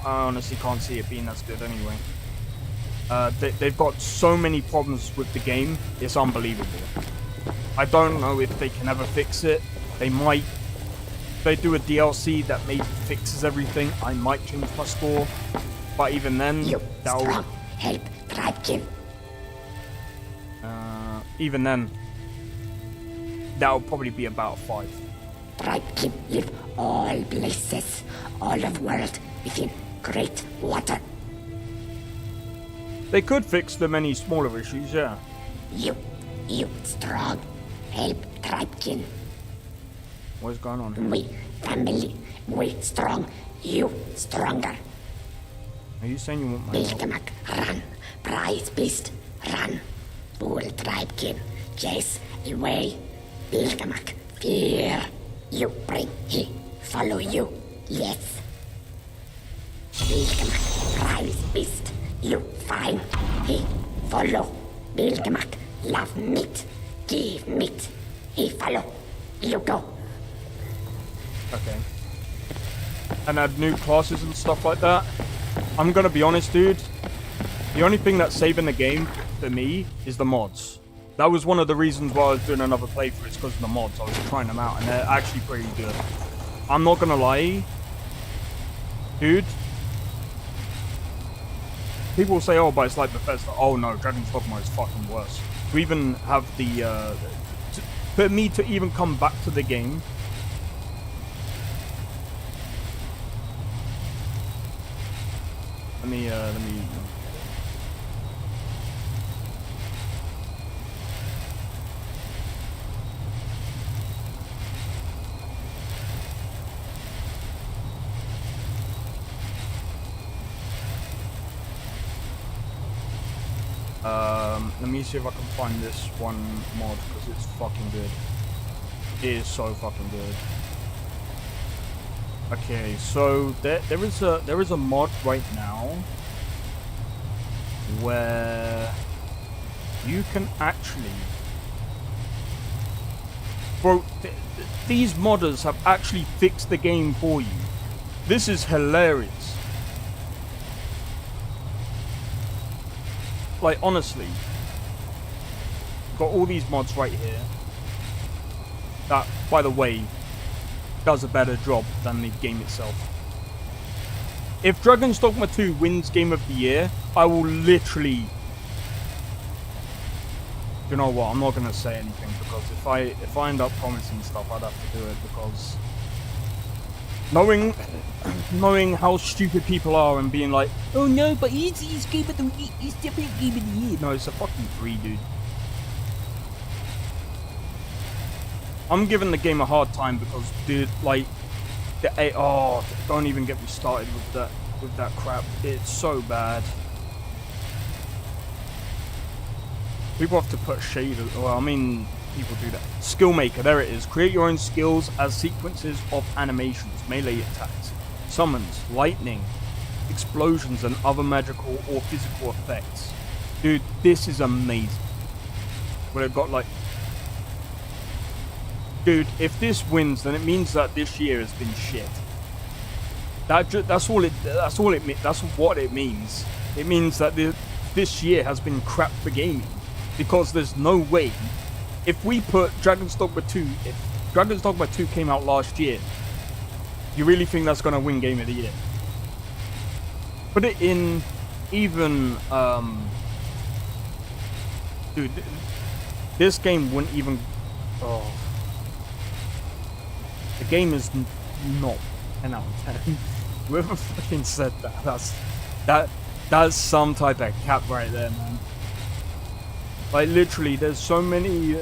honestly can't see it being as good anyway. They've got so many problems with the game, it's unbelievable. I don't know if they can ever fix it. They might. If they do a DLC that maybe fixes everything, I might change my score. But even then, that'll... Help, Tribekin. Even then, that'll probably be about 5. Tribekin live all places, all of world within great water. They could fix the many smaller issues, yeah. You strong. Help, Tribekin. What's going on? We family. We strong. You stronger. Are you saying you want my help? Run. Prize beast. Run. Bull Tribekin. chase away. Bilgamak, fear. You bring, he follow you. Yes. Bilgamak, prize beast. You find, he follow. Bilgamak, love meat. Give meat. He follow. You go. Okay. And add new classes and stuff like that. I'm gonna be honest, dude. The only thing that's saving the game for me is the mods. That was one of the reasons why I was doing another playthrough. It's because of the mods. I was trying them out, and they're actually pretty good. I'm not gonna lie, dude. People say, "Oh, but it's like Bethesda." Oh no, Dragon's Dogma is fucking worse. To even have the, for me to even come back to the game. Let me. Let me see if I can find this one mod because it's fucking good. It is so fucking good. Okay, so there is a mod right now where you can actually, bro, these modders have actually fixed the game for you. This is hilarious. Like, honestly, got all these mods right here that, by the way, does a better job than the game itself. If Dragon's Dogma 2 wins Game of the Year, I will literally... You know what, I'm not going to say anything, because if I end up promising stuff, I'd have to do it, because... Knowing how stupid people are and being like, oh no, but it's Game of the Year, it's definitely Game of the Year. No, it's a fucking 3, dude. I'm giving the game a hard time because, dude, like, oh, don't even get me started with that crap. It's so bad. People have to put shaders. Well, I mean, people do that. Skill maker, there it is. Create your own skills as sequences of animations, melee attacks, summons, lightning, explosions, and other magical or physical effects. Dude, this is amazing. Well, it got like. Dude, if this wins, then it means that this year has been shit. That's what it means. It means that this year has been crap for gaming, because there's no way. If we put Dragon's Dogma 2, if Dragon's Dogma 2 came out last year, you really think that's gonna win Game of the Year? Put it in even, dude, this game wouldn't even. Oh. The game is not 10 out of 10. Whoever fucking said that, that's some type of cap right there, man. Like, literally, there's so many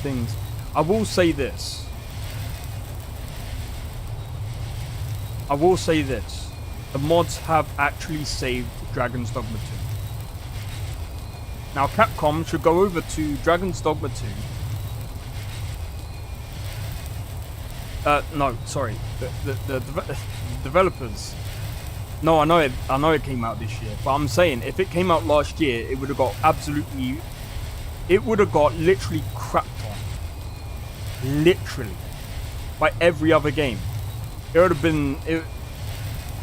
things. I will say this. The mods have actually saved Dragon's Dogma 2. Now, Capcom should go over to Dragon's Dogma 2. No, sorry. The developers. No, I know it came out this year, but I'm saying if it came out last year, it would have got absolutely. It would have got literally crapped on. Literally, by every other game. It would have been. It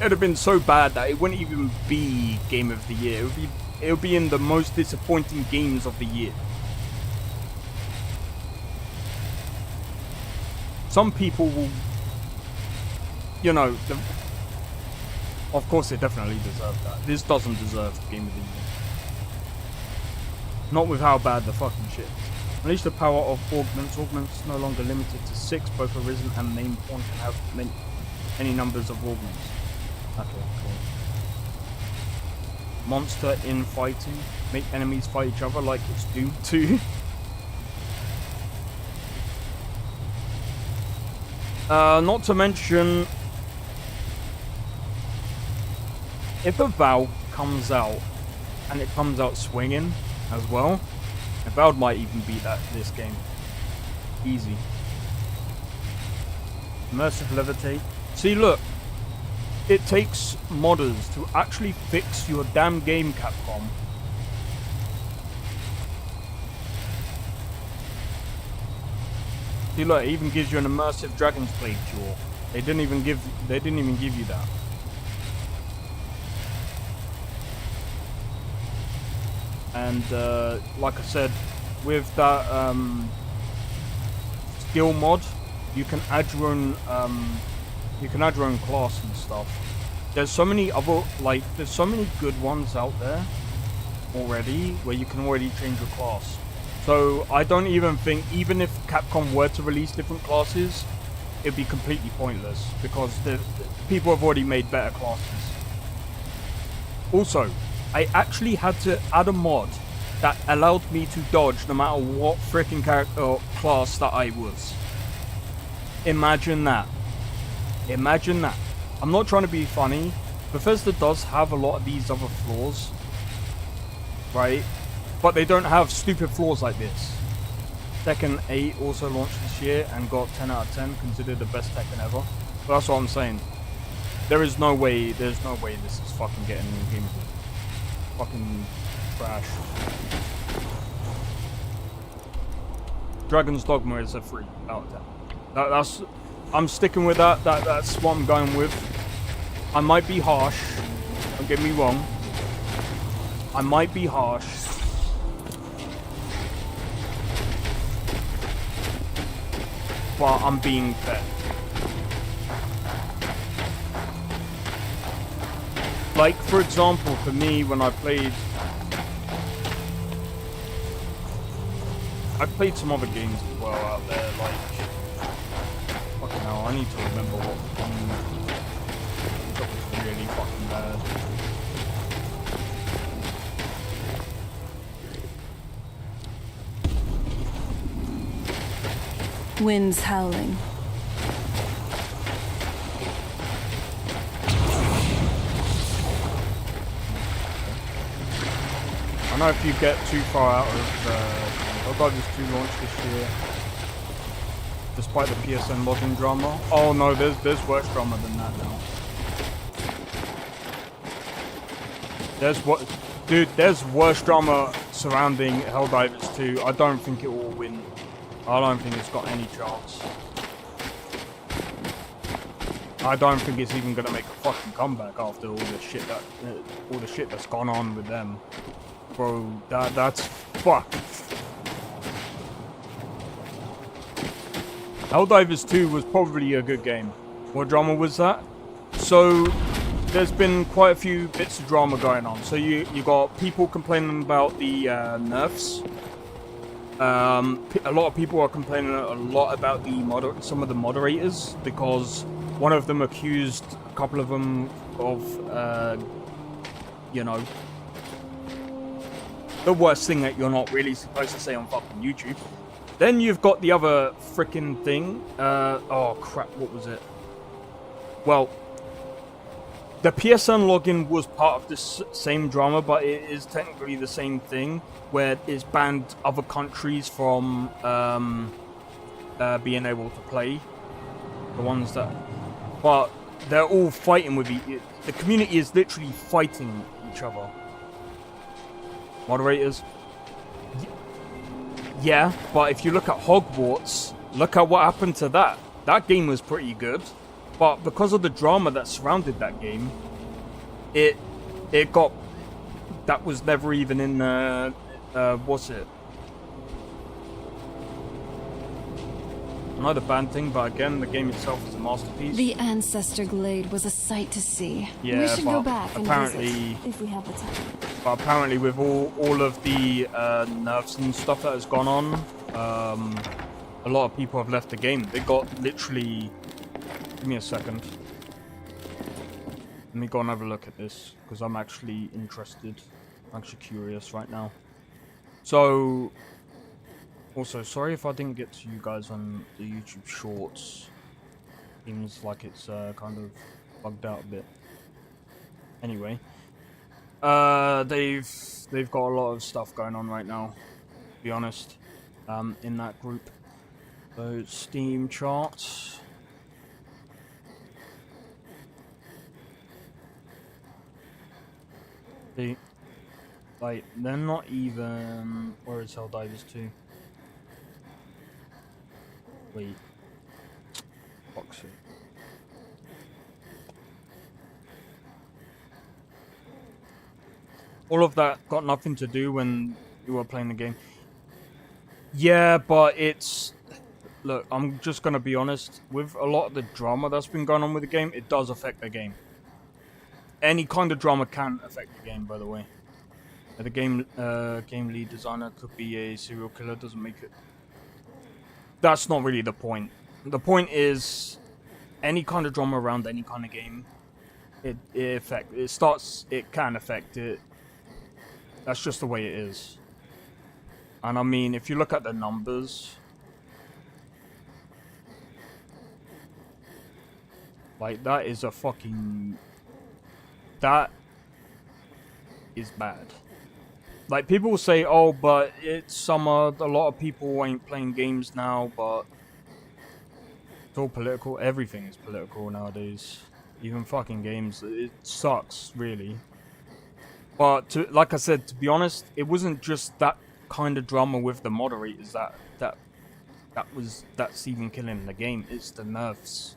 would have been so bad that it wouldn't even be Game of the Year. It would be in the most disappointing games of the year. Some people will, you know, of course it definitely deserved that. This doesn't deserve Game of the Year. Not with how bad the fucking shit is. Unleash the power of augments. Augments no longer limited to 6. Both Arisen and main pawn can have any numbers of augments. Okay, cool. Monster in fighting. Make enemies fight each other like it's Doom 2. Not to mention, if a Valve comes out and it comes out swinging as well, And Valve might even beat this game. Easy. Immersive levitate. See, look. It takes modders to actually fix your damn game, Capcom. See, look, it even gives you an immersive Dragon's Blade cure. They didn't even give you that. And like I said, with that skill mod, you can add your own class and stuff. There's so many other there's so many good ones out there already where you can already change your class. So I don't even think, even if Capcom were to release different classes, it'd be completely pointless because the people have already made better classes. Also, I actually had to add a mod that allowed me to dodge no matter what freaking character or class that I was. Imagine that. Imagine that. I'm not trying to be funny. Bethesda does have a lot of these other flaws, right? But they don't have stupid flaws like this. Tekken 8 also launched this year and got 10 out of 10, considered the best Tekken ever. But that's what I'm saying. There's no way this is fucking getting game of the fucking trash. Dragon's Dogma is a 3 out of 10. I'm sticking with that. That's what I'm going with. I might be harsh. Don't get me wrong. I might be harsh. But I'm being fair. Like, for example, for me, when I played some other games as well out there, like, fucking hell, I need to remember what that was really fucking bad. Winds howling. I know if you get too far out of Helldivers 2 launch this year, despite the PSN login drama. Oh no, there's worse drama than that now. There's worse drama surrounding Helldivers 2. I don't think it will win. I don't think it's got any chance. I don't think it's even gonna make a fucking comeback after all the shit that's gone on with them. Bro, that's fucked. Helldivers 2 was probably a good game. What drama was that? So there's been quite a few bits of drama going on. So you got people complaining about the nerfs. A lot of people are complaining a lot about some of the moderators because one of them accused a couple of them of, you know, the worst thing that you're not really supposed to say on fucking YouTube. Then you've got the other freaking thing. Oh crap, what was it? Well, the PSN login was part of this same drama, but it is technically the same thing, where it's banned other countries from being able to play. The ones that... But they're all fighting with the community is literally fighting each other. Moderators. Yeah, but if you look at Hogwarts, look at what happened to that. That game was pretty good. But because of the drama that surrounded that game, it got... That was never even in what's it? Another bad thing, but again, the game itself is a masterpiece. The Ancestor Glade was a sight to see. Yeah, we should go back and apparently, visit if we have the time. But apparently, with all of the nerfs and stuff that has gone on, a lot of people have left the game. They got literally... Give me a second. Let me go and have a look at this, because I'm actually interested. I'm actually curious right now. So... Also, sorry if I didn't get to you guys on the YouTube Shorts. Seems like it's kind of bugged out a bit. Anyway, they've got a lot of stuff going on right now. be honest, in that group. So Steam charts. See, like they're not even. Where is Helldivers 2? Wait. Fuck's sake. All of that got nothing to do when you were playing the game. Yeah, but it's... Look, I'm just going to be honest. With a lot of the drama that's been going on with the game, it does affect the game. Any kind of drama can affect the game, by the way. The game lead designer could be a serial killer, doesn't make it... That's not really the point. The point is, any kind of drama around any kind of game, it can affect it. That's just the way it is. And I mean, if you look at the numbers, like that is a fucking... That is bad. Like, people will say, oh, but it's summer, a lot of people ain't playing games now, but it's all political. Everything is political nowadays. Even fucking games. It sucks, really. But, like I said, to be honest, it wasn't just that kind of drama with the moderators that's even killing the game. It's the nerfs.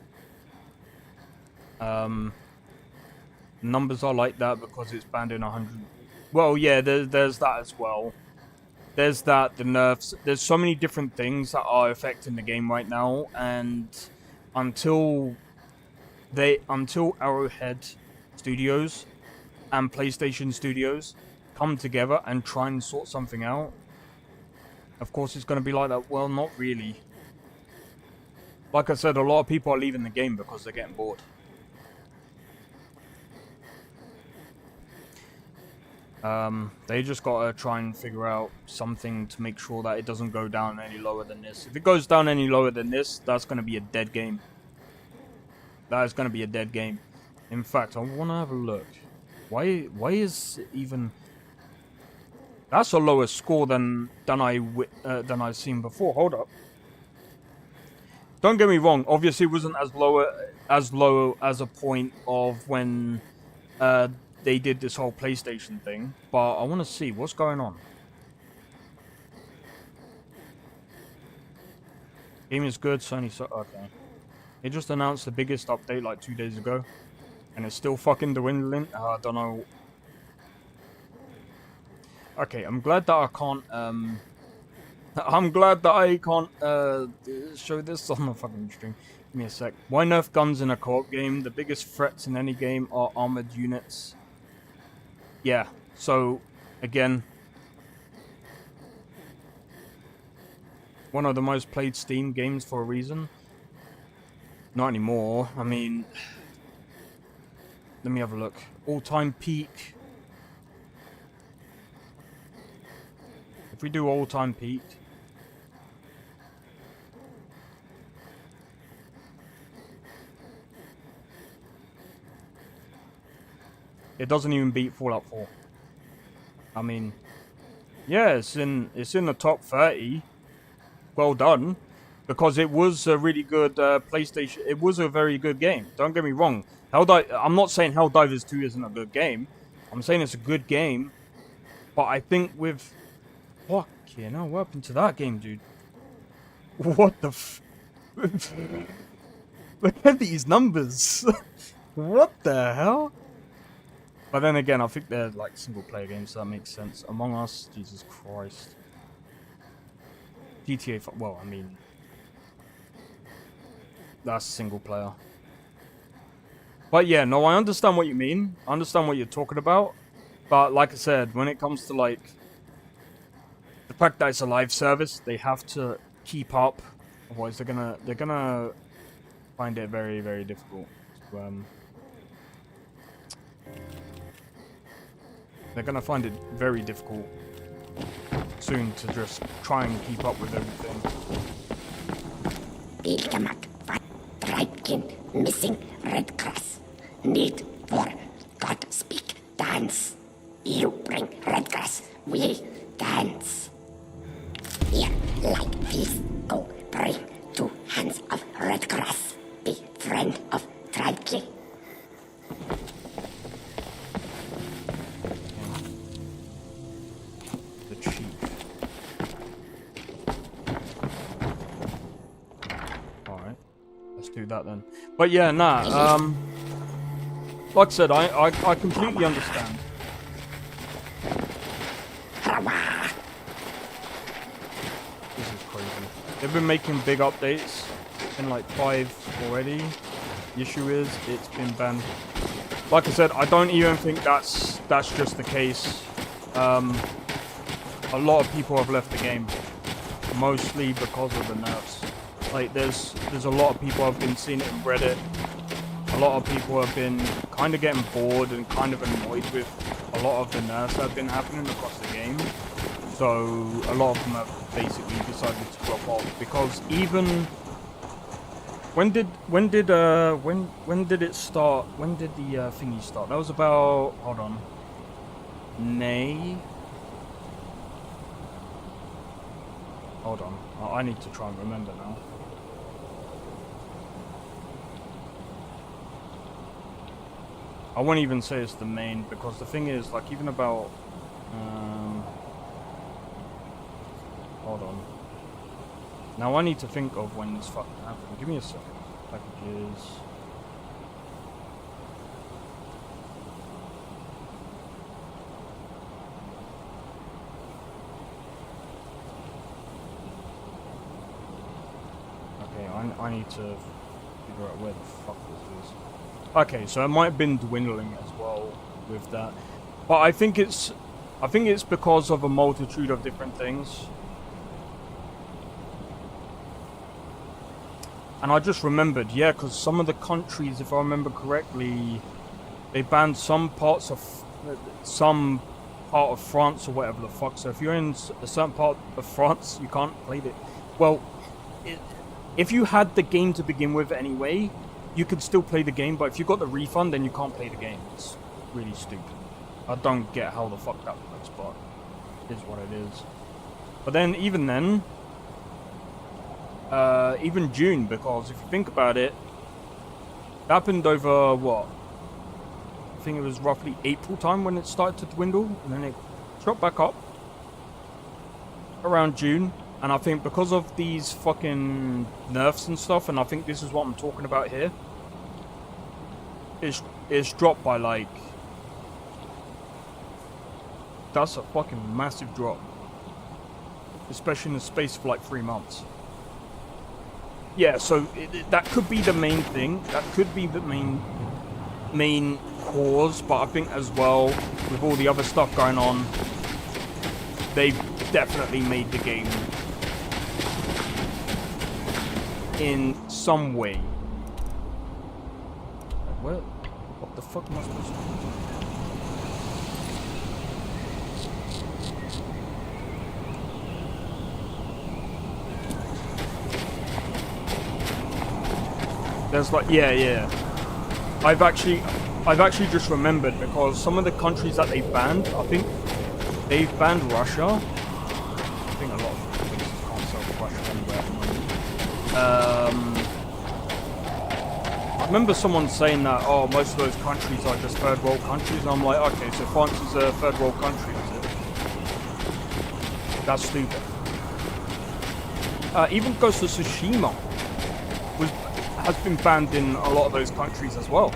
Numbers are like that because it's banned in 100. Well, yeah, there's that as well. There's that, the nerfs. There's so many different things that are affecting the game right now, and until Arrowhead Studios and PlayStation Studios come together and try and sort something out, of course it's going to be like that. Well, not really. Like I said, a lot of people are leaving the game because they're getting bored. They just gotta try and figure out something to make sure that it doesn't go down any lower than this. If it goes down any lower than this, that's gonna be a dead game. That is gonna be a dead game. In fact, I wanna have a look. Why is it even... That's a lower score than I've seen before. Hold up. Don't get me wrong. Obviously, it wasn't as low as a point of when they did this whole PlayStation thing. But I want to see what's going on. Game is good. Sony. Okay. They just announced the biggest update like 2 days ago, and it's still fucking dwindling. I don't know. Okay, I'm glad that I can't. I'm glad that I can't show this on the fucking stream. Give me a sec. Why nerf guns in a co-op game? The biggest threats in any game are armored units. Yeah. So, again, one of the most played Steam games for a reason. Not anymore. I mean, let me have a look. All-time peak. If we do all-time peak, it doesn't even beat Fallout 4. I mean, yeah, it's in the top 30. Well done, because it was a really good PlayStation. It was a very good game. Don't get me wrong. I'm not saying Helldivers 2 isn't a good game. I'm saying it's a good game, but I think with... Fuck, yeah, no, what happened to that game, dude? What the f... Look at these numbers. What the hell? But then again, I think they're like single-player games, so that makes sense. Among Us, Jesus Christ. GTA, well, I mean... That's single-player. But yeah, no, I understand what you mean. I understand what you're talking about. But like I said, when it comes to like... The fact that it's a live service, they have to keep up. Otherwise, they're gonna find it very, very difficult. They're gonna find it very difficult soon to just try and keep up with everything. Pilgamak, Treibkin, missing red grass. Need for God speak dance. You bring red grass, we dance. do that then. But yeah, nah. Like I said, I completely understand. This is crazy. They've been making big updates in like 5 already. The issue is it's been banned. Like I said, I don't even think that's just the case. A lot of people have left the game, mostly because of the nerfs. Like there's a lot of people I've been seeing it in Reddit. A lot of people have been kind of getting bored and kind of annoyed with a lot of the nerfs that have been happening across the game. So a lot of them have basically decided to drop off because even when did it start? When did the thingy start? That was about, hold on, May. Hold on, I need to try and remember now. I won't even say it's the main, because the thing is, like, even about, hold on. Now I need to think of when this fucking happened. Give me a second. Packages. Okay, I need to figure out where the fuck this is. Okay, so it might have been dwindling as well with that, but I think it's because of a multitude of different things. And I just remembered, yeah, because some of the countries, if I remember correctly, they banned some part of France or whatever the fuck. So if you're in a certain part of France, you can't play it. Well, if you had the game to begin with anyway, you could still play the game, but if you got the refund, then you can't play the game. It's really stupid. I don't get how the fuck that works, but it is what it is. But then, even then, even June, because if you think about it, it happened over, what? I think it was roughly April time when it started to dwindle, and then it dropped back up around June. And I think because of these fucking nerfs and stuff, and I think this is what I'm talking about here, it's dropped by like, that's a fucking massive drop. Especially in the space of like 3 months. Yeah, so that could be the main thing. That could be the main cause, but I think as well, with all the other stuff going on, they've definitely made the game in some way. What the fuck am I supposed to do? There's like, yeah. I've actually just remembered, because some of the countries that they banned, I think they've banned Russia. I think a lot of places can't sell Russia anywhere at the moment. I remember someone saying that, oh, most of those countries are just third world countries, and I'm like, okay, so France is a third world country, is it? That's stupid. Even Ghost of Tsushima has been banned in a lot of those countries as well.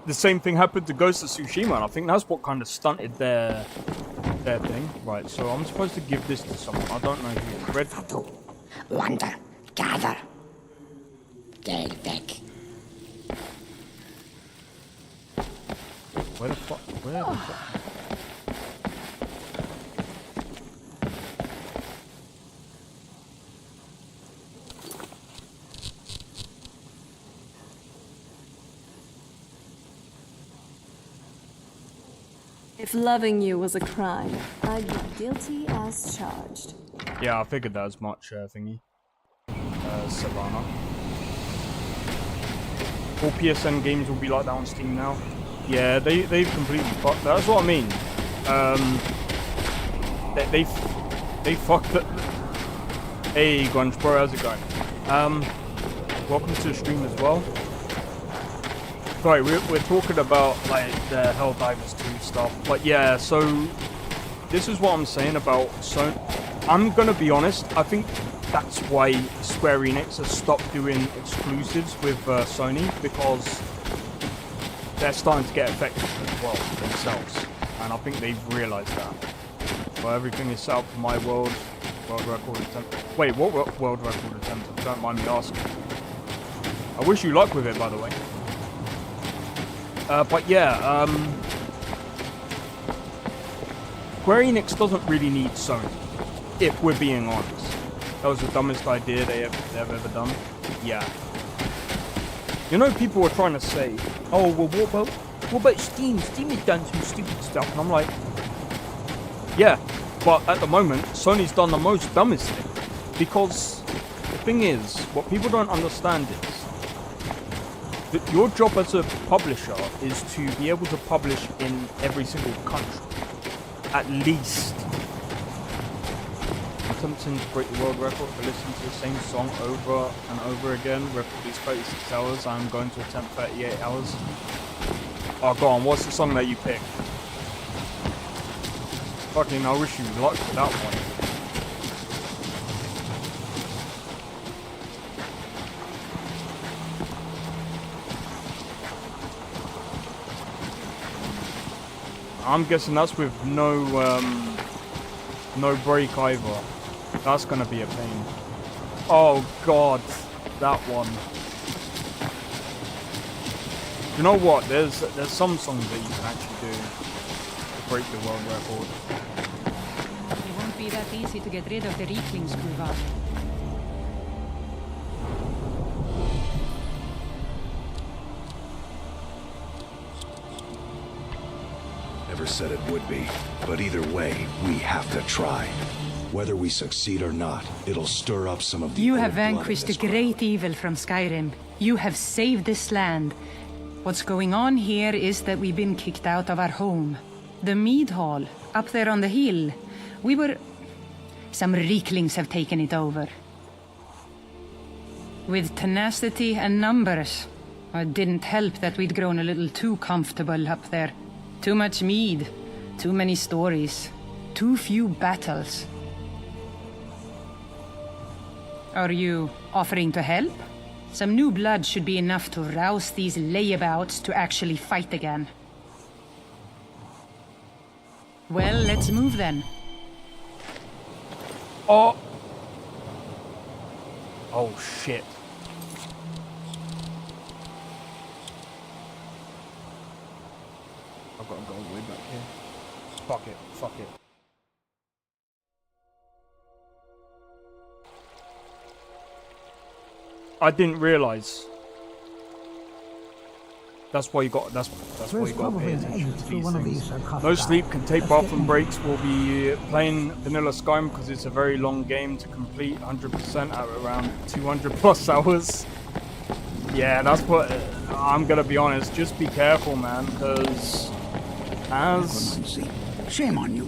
The same thing happened to Ghost of Tsushima, and I think that's what kind of stunted their thing. Right, so I'm supposed to give this to someone. I don't know who. Red. Wander, gather, gain back. Where the fuck? Where the fuck? If loving you was a crime, I'd be guilty as charged. Yeah, I figured that as much, thingy. Savannah. All PSN games will be like that on Steam now. Yeah, they've completely fucked. That's what I mean. They fucked it. Hey, Grunge Bro, how's it going? Welcome to the stream as well. Sorry, we're talking about like the Helldivers 2 stuff. But yeah, so this is what I'm saying about Sony. I'm gonna be honest. I think that's why Square Enix has stopped doing exclusives with Sony, because they're starting to get affected as well themselves, and I think they've realised that. Well, everything is set up for my world record attempt. Wait, what world record attempt? Don't mind me asking. I wish you luck with it, by the way. But yeah, Square Enix doesn't really need Sony, if we're being honest. That was the dumbest idea they've ever done. Yeah. You know, people were trying to say, oh, well, what about Steam? Steam has done some stupid stuff. And I'm like, yeah, but at the moment, Sony's done the most dumbest thing. Because the thing is, what people don't understand is that your job as a publisher is to be able to publish in every single country. At least. Attempting to break the world record for listening to the same song over and over again. Record is 36 hours. I'm going to attempt 38 hours. Oh, go on. What's the song that you picked? Fucking, I wish you luck with that one. I'm guessing that's with no break either. That's gonna be a pain. Oh god, that one. You know what? There's some songs that you can actually do to break the world record. It won't be that easy to get rid of the Rieklings, Gruva. Never said it would be, but either way, we have to try. Whether we succeed or not, it'll stir up some of the You old have blood in vanquished this a great evil from Skyrim. You have saved this land. What's going on here is that we've been kicked out of our home. The mead hall, up there on the hill. Some Rieklings have taken it over. With tenacity and numbers. It didn't help that we'd grown a little too comfortable up there. Too much mead, too many stories, too few battles. Are you offering to help? Some new blood should be enough to rouse these layabouts to actually fight again. Well, let's move then. Oh! Oh shit. I've got to go all the way back here. Fuck it, fuck it. I didn't realise. That's why you got. That's why you got to pay attention to these things. No sleep, can take bathroom breaks. We'll be playing vanilla Skyrim because it's a very long game to complete. 100% at around 200 plus hours. Yeah, that's what. I'm gonna be honest. Just be careful, man, because Shame on you.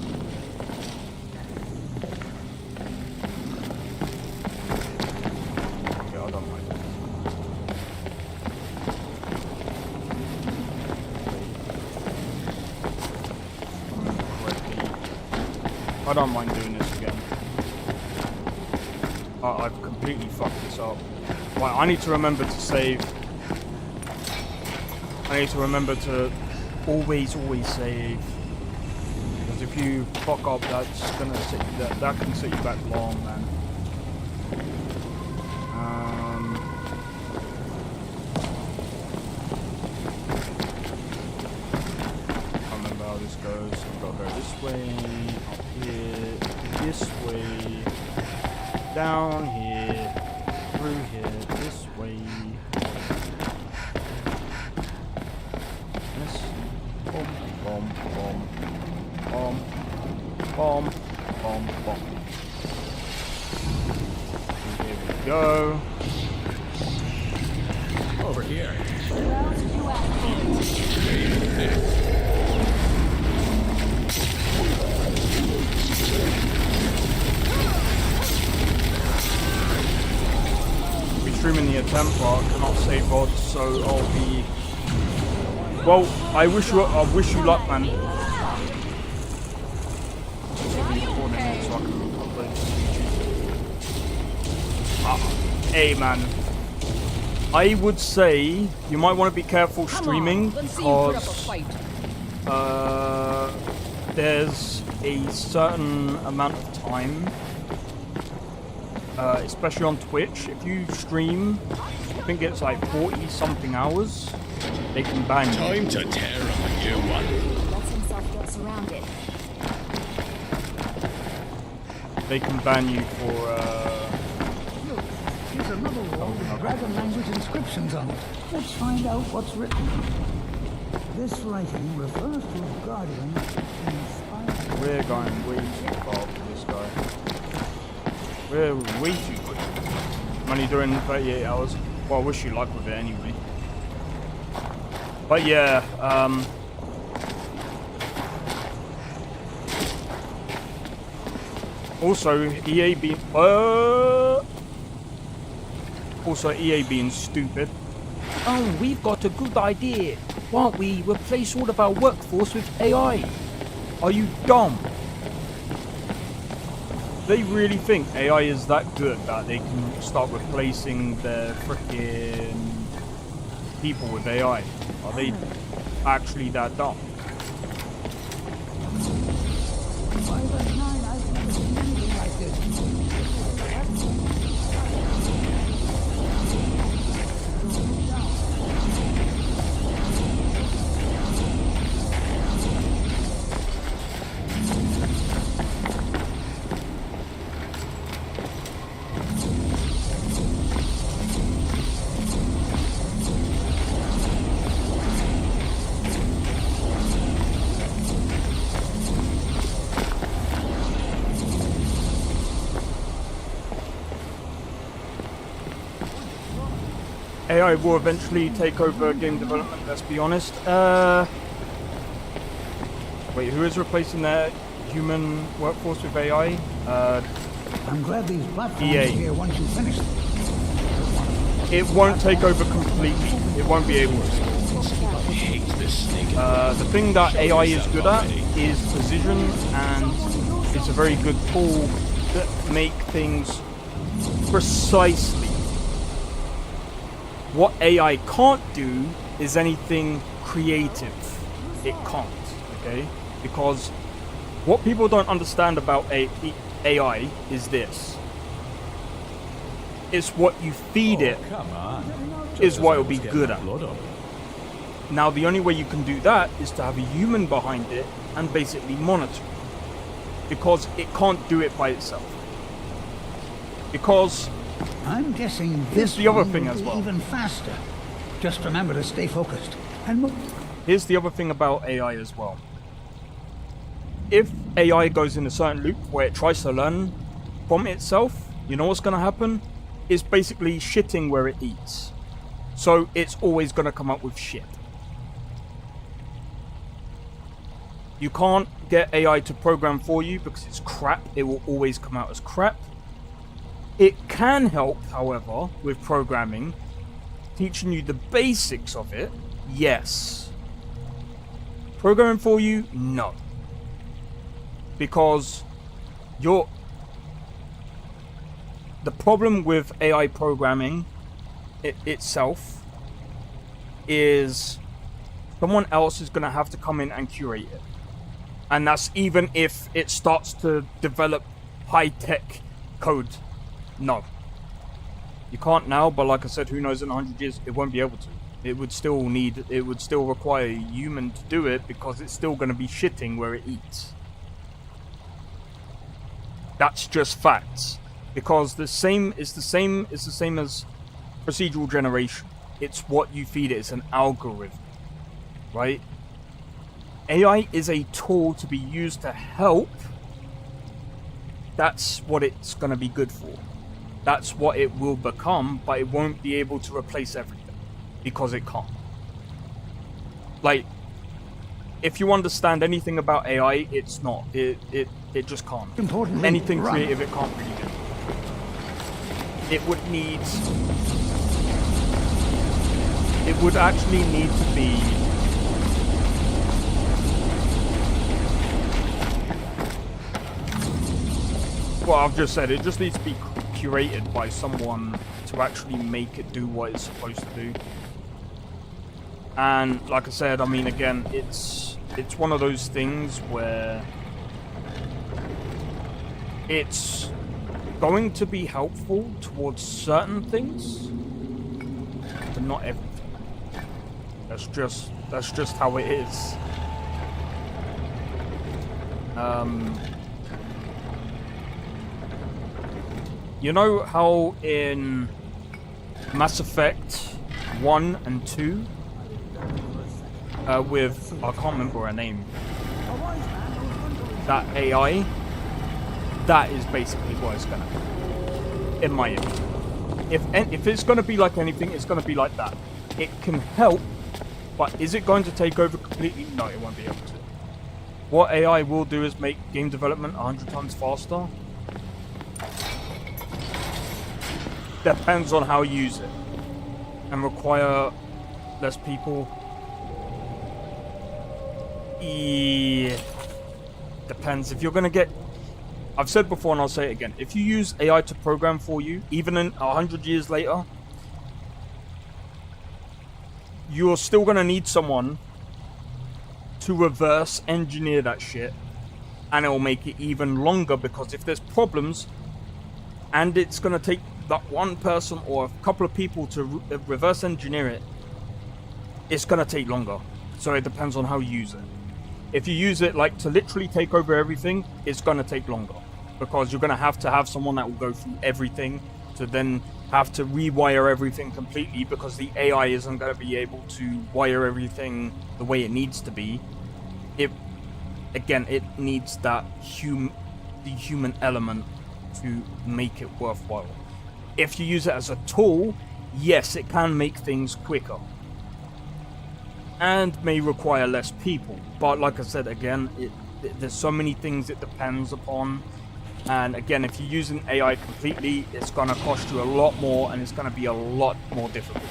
Yeah, I don't mind. I don't mind doing this again. I've completely fucked this up. Right, I need to remember to save. I need to remember to always save. Because if you fuck up, that's gonna set you, that can set you back long, man. I don't remember how this goes. I've got to go this way, up here, this way, down here, through here, this way. This. Boom, boom, boom, boom, boom, boom, boom. Here we go. Over here. Be streaming the attempt, but I cannot save VOD, so I'll be. Well, I wish you luck, man. I'll be recording it so I can upload it to YouTube. Hey, man. I would say you might want to be careful streaming because there's a certain amount of time, especially on Twitch. If you stream, I think it's like 40-something hours, they can ban you. Time to tear up a new one. Lets himself get surrounded. They can ban you for, Look, here's another wall with dragon language inscriptions on it. Let's find out what's written. This writing refers to a guardian inspired. We're going way too far for this guy. We're way too quick. I'm only doing 38 hours. Well, I wish you luck with it anyway. But yeah, also EA being stupid. Oh, we've got a good idea. Why don't we replace all of our workforce with AI? Are you dumb? They really think AI is that good that they can start replacing their freaking people with AI? Are they actually that dumb? AI will eventually take over game development, let's be honest. Wait, who is replacing their human workforce with AI? I'm glad these platforms EA. are here once you finish them. It won't take over completely. It won't be able to. I hate this snake. The thing that AI is good at is precision, and it's a very good tool to make things precisely. What AI can't do is anything creative. It can't, okay? Because what people don't understand about AI is this. It's what you feed it is what it'll be good at. Now, the only way you can do that is to have a human behind it and basically monitor it. Because it can't do it by itself. Because I'm guessing this the other one thing will as be well. even faster. Just remember to stay focused and move. Here's the other thing about AI as well. If AI goes in a certain loop where it tries to learn from itself, you know what's going to happen? It's basically shitting where it eats. So it's always going to come up with shit. You can't get AI to program for you because it's crap. It will always come out as crap. It can help, however, with programming, teaching you the basics of it, yes. Programming for you, no. Because the problem with AI programming itself is someone else is going to have to come in and curate it. And that's even if it starts to develop high-tech code. No. You can't now, but like I said, who knows in 100 years, it won't be able to. It would still require a human to do it because it's still going to be shitting where it eats. That's just facts. Because it's the same as procedural generation. It's what you feed it, it's an algorithm. Right? AI is a tool to be used to help. That's what it's going to be good for. That's what it will become, but it won't be able to replace everything because it can't. Like, if you understand anything about AI, it's not. It just can't. Importantly, anything creative, it can't really do. It would actually need to be well, I've just said it just needs to be curated by someone to actually make it do what it's supposed to do. And like I said, I mean, again, it's one of those things where it's going to be helpful towards certain things, but not everything. That's just how it is. You know how in Mass Effect 1 and 2, with, I can't remember her name, that AI, that is basically what it's gonna be, in my opinion. If it's gonna be like anything, it's gonna be like that. It can help, but is it going to take over completely? No, it won't be able to. What AI will do is make game development 100 times faster. Depends on how you use it. And require less people. Depends. If you're going to get... I've said before and I'll say it again. If you use AI to program for you, even in 100 years later, you're still going to need someone to reverse engineer that shit. And it will make it even longer, because if there's problems and it's going to take that one person or a couple of people to reverse engineer it, it's going to take longer. So it depends on how you use it. If you use it like to literally take over everything, it's going to take longer, because you're going to have someone that will go through everything to then have to rewire everything completely, because the AI isn't going to be able to wire everything the way it needs to be. It needs that the human element to make it worthwhile. If you use it as a tool, yes, it can make things quicker and may require less people. But like I said, again, there's so many things it depends upon. And again, if you're using AI completely, it's going to cost you a lot more, and it's going to be a lot more difficult.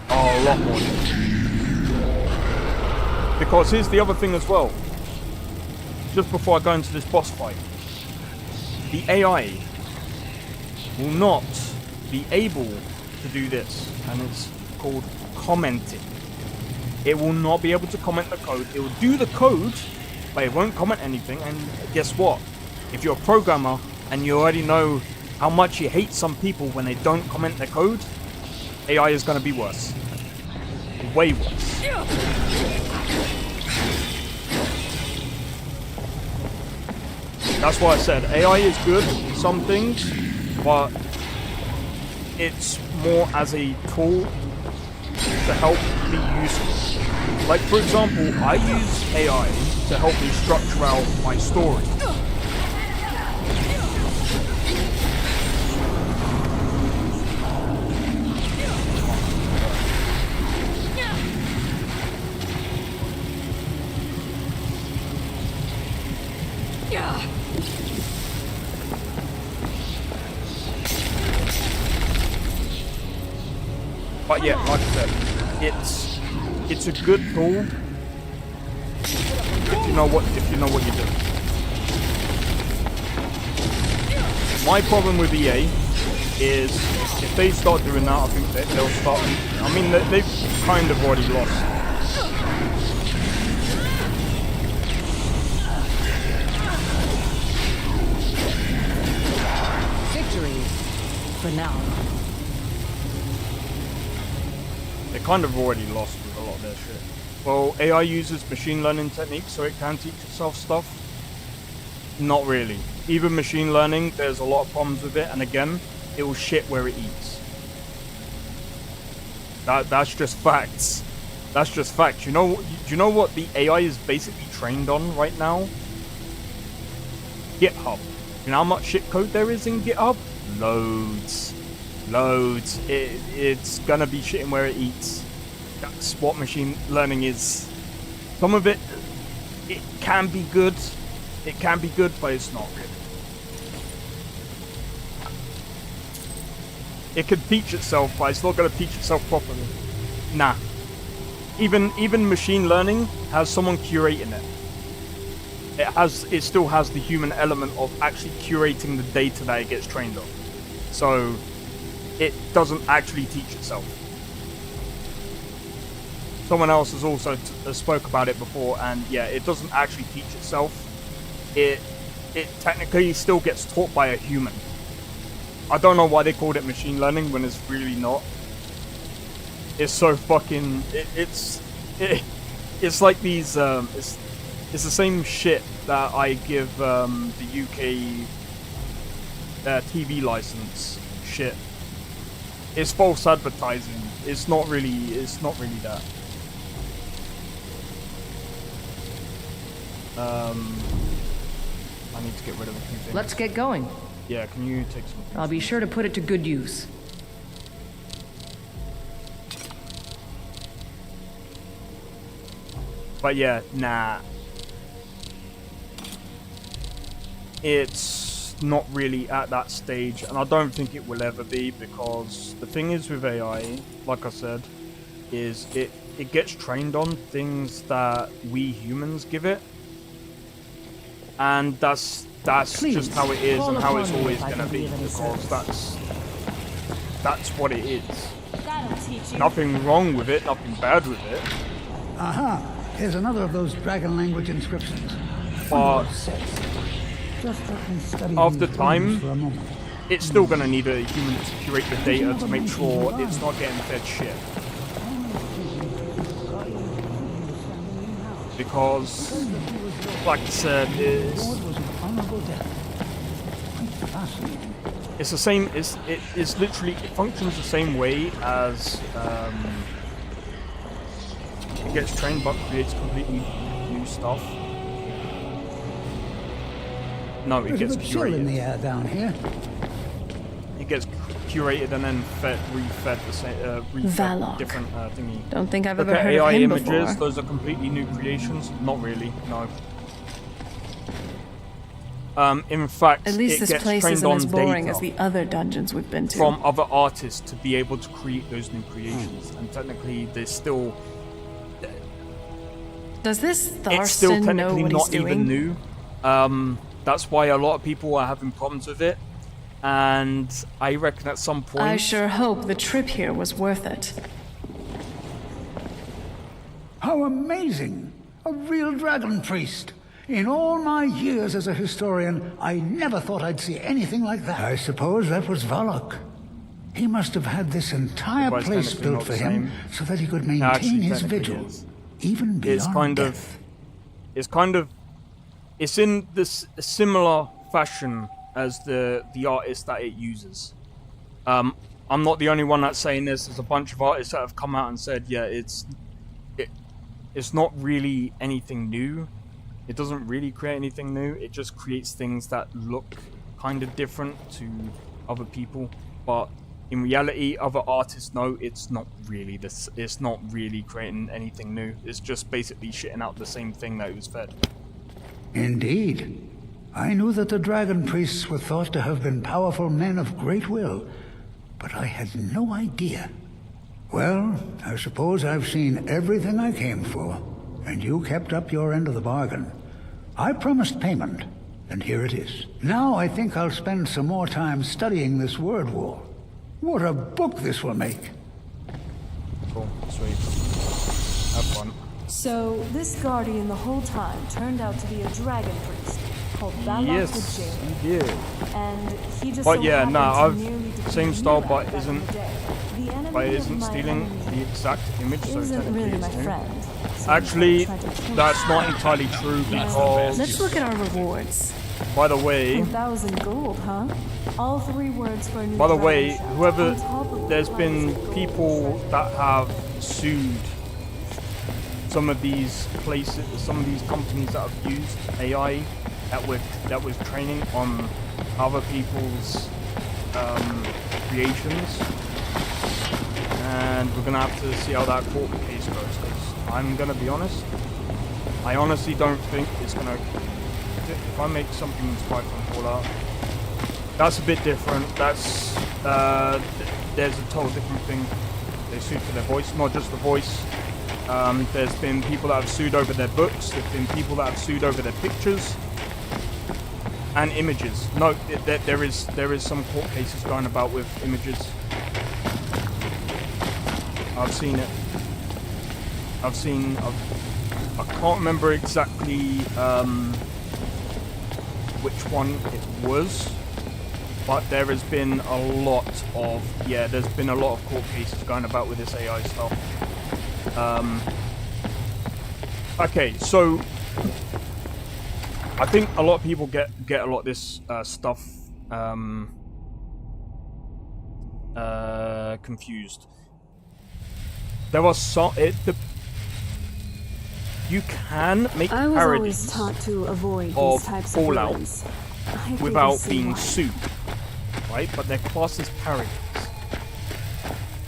A lot more difficult. Because here's the other thing as well. Just before I go into this boss fight, the AI will not be able to do this, and it's called commenting. It will not be able to comment the code. It will do the code, but it won't comment anything. And guess what? If you're a programmer and you already know how much you hate some people when they don't comment their code, AI is going to be worse. Way worse. That's why I said AI is good in some things, but it's more as a tool to help be useful. Like, for example, I use AI to help me structure out my story. But yeah, like I said, it's a good tool if you know what you're doing. My problem with EA is if they start doing that, I think they'll start. I mean, they've kind of already lost. Victory for now. They kind of already lost with a lot of their shit. Well, AI uses machine learning techniques so it can teach itself stuff. Not really. Even machine learning, there's a lot of problems with it, and again, it will shit where it eats. That's just facts. That's just facts. Do you know what the AI is basically trained on right now? GitHub. You know how much shit code there is in GitHub? Loads. Loads. It's gonna be shitting where it eats. That's what machine learning is. Some of it can be good. It can be good, but it's not really. It could teach itself, but it's not gonna teach itself properly. Nah. Even machine learning has someone curating it. It still has the human element of actually curating the data that it gets trained on. So it doesn't actually teach itself. Someone else has also spoke about it before, and yeah, it doesn't actually teach itself. It technically still gets taught by a human. I don't know why they called it machine learning when it's really not. It's so fucking... It's like these... It's the same shit that I give the UK TV license shit. It's false advertising. It's not really that. I need to get rid of a few things. Let's get going. Yeah, can you take some? I'll be sure to put it to good use. But yeah, nah. It's not really at that stage, and I don't think it will ever be, because the thing is with AI, like I said, is it gets trained on things that we humans give it. And that's just how it is and how it's always going to be, because that's what it is. Nothing wrong with it, nothing bad with it. Aha! Here's another of those dragon language inscriptions. But Just let me study after these time, for a moment. it's still going to need a human to curate the data to make sure it's not getting fed shit. Because, like I said, it's the same. It's literally, it functions the same way as it gets trained but creates completely new stuff. No, it gets There's a bit chill in curated. the air down here. It gets curated and then refed the same, Valok. different thingy. Don't think I've Look ever at heard AI of him images, before. those are completely new creations. Not really, no. In fact, At least it this gets place trained isn't on as boring data as the other dungeons we've been to. from other artists to be able to create those new creations. And technically, there's still... Does this It's still Tharston know technically what not he's doing? even new. That's why a lot of people are having problems with it. And I reckon at some point... I sure hope the trip here was worth it. How amazing! A real dragon priest! In all my years as a historian, I never thought I'd see anything like that. I suppose that was Valok. He must have had this entire But it's place technically built not for the him same. so that he could No, maintain actually, his technically vigil, it is. even beyond death. It's in this similar fashion as the artist that it uses. I'm not the only one that's saying this. There's a bunch of artists that have come out and said, yeah, it's not really anything new. It doesn't really create anything new. It just creates things that look kind of different to other people. But in reality, other artists know it's not really this. It's not really creating anything new. It's just basically shitting out the same thing that it was fed. Indeed. I knew that the dragon priests were thought to have been powerful men of great will, but I had no idea. Well, I suppose I've seen everything I came for, and you kept up your end of the bargain. I promised payment, and here it is. Now I think I'll spend some more time studying this word wall. What a book this will make! Cool, sweet. Have fun. So, this guardian the whole time turned out to be a dragon priest called Valok Yes, the Jailer. he did. And he just But so yeah, happened nah, to nearly defeat same style, Mira but back in isn't the day. The enemy but of isn't my stealing enemy the exact image. So isn't technically really my it's new. friend. So Actually, I'm trying to kill that's him. not entirely true because. Let's look at our rewards. By the way, 1,000 gold, huh? All 3 words for a new By the dragon way, shout. whoever, On top of there's the been price of people gold that have sued some of these places, some of these companies that have used AI that was training on other people's creations, and we're gonna have to see how that court case goes. Because I'm gonna be honest, I honestly don't think it's gonna. If I make something inspired from Fallout, that's a bit different. That's there's a total different thing. They sued for their voice, not just the voice. There's been people that have sued over their books. There's been people that have sued over their pictures. And images. No, there is some court cases going about with images. I've seen it. I can't remember exactly which one it was, but there has been a lot of there's been a lot of court cases going about with this AI stuff. Okay, so I think a lot of people get a lot of this stuff confused. There are some you can make I was parodies always taught to avoid of these types Fallout of villains. I think without I see being why. sued, right? But they're classed as parodies.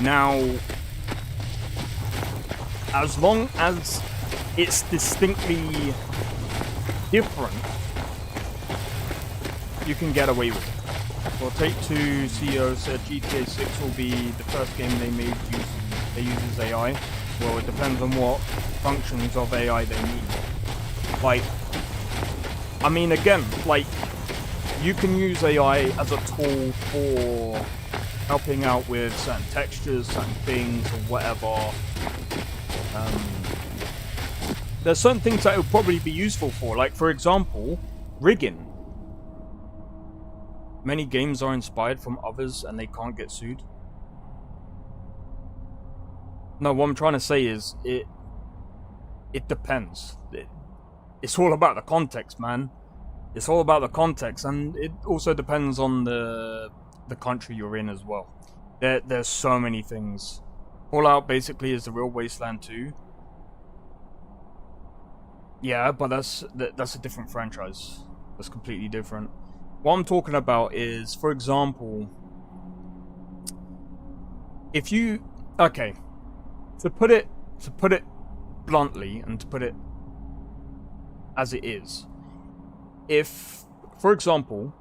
Now, as long as it's distinctly different, you can get away with it. Well, Take-Two CEO said GTA 6 will be the first game they made that uses AI. Well, it depends on what functions of AI they need. Like, I mean, again, like, you can use AI as a tool for helping out with certain textures, certain things, or whatever. There's certain things that it would probably be useful for, like, for example, rigging. Many games are inspired from others and they can't get sued. No, what I'm trying to say is it depends. It's all about the context, man. It's all about the context, and it also depends on the country you're in as well. There's so many things. Fallout basically is the real Wasteland 2. Yeah, but that's a different franchise. That's completely different. What I'm talking about is, for example, if you to put it bluntly and to put it as it is, if, for example,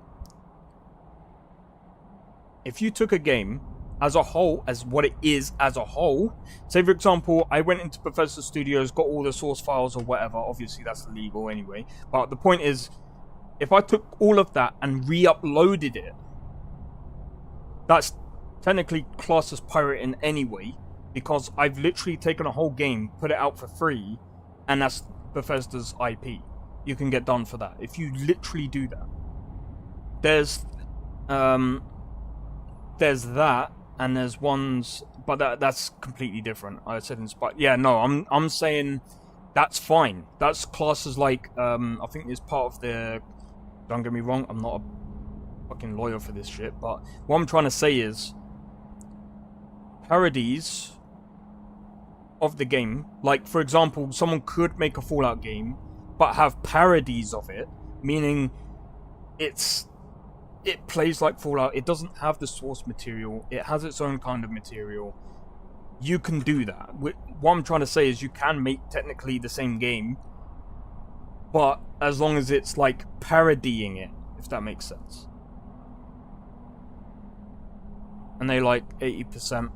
if you took a game as a whole, as what it is as a whole, say for example, I went into Bethesda Studios, got all the source files or whatever, obviously that's illegal anyway, but the point is, if I took all of that and re-uploaded it, that's technically classed as pirating anyway, because I've literally taken a whole game, put it out for free, and that's Bethesda's IP. You can get done for that if you literally do that. There's that, and there's ones, but that's completely different. I said inspired. Yeah, no, I'm saying that's fine. That's classed as like I think it's part of the. Don't get me wrong, I'm not a fucking lawyer for this shit, but what I'm trying to say is parodies of the game, like for example, someone could make a Fallout game but have parodies of it, meaning it plays like Fallout, it doesn't have the source material, it has its own kind of material. You can do that. What I'm trying to say is you can make technically the same game, but as long as it's like parodying it, if that makes sense. And they like 80%.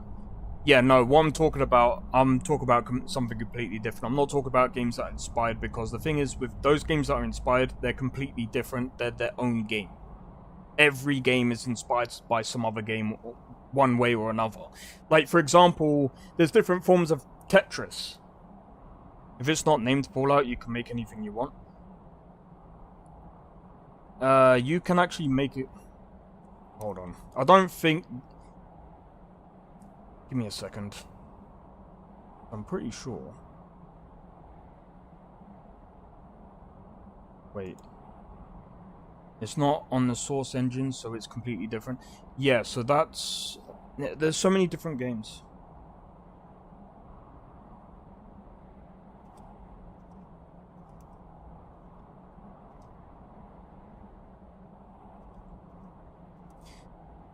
Yeah, no, what I'm talking about something completely different. I'm not talking about games that are inspired, because the thing is, with those games that are inspired, they're completely different. They're their own game. Every game is inspired by some other game, one way or another. Like, for example, there's different forms of Tetris. If it's not named Fallout, you can make anything you want. You can actually make it... Hold on. I don't think... Give me a second. I'm pretty sure. Wait. It's not on the source engine, so it's completely different. Yeah, so that's... There's so many different games.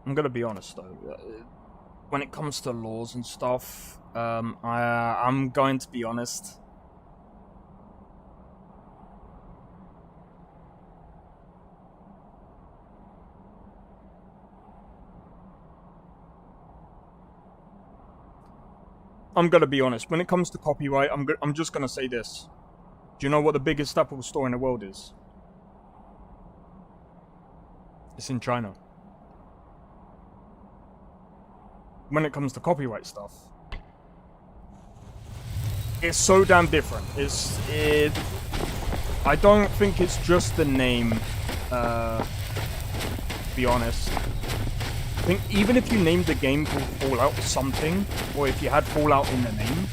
I'm gonna be honest though, when it comes to laws and stuff, I'm going to be honest. I'm gonna be honest. When it comes to copyright, I'm just gonna say this. Do you know what the biggest Apple store in the world is? It's in China. When it comes to copyright stuff, it's so damn different. I don't think it's just the name, to be honest. I think even if you named the game called Fallout something, or if you had Fallout in the name,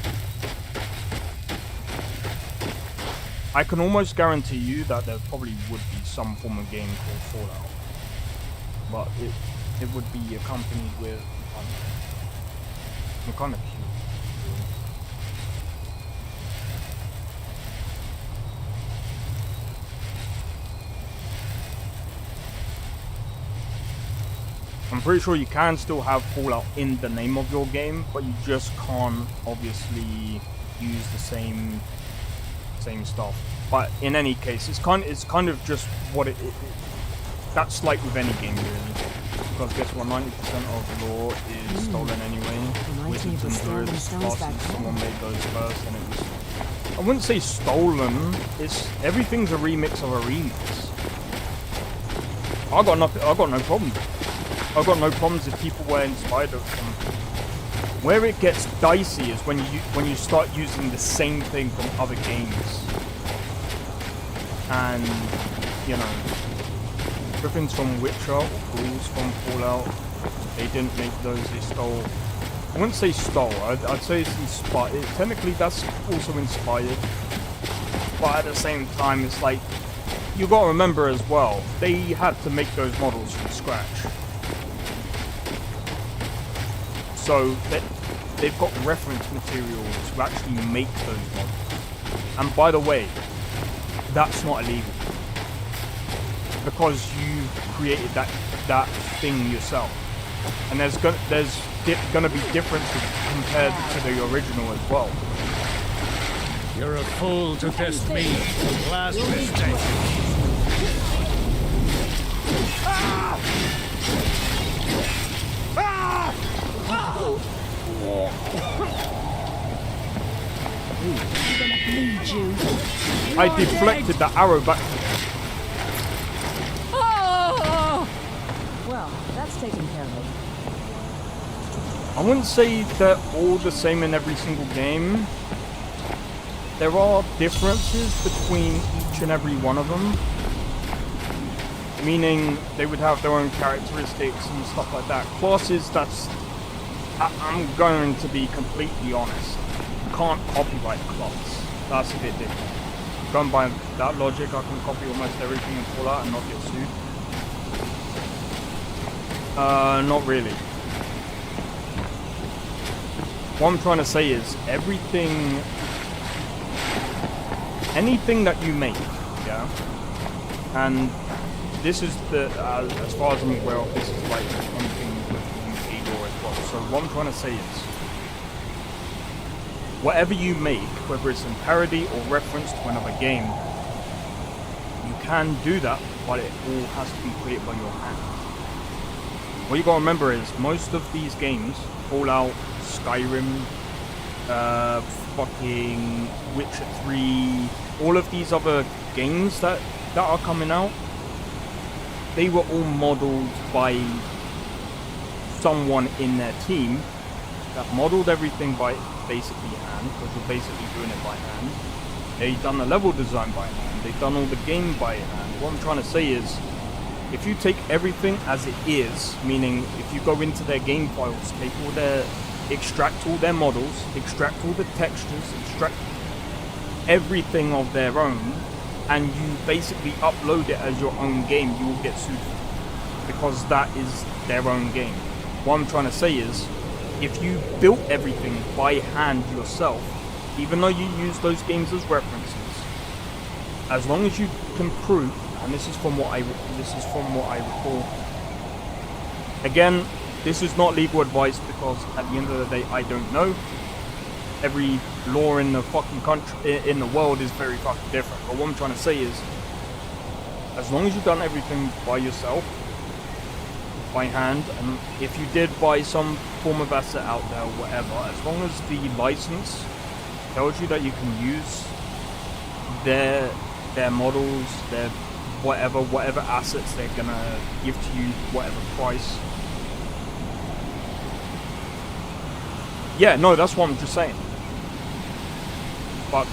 I can almost guarantee you that there probably would be some form of game called Fallout. But it would be accompanied with some kind of cute. I'm pretty sure you can still have Fallout in the name of your game, but you just can't obviously use the same stuff. But in any case, it's kind of just what it that's like with any game really. Because guess what, 90% of lore is stolen anyway. Wizards and druids, classes, someone made those first, and it was, I wouldn't say stolen. Everything's a remix of a remix. I got no problem. I've got no problems if people were inspired of them. Where it gets dicey is when you start using the same thing from other games. And, you know, Griffins from Witcher or Ghouls from Fallout, they didn't make those, they stole. I wouldn't say stole, I'd say it's inspired. Technically that's also inspired. But at the same time, it's like, you gotta remember as well, they had to make those models from scratch. So they've got reference material to actually make those models. And by the way, that's not illegal. Because you created that thing yourself. And there's gonna be differences compared to the original as well. You're a fool to test me. Last mistake. Ah! Ah! I'm gonna bleed you. I deflected the arrow back. Oh! Well, that's taken care of. I wouldn't say they're all the same in every single game. There are differences between each and every one of them. Meaning they would have their own characteristics and stuff like that. Classes, I'm going to be completely honest. You can't copyright class. That's a bit different. Going by that logic, I can copy almost everything in Fallout and not get sued. Not really. What I'm trying to say is anything that you make, yeah, and this is as far as I'm aware of, this is like anything with Igor as well. So what I'm trying to say is, whatever you make, whether it's in parody or reference to another game, you can do that, but it all has to be created by your hand. What you gotta remember is, most of these games, Fallout, Skyrim, fucking Witcher 3, all of these other games that are coming out, they were all modeled by someone in their team that modeled everything by basically hand, because we're basically doing it by hand. They've done the level design by hand, they've done all the game by hand. What I'm trying to say is, if you take everything as it is, meaning if you go into their game files, extract all their models, extract all the textures, extract everything of their own, and you basically upload it as your own game, you will get sued because that is their own game. What I'm trying to say is, if you built everything by hand yourself, even though you use those games as references, as long as you can prove, and this is from what I recall. Again, this is not legal advice because at the end of the day, I don't know. Every law in the fucking country, in the world, is very fucking different. But what I'm trying to say is, as long as you've done everything by yourself, by hand, and if you did buy some form of asset out there or whatever, as long as the license tells you that you can use their models, their whatever assets they're gonna give to you, whatever price. Yeah, no, that's what I'm just saying. But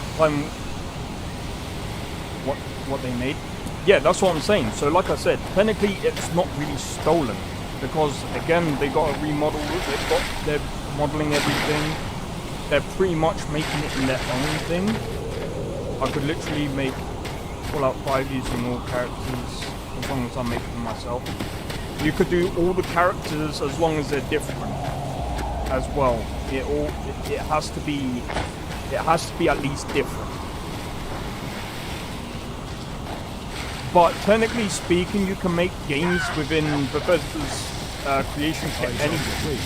what they made. Yeah, that's what I'm saying. So like I said, technically it's not really stolen because again they got a remodel. They're modeling everything. They're pretty much making it in their own thing. I could literally make Fallout 5 using all characters as long as I make them myself. You could do all the characters as long as they're different as well. It has to be at least different. But technically speaking, you can make games within Bethesda's creation kit anyway.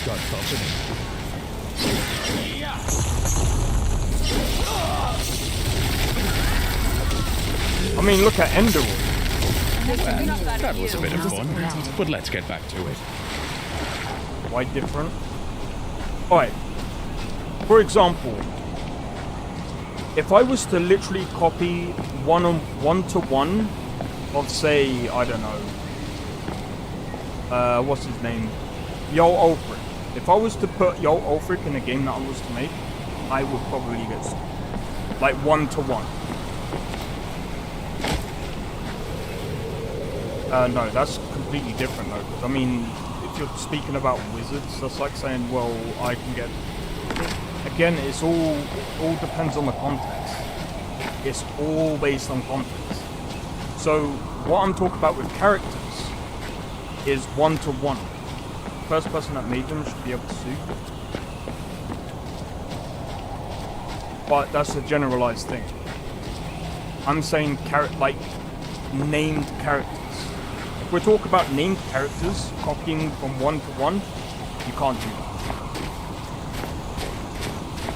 I mean, look at Enderwood. Well, that was a bit of fun, but let's get back to it. Why different? Alright. For example, if I was to literally copy one-to-one of, say, I don't know, what's his name? Yo Ulfric. If I was to put Yo Ulfric in a game that I was to make, I would probably get like one-to-one. No, that's completely different though. Because I mean, if you're speaking about wizards, that's like saying, well, I can get. Again, it's all depends on the context. It's all based on context. So what I'm talking about with characters is one-to-one. The first person that made them should be able to sue. But that's a generalized thing. I'm saying named characters. If we talk about named characters, copying from one-to-one, you can't do that.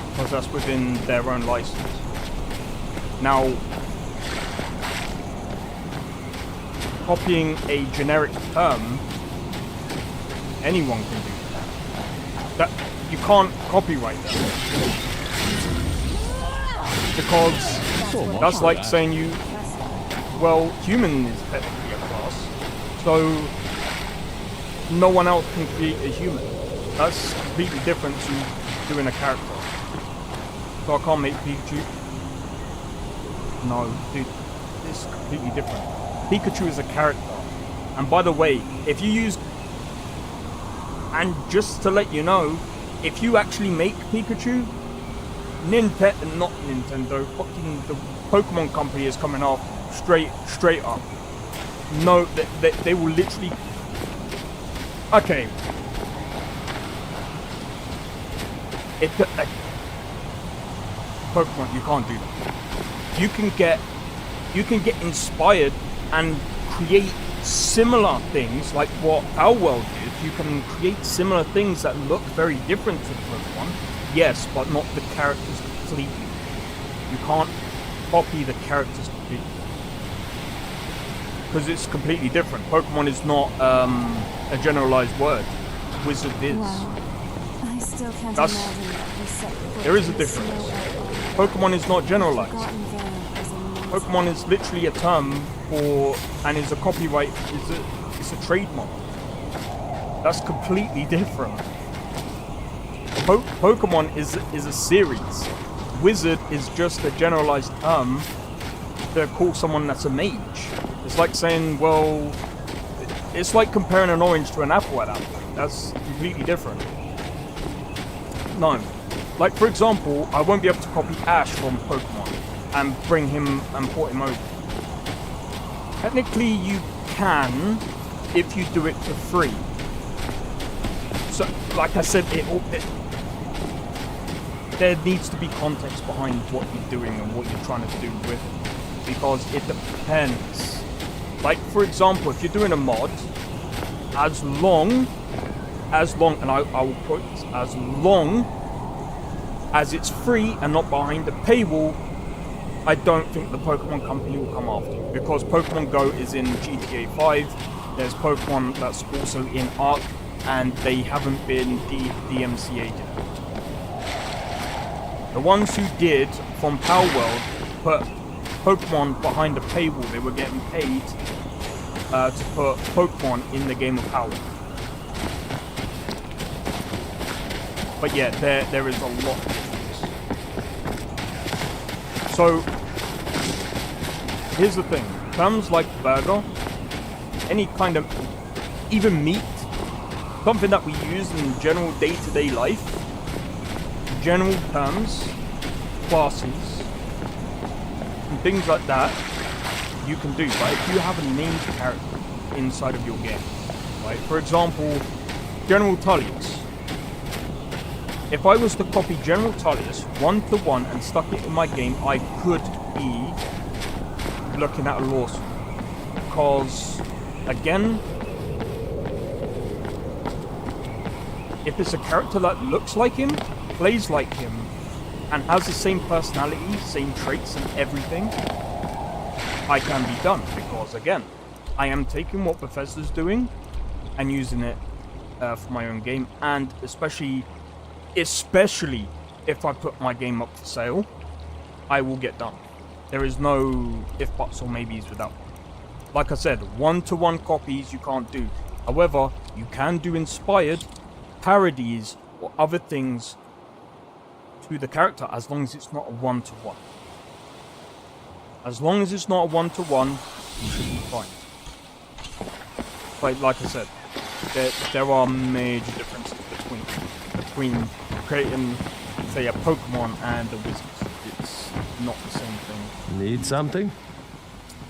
Because that's within their own license. Now, copying a generic term, anyone can do that. You can't copyright that. Because that's like saying human is technically a class, so no one else can create a human. That's completely different to doing a character. So I can't make Pikachu. No, dude, it's completely different. Pikachu is a character. And by the way, if you use... And just to let you know, if you actually make Pikachu, not Nintendo, fucking the Pokemon company is coming off straight up. No, they will literally... Okay. Pokemon, you can't do that. You can get inspired and create similar things like what our world did. You can create similar things that look very different to the Pokemon. Yes, but not the characters completely. You can't copy the characters completely. Because it's completely different. Pokemon is not a generalized word. Wizard is. Wow. I still can't imagine that we set foot there is a in difference. snow. Pokemon is not generalized. Pokemon is literally a term for, and is a copyright, it's a trademark. That's completely different. Pokemon is a series. Wizard is just a generalized term to call someone that's a mage. It's like saying, well, it's like comparing an orange to an apple at that point. That's completely different. No. Like, for example, I won't be able to copy Ash from Pokemon and bring him and port him over. Technically, you can if you do it for free. So, like I said, there needs to be context behind what you're doing and what you're trying to do with it. Because it depends. Like, for example, if you're doing a mod, as long, and I will quote, as long as it's free and not behind the paywall, I don't think the Pokemon company will come after you. Because Pokemon Go is in GTA 5, there's Pokemon that's also in Arc, and they haven't been DMCA'd yet. The ones who did from Power World put Pokemon behind the paywall, they were getting paid to put Pokemon in the game of Power. But yeah, there is a lot of difference. So, here's the thing. Terms like burger, any kind of, even meat, something that we use in general day-to-day life, general terms, classes, and things like that, you can do. But if you have a named character inside of your game, right? For example, General Tullius. If I was to copy General Tullius 1-to-1 and stuck it in my game, I could be looking at a lawsuit. Because, again, if it's a character that looks like him, plays like him, and has the same personality, same traits and everything, I can be done. Because, again, I am taking what Bethesda's doing and using it for my own game, and especially if I put my game up for sale, I will get done. There is no if, buts, or maybes with that one. Like I said, 1-to-1 copies you can't do. However, you can do inspired parodies or other things to the character as long as it's not a 1-to-1. As long as it's not a 1-to-1, you should be fine. But like I said, there are major differences between creating, say, a Pokemon and a wizard. It's not the same thing. Need something?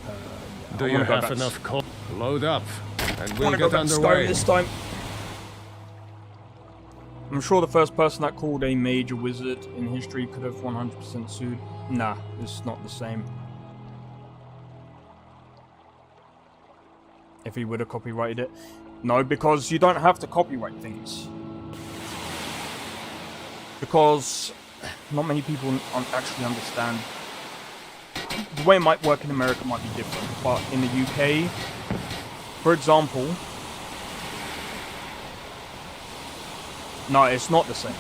Yeah, Do you have enough coal? Load up, and we'll get underway. This time. I'm sure the first person that called a major wizard in history could have 100% sued. Nah, it's not the same. If he would have copyrighted it. No, because you don't have to copyright things. Because not many people actually understand. The way it might work in America might be different, but in the UK, for example, no, it's not the same.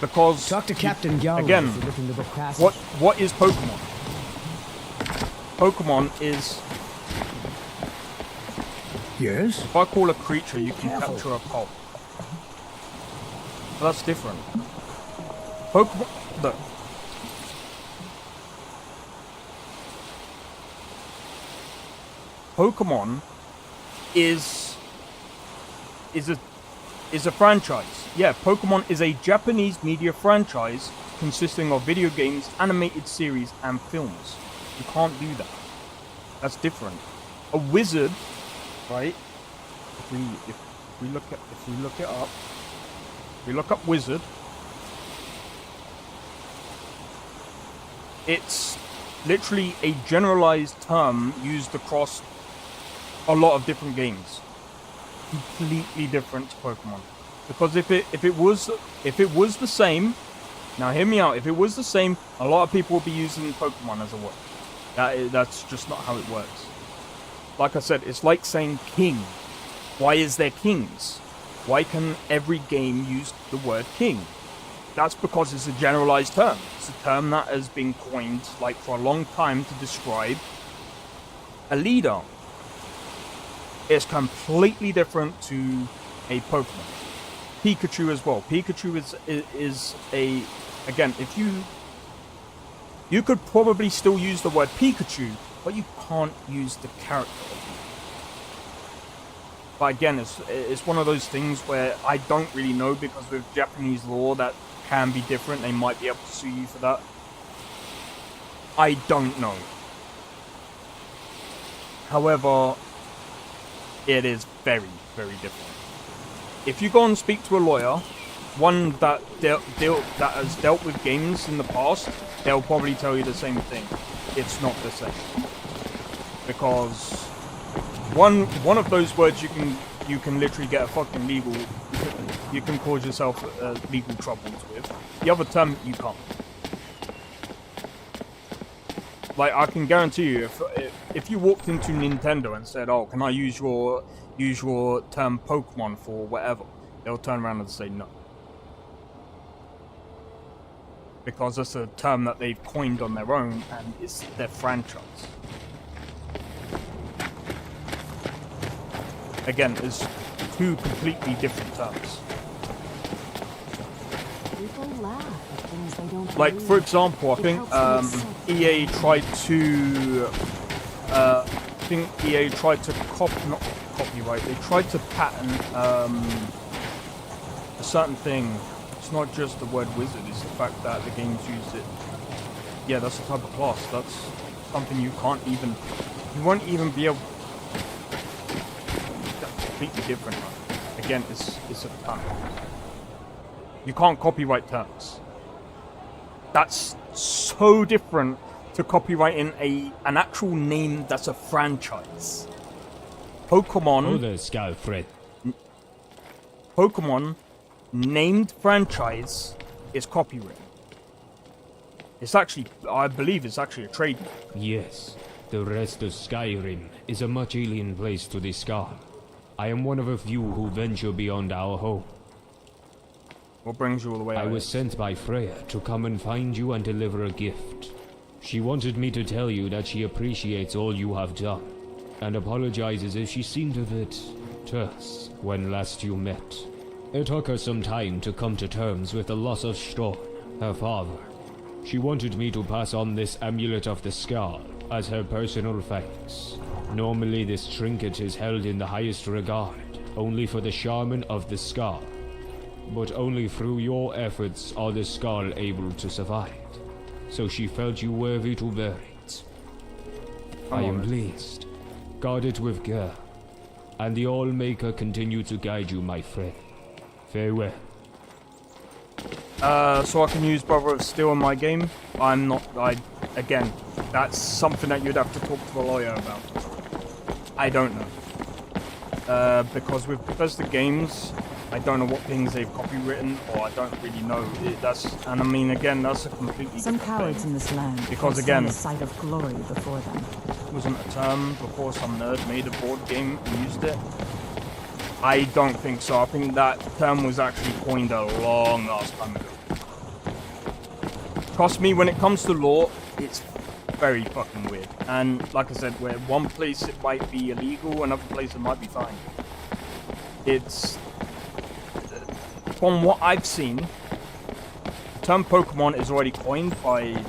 Because talk to Captain Gallo again, if you're looking to book passage. what is Pokemon? Pokemon is. Yes. If I call a creature, you can capture a pulp. But that's different. Pokemon. Look. Pokemon is a franchise. Yeah, Pokemon is a Japanese media franchise consisting of video games, animated series, and films. You can't do that. That's different. A wizard, right? If we look up wizard, it's literally a generalized term used across a lot of different games. Completely different to Pokemon. Because if it was the same, now hear me out, if it was the same, a lot of people would be using Pokemon as a word. That's just not how it works. Like I said, it's like saying king. Why is there kings? Why can every game use the word king? That's because it's a generalized term. It's a term that has been coined like for a long time to describe a leader. It's completely different to a Pokemon. Pikachu as well. Pikachu is a, again, if you could probably still use the word Pikachu, but you can't use the character. But again, it's one of those things where I don't really know, because with Japanese law that can be different. They might be able to sue you for that. I don't know. However, it is very, very different. If you go and speak to a lawyer, one that has dealt with games in the past, they'll probably tell you the same thing. It's not the same. Because one of those words you can literally get a fucking legal, you can cause yourself legal troubles with. The other term you can't. Like, I can guarantee you, if you walked into Nintendo and said, "Oh, can I use your term Pokemon for whatever?" they'll turn around and say no. Because that's a term that they've coined on their own, and it's their franchise. again, is two completely different terms. People laugh at things they don't Like, believe. for example, I It think helps them accept EA tried to not copyright. They tried to patent a certain thing. It's not just the word wizard; it's the fact that the games used it. Yeah, that's a type of class. That's something you can't even. You won't even be able. That's completely different. Right? Again, it's a term. You can't copyright terms. That's so different to copyrighting an actual name that's a franchise. Pokemon. Oh, there, Scalfred. Pokemon named franchise is copyright. It's actually, I believe it's actually a trademark. Yes, the rest of Skyrim is a much alien place to this Scar. I am one of a few who venture beyond our home. What brings you all the way out? I was sent by Freya to come and find you and deliver a gift. She wanted me to tell you that she appreciates all you have done, and apologizes if she seemed a bit terse when last you met. It took her some time to come to terms with the loss of Storn, her father. She wanted me to pass on this amulet of the Scar as her personal thanks. Normally this trinket is held in the highest regard, only for the shaman of the Scar. But only through your efforts are the Scar able to survive. So she felt you worthy to bear it. I am pleased. Guard it with care. And the All-Maker continue to guide you, my friend. Farewell. So I can use Brother of Steel in my game? Again, that's something that you'd have to talk to a lawyer about. I don't know. Because with Bethesda games, I don't know what things they've copywritten, or I don't really know. And I mean, again, that's a completely Some different cowards thing. in this land Because have again, seen the sight of glory before them. wasn't a term before some nerd made a board game and used it. I don't think so. I think that term was actually coined a long last time ago. Trust me, when it comes to law, it's very fucking weird. And like I said, where one place it might be illegal, another place it might be fine. It's... From what I've seen, the term Pokemon is already coined by...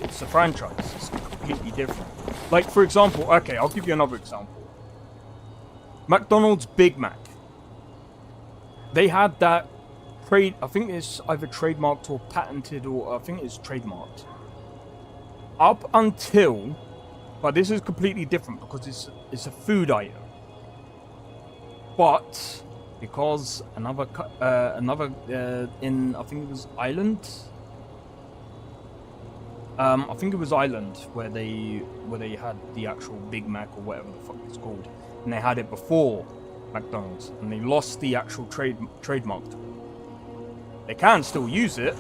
It's a franchise. It's completely different. Like, for example, okay, I'll give you another example. McDonald's Big Mac. They had that trade, I think it's either trademarked or patented, or I think it's trademarked. Up until, but this is completely different because it's a food item. But because another in, I think it was Ireland. I think it was Ireland where they had the actual Big Mac or whatever the fuck it's called. And they had it before McDonald's, and they lost the actual trademark to it. They can still use it,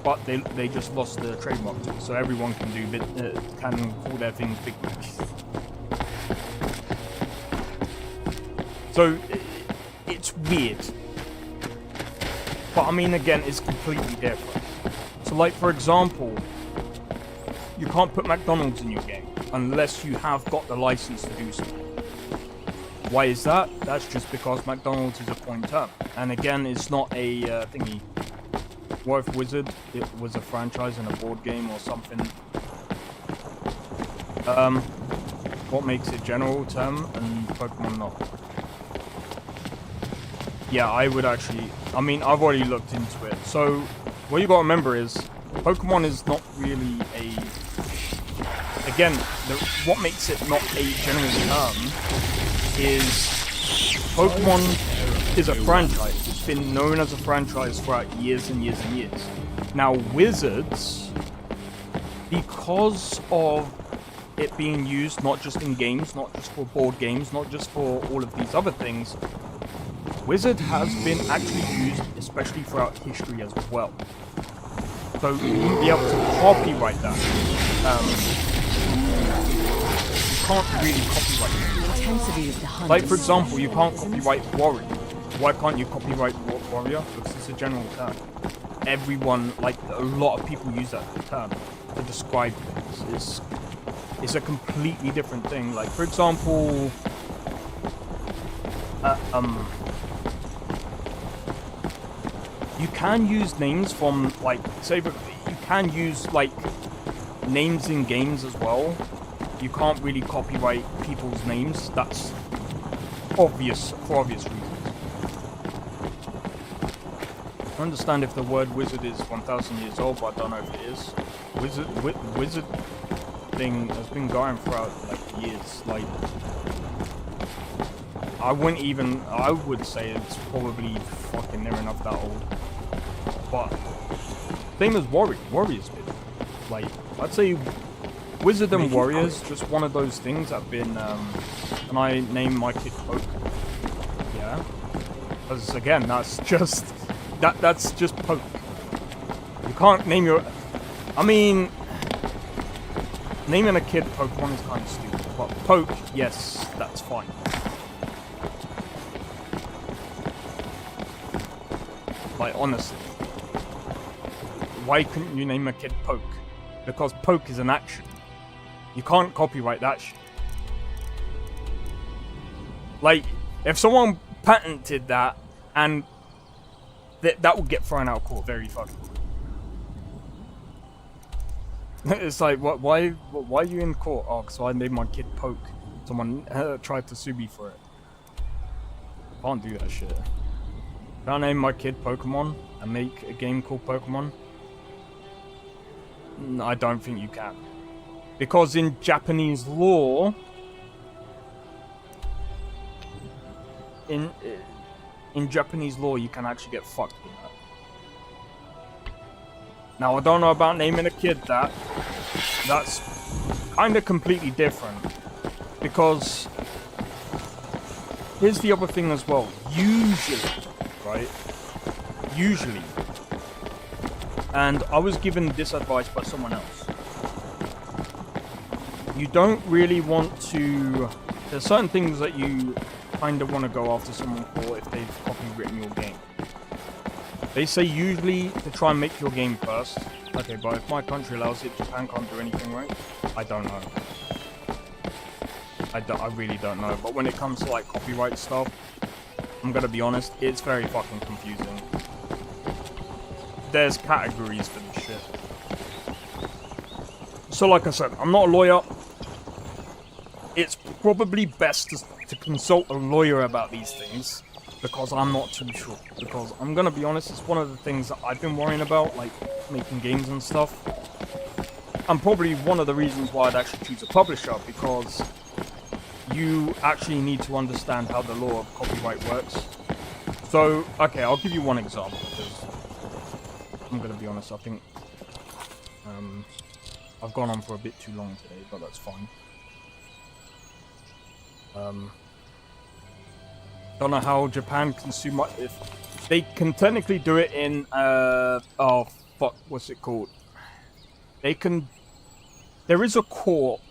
but they just lost the trademark to it, so everyone can can call their things Big Mac. So it's weird, but I mean, again, it's completely different. So, like, for example, you can't put McDonald's in your game unless you have got the license to do so. Why is that? That's just because McDonald's is a coined term. And again, it's not a thingy. What if Wizard, it was a franchise in a board game or something? What makes it general term and Pokemon not? Yeah, I would actually... I mean, I've already looked into it. So, what you gotta remember is, Pokemon is not really a... Again, what makes it not a general term is Pokemon is a franchise. It's been known as a franchise throughout years and years and years. Now, Wizards, because of it being used not just in games, not just for board games, not just for all of these other things, Wizard has been actually used, especially throughout history as well. So you wouldn't be able to copyright that. You can't really copyright it. Like, for example, you can't copyright Warrior. Why can't you copyright Warrior? Because it's a general term. Everyone, like, a lot of people use that term to describe things. is a completely different thing. Like, for example, you can use names from, like, say, you can use, like, names in games as well. You can't really copyright people's names. That's obvious, for obvious reasons. I understand if the word wizard is 1,000 years old, but I don't know if it is. Wizard thing has been going throughout, like, years. Like, I would say it's probably fucking near enough that old. But, same as Warriors been. Like, I'd say Wizard and Warriors, just one of those things that have been, and I name my kid Poke. Yeah. Because, again, that's just Poke. You can't name your... I mean, naming a kid Pokemon is kind of stupid. But Poke, yes, that's fine. Like, honestly. Why couldn't you name a kid Poke? Because Poke is an action. You can't copyright that shit. Like, if someone patented that, and that would get thrown out of court very fucking quick. It's like, why are you in court? Oh, because I named my kid Poke. Someone tried to sue me for it. Can't do that shit. Can I name my kid Pokemon and make a game called Pokemon? No, I don't think you can. Because in Japanese law, in Japanese law, you can actually get fucked with that. Now, I don't know about naming a kid that. That's kind of completely different. Because here's the other thing as well. Usually, right? Usually. And I was given this advice by someone else. You don't really want to... There's certain things that you kind of want to go after someone for if they've copywritten your game. They say usually to try and make your game first. Okay, but if my country allows it, Japan can't do anything, right? I don't know. I really don't know. But when it comes to, like, copyright stuff, I'm gonna be honest, it's very fucking confusing. There's categories for this shit. So like I said, I'm not a lawyer. It's probably best to consult a lawyer about these things, because I'm not too sure. Because I'm gonna be honest, it's one of the things that I've been worrying about, like making games and stuff. And probably one of the reasons why I'd actually choose a publisher, because you actually need to understand how the law of copyright works. So, okay, I'll give you one example, because I'm gonna be honest, I think I've gone on for a bit too long today, but that's fine. Don't know how Japan can sue my... If they can technically do it in, oh, fuck, what's it called? They can... There is a court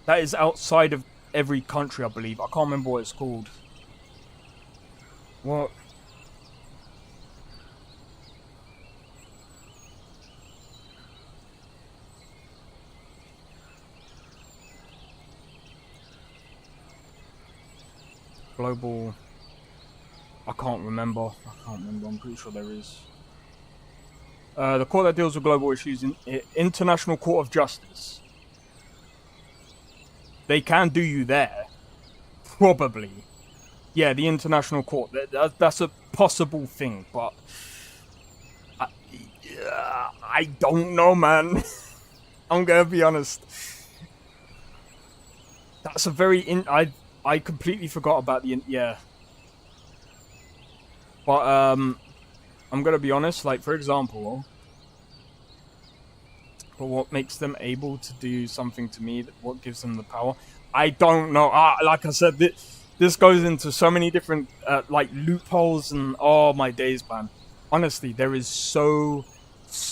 that is outside of every country, I believe. I can't remember what it's called. What? Global... I can't remember. I'm pretty sure there is. The court that deals with global issues in International Court of Justice. They can do you there. Probably. Yeah, the International Court. That's a possible thing, but... I don't know, man. I'm gonna be honest. That's a very... I completely forgot about the... Yeah. But, I'm gonna be honest, like, for example, what makes them able to do something to me, what gives them the power, I don't know. Like I said, this goes into so many different, like, loopholes, and, oh, my days, man. Honestly, there is so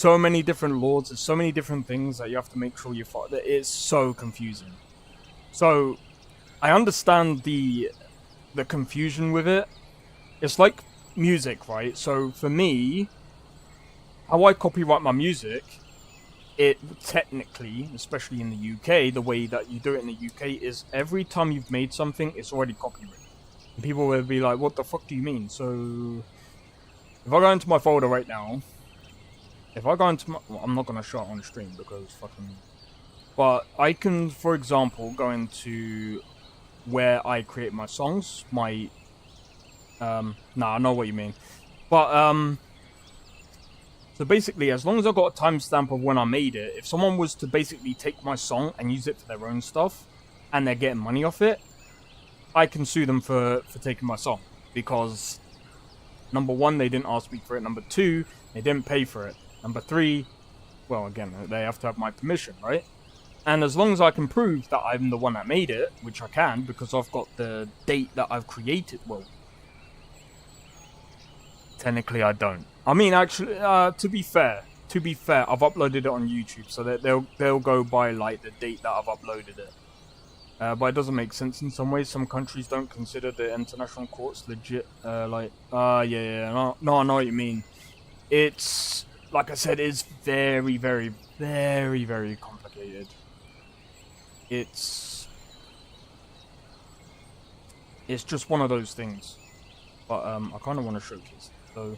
many different laws, there's so many different things that you have to make sure you follow. It's so confusing. So, I understand the confusion with it. It's like music, right? So for me, how I copyright my music it technically, especially in the UK, the way that you do it in the UK is every time you've made something, it's already copyrighted. And people will be like, what the fuck do you mean? So, if I go into my folder right now, if I go into my... Well, I'm not going to show it on stream because fucking... But I can, for example, go into where I create my songs, my... Nah, I know what you mean. But, so basically, as long as I've got a timestamp of when I made it, if someone was to basically take my song and use it for their own stuff, and they're getting money off it, I can sue them for taking my song. Because, number one, they didn't ask me for it. Number two, they didn't pay for it. Number three, well, again, they have to have my permission, right? And as long as I can prove that I'm the one that made it, which I can, because I've got the date that I've created, well, technically I don't. I mean, actually, to be fair, I've uploaded it on YouTube, so that they'll go by like the date that I've uploaded it. But it doesn't make sense in some ways. Some countries don't consider the international courts legit. No, I know what you mean. It's, like I said, it's very, very, very, very complicated. It's just one of those things. But I kind of want to showcase it. So,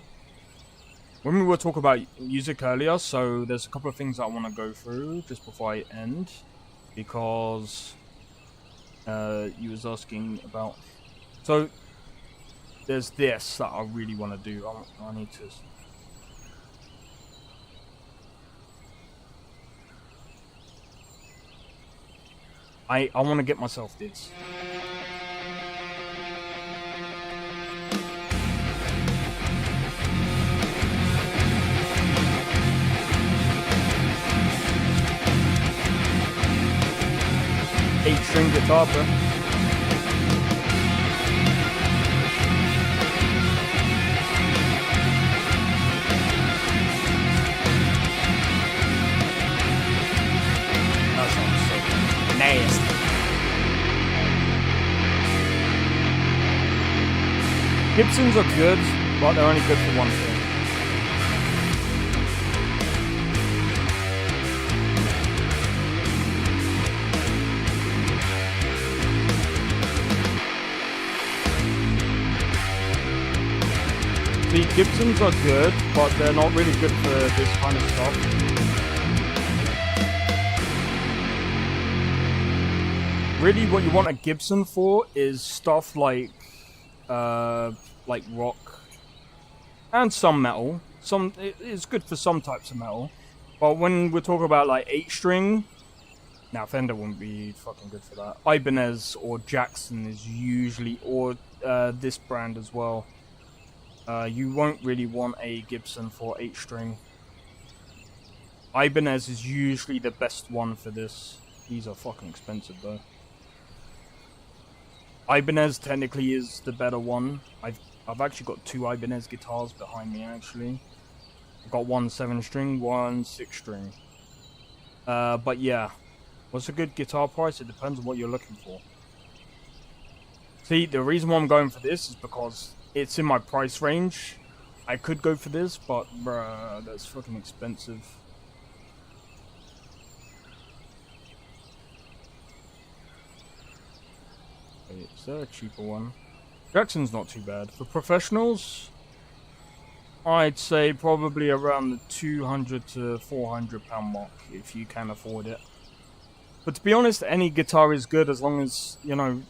when we were talking about music earlier, so there's a couple of things that I want to go through just before I end, because you was asking about. So there's this that I really want to do. I need to. I want to get myself this. Eight-string guitar, bro. That sounds so nasty. Gibsons are good, but they're only good for one thing. The Gibsons are good, but they're not really good for this kind of stuff. Really, what you want a Gibson for is stuff like rock and some metal. It's good for some types of metal, but when we're talking about like 8-string, now Fender wouldn't be fucking good for that. Ibanez or Jackson is usually, or this brand as well. You won't really want a Gibson for 8-string. Ibanez is usually the best one for this. These are fucking expensive though. Ibanez technically is the better one. I've actually got two Ibanez guitars behind me actually. I've got one 7-string, one 6-string. But yeah, what's a good guitar price? It depends on what you're looking for. See, the reason why I'm going for this is because it's in my price range. I could go for this, but bruh, that's fucking expensive. Wait, is there a cheaper one? Jackson's not too bad. For professionals, I'd say probably around the £200 to £400 mark, if you can afford it. But to be honest, any guitar is good as long as, you know,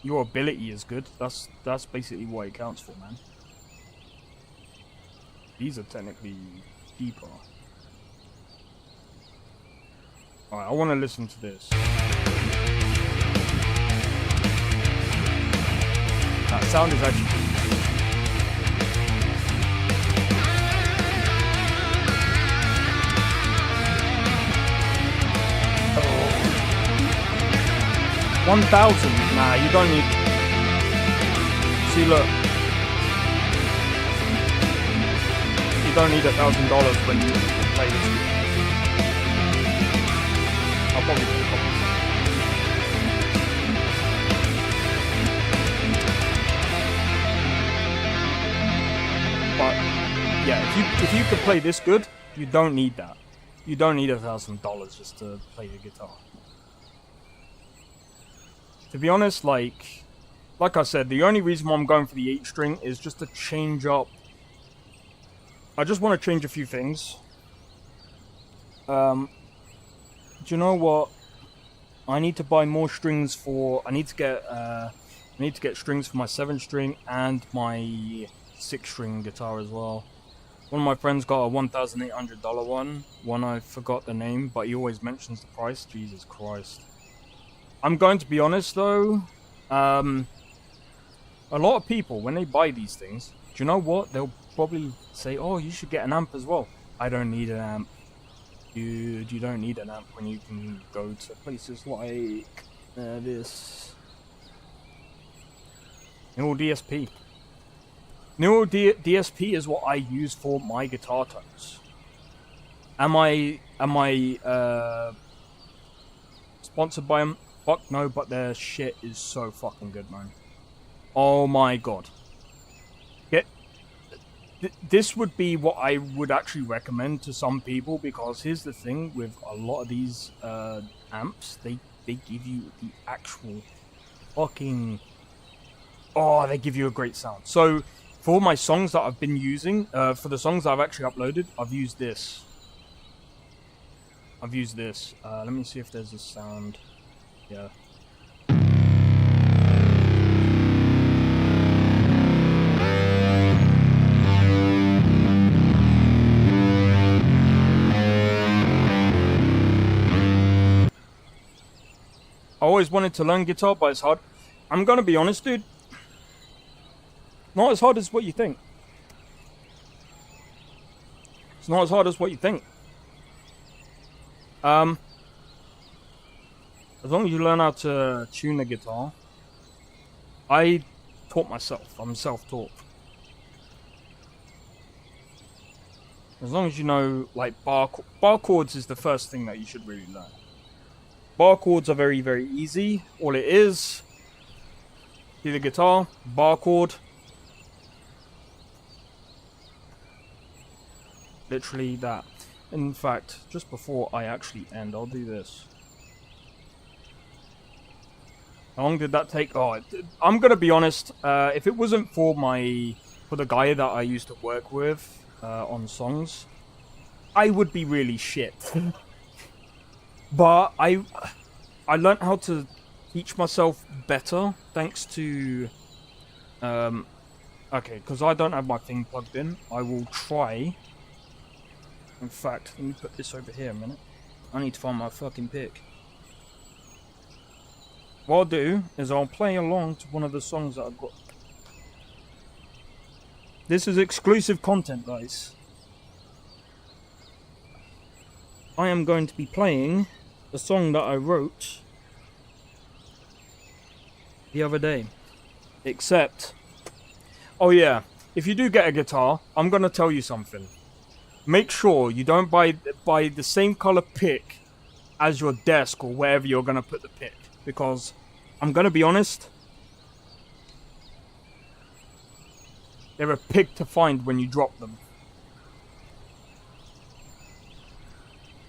your ability is good. That's basically what it counts for, man. These are technically deeper. Alright, I want to listen to this. That sound is actually... Oh. 1,000? Nah, you don't need... See, look. You don't need $1,000 when you play this game. I'll probably put a couple. But yeah, if you could play this good, you don't need that. You don't need $1,000 just to play the guitar. To be honest, like I said, the only reason why I'm going for the 8-string is just to change up. I just want to change a few things. Do you know what? I need to buy more strings for. I need to get strings for my 7-string and my 6-string guitar as well. One of my friends got a $1,800 one. I forgot the name, but he always mentions the price. Jesus Christ. I'm going to be honest though. A lot of people, when they buy these things, do you know what? They'll probably say, oh, you should get an amp as well. I don't need an amp. Dude, you don't need an amp when you can go to places like this. Neural DSP. Neural DSP is what I use for my guitar tones. Am I sponsored by them? Fuck no, but their shit is so fucking good, man. Oh my god. This would be what I would actually recommend to some people, because here's the thing with a lot of these amps, they give you the actual fucking... Oh, they give you a great sound. So, for my songs that I've been using, for the songs that I've actually uploaded, I've used this. Let me see if there's a sound. Yeah. I always wanted to learn guitar, but it's hard. I'm gonna be honest, dude. Not as hard as what you think. It's not as hard as what you think. As long as you learn how to tune the guitar. I taught myself. I'm self-taught. As long as you know, like, bar chords is the first thing that you should really learn. Bar chords are very, very easy. All it is, see the guitar, bar chord. Literally that. In fact, just before I actually end, I'll do this. How long did that take? Oh, I'm gonna be honest. If it wasn't for the guy that I used to work with on songs, I would be really shit. But I learned how to teach myself better thanks to okay, because I don't have my thing plugged in. I will try. In fact, let me put this over here a minute. I need to find my fucking pick. What I'll do is I'll play along to one of the songs that I've got. This is exclusive content, guys. I am going to be playing the song that I wrote the other day. Except, oh yeah, if you do get a guitar, I'm going to tell you something. Make sure you don't buy the same color pick as your desk or wherever you're going to put the pick. Because, I'm going to be honest, they're a pick to find when you drop them.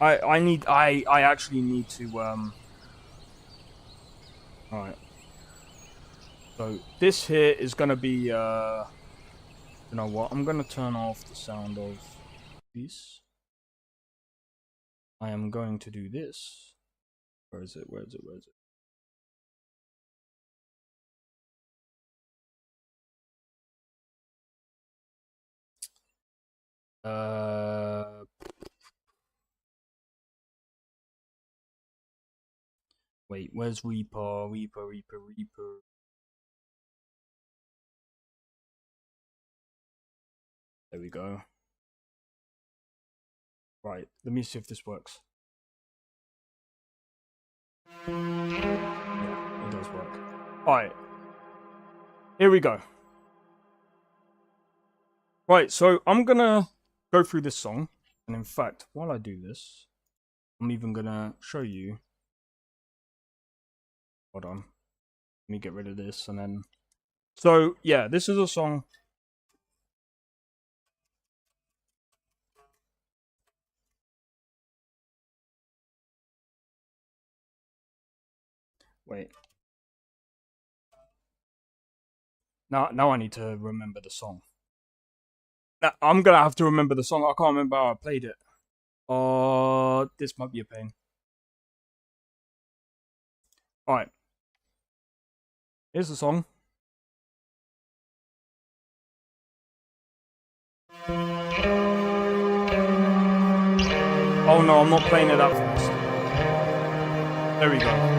I actually need to, alright. So, this here is going to be, you know what, I'm going to turn off the sound of this. I am going to do this. Where is it? Wait, where's Reaper? There we go. Right, let me see if this works. Yeah, it does work. Alright. Here we go. Right, so I'm gonna go through this song. And in fact, while I do this, I'm even gonna show you. Hold on. Let me get rid of this and then... So, yeah, this is a song... Wait. Now I need to remember the song. Now, I'm gonna have to remember the song. I can't remember how I played it. This might be a pain. Alright. Here's the song. Oh no, I'm not playing it up first. There we go.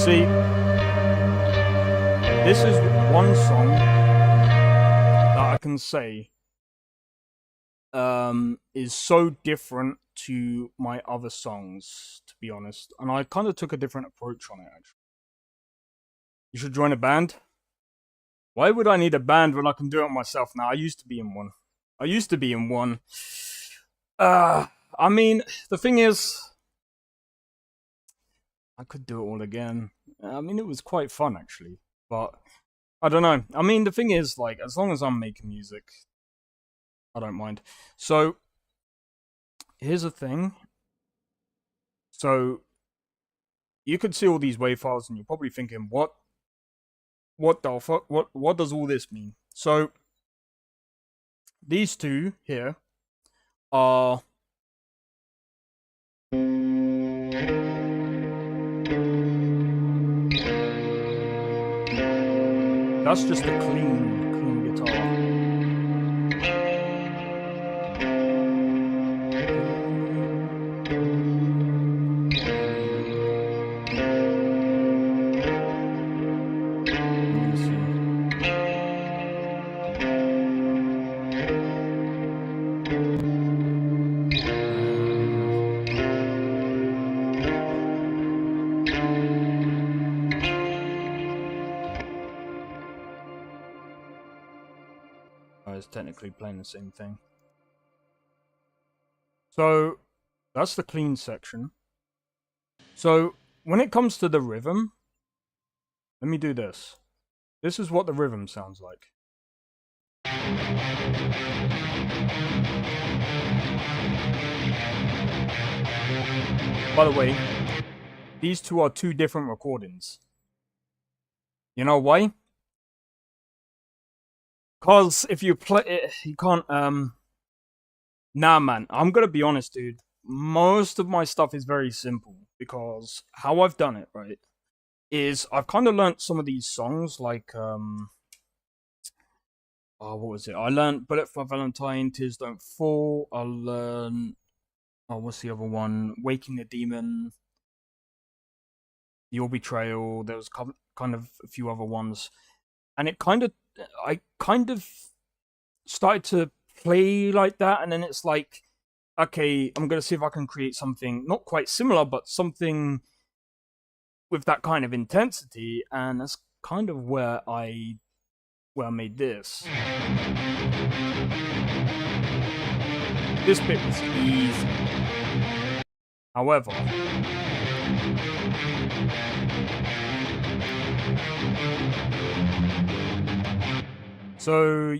See, this is one song that I can say is so different to my other songs, to be honest. And I kind of took a different approach on it, actually. You should join a band? Why would I need a band when I can do it myself now? I used to be in one. I mean, the thing is, I could do it all again. I mean, it was quite fun, actually. But, I don't know. I mean, the thing is, like, as long as I'm making music, I don't mind. So, here's the thing. So, you could see all these WAV files and you're probably thinking, what the fuck? What does all this mean? So, these two here are... That's just a clean guitar. It's technically playing the same thing. So that's the clean section. So when it comes to the rhythm, let me do this. This is what the rhythm sounds like. By the way, these two are two different recordings. You know why? Cause if you play it, you can't. Nah, man. I'm gonna be honest, dude. Most of my stuff is very simple because how I've done it, right, is I've kind of learnt some of these songs, like oh, what was it? I learned "Bullet for Valentine," "Tears Don't Fall." I learned, oh, what's the other one? "Waking the Demon," "Your Betrayal." There was kind of a few other ones, and I kind of started to play like that, and then it's like, okay, I'm gonna see if I can create something not quite similar, but something with that kind of intensity, and that's kind of where I made this. This bit was easy. However, so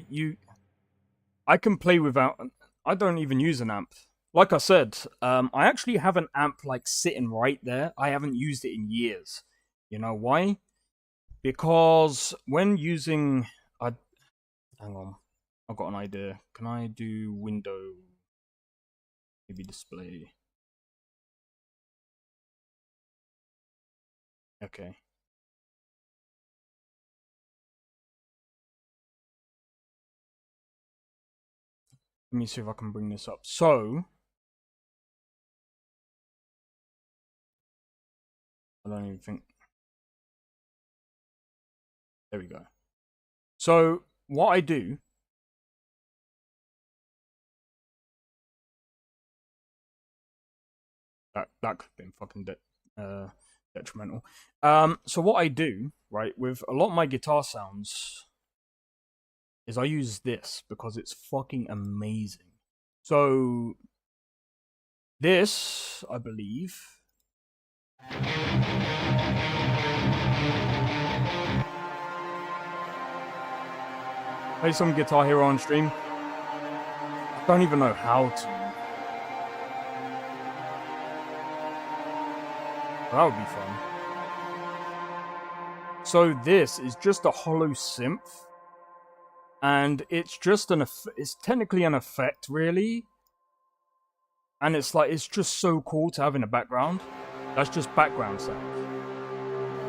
I can play without. I don't even use an amp. Like I said, I actually have an amp like sitting right there. I haven't used it in years. You know why? Because when using, hang on, I've got an idea. Can I do window? Maybe display. Okay. Let me see if I can bring this up. So, I don't even think. There we go. So, what I do. That could have been fucking detrimental. So what I do, right, with a lot of my guitar sounds is I use this because it's fucking amazing. So this, I believe, play some Guitar Hero on stream. I don't even know how to. That would be fun. So this is just a hollow synth, and it's just it's technically an effect, really. And it's like, it's just so cool to have in the background. That's just background sound.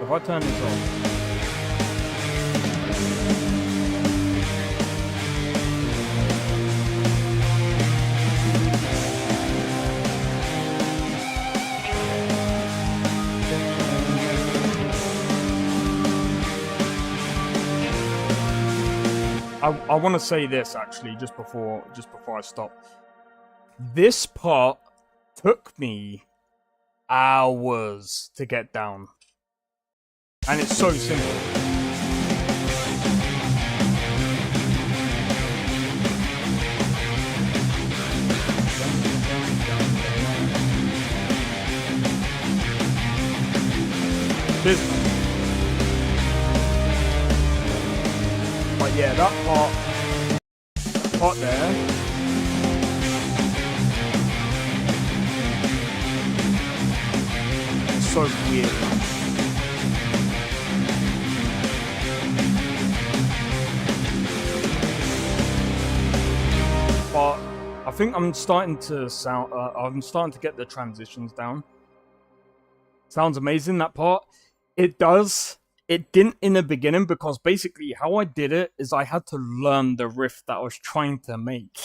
If I turn this on. I want to say this actually just before I stop. This part took me hours to get down, and it's so simple. But yeah, that part there, it's so weird. But I think I'm starting to get the transitions down. Sounds amazing, that part. It does. It didn't in the beginning, because basically how I did it is I had to learn the riff that I was trying to make.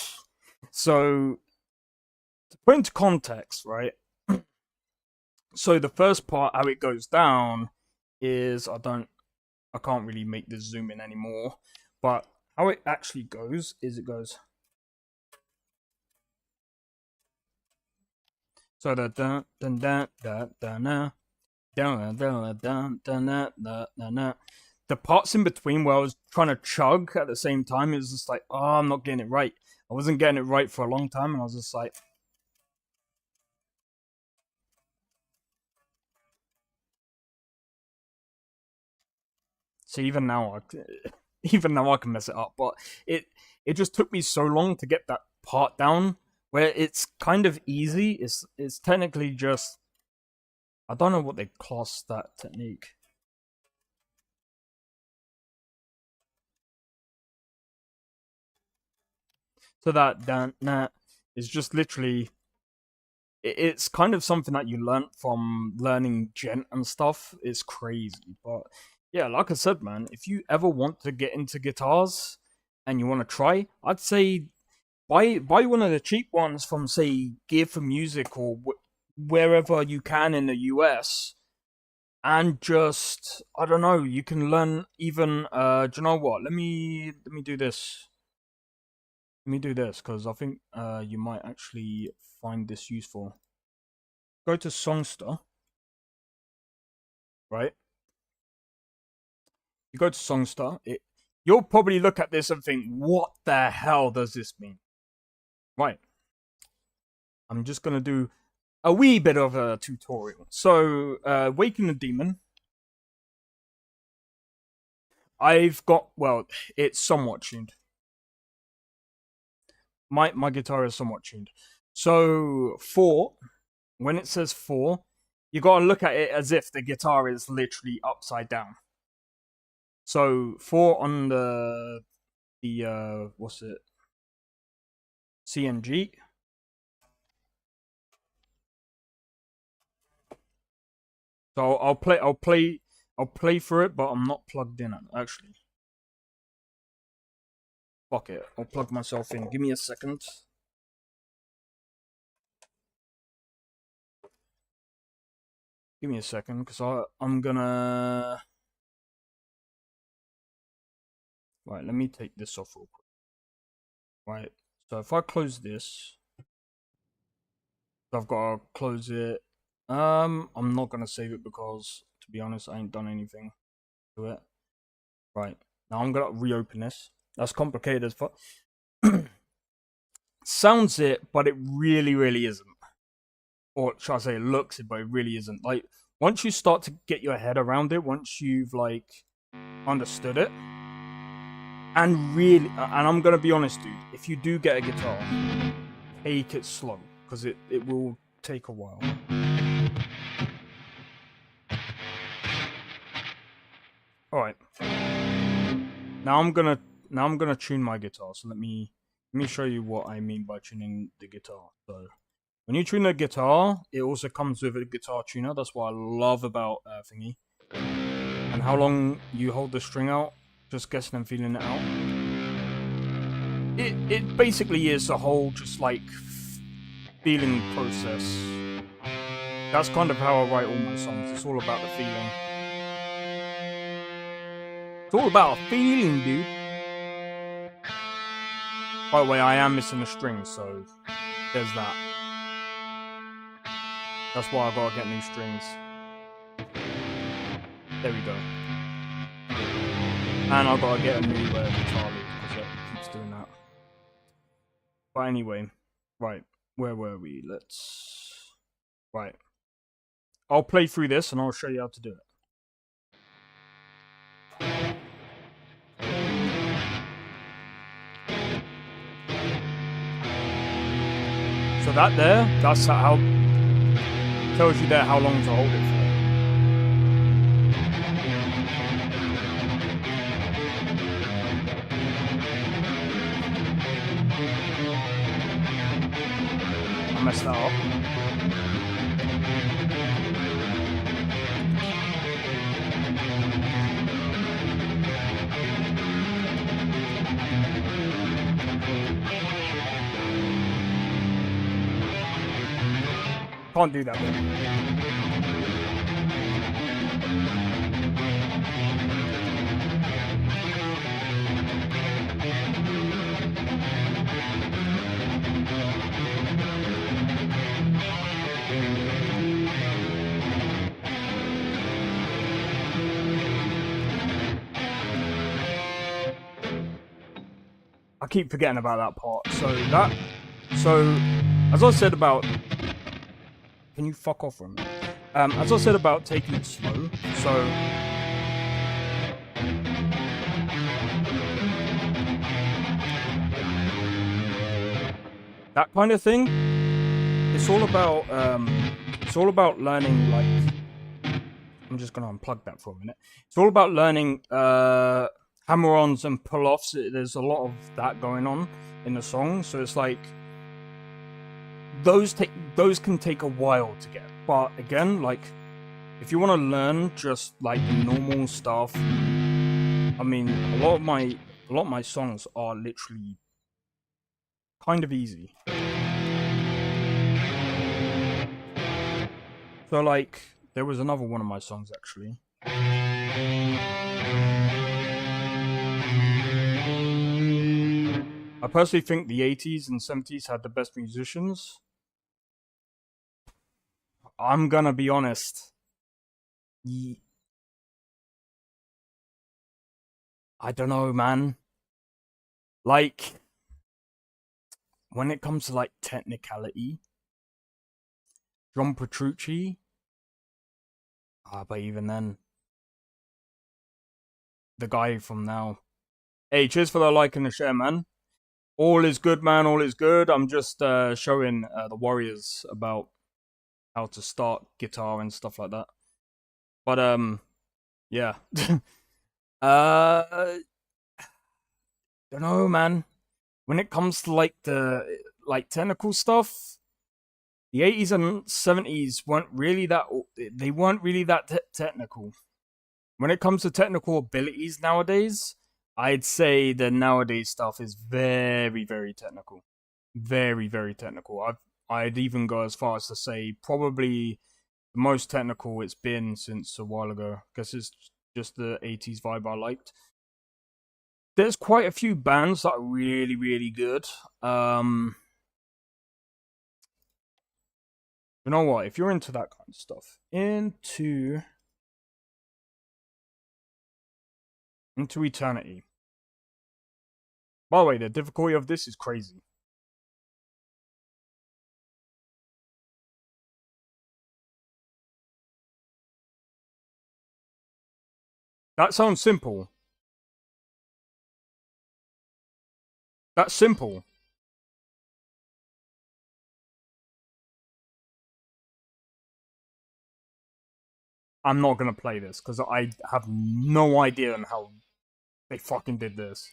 So, to put into context, right? So the first part, how it goes down, is I can't really make this zoom in anymore, but how it actually goes is it goes. So the dun dun dun dun dun. The parts in between where I was trying to chug at the same time, it was just like, oh, I'm not getting it right. I wasn't getting it right for a long time, and I was just like, so even now I can mess it up, but it just took me so long to get that part down, where it's kind of easy. It's technically just, I don't know what they class that technique. So that is just literally, it's kind of something that you learn from learning gent and stuff. It's crazy, but yeah, like I said, man, if you ever want to get into guitars and you want to try, I'd say buy one of the cheap ones from, say, Gear for Music or wherever you can in the US, and just, I don't know, you can learn even. Do you know what? Let me do this. Let me do this, because I think you might actually find this useful. Go to Songster, right? You go to Songster, you'll probably look at this and think, what the hell does this mean? Right. I'm just going to do a wee bit of a tutorial. So, Waking the Demon. I've got, well, it's somewhat tuned. My guitar is somewhat tuned. So 4, when it says 4, you gotta look at it as if the guitar is literally upside down. So 4 on the what's it? CNG. So I'll play through it, but I'm not plugged in actually. Fuck it, I'll plug myself in. Give me a second. Give me a second, because I'm gonna... Right, let me take this off real quick. Right, so if I close this, I've got to close it. I'm not gonna save it because, to be honest, I ain't done anything to it. Right, now I'm gonna reopen this. That's complicated as fuck. Sounds it, but it really isn't. Or should I say it looks it, but it really isn't. Like, once you start to get your head around it, once you've, like, understood it, and really, and I'm gonna be honest, dude, if you do get a guitar, take it slow, because it will take a while. Alright. Now I'm gonna tune my guitar, so let me show you what I mean by tuning the guitar. So when you tune the guitar, it also comes with a guitar tuner. That's what I love about Thingy. And how long you hold the string out, just guessing and feeling it out. It basically is a whole just like feeling process. That's kind of how I write all my songs. It's all about the feeling. It's all about a feeling, dude. By the way, I am missing a string, so there's that. That's why I gotta get new strings. There we go. And I gotta get a new guitar lead, because it keeps doing that. But anyway, right, where were we? Right. I'll play through this and I'll show you how to do it. So that there, that's how, tells you there how long to hold it for. I messed that up. Can't do that bit. I keep forgetting about that part. So as I said about, can you fuck off from it? As I said about taking it slow, so that kind of thing. It's all about learning, like, I'm just gonna unplug that for a minute. It's all about learning hammer-ons and pull-offs. There's a lot of that going on in the song, so it's like those can take a while to get. But again, like, if you want to learn just like the normal stuff, I mean, a lot of my songs are literally kind of easy. So like, there was another one of my songs actually. I personally think the 80s and 70s had the best musicians. I'm gonna be honest. I don't know, man. Like, when it comes to like technicality, John Petrucci. But even then, the guy from now. Hey, cheers for the like and the share, man. All is good, man. All is good. I'm just showing the Warriors about how to start guitar and stuff like that. But yeah. Don't know, man. When it comes to like the technical stuff, the 80s and 70s weren't really that technical. When it comes to technical abilities nowadays, I'd say the nowadays stuff is very, very technical. Very, very technical. I'd even go as far as to say probably the most technical it's been since a while ago. I guess it's just the 80s vibe I liked. There's quite a few bands that are really, really good. You know what? If you're into that kind of stuff, into Eternity. By the way, the difficulty of this is crazy. That sounds simple. That's simple. I'm not gonna play this because I have no idea on how they fucking did this.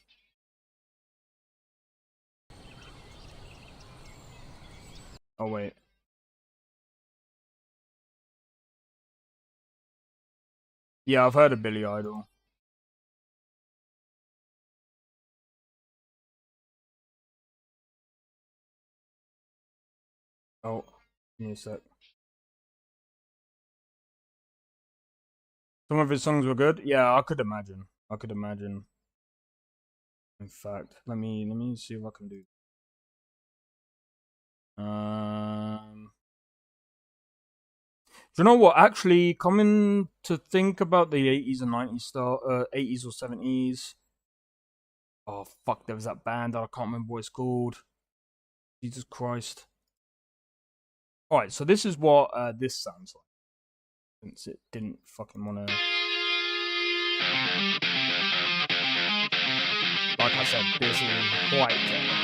Oh wait. Yeah, I've heard of Billy Idol. Oh, give me a sec. Some of his songs were good. Yeah, I could imagine. In fact, let me see what I can do. Do you know what? Actually, coming to think about the 80s and 90s style, 80s or 70s. Oh fuck! There was that band that I can't remember what it's called. Jesus Christ! All right, so this is what this sounds like. Since it didn't fucking want to. Like I said, this is quite technical.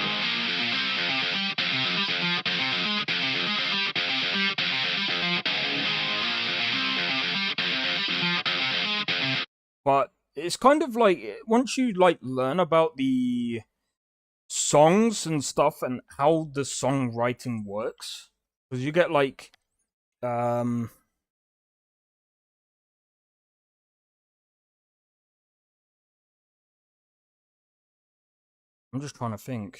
But it's kind of like, once you like learn about the songs and stuff and how the songwriting works, because you get like I'm just trying to think.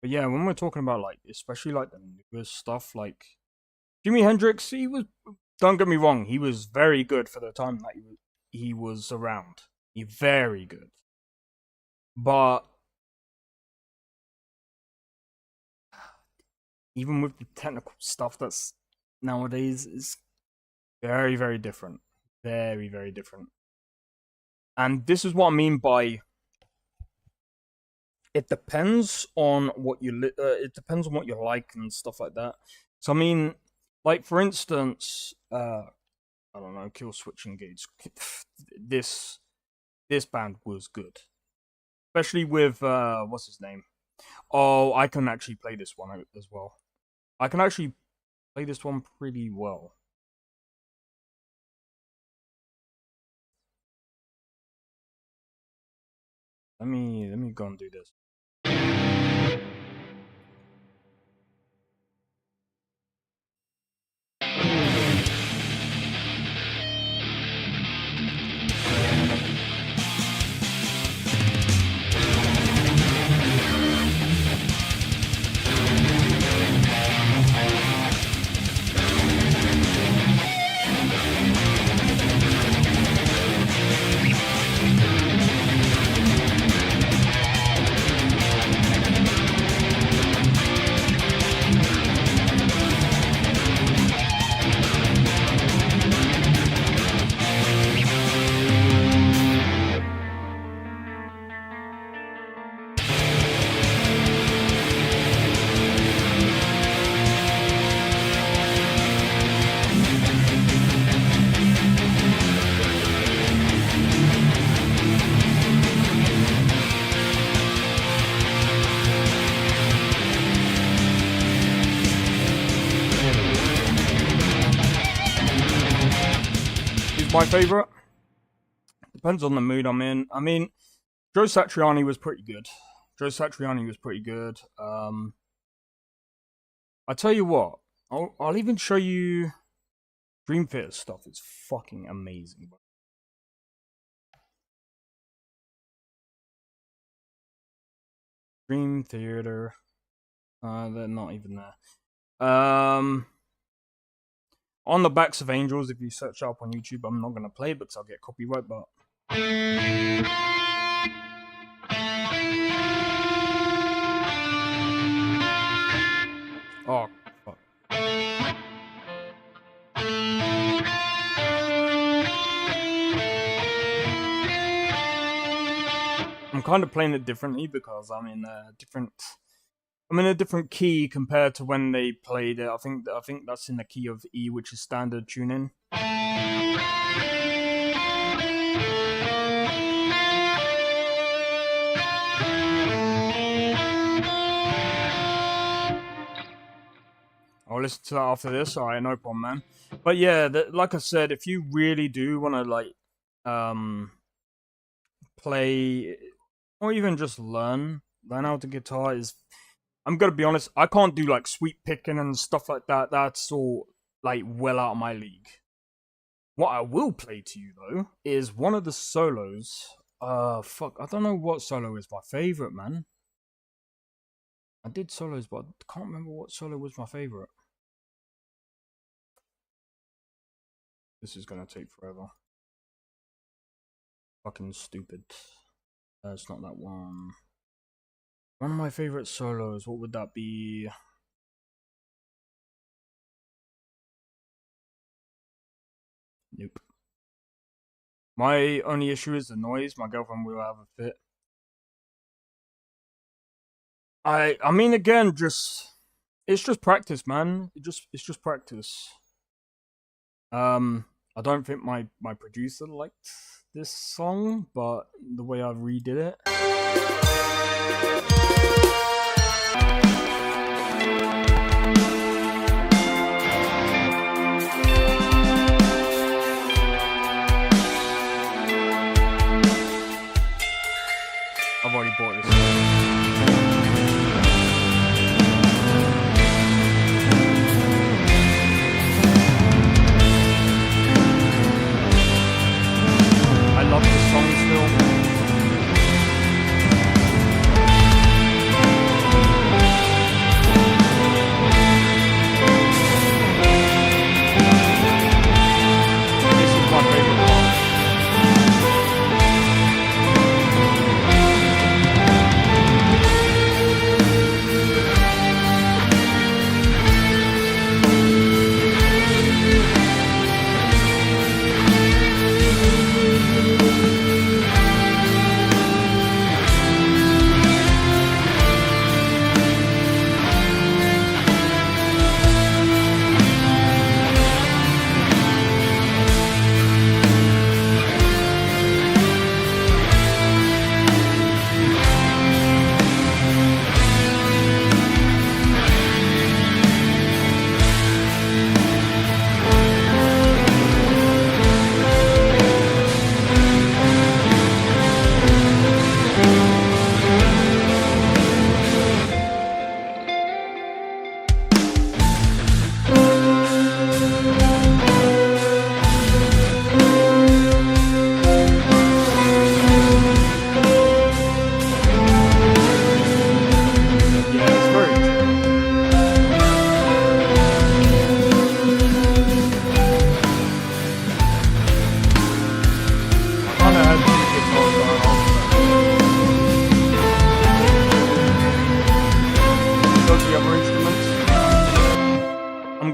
But yeah, when we're talking about like, especially like the newer stuff, like Jimi Hendrix, he was, don't get me wrong, he was very good for the time that he was around. He very good. But even with the technical stuff that's nowadays is very, very different. Very, very different. And this is what I mean by it depends on what you it depends on what you like and stuff like that. So I mean, like for instance, I don't know, Kill Switch Engage. This band was good, especially with what's his name, Oh, I can actually play this one out as well. I can actually play this one pretty well. Let me go and do this. My favorite depends on the mood I'm in. I mean, Joe Satriani was pretty good. I tell you what, I'll even show you Dream Theater stuff. It's fucking amazing. Dream Theater, they're not even there. On the Backs of Angels, if you search up on YouTube, I'm not going to play it because I'll get copyright, but... Oh, fuck. I'm kind of playing it differently because I'm in a different key compared to when they played it. I think that's in the key of E, which is standard tuning. I'll listen to that after this. Alright, no problem, man. But yeah, like I said, if you really do want to like play or even just learn how to guitar, is I'm gonna be honest, I can't do like sweep picking and stuff like that. That's all like well out of my league. What I will play to you though is one of the solos. Fuck, I don't know what solo is my favorite, man. I did solos, but I can't remember what solo was my favorite. This is gonna take forever. Fucking stupid. It's not that one. One of my favorite solos, what would that be? Nope. My only issue is the noise. My girlfriend will have a fit. I mean, again, it's just practice, man. It's just practice. I don't think my producer liked this song, but the way I redid it. I've already bought this. I love this song still.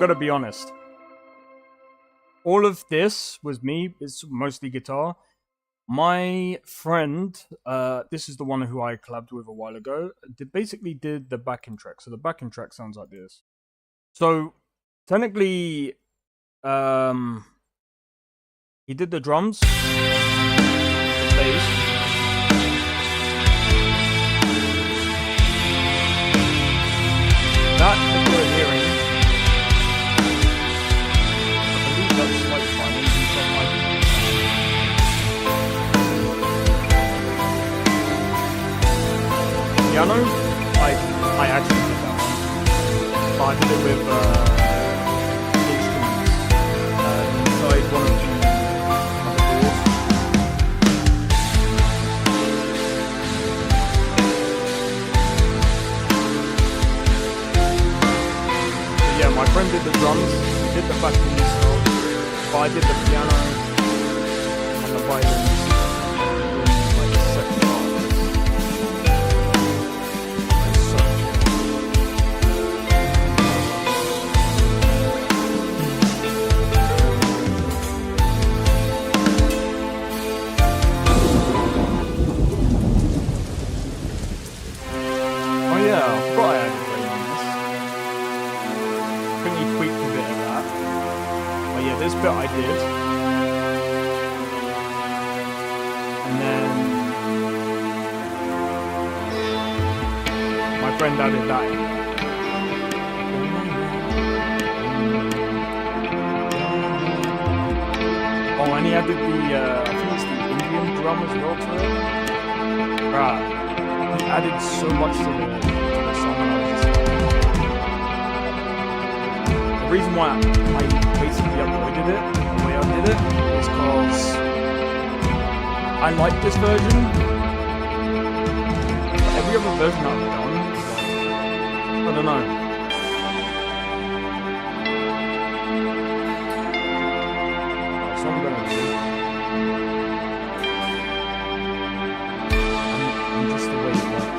gotta be honest. All of this was me. It's mostly guitar. My friend, this is the one who I collabed with a while ago, basically did the backing track. So the backing track sounds like this. So technically, he did the drums, the bass, that we're hearing. I believe that's like violins and stuff like that. Piano, I actually did that one, but I did it with instruments inside one of the boards. So yeah, my friend did the drums, he did the backing stuff, but I did the piano and the violins in like the second part. This bit I did, and then my friend added that in. Oh, and he added the, I think it's the Indian drum as well to it. Right, he added so much to the song, and I was just the reason why I basically uploaded it the way I did it is because I like this version. But every other version I've done, I don't know. That's what I'm gonna do. I'm just the way it works.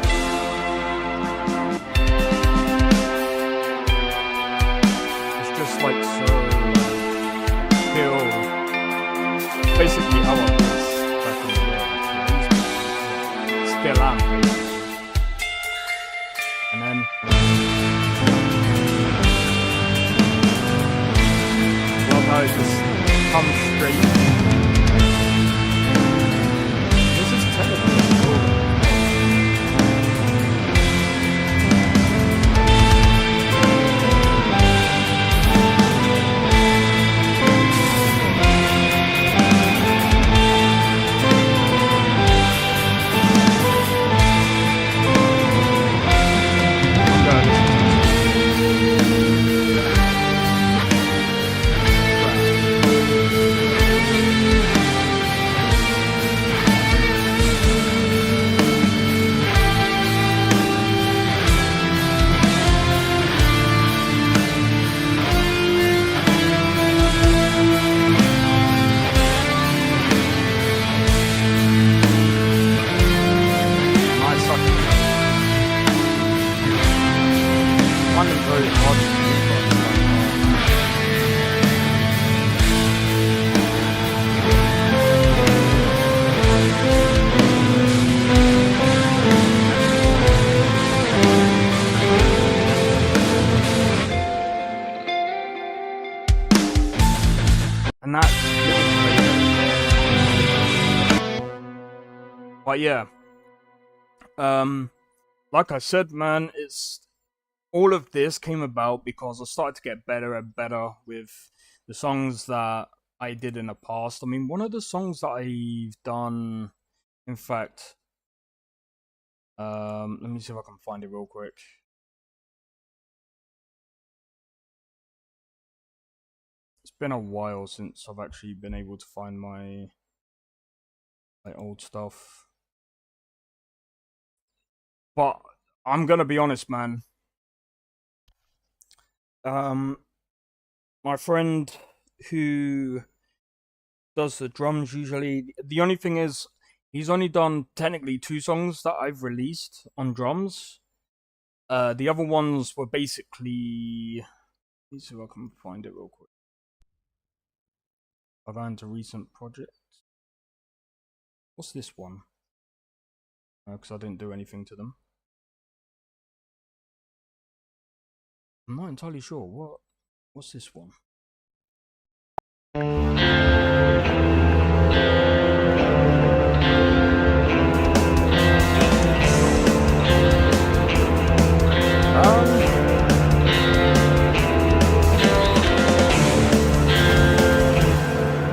Like so feel basically how I was back in the day. Still am. And then love how it just comes straight. This is technically cool. And that's but yeah. Like I said, man, it's all of this came about because I started to get better and better with the songs that I did in the past. I mean, one of the songs that I've done, in fact, let me see if I can find it real quick. It's been a while since I've actually been able to find my old stuff. But I'm gonna be honest, man. My friend who does the drums usually, the only thing is he's only done technically 2 songs that I've released on drums. The other ones were basically Let's see if I can find it real quick. I'll go into recent projects. What's this one? Because I didn't do anything to them. I'm not entirely sure. What's this one?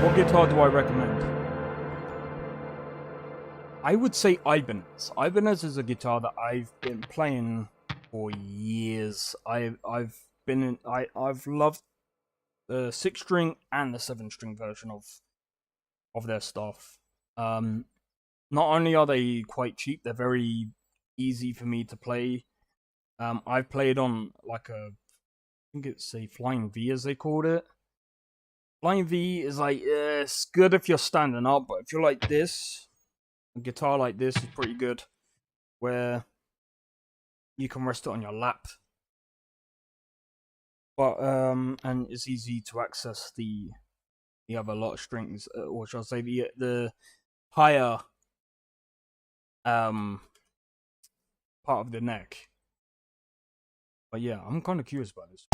What guitar do I recommend? I would say Ibanez. Ibanez is a guitar that I've been playing for years. I've loved the 6-string and the 7-string version of their stuff. Not only are they quite cheap, they're very easy for me to play. I've played on like I think it's a Flying V as they called it. Flying V is like, it's good if you're standing up, but if you're like this, a guitar like this is pretty good, where you can rest it on your lap. But and it's easy to access the other lot of strings, or shall I say the higher part of the neck. But yeah, I'm kind of curious about this.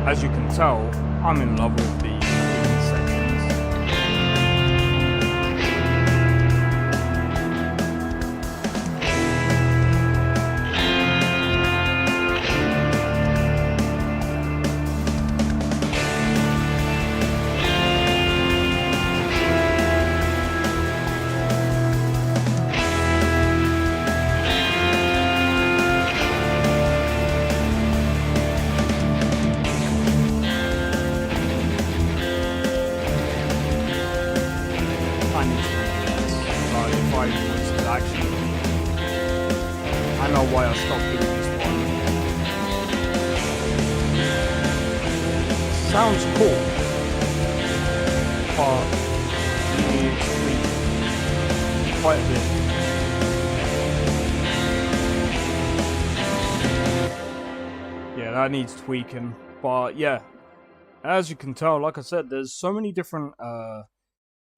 As you can tell, I'm in love with the sections. I know why I stopped doing this one. Sounds cool, but you need to tweak quite a bit. Yeah, that needs tweaking, but yeah, as you can tell, like I said, there's so many different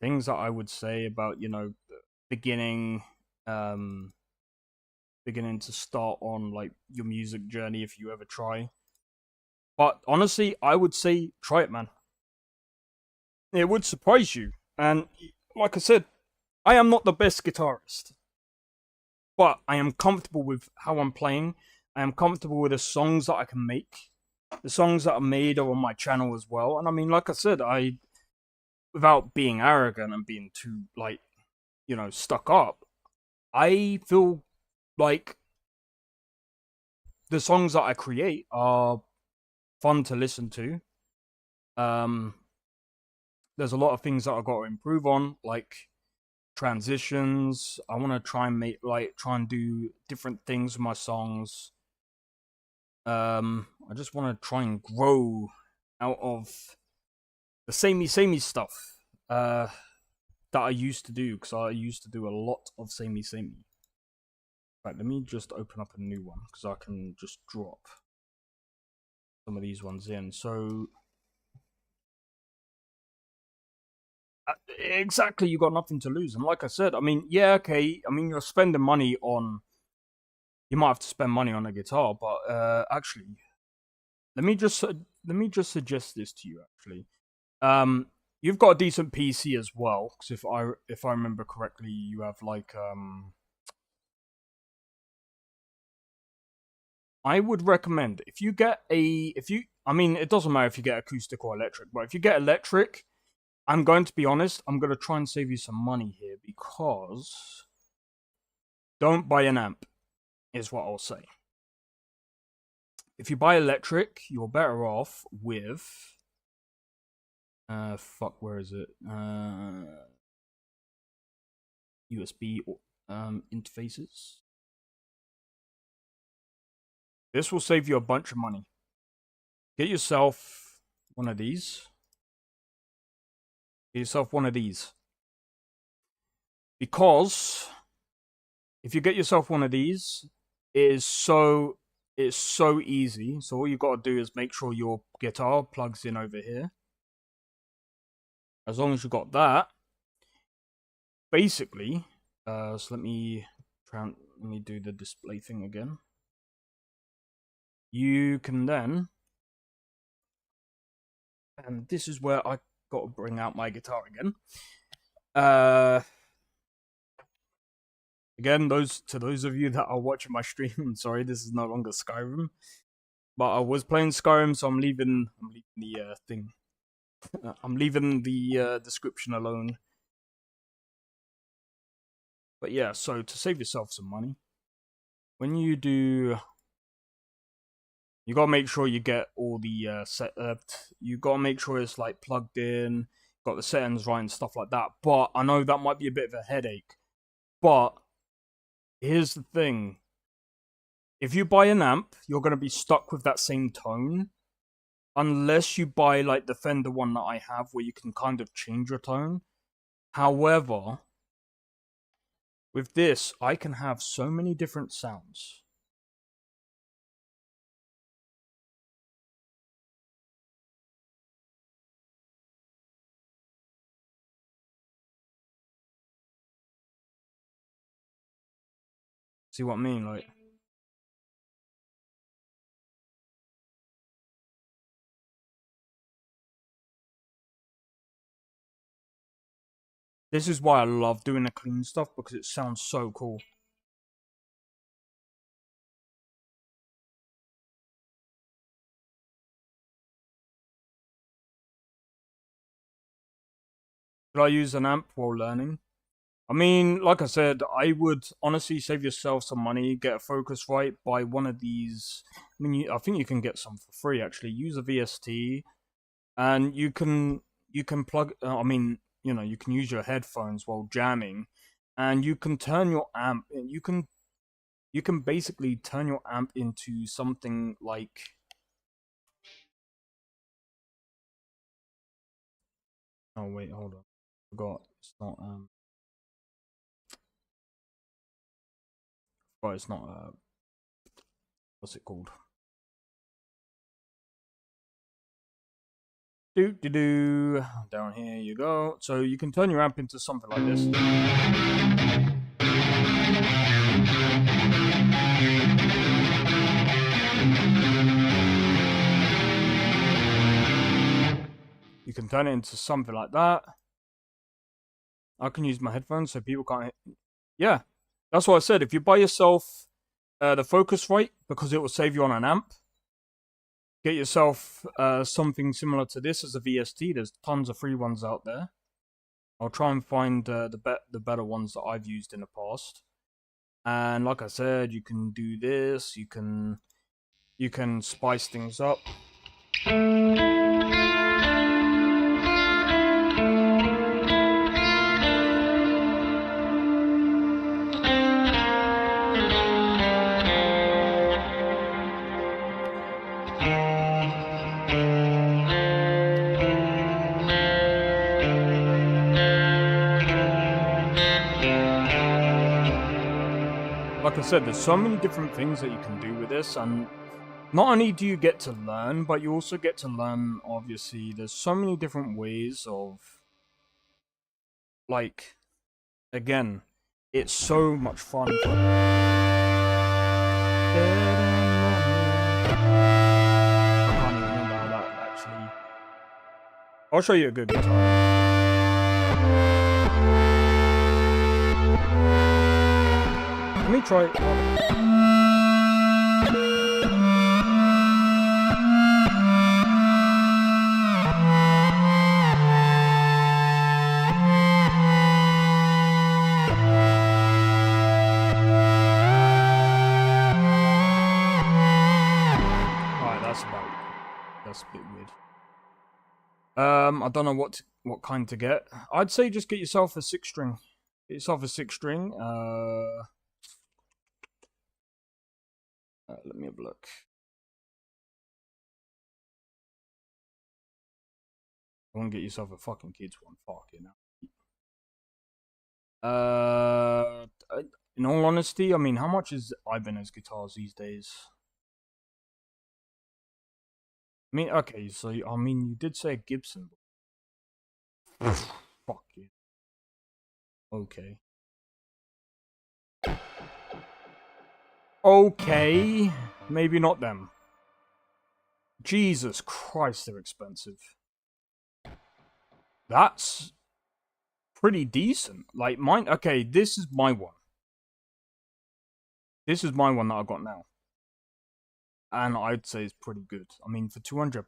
things that I would say about, you know, beginning to start on like your music journey if you ever try. But honestly, I would say try it, man. It would surprise you. And like I said, I am not the best guitarist, but I am comfortable with how I'm playing. I am comfortable with the songs that I can make. The songs that are made are on my channel as well. And I mean, like I said, without being arrogant and being too, like, you know, stuck up, I feel like the songs that I create are fun to listen to. There's a lot of things that I've got to improve on, like transitions. I want to try and do different things with my songs. I just want to try and grow out of the samey stuff that I used to do, because I used to do a lot of samey. Right, let me just open up a new one, because I can just drop some of these ones in. So exactly, you got nothing to lose. And like I said, I mean, yeah, okay, I mean, you're spending money on, you might have to spend money on a guitar, but actually, let me just suggest this to you. Actually, you've got a decent PC as well, because if I remember correctly, you have like I would recommend, if you get I mean, it doesn't matter if you get acoustic or electric, but if you get electric, I'm going to be honest, I'm going to try and save you some money here, because don't buy an amp, is what I'll say. If you buy electric, you're better off with where is it? USB interfaces. This will save you a bunch of money. Get yourself one of these. Get yourself one of these. Because if you get yourself one of these, it's so easy. So all you've got to do is make sure your guitar plugs in over here. As long as you've got that, basically, so let me do the display thing again. You can then, and this is where I got to bring out my guitar again. Again, to those of you that are watching my stream, I'm sorry, this is no longer Skyrim, but I was playing Skyrim, so I'm leaving the thing. I'm leaving the description alone. But yeah, so to save yourself some money, when you do, you gotta make sure you get all the you gotta make sure it's like plugged in, got the settings right and stuff like that. But I know that might be a bit of a headache. But here's the thing: if you buy an amp, you're gonna be stuck with that same tone. Unless you buy like the Fender one that I have, where you can kind of change your tone. However, with this, I can have so many different sounds. See what I mean? Like, this is why I love doing the clean stuff, because it sounds so cool. Should I use an amp while learning? I mean, like I said, I would honestly save yourself some money, get a Focusrite, buy one of these. I mean, I think you can get some for free actually. Use a VST, and you can plug. I mean, you know, you can use your headphones while jamming, and you can turn your amp. You can basically turn your amp into something like. Oh wait, hold on. I forgot. It's not Well, it's not what's it called? Down here you go. So you can turn your amp into something like this. You can turn it into something like that. I can use my headphones so people can't. Yeah, That's what I said. If you buy yourself the Focusrite, because it will save you on an amp, get yourself something similar to this as a VST. There's tons of free ones out there. I'll try and find the better ones that I've used in the past. And like I said, you can do this. You can spice things up. Like I said, there's so many different things that you can do with this, and not only do you get to learn, but you also get to learn, obviously, there's so many different ways of, like, again, it's so much fun. I can't even remember how that actually... I'll show you a good guitar. Let me try it. Alright, that's a bit weird. I don't know what kind to get. I'd say just get yourself a 6-string. Get yourself a 6-string. Let me have a look. I want to get yourself a fucking kids one. Fuck you know. In all honesty, I mean, how much is Ibanez guitars these days? I mean, okay, so I mean, you did say a Gibson. Fuck you. Okay. Okay, maybe not them. Jesus Christ, they're expensive. That's pretty decent. Like mine, okay, this is my one. This is my one that I got now. And I'd say it's pretty good. I mean, for £200,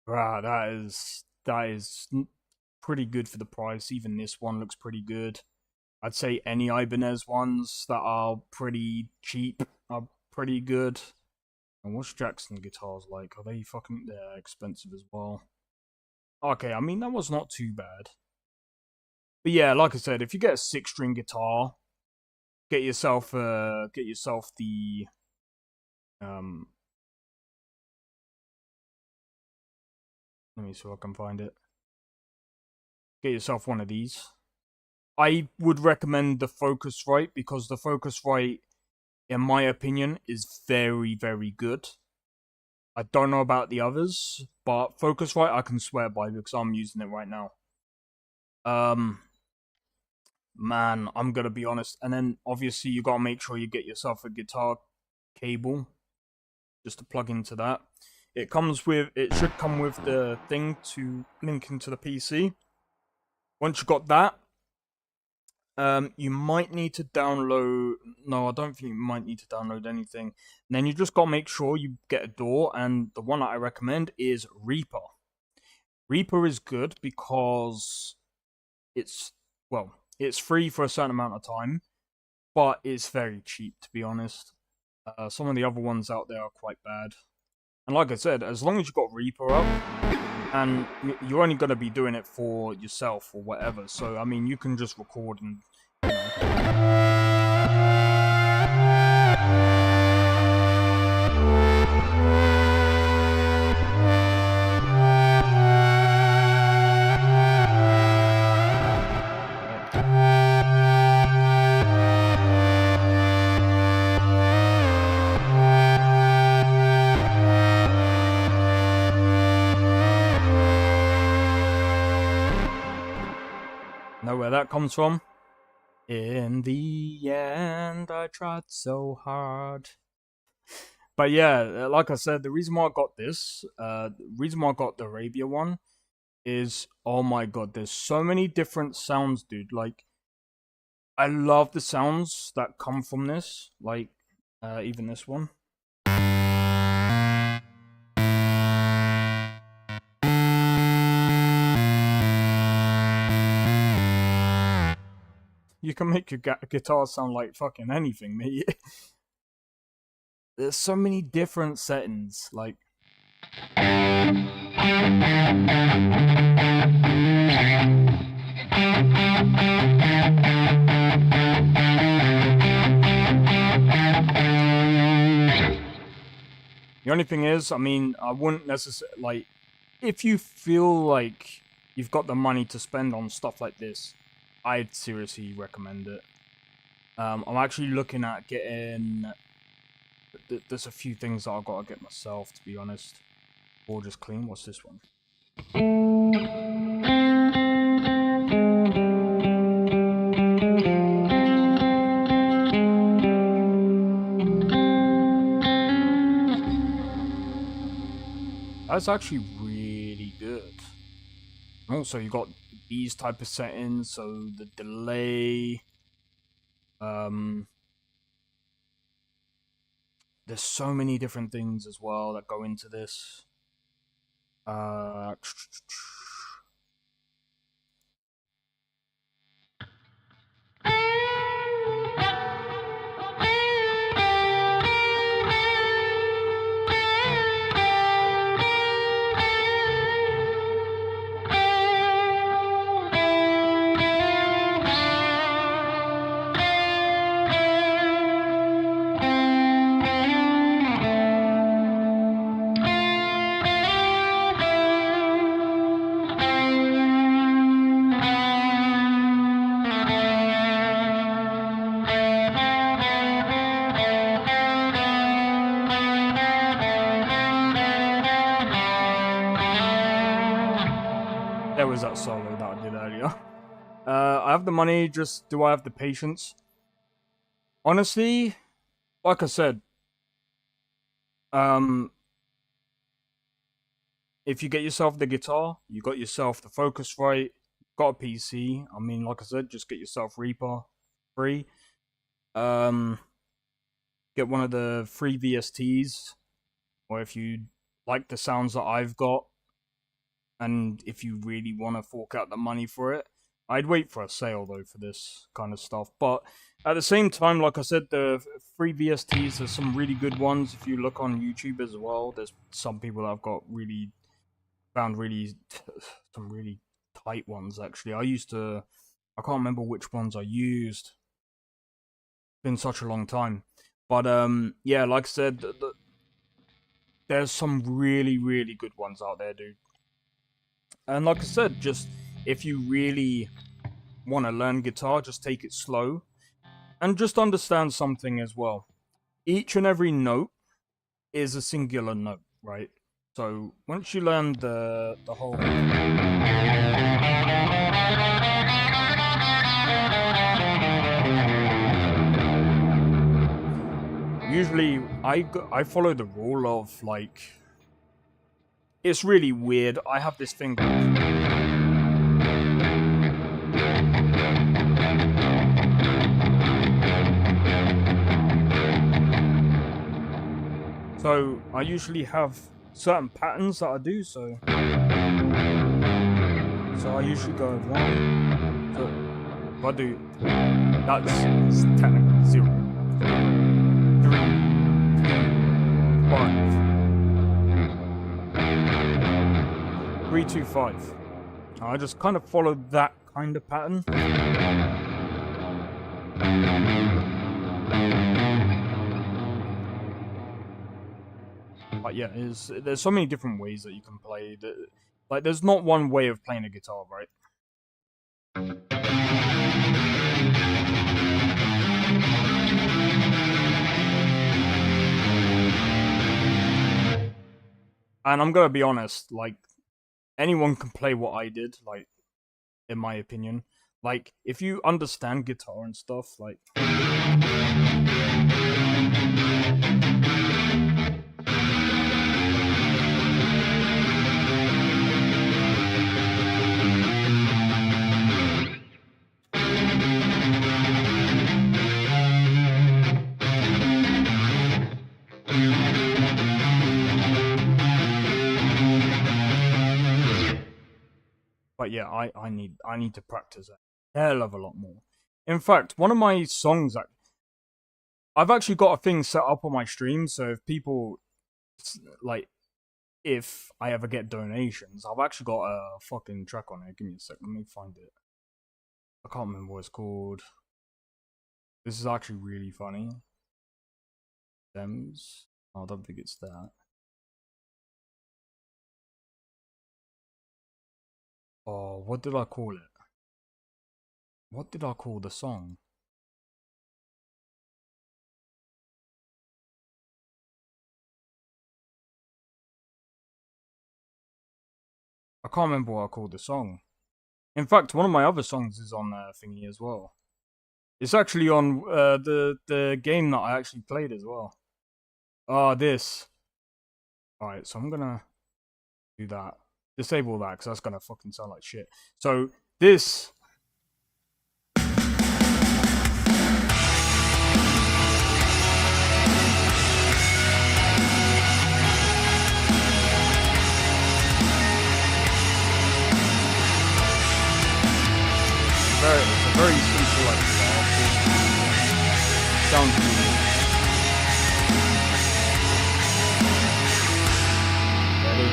bruh, that is pretty good for the price. Even this one looks pretty good. I'd say any Ibanez ones that are pretty cheap are pretty good. And what's Jackson guitars like? Are they fucking... They're expensive as well. Okay, I mean, that was not too bad. But yeah, like I said, if you get a 6-string guitar, get yourself the... Let me see if I can find it. Get yourself one of these. I would recommend the Focusrite because the Focusrite, in my opinion, is very, very good. I don't know about the others, but Focusrite I can swear by because I'm using it right now. Man, I'm gonna be honest. And then obviously you gotta make sure you get yourself a guitar cable just to plug into that. It should come with the thing to link into the PC. Once you got that, you might need to download... No, I don't think you might need to download anything. And then you just gotta make sure you get a DAW, and the one that I recommend is Reaper. Reaper is good because it's free for a certain amount of time, but it's very cheap, to be honest. Some of the other ones out there are quite bad. And like I said, as long as you've got Reaper up, and you're only going to be doing it for yourself or whatever, so I mean, you can just record and, you know. Know where that comes from? In the end, I tried so hard. But yeah, like I said, the reason why I got this, the reason why I got the Arabia one is, oh my god, there's so many different sounds, dude. Like, I love the sounds that come from this, like even this one. You can make your guitar sound like fucking anything, mate. There's so many different settings, like. The only thing is, I mean, I wouldn't necessarily, like, if you feel like you've got the money to spend on stuff like this, I'd seriously recommend it. I'm actually looking at getting, there's a few things that I've got to get myself, to be honest. Or just clean. What's this one? That's actually really good. Also, you got these type of settings, so the delay. There's so many different things as well that go into this. There was that solo that I did earlier. I have the money, just do I have the patience? Honestly, like I said, if you get yourself the guitar, you got yourself the Focusrite, got a PC, I mean, like I said, just get yourself Reaper free. Get one of the free VSTs, or if you like the sounds that I've got, and if you really want to fork out the money for it, I'd wait for a sale though for this kind of stuff. But at the same time, like I said, the free VSTs, there's some really good ones. If you look on YouTube as well, there's some people that I've got found some really tight ones actually. I can't remember which ones I used. It's been such a long time. But yeah, like I said, there's some really, really good ones out there, dude. And like I said, just if you really want to learn guitar, just take it slow. And just understand something as well. Each and every note is a singular note, right? So once you learn the whole... Usually, I follow the rule of, like... It's really weird. I have this thing... So, I usually have certain patterns that I do, so I usually go 1, so if I do, that's technically 0, 3, 5, 3, 2, 5. I just kind of follow that kind of pattern. But yeah, there's so many different ways that you can play. Like, there's not one way of playing a guitar, right? And I'm gonna be honest, like, anyone can play what I did, like, in my opinion. Like, if you understand guitar and stuff, like... But yeah, I need to practice a hell of a lot more. In fact, one of my songs that I've actually got a thing set up on my stream, so if people like, if I ever get donations, I've actually got a fucking track on it. Give me a sec, let me find it. I can't remember what it's called. This is actually really funny. Stems. Oh, I don't think it's that. Oh, what did I call it? What did I call the song? I can't remember what I called the song. In fact, one of my other songs is on thingy as well. It's actually on the game that I actually played as well. Ah, this. Alright, so I'm gonna do that. Disable that, because that's gonna fucking sound like shit. So, this... It's a very simple like sounds good. Ready?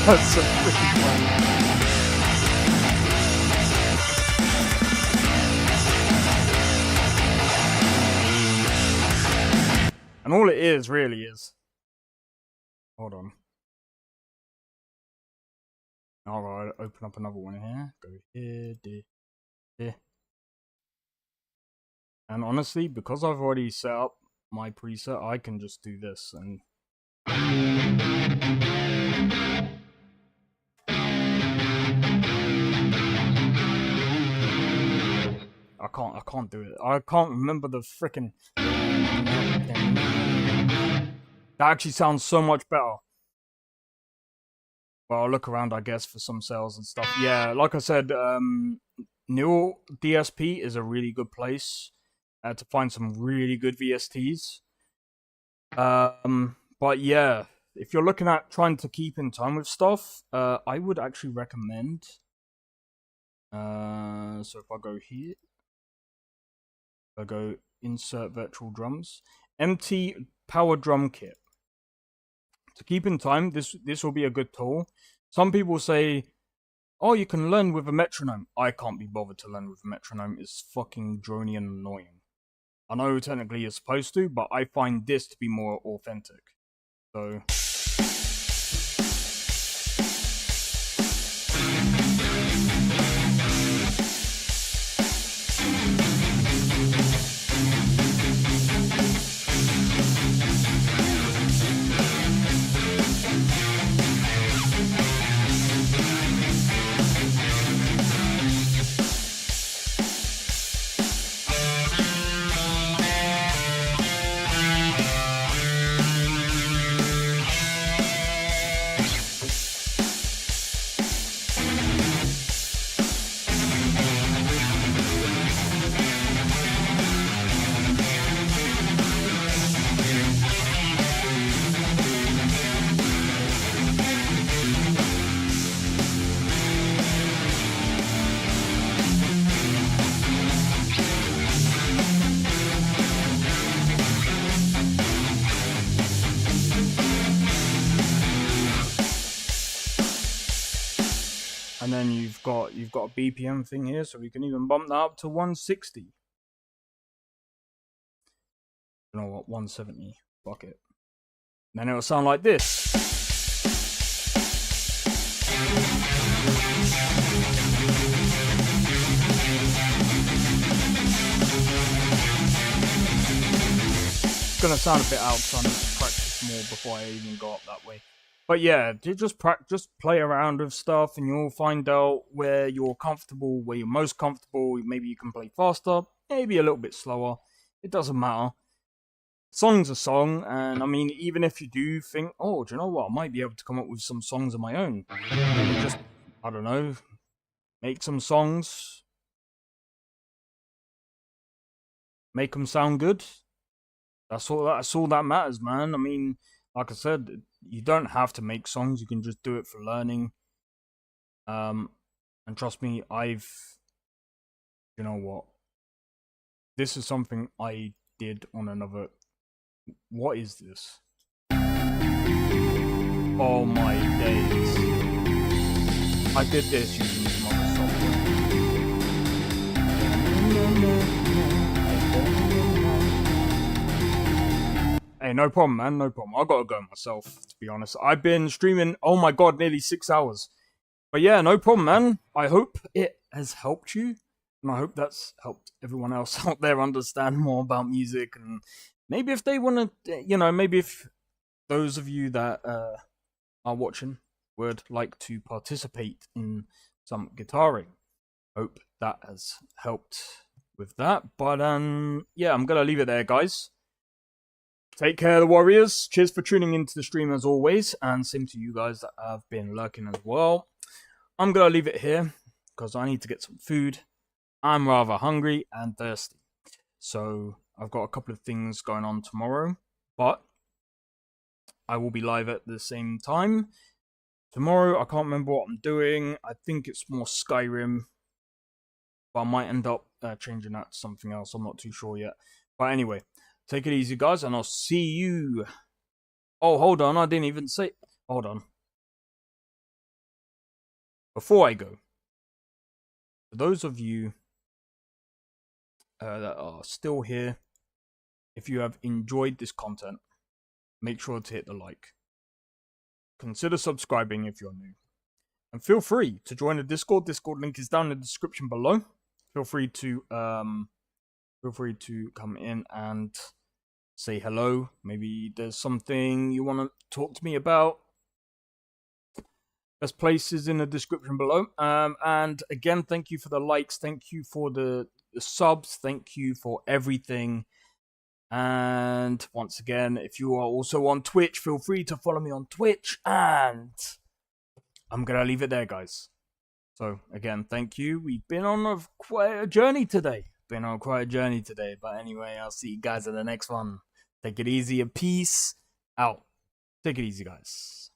That's so freaking funny. And all it is, really, is... Hold on. Alright, open up another one here. Go here, here. And honestly, because I've already set up my preset, I can just do this and... I can't do it. I can't remember the frickin'... That actually sounds so much better. Well, I'll look around, I guess, for some sales and stuff. Yeah, like I said, New DSP is a really good place to find some really good VSTs. But yeah, if you're looking at trying to keep in time with stuff, I would actually recommend... so if I go here, I go insert virtual drums, MT power drum kit. To keep in time, this will be a good tool. Some people say, oh, you can learn with a metronome. I can't be bothered to learn with a metronome. It's fucking drony and annoying. I know technically you're supposed to, but I find this to be more authentic. So... And then you've got a BPM thing here, so we can even bump that up to 160. You know what? 170. Fuck it. And then it'll sound like this. It's gonna sound a bit out, so I need to practice more before I even go up that way. But yeah, just play around with stuff, and you'll find out where you're comfortable, where you're most comfortable. Maybe you can play faster, maybe a little bit slower. It doesn't matter. Song's a song, and I mean, even if you do think, oh, do you know what? I might be able to come up with some songs of my own. Maybe just, I don't know, make some songs, make them sound good. That's all that matters, man. I mean, like I said, you don't have to make songs. You can just do it for learning. And trust me, you know what? This is something I did on another. What is this? Oh my days! I did this using some other software. Hey, no problem, man. No problem. I gotta go myself, to be honest. I've been streaming, oh my god, nearly 6 hours. But yeah, no problem, man. I hope it has helped you. And I hope that's helped everyone else out there understand more about music. And maybe if they want to, maybe if those of you that are watching would like to participate in some guitaring. Hope that has helped with that. But yeah, I'm gonna leave it there, guys. Take care, the Warriors. Cheers for tuning into the stream as always, and same to you guys that have been lurking as well. I'm gonna leave it here because I need to get some food. I'm rather hungry and thirsty, so I've got a couple of things going on tomorrow, but I will be live at the same time. Tomorrow, I can't remember what I'm doing. I think it's more Skyrim, but I might end up changing that to something else. I'm not too sure yet. But anyway, take it easy, guys, and I'll see you. Oh, hold on. I didn't even say... Hold on. Before I go, for those of you that are still here, if you have enjoyed this content, make sure to hit the like. Consider subscribing if you're new. And feel free to join the Discord. Discord link is down in the description below. Feel free to come in and say hello. Maybe there's something you want to talk to me about. Best places in the description below. And again, thank you for the likes. Thank you for the subs. Thank you for everything. And once again, if you are also on Twitch, feel free to follow me on Twitch. And I'm going to leave it there, guys. So again, thank you. We've been on quite a journey today. But anyway, I'll see you guys in the next one. Take it easy. Peace out. Take it easy, guys.